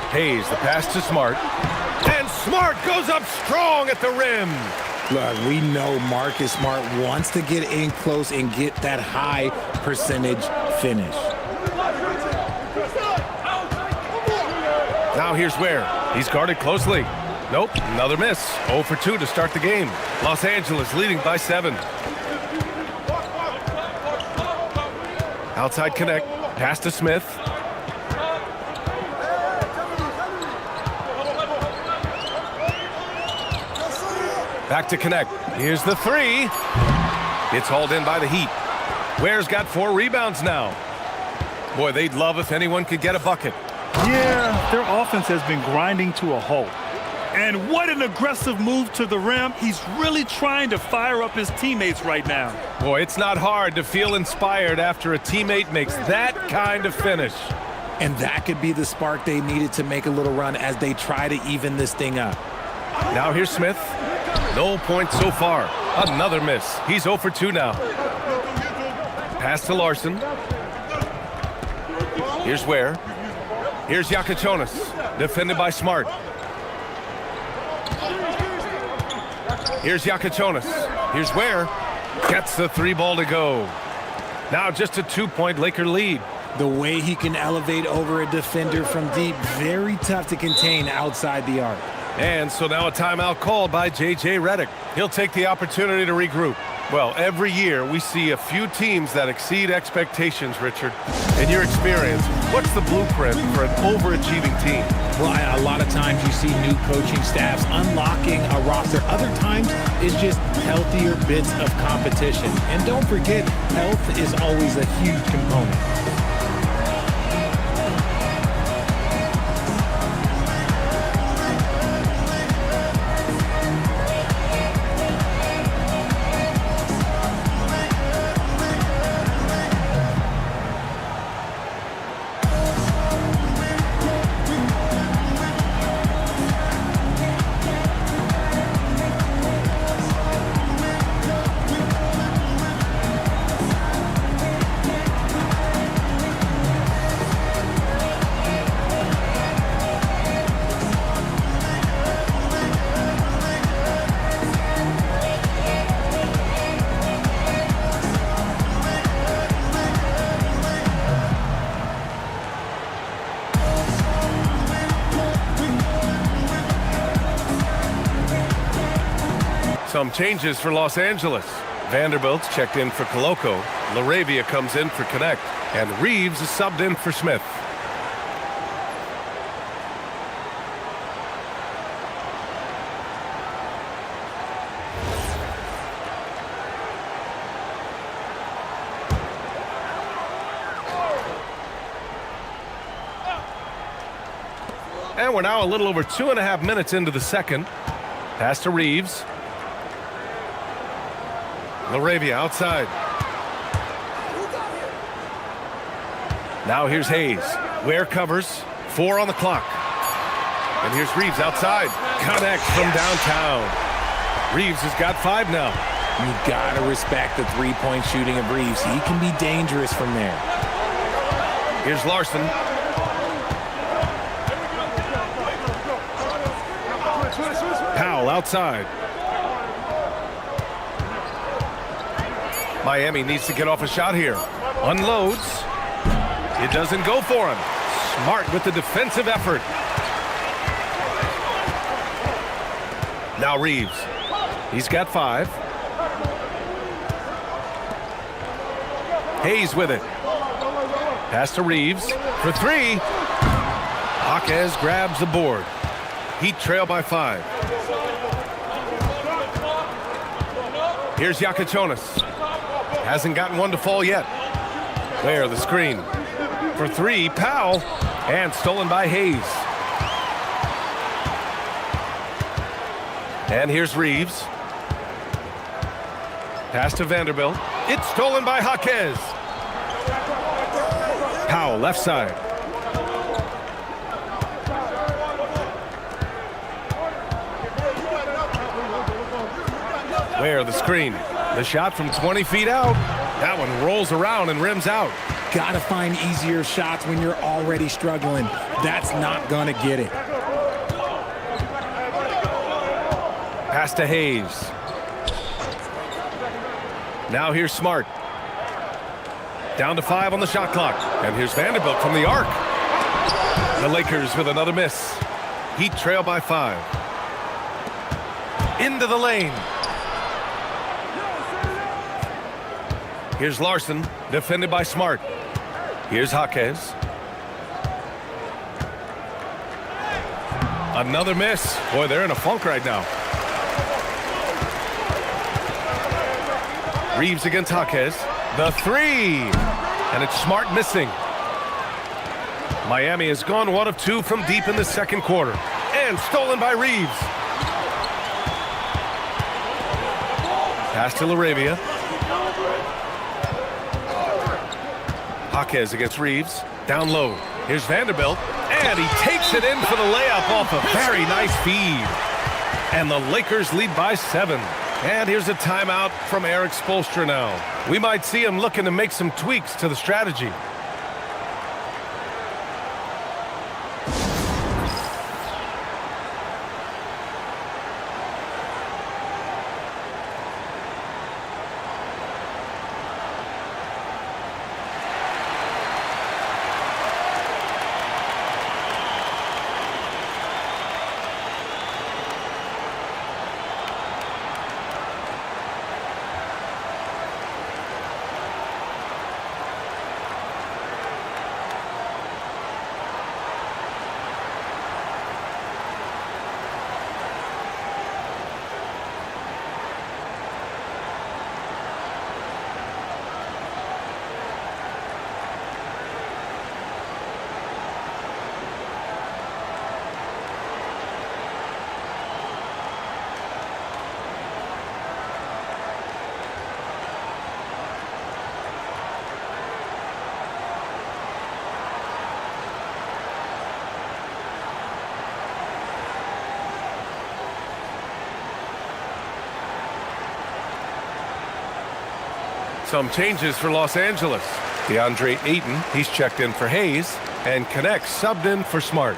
Hayes, the pass to Smart. And Smart goes up strong at the rim. Look, we know Marcus Smart wants to get in close and get that high percentage finish. Now here's Ware. He's guarded closely. Nope, another miss. 0 for 2 to start the game. Los Angeles leading by 7. Outside connect. Pass to Smith. Back to connect. Here's the 3. It's hauled in by the Heat. Ware's got 4 rebounds now. Boy, they'd love if anyone could get a bucket. Yeah, their offense has been grinding to a halt. And what an aggressive move to the rim. He's really trying to fire up his teammates right now. Boy, it's not hard to feel inspired after a teammate makes that kind of finish. And that could be the spark they needed to make a little run as they try to even this thing up. Now here's Smith. No points so far. Another miss. He's 0 for 2 now. Pass to Larson. Here's Ware. Here's Yakichonis. Defended by Smart. Here's Yakichonis. Here's Ware. Gets the 3 ball to go. Now just a 2-point Laker lead. The way he can elevate over a defender from deep, very tough to contain outside the arc. And so now a timeout called by J.J. Redick. He'll take the opportunity to regroup. Well, every year we see a few teams that exceed expectations, Richard. In your experience, what's the blueprint for an overachieving team? Well, a lot of times you see new coaching staffs unlocking a roster. Other times it's just healthier bits of competition. And don't forget, health is always a huge component. Some changes for Los Angeles. Vanderbilt's checked in for Coloco. LaRavia comes in for Connect. And Reeves is subbed in for Smith. And we're now a little over 2.5 minutes into the second. Pass to Reeves. LaRavia outside. Now here's Hayes. Ware covers. 4 on the clock. And here's Reeves outside. Connects from downtown. Reeves has got 5 now. You gotta respect the three-point shooting of Reeves. He can be dangerous from there. Here's Larson. Powell outside. Miami needs to get off a shot here. Unloads. It doesn't go for him. Smart with the defensive effort. Now Reeves. He's got 5. Hayes with it. Pass to Reeves for 3. Jaquez grabs the board. Heat trail by 5. Here's Yakichonis. Hasn't gotten one to fall yet. Ware the screen. For 3, Powell. And stolen by Hayes. And here's Reeves. Pass to Vanderbilt. It's stolen by Jaquez. Powell left side. Ware the screen. The shot from 20 feet out. That one rolls around and rims out. Gotta find easier shots when you're already struggling. That's not gonna get it. Pass to Hayes. Now here's Smart. Down to 5 on the shot clock. And here's Vanderbilt from the arc. The Lakers with another miss. Heat trail by 5. Into the lane. Here's Larson, defended by Smart. Here's Jaquez. Another miss. Boy, they're in a funk right now. Reeves against Jaquez. The 3. And it's Smart missing. Miami has gone 1 of 2 from deep in the second quarter. And stolen by Reeves. Pass to LaRavia. Jaquez against Reeves. Down low. Here's Vanderbilt. And he takes it in for the layup off a very nice feed. And the Lakers lead by 7. And here's a timeout from Eric Spoelstra now. We might see him looking to make some tweaks to the strategy. Some changes for Los Angeles. DeAndre Ayton, he's checked in for Hayes, and Connect subbed in for Smart.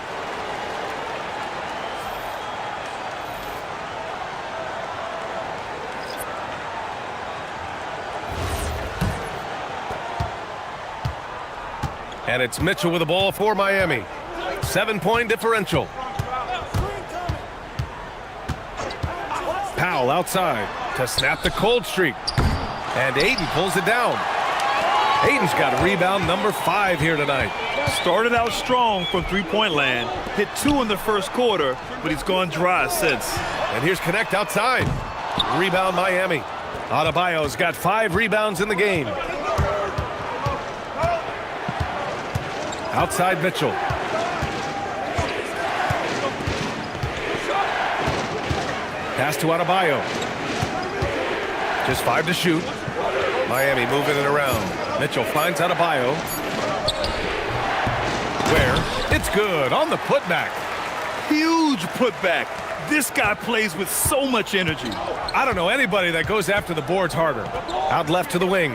And it's Mitchell with the ball for Miami. 7-point differential. Powell outside to snap the cold streak. And Ayton pulls it down. Ayton's got rebound number 5 here tonight. Started out strong from three-point land. Hit 2 in the first quarter, but he's gone dry since. And here's Connect outside. Rebound Miami. Adebayo's got 5 rebounds in the game. Outside Mitchell. Pass to Adebayo. Just 5 to shoot. Miami moving it around. Mitchell finds Adebayo. Where? It's good on the putback. Huge putback. This guy plays with so much energy. I don't know anybody that goes after the boards harder. Out left to the wing.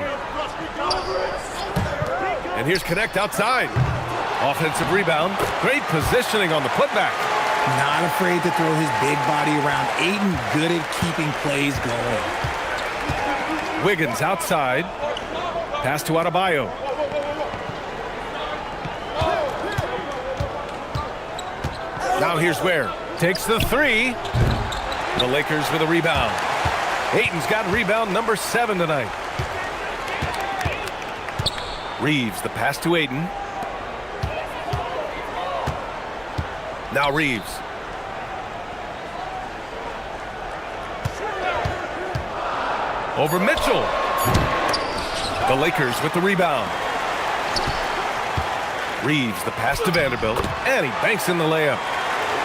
And here's Connect outside. Offensive rebound. Great positioning on the putback. Not afraid to throw his big body around. Ayton good at keeping plays going. Wiggins outside. Pass to Adebayo. Now here's Ware. Takes the 3. The Lakers with a rebound. Ayton's got rebound number 7 tonight. Reeves, the pass to Ayton. Now Reeves. Over Mitchell. The Lakers with the rebound. Reeves, the pass to Vanderbilt, and he banks in the layup.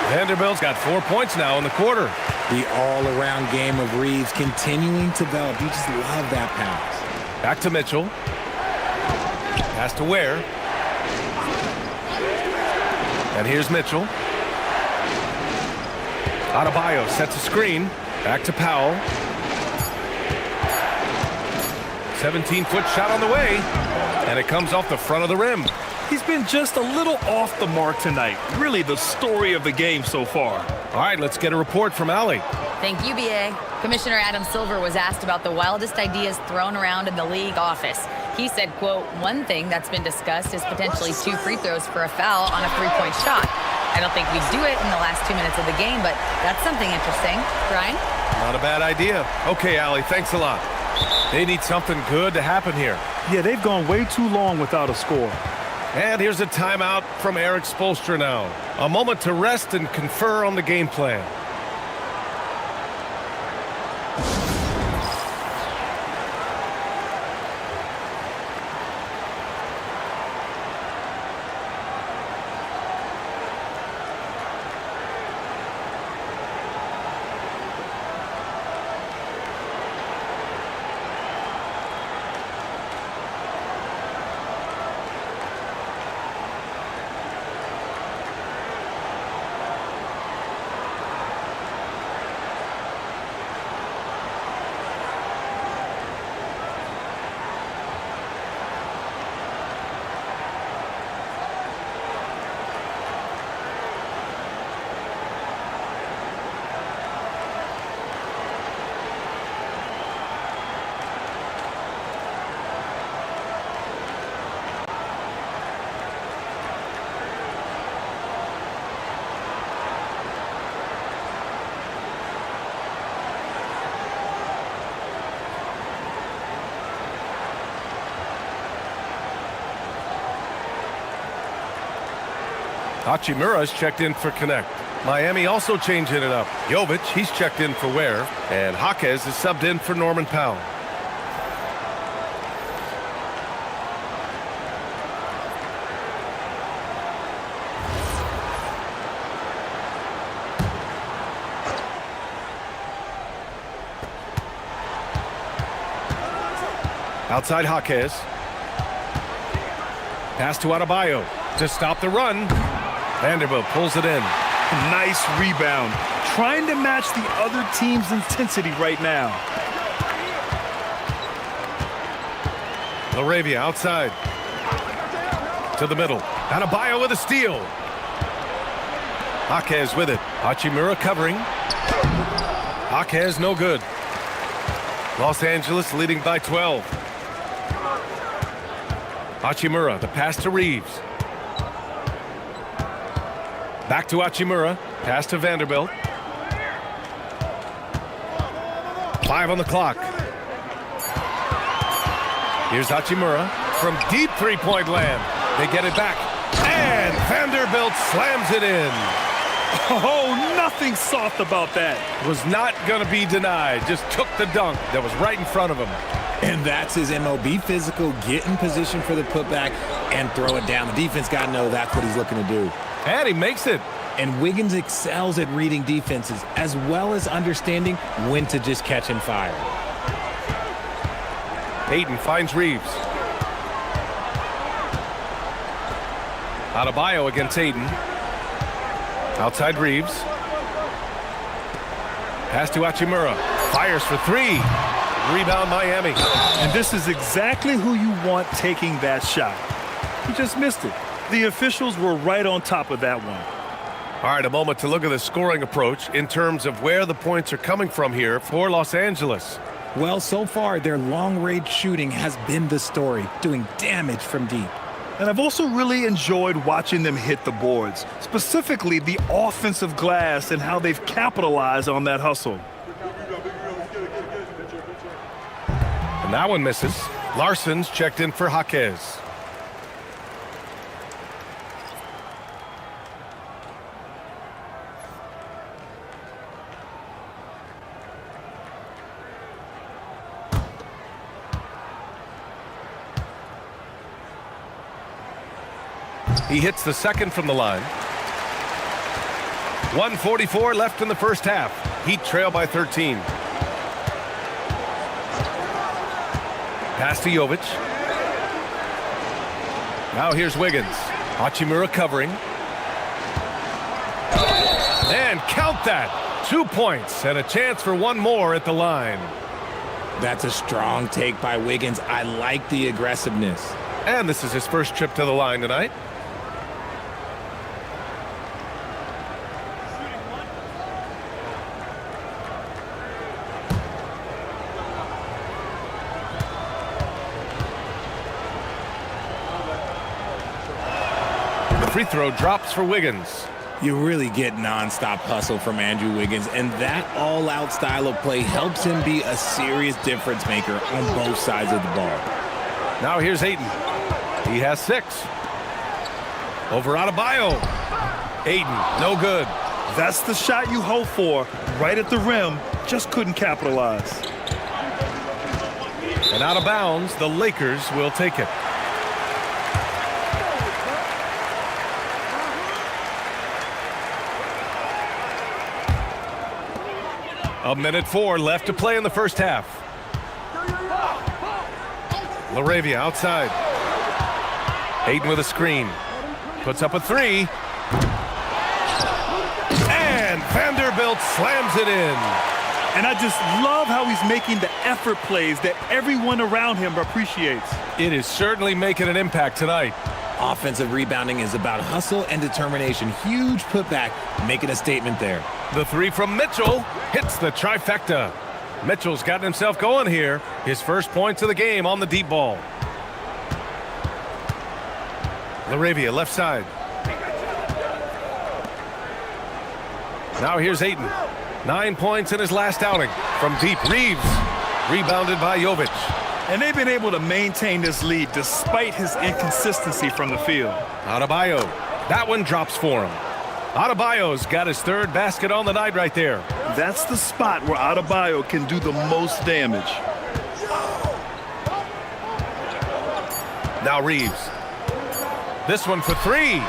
Vanderbilt's got 4 points now in the quarter. The all-around game of Reeves continuing to develop. You just love that pass. Back to Mitchell. Pass to Ware. And here's Mitchell. Adebayo sets a screen. Back to Powell. 17-foot shot on the way. And it comes off the front of the rim. He's been just a little off the mark tonight. Really the story of the game so far. All right, let's get a report from Allie. Thank you, BA. Commissioner Adam Silver was asked about the wildest ideas thrown around in the league office. He said, quote, one thing that's been discussed is potentially 2 free throws for a foul on a 3-point shot. I don't think we'd do it in the last 2 minutes of the game, but that's something interesting. Brian? Not a bad idea. Okay, Allie, thanks a lot. They need something good to happen here. Yeah, they've gone way too long without a score. And here's a timeout from Eric Spoelstra now. A moment to rest and confer on the game plan. Hachimura's checked in for Connect. Miami also changing it up. Jovic, he's checked in for Ware. And Jaquez is subbed in for Norman Powell. Outside Jaquez. Pass to Adebayo to stop the run. Vanderbilt pulls it in. Nice rebound. Trying to match the other team's intensity right now. LaRavia outside. To the middle. Adebayo with a steal. Jaquez with it. Hachimura covering. Jaquez no good. Los Angeles leading by 12. Hachimura, the pass to Reeves. Back to Hachimura. Pass to Vanderbilt. 5 on the clock. Here's Hachimura from deep three-point land. They get it back. And Vanderbilt slams it in. Oh, nothing soft about that. Was not going to be denied. Just took the dunk that was right in front of him. And that's his MO. Be physical, get in position for the putback, and throw it down. The defense got to know that's what he's looking to do. And he makes it. And Wiggins excels at reading defenses as well as understanding when to just catch and fire. Ayton finds Reeves. Adebayo against Ayton. Outside Reeves. Pass to Hachimura. Fires for 3. Rebound Miami. And this is exactly who you want taking that shot. He just missed it. The officials were right on top of that one. All right, a moment to look at the scoring approach in terms of where the points are coming from here for Los Angeles. Well, so far, their long-range shooting has been the story, doing damage from deep. And I've also really enjoyed watching them hit the boards, specifically the offensive glass and how they've capitalized on that hustle. And that one misses. Larson's checked in for Jaquez. He hits the second from the line. 1:44 left in the first half. Heat trail by 13. Pass to Jovic. Now here's Wiggins. Hachimura covering. And count that. 2 points and a chance for one more at the line. That's a strong take by Wiggins. I like the aggressiveness. And this is his first trip to the line tonight. Free throw drops for Wiggins. You really get nonstop hustle from Andrew Wiggins, and that all-out style of play helps him be a serious difference maker on both sides of the ball. Now here's Ayton. He has 6. Over Adebayo. Ayton, no good. That's the shot you hope for, right at the rim. Just couldn't capitalize. And out of bounds, the Lakers will take it. A minute 4 left to play in the first half. LaRavia outside. Ayton with a screen. Puts up a 3. And Vanderbilt slams it in. And I just love how he's making the effort plays that everyone around him appreciates. It is certainly making an impact tonight. Offensive rebounding is about hustle and determination. Huge putback, making a statement there. The 3 from Mitchell hits the trifecta. Mitchell's gotten himself going here. His first points of the game on the deep ball. LaRavia left side. Now here's Ayton. 9 points in his last outing. From deep, Reeves. Rebounded by Jovic. And they've been able to maintain this lead despite his inconsistency from the field. Adebayo. That one drops for him. Adebayo's got his 3rd basket on the night right there. That's the spot where Adebayo can do the most damage. Now Reeves. This one for 3.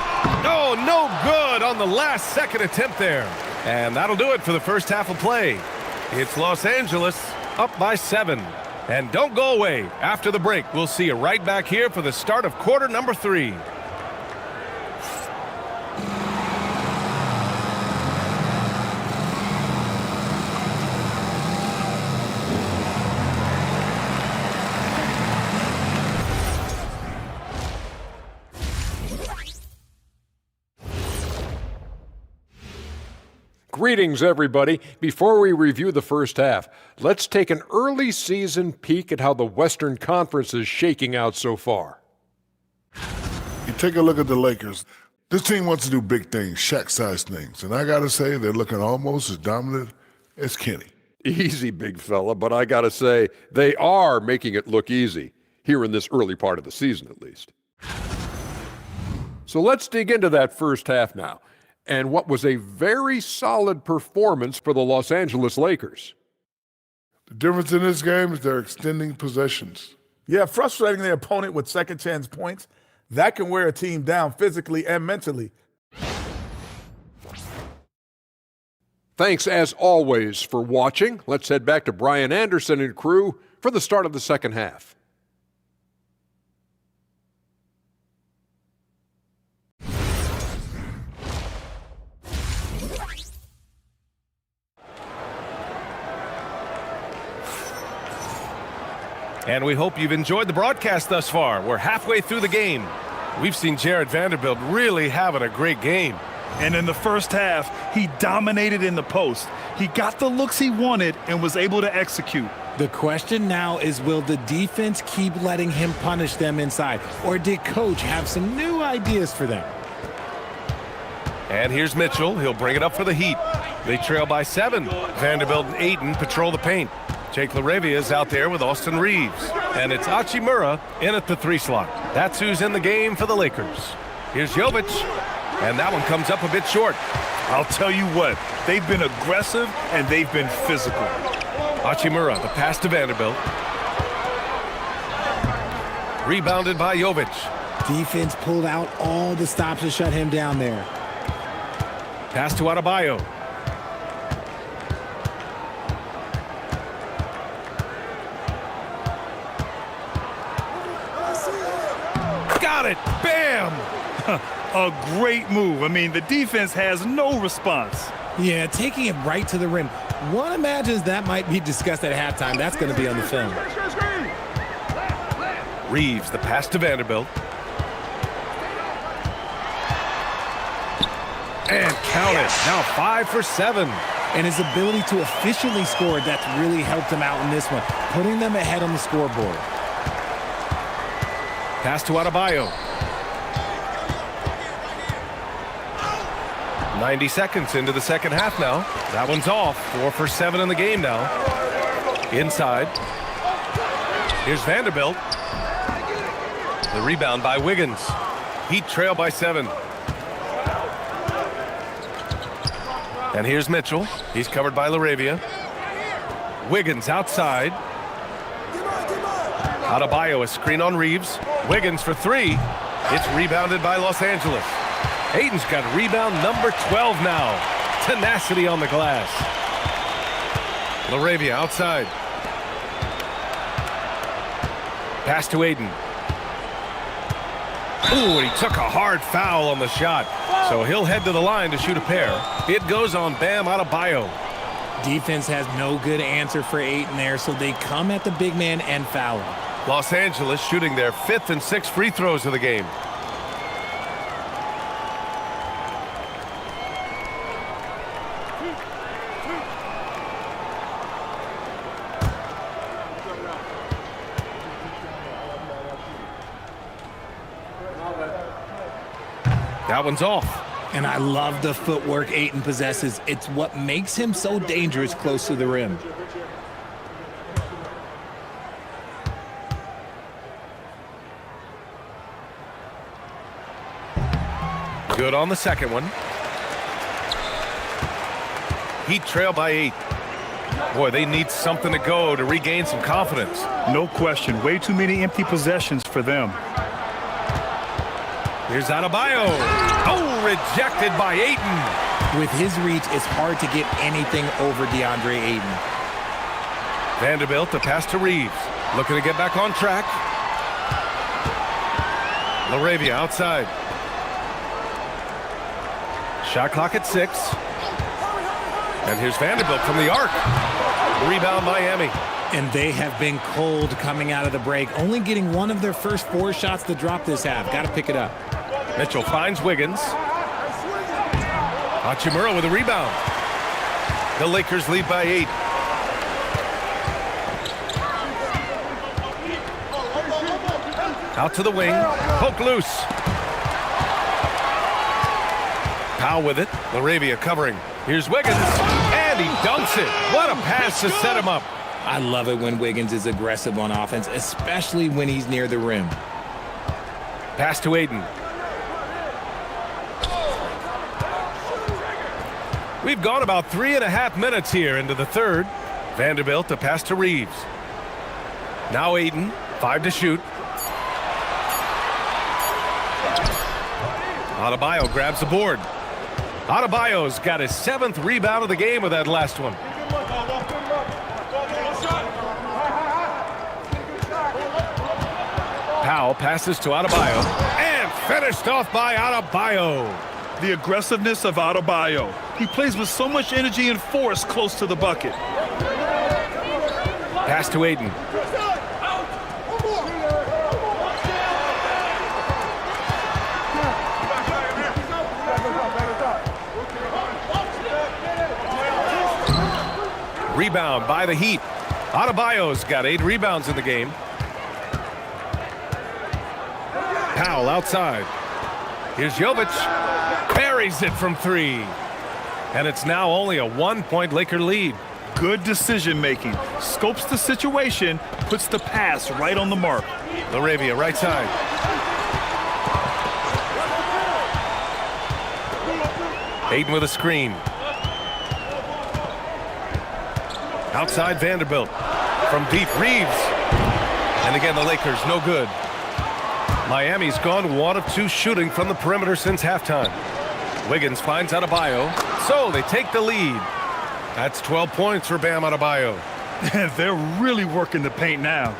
Oh, no good on the last second attempt there. And that'll do it for the first half of play. It's Los Angeles up by 7. And don't go away. After the break, we'll see you right back here for the start of quarter number 3. Greetings, everybody. Before we review the first half, let's take an early season peek at how the Western Conference is shaking out so far. You take a look at the Lakers. This team wants to do big things, Shaq-sized things. And I got to say, they're looking almost as dominant as Kenny. Easy, big fella, but I got to say, they are making it look easy, here in this early part of the season at least. So let's dig into that first half now, and what was a very solid performance for the Los Angeles Lakers. The difference in this game is they're extending possessions. Yeah, frustrating the opponent with second chance points. That can wear a team down physically and mentally. Thanks, as always, for watching. Let's head back to Brian Anderson and crew for the start of the second half. And we hope you've enjoyed the broadcast thus far. We're halfway through the game. We've seen Jared Vanderbilt really having a great game. And in the first half, he dominated in the post. He got the looks he wanted and was able to execute. The question now is, will the defense keep letting him punish them inside? Or did Coach have some new ideas for them? And here's Mitchell. He'll bring it up for the Heat. They trail by 7. Vanderbilt and Ayton patrol the paint. Jake LaRavia is out there with Austin Reeves. And it's Hachimura in at the 3 slot. That's who's in the game for the Lakers. Here's Jovic. And that one comes up a bit short. I'll tell you what, they've been aggressive and they've been physical. Hachimura, the pass to Vanderbilt. Rebounded by Jovic. Defense pulled out all the stops to shut him down there. Pass to Adebayo. Got it! Bam! A great move. I mean, the defense has no response. Yeah, taking it right to the rim. One imagines that might be discussed at halftime. That's going to be on the film. Reeves, the pass to Vanderbilt. And count it. Now 5 for 7. And his ability to efficiently score, that's really helped him out in this one, putting them ahead on the scoreboard. Pass to Adebayo. 90 seconds into the second half now. That one's off. 4 for 7 in the game now. Inside. Here's Vanderbilt. The rebound by Wiggins. Heat trail by 7. And here's Mitchell. He's covered by LaRavia. Wiggins outside. Adebayo, a screen on Reeves. Wiggins for 3. It's rebounded by Los Angeles. Ayton's got rebound number 12 now. Tenacity on the glass. LaRavia outside. Pass to Ayton. Ooh, and he took a hard foul on the shot. So he'll head to the line to shoot a pair. It goes on Bam Adebayo. Defense has no good answer for Ayton there, so they come at the big man and foul him. Los Angeles shooting their 5th and 6th free throws of the game. That one's off. And I love the footwork Ayton possesses. It's what makes him so dangerous close to the rim. Good on the second one. Heat trail by 8. Boy, they need something to go to regain some confidence. No question. Way too many empty possessions for them. Here's Adebayo. Oh, rejected by Ayton. With his reach, it's hard to get anything over DeAndre Ayton. Vanderbilt, the pass to Reeves. Looking to get back on track. LaRavia outside. Shot clock at 6. And here's Vanderbilt from the arc. Rebound Miami. And they have been cold coming out of the break, only getting one of their first 4 shots to drop this half. Got to pick it up. Mitchell finds Wiggins. Hachimura with a rebound. The Lakers lead by 8. Out to the wing. Poke loose. Powell with it. LaRavia covering. Here's Wiggins. And he dunks it. What a pass to set him up. I love it when Wiggins is aggressive on offense, especially when he's near the rim. Pass to Aiden. We've gone about 3.5 minutes here into the third. Vanderbilt to pass to Reeves. Now Aiden, 5 to shoot. Adebayo grabs the board. Adebayo's got his 7th rebound of the game with that last one. Powell passes to Adebayo and finished off by Adebayo. The aggressiveness of Adebayo. He plays with so much energy and force close to the bucket. Pass to Aiden. Rebound by the Heat. Adebayo's got 8 rebounds in the game. Powell outside. Here's Jovic. Buries it from 3. And it's now only a 1-point Laker lead. Good decision making. Scopes the situation, puts the pass right on the mark. LaRavia right side. Aiden with a screen. Outside Vanderbilt. From deep, Reeves. And again, the Lakers, no good. Miami's gone 1 of 2 shooting from the perimeter since halftime. Wiggins finds Adebayo. So they take the lead. That's 12 points for Bam Adebayo. They're really working the paint now.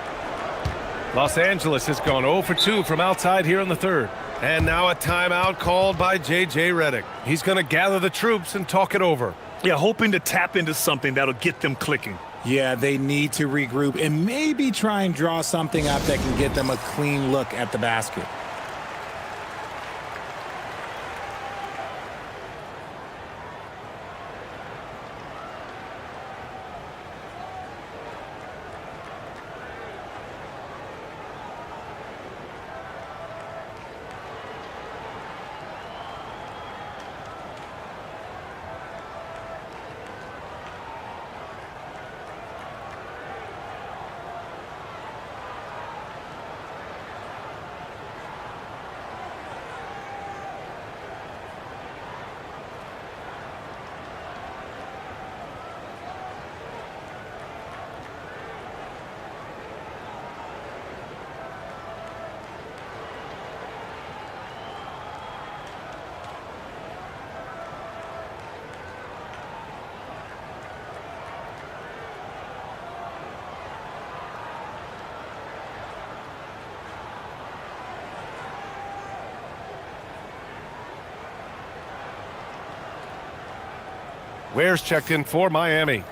Los Angeles has gone 0 for 2 from outside here in the third. And now a timeout called by J.J. Redick. He's going to gather the troops and talk it over. Yeah, hoping to tap into something that'll get them clicking. Yeah, they need to regroup and maybe try and draw something up that can get them a clean look at the basket. Ware's checked in for Miami.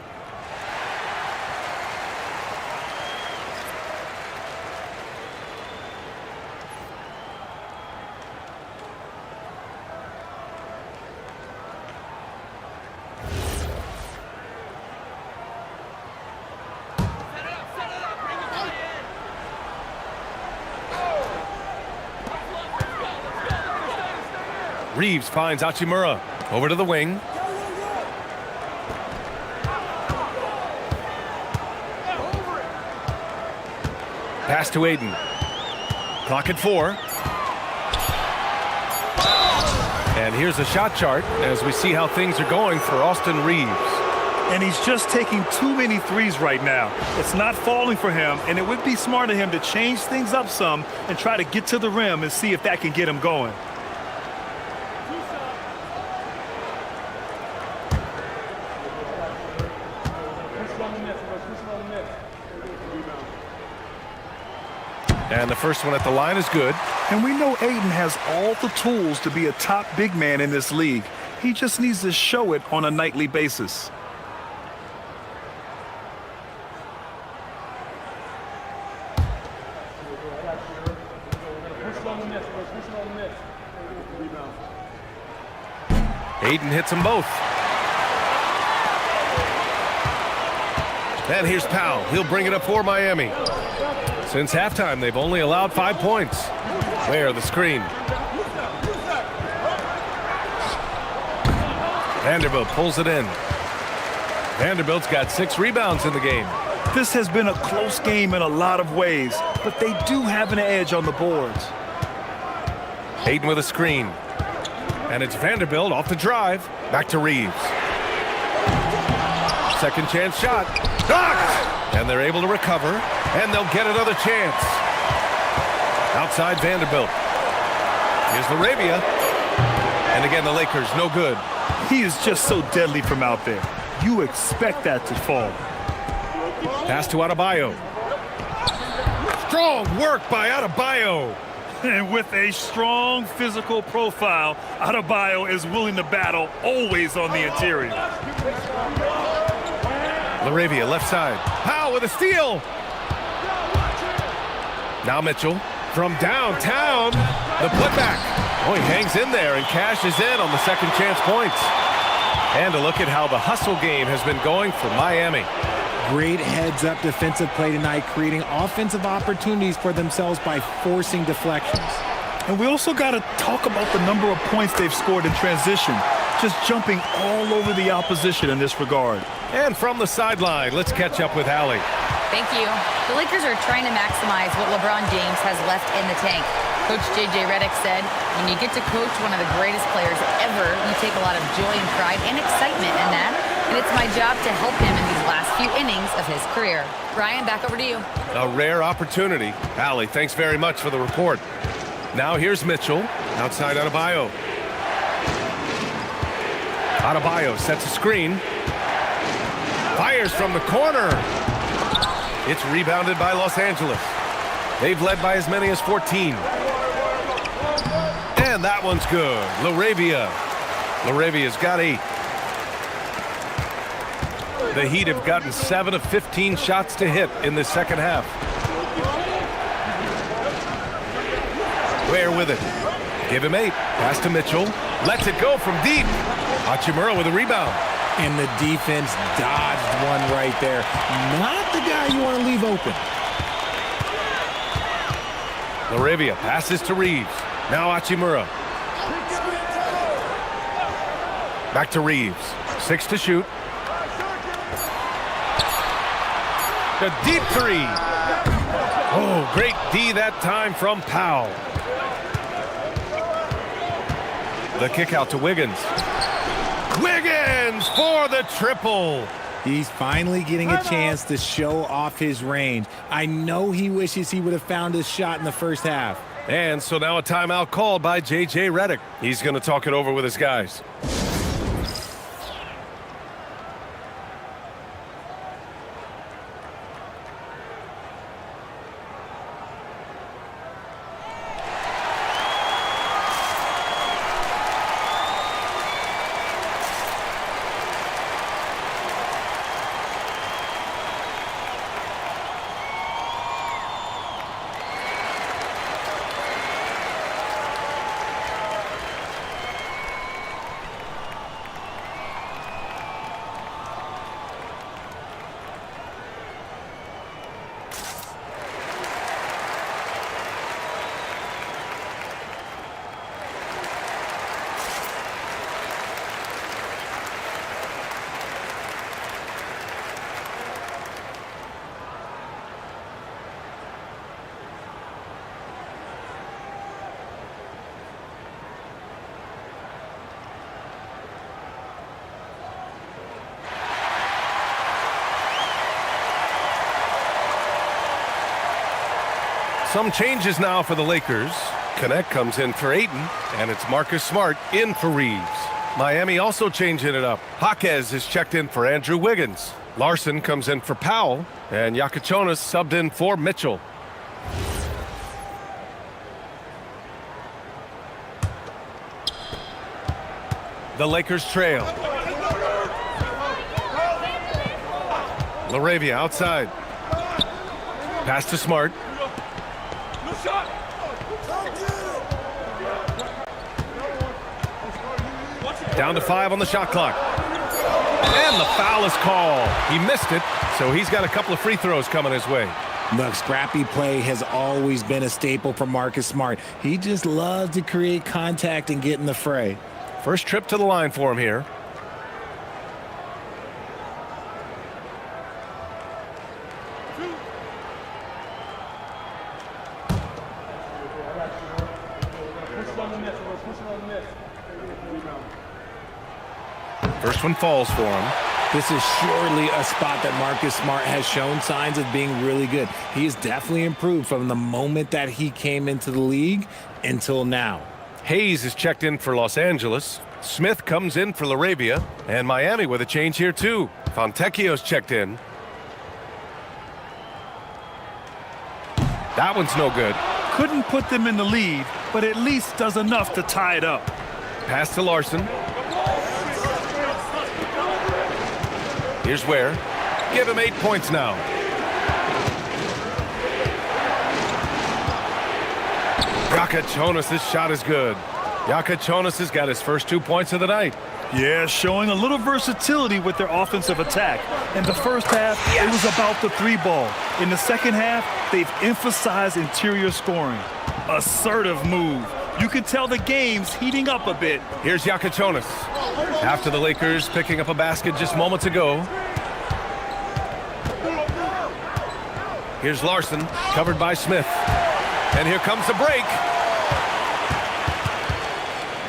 Reeves finds Hachimura. Over to the wing. Pass to Aiden. Clock at 4. And here's a shot chart as we see how things are going for Austin Reeves. And he's just taking too many threes right now. It's not falling for him, and it would be smart of him to change things up some and try to get to the rim and see if that can get him going. And the first one at the line is good. And we know Aiden has all the tools to be a top big man in this league. He just needs to show it on a nightly basis. Aiden hits them both. And here's Powell. He'll bring it up for Miami. Since halftime, they've only allowed 5 points. There, the screen. Vanderbilt pulls it in. Vanderbilt's got 6 rebounds in the game. This has been a close game in a lot of ways, but they do have an edge on the boards. Hayden with a screen. And it's Vanderbilt off the drive. Back to Reeves. Second chance shot. Blocked! And they're able to recover, and they'll get another chance. Outside Vanderbilt. Here's LaRavia. And again, the Lakers, no good. He is just so deadly from out there. You expect that to fall. Pass to Adebayo. Strong work by Adebayo. And with a strong physical profile, Adebayo is willing to battle, always on the interior. LaRavia left side. Powell with a steal. Now Mitchell from downtown. The putback. Oh, he hangs in there and cashes in on the second chance points. And a look at how the hustle game has been going for Miami. Great heads-up defensive play tonight, creating offensive opportunities for themselves by forcing deflections. And we also got to talk about the number of points they've scored in transition, just jumping all over the opposition in this regard. And from the sideline, let's catch up with Allie. Thank you. The Lakers are trying to maximize what LeBron James has left in the tank. Coach J.J. Redick said, when you get to coach one of the greatest players ever, you take a lot of joy and pride and excitement in that. And it's my job to help him in these last few innings of his career. Ryan, back over to you. A rare opportunity. Allie, thanks very much for the report. Now here's Mitchell. Outside Adebayo. Adebayo sets a screen. Fires from the corner. It's rebounded by Los Angeles. They've led by as many as 14. And that one's good. LaRavia. LaRavia's got 8. The Heat have gotten 7 of 15 shots to hit in the second half. Ware with it. Give him 8. Pass to Mitchell. Lets it go from deep. Hachimura with a rebound. And the defense dodged one right there. Not the guy you want to leave open. LaRavia passes to Reeves. Now Hachimura. Back to Reeves. 6 to shoot. The deep 3. Oh, great D that time from Powell. The kick out to Wiggins. Wiggins for the triple. He's finally getting a chance to show off his range. I know he wishes he would have found his shot in the first half. And so now a timeout called by J.J. Redick. He's going to talk it over with his guys. Some changes now for the Lakers. Connect comes in for Ayton, and it's Marcus Smart in for Reeves. Miami also changing it up. Jaquez is checked in for Andrew Wiggins. Larson comes in for Powell, and Yakachonis subbed in for Mitchell. The Lakers trail. LaRavia outside. Pass to Smart. Down to 5 on the shot clock. And the foul is called. He missed it, so he's got a couple of free throws coming his way. Look, scrappy play has always been a staple for Marcus Smart. He just loves to create contact and get in the fray. First trip to the line for him here. First one falls for him. This is surely a spot that Marcus Smart has shown signs of being really good. He has definitely improved from the moment that he came into the league until now. Hayes is checked in for Los Angeles. Smith comes in for Laravia. And Miami with a change here too. Fontecchio's checked in. That one's no good. Couldn't put them in the lead, but at least does enough to tie it up. Pass to Larson. Here's Ware. Give him 8 points now. Jonas' shot is good. Jonas has got his first 2 points of the night. Yeah, showing a little versatility with their offensive attack. In the first half, it was about the 3-ball. In the second half, they've emphasized interior scoring. Assertive move. You can tell the game's heating up a bit. Here's Jonas. After the Lakers picking up a basket just moments ago. Here's Larson, covered by Smith. And here comes the break.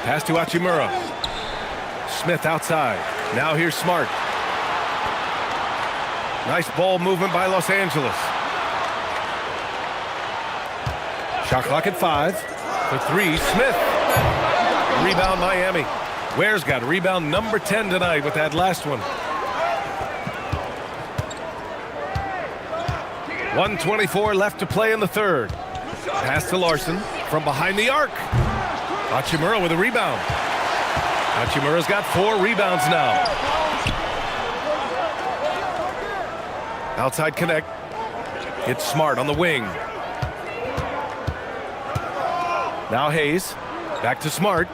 Pass to Hachimura. Smith outside. Now here's Smart. Nice ball movement by Los Angeles. Shot clock at 5. For 3, Smith. Rebound Miami. Ware's got rebound number 10 tonight with that last one. 1:24 left to play in the third. Pass to Larson from behind the arc. Hachimura with a rebound. Hachimura's got 4 rebounds now. Outside connect. It's Smart on the wing. Now Hayes. Back to Smart.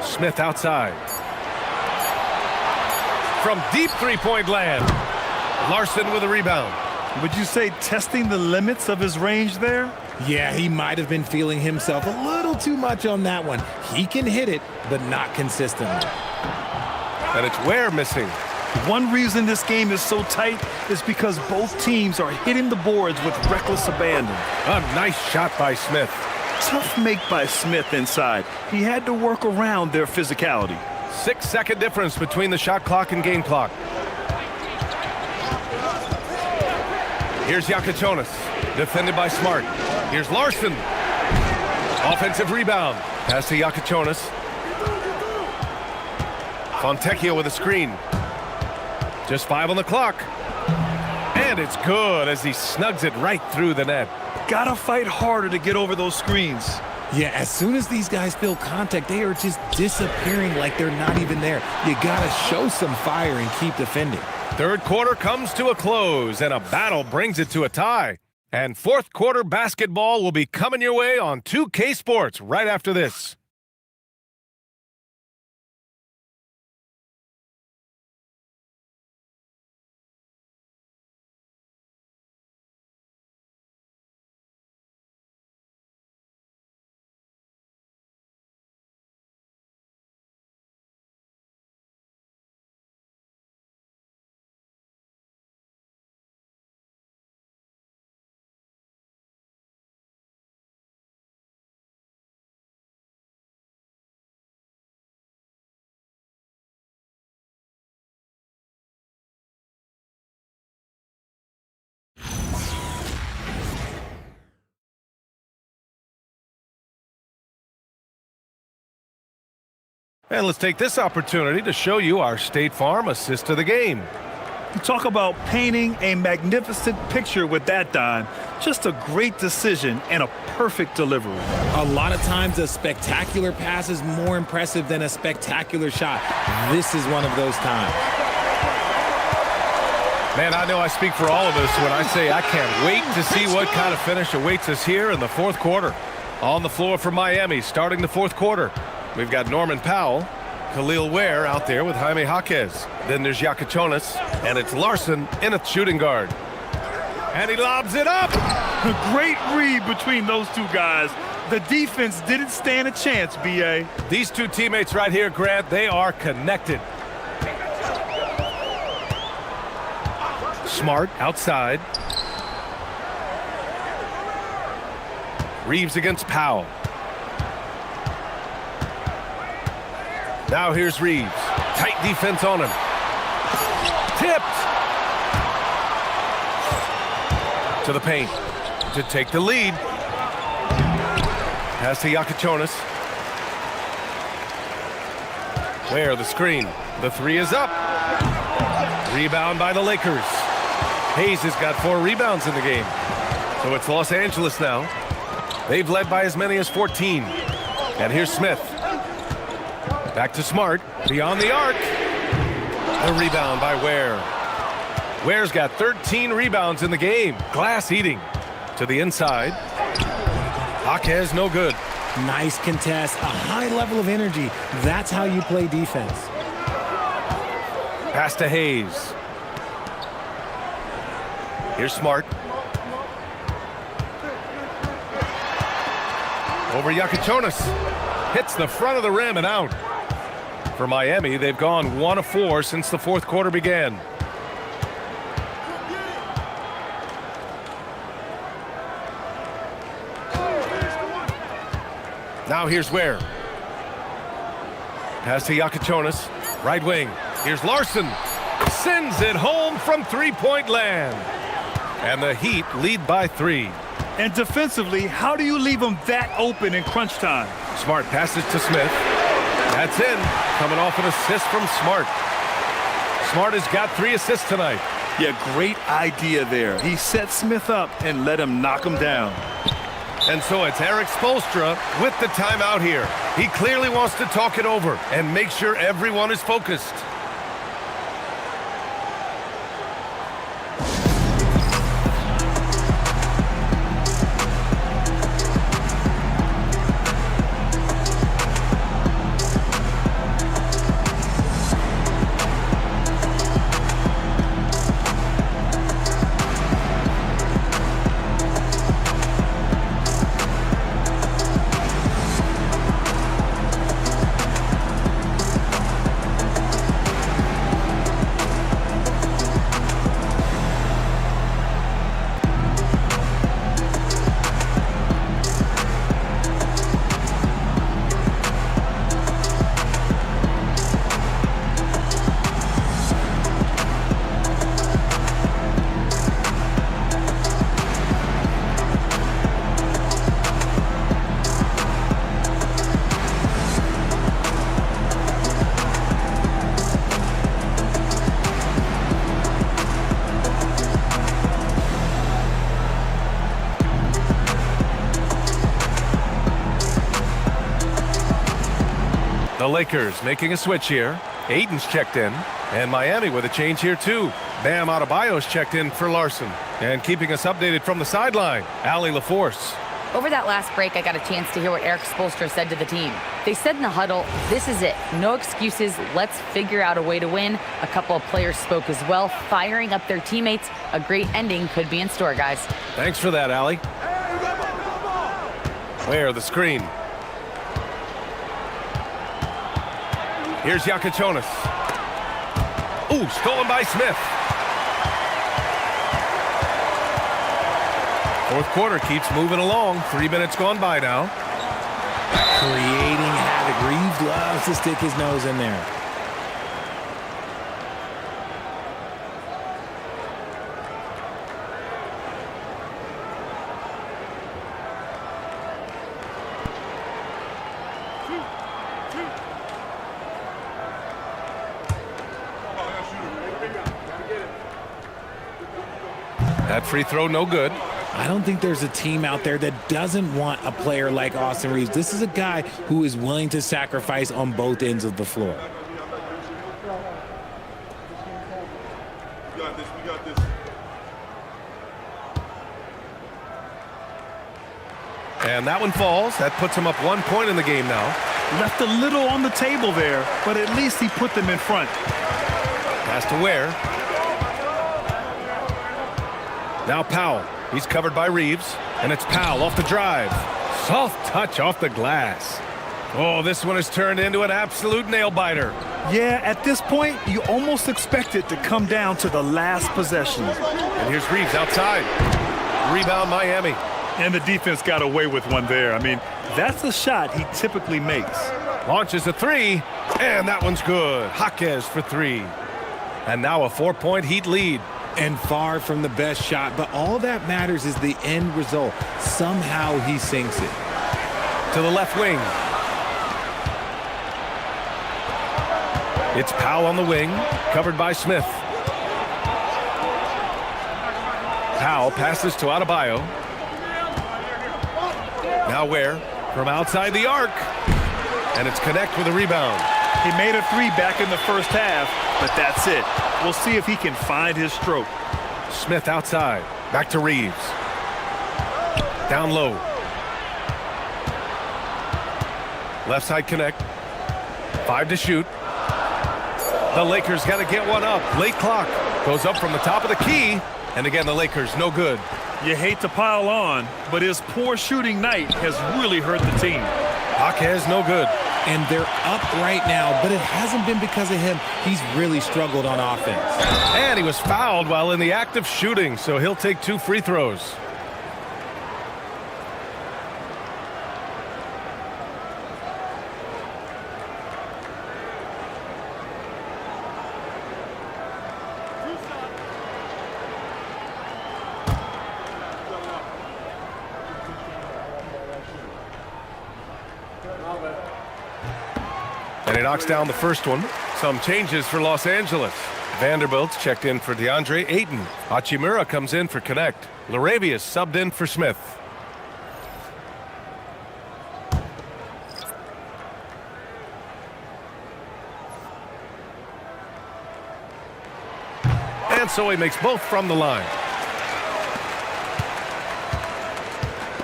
Smith outside. From deep three-point land. Larson with a rebound. Would you say testing the limits of his range there? Yeah, he might have been feeling himself a little too much on that one. He can hit it, but not consistently. And it's Ware missing. One reason this game is so tight is because both teams are hitting the boards with reckless abandon. A nice shot by Smith. Tough make by Smith inside. He had to work around their physicality. 6-second difference between the shot clock and game clock. Here's Jonas, defended by Smart. Here's Larson. Offensive rebound. Pass to Jonas. Fontecchio with a screen. Just 5 on the clock. And it's good as he snugs it right through the net. Gotta fight harder to get over those screens. Yeah, as soon as these guys feel contact, they are just disappearing like they're not even there. You gotta show some fire and keep defending. Third quarter comes to a close, and a battle brings it to a tie. And fourth quarter basketball will be coming your way on 2K Sports right after this. And let's take this opportunity to show you our State Farm assist of the game. You talk about painting a magnificent picture with that dime. Just a great decision and a perfect delivery. A lot of times a spectacular pass is more impressive than a spectacular shot. This is one of those times. Man, I know I speak for all of us when I say I can't wait to see what kind of finish awaits us here in the fourth quarter. On the floor for Miami, starting the fourth quarter. We've got Norman Powell, Khalil Ware out there with Jaime Jaquez. Then there's Yakichonis, and it's Larson in a shooting guard. And he lobs it up. Great read between those two guys. The defense didn't stand a chance, B.A. These two teammates right here, Grant, they are connected. Smart outside. Reeves against Powell. Now here's Reeves. Tight defense on him. Tipped. To the paint to take the lead. Pass to Yakichonis. Where the screen. The three is up. Rebound by the Lakers. Hayes has got 4 rebounds in the game. So it's Los Angeles now. They've led by as many as 14. And here's Smith. Back to Smart. Beyond the arc. The rebound by Ware. Ware's got 13 rebounds in the game. Glass eating. To the inside. Jaquez no good. Nice contest. A high level of energy. That's how you play defense. Pass to Hayes. Here's Smart. Over Yakichonis. Hits the front of the rim and out. For Miami, they've gone 1 of 4 since the fourth quarter began. Now here's Ware. Pass to Yakichonis. Right wing. Here's Larson. Sends it home from three-point land. And the Heat lead by 3. And defensively, how do you leave them that open in crunch time? Smart passes to Smith. That's in. Coming off an assist from Smart. Smart has got 3 assists tonight. Yeah, great idea there. He set Smith up and let him knock him down. And so it's Eric Spoelstra with the timeout here. He clearly wants to talk it over and make sure everyone is focused. The Lakers making a switch here. Aiden's checked in. And Miami with a change here too. Bam Adebayo's checked in for Larson. And keeping us updated from the sideline, Allie LaForce. Over that last break, I got a chance to hear what Eric Spoelstra said to the team. They said in the huddle, this is it. No excuses. Let's figure out a way to win. A couple of players spoke as well, firing up their teammates. A great ending could be in store, guys. Thanks for that, Allie. Where the screen. Here's Yakichonis. Ooh, stolen by Smith. Fourth quarter keeps moving along. 3 minutes gone by now. Creating havoc. Reeves loves to stick his nose in there. That free throw, no good. I don't think there's a team out there that doesn't want a player like Austin Reeves. This is a guy who is willing to sacrifice on both ends of the floor. We got this. And that one falls. That puts him up 1 point in the game now. Left a little on the table there, but at least he put them in front. Pass to Ware. Now Powell. He's covered by Reeves, and it's Powell off the drive. Soft touch off the glass. Oh, this one has turned into an absolute nail-biter. Yeah, at this point, you almost expect it to come down to the last possession. And here's Reeves outside. Rebound Miami. And the defense got away with one there. I mean, that's a shot he typically makes. Launches a three, and that one's good. Jaquez for three. And now a 4-point Heat lead. And far from the best shot, but all that matters is the end result. Somehow he sinks it. To the left wing. It's Powell on the wing, covered by Smith. Powell passes to Adebayo. Now Ware from outside the arc. And it's Connect with a rebound. He made a three back in the first half, but that's it. We'll see if he can find his stroke. Smith outside. Back to Reeves. Down low. Left side Connect. 5 to shoot. The Lakers got to get one up. Late clock. Goes up from the top of the key. And again, the Lakers, no good. You hate to pile on, but his poor shooting night has really hurt the team. Jaquez, no good. And they're up right now, but it hasn't been because of him. He's really struggled on offense. And he was fouled while in the act of shooting, so he'll take 2 free throws. And he knocks down the first one. Some changes for Los Angeles. Vanderbilt's checked in for DeAndre Ayton. Hachimura comes in for Connect. Laravius subbed in for Smith. And so he makes both from the line.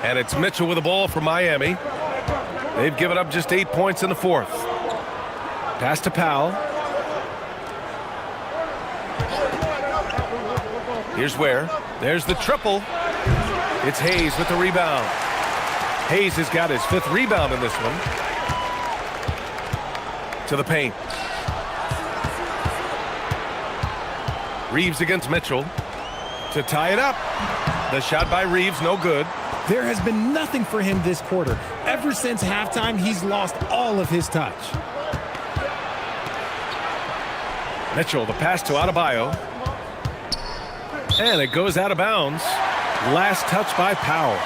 And it's Mitchell with the ball for Miami. They've given up just 8 points in the fourth. Pass to Powell. Here's Ware. There's the triple. It's Hayes with the rebound. Hayes has got his 5th rebound in this one. To the paint. Reeves against Mitchell. To tie it up. The shot by Reeves, no good. There has been nothing for him this quarter. Ever since halftime, he's lost all of his touch. Mitchell, the pass to Adebayo. And it goes out of bounds. Last touch by Powell.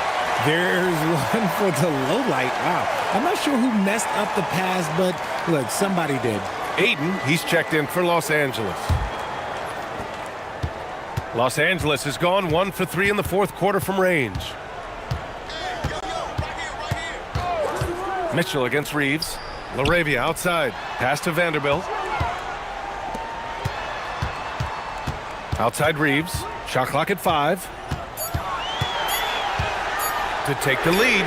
There's one for the low light. Wow. I'm not sure who messed up the pass, but look, somebody did. Ayton, he's checked in for Los Angeles. Los Angeles has gone 1 for 3 in the fourth quarter from range. Mitchell against Reeves. Laravia outside. Pass to Vanderbilt. Outside Reeves. Shot clock at 5. To take the lead.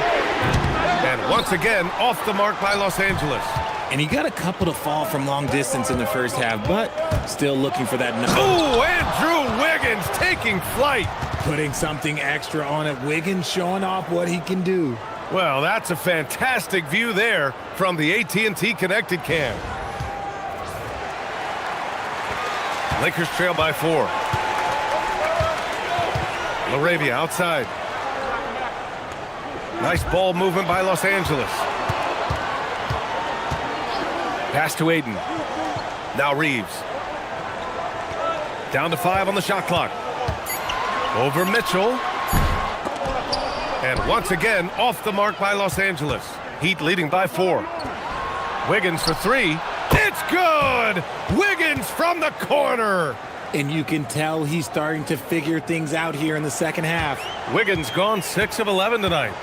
And once again, off the mark by Los Angeles. And he got a couple to fall from long distance in the first half, but still looking for that number. Oh, Andrew Wiggins taking flight. Putting something extra on it. Wiggins showing off what he can do. Well, that's a fantastic view there from the AT&T Connected Cam. Lakers trail by 4. Laravia outside. Nice ball movement by Los Angeles. Pass to Ayton. Now Reeves. Down to 5 on the shot clock. Over Mitchell. And once again, off the mark by Los Angeles. Heat leading by 4. Wiggins for 3. It's good! Wiggins from the corner. And you can tell he's starting to figure things out here in the second half. Wiggins gone 6 of 11 tonight.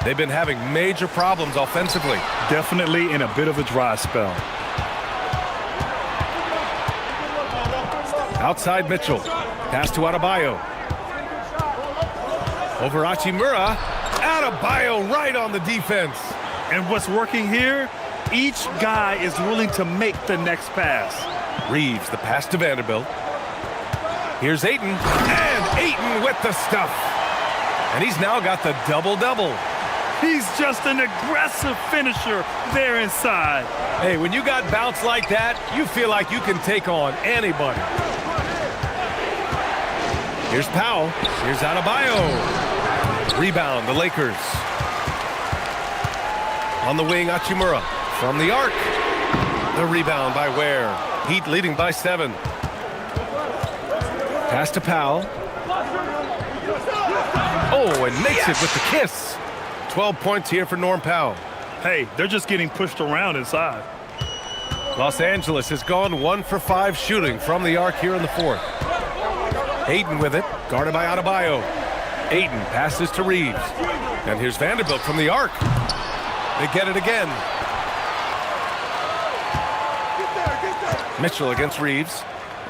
They've been having major problems offensively. Definitely in a bit of a dry spell. Outside Mitchell. Pass to Adebayo. Over Hachimura. Adebayo right on the defense. And what's working here? Each guy is willing to make the next pass. Reeves, the pass to Vanderbilt. Here's Ayton, and Ayton with the stuff. And he's now got the double-double. He's just an aggressive finisher there inside. Hey, when you got bounce like that, you feel like you can take on anybody. Here's Powell. Here's Adebayo. Rebound, the Lakers. On the wing, Hachimura. From the arc. The rebound by Ware. Heat leading by 7. Pass to Powell. Oh, and makes it with the kiss. 12 points here for Norm Powell. Hey, they're just getting pushed around inside. Los Angeles has gone 1 for 5 shooting from the arc here in the 4th. Ayton with it, guarded by Adebayo. Ayton passes to Reeves. And here's Vanderbilt from the arc. They get it again. Mitchell against Reeves.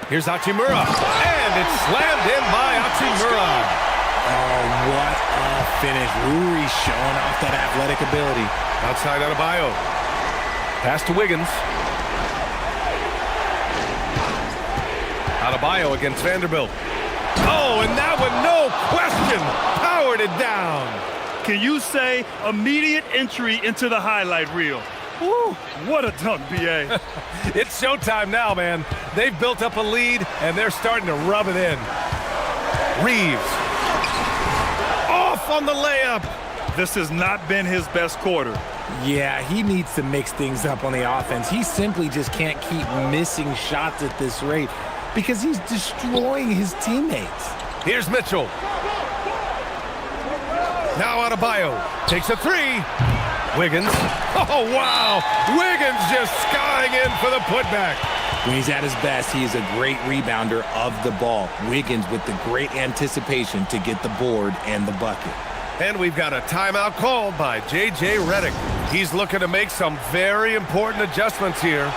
Here's Hachimura. And it's slammed in by Hachimura. Oh, what a finish. Ruri's showing off that athletic ability. Outside Adebayo. Pass to Wiggins. Adebayo against Vanderbilt. Oh, and that one, no question, powered it down. Can you say immediate entry into the highlight reel? Woo, what a dunk, B.A. It's showtime now, man. They've built up a lead, and they're starting to rub it in. Reeves. Off on the layup. This has not been his best quarter. Yeah, he needs to mix things up on the offense. He simply just can't keep missing shots at this rate because he's destroying his teammates. Here's Mitchell. Now Adebayo takes a 3. Wiggins. Oh, wow. Wiggins just skying in for the putback. When he's at his best, he is a great rebounder of the ball. Wiggins with the great anticipation to get the board and the bucket. And we've got a timeout called by J.J. Redick. He's looking to make some very important adjustments here.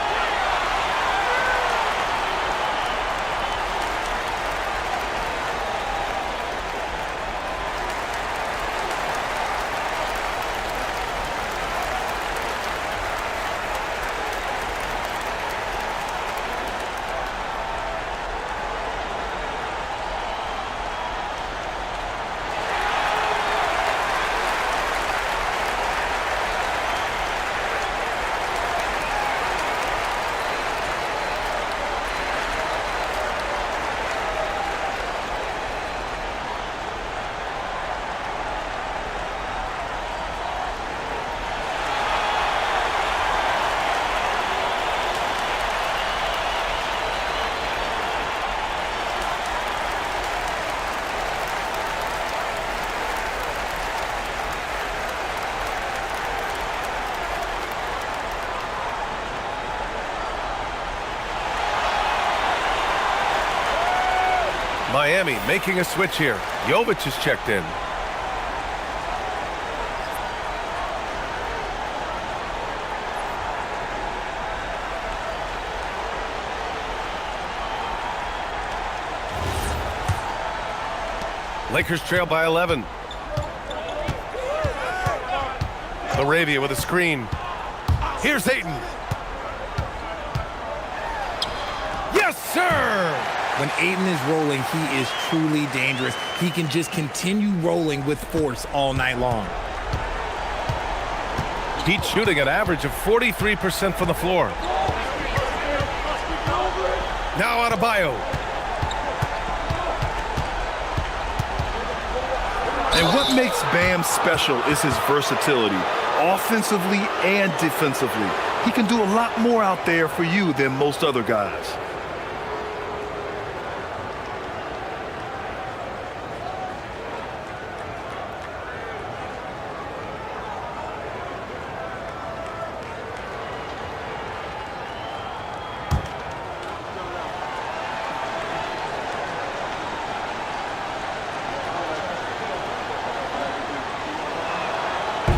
Miami making a switch here. Jovic is checked in. Lakers trail by 11. Laravia with a screen. Here's Ayton. Yes, sir! When Ayton is rolling, he is truly dangerous. He can just continue rolling with force all night long. Heat shooting an average of 43% from the floor. Now Adebayo. And what makes Bam special is his versatility, offensively and defensively. He can do a lot more out there for you than most other guys.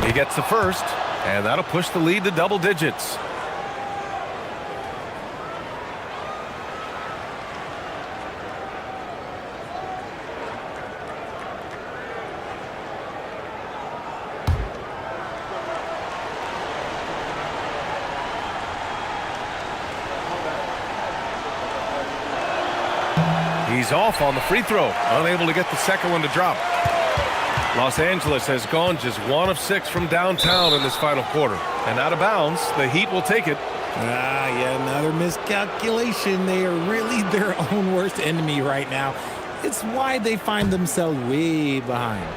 He gets the first, and that'll push the lead to double digits. He's off on the free throw, unable to get the second one to drop. Los Angeles has gone just 1 of 6 from downtown in this final quarter. And out of bounds, the Heat will take it. Yeah, another miscalculation. They are really their own worst enemy right now. It's why they find themselves way behind.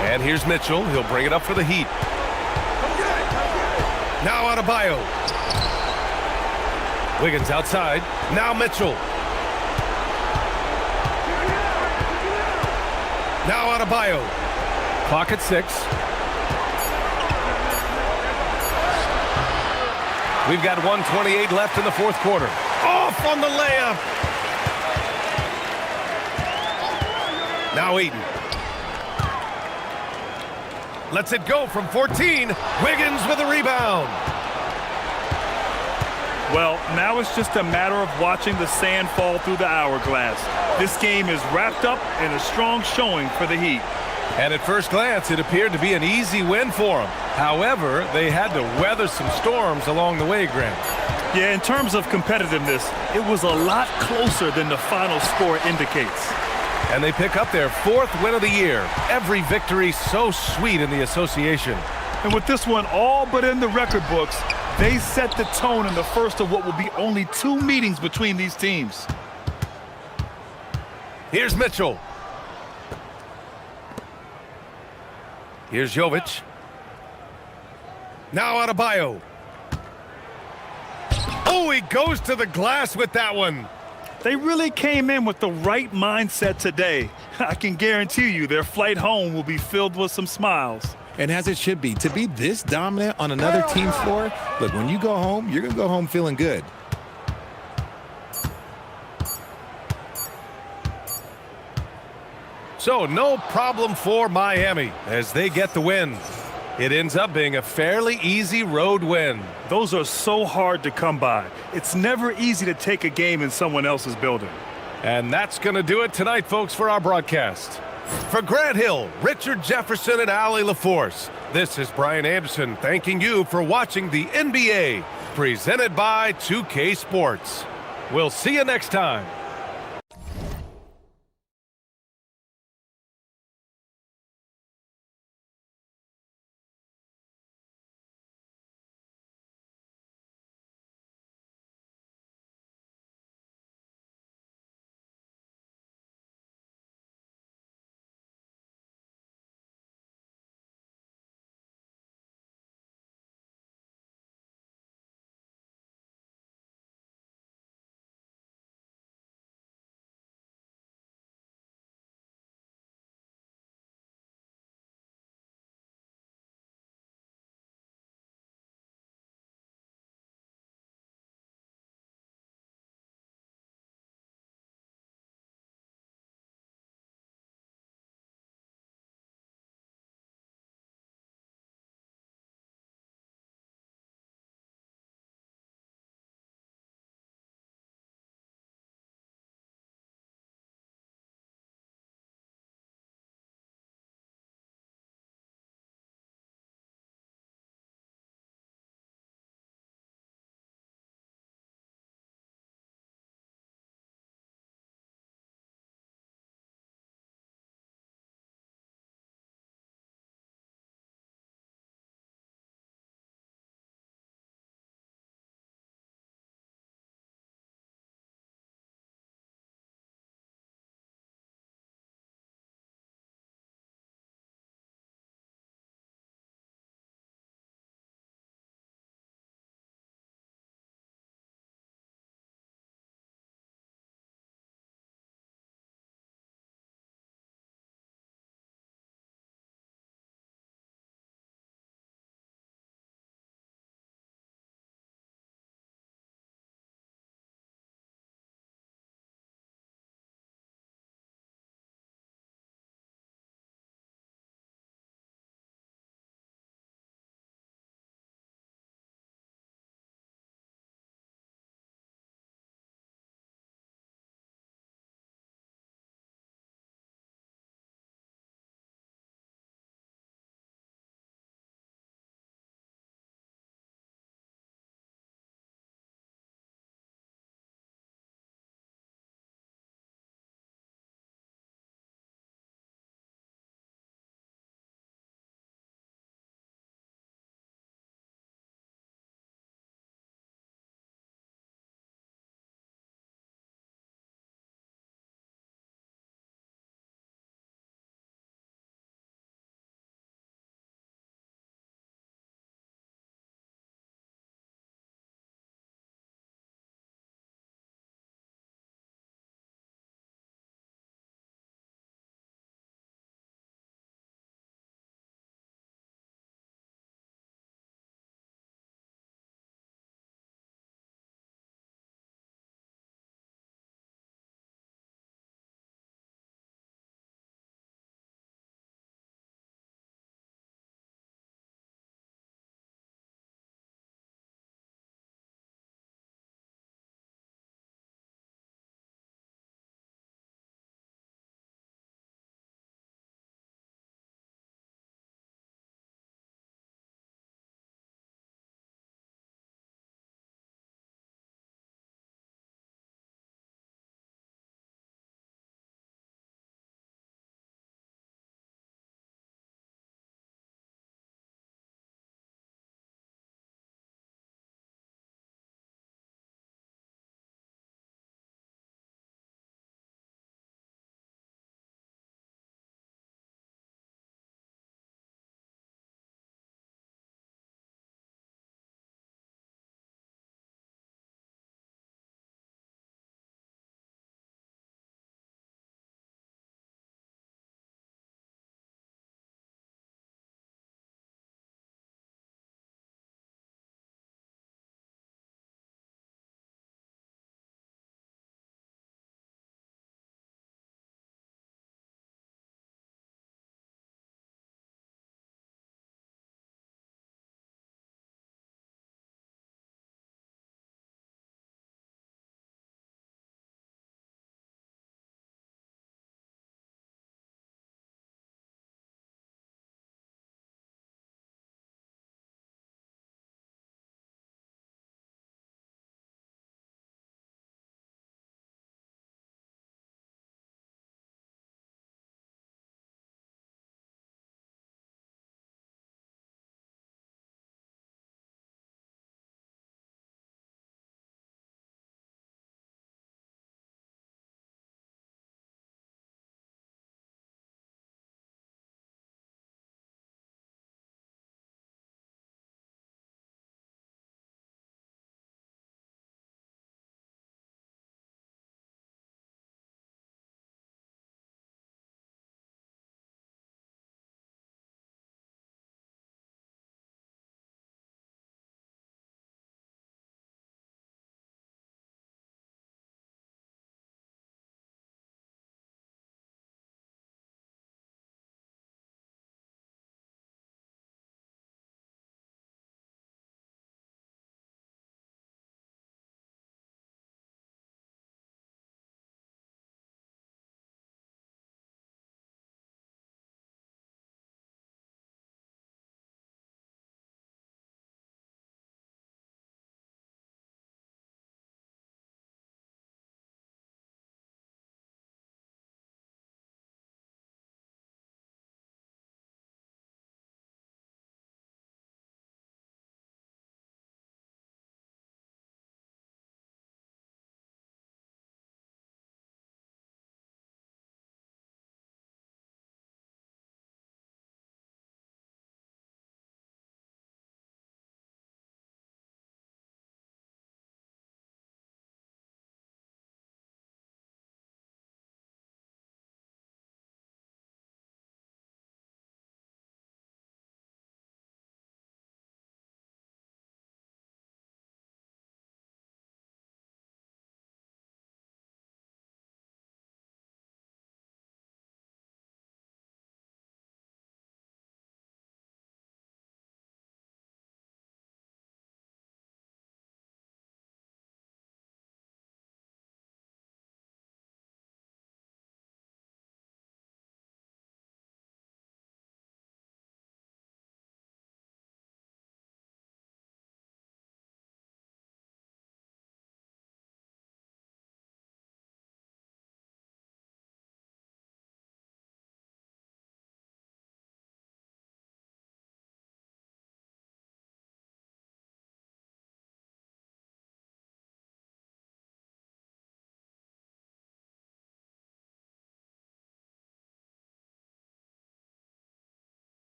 And here's Mitchell. He'll bring it up for the Heat. Now Adebayo. Wiggins outside. Now Mitchell. Now Adebayo. Clock at 6. We've got 1:28 left in the fourth quarter. Off on the layup. Now Ayton. Lets it go from 14. Wiggins with a rebound. Well, now it's just a matter of watching the sand fall through the hourglass. This game is wrapped up in a strong showing for the Heat. And at first glance, it appeared to be an easy win for them. However, they had to weather some storms along the way, Grant. Yeah, in terms of competitiveness, it was a lot closer than the final score indicates. And they pick up their 4th win of the year. Every victory so sweet in the association. And with this one all but in the record books, they set the tone in the first of what will be only 2 meetings between these teams. Here's Mitchell. Here's Jovic. Now Adebayo. Oh, he goes to the glass with that one. They really came in with the right mindset today. I can guarantee you their flight home will be filled with some smiles. And as it should be, to be this dominant on another team's floor, look, when you go home, you're going to go home feeling good. So no problem for Miami as they get the win. It ends up being a fairly easy road win. Those are so hard to come by. It's never easy to take a game in someone else's building. And that's going to do it tonight, folks, for our broadcast. For Grant Hill, Richard Jefferson, and Allie LaForce, this is Brian Anderson thanking you for watching the NBA, presented by 2K Sports. We'll see you next time.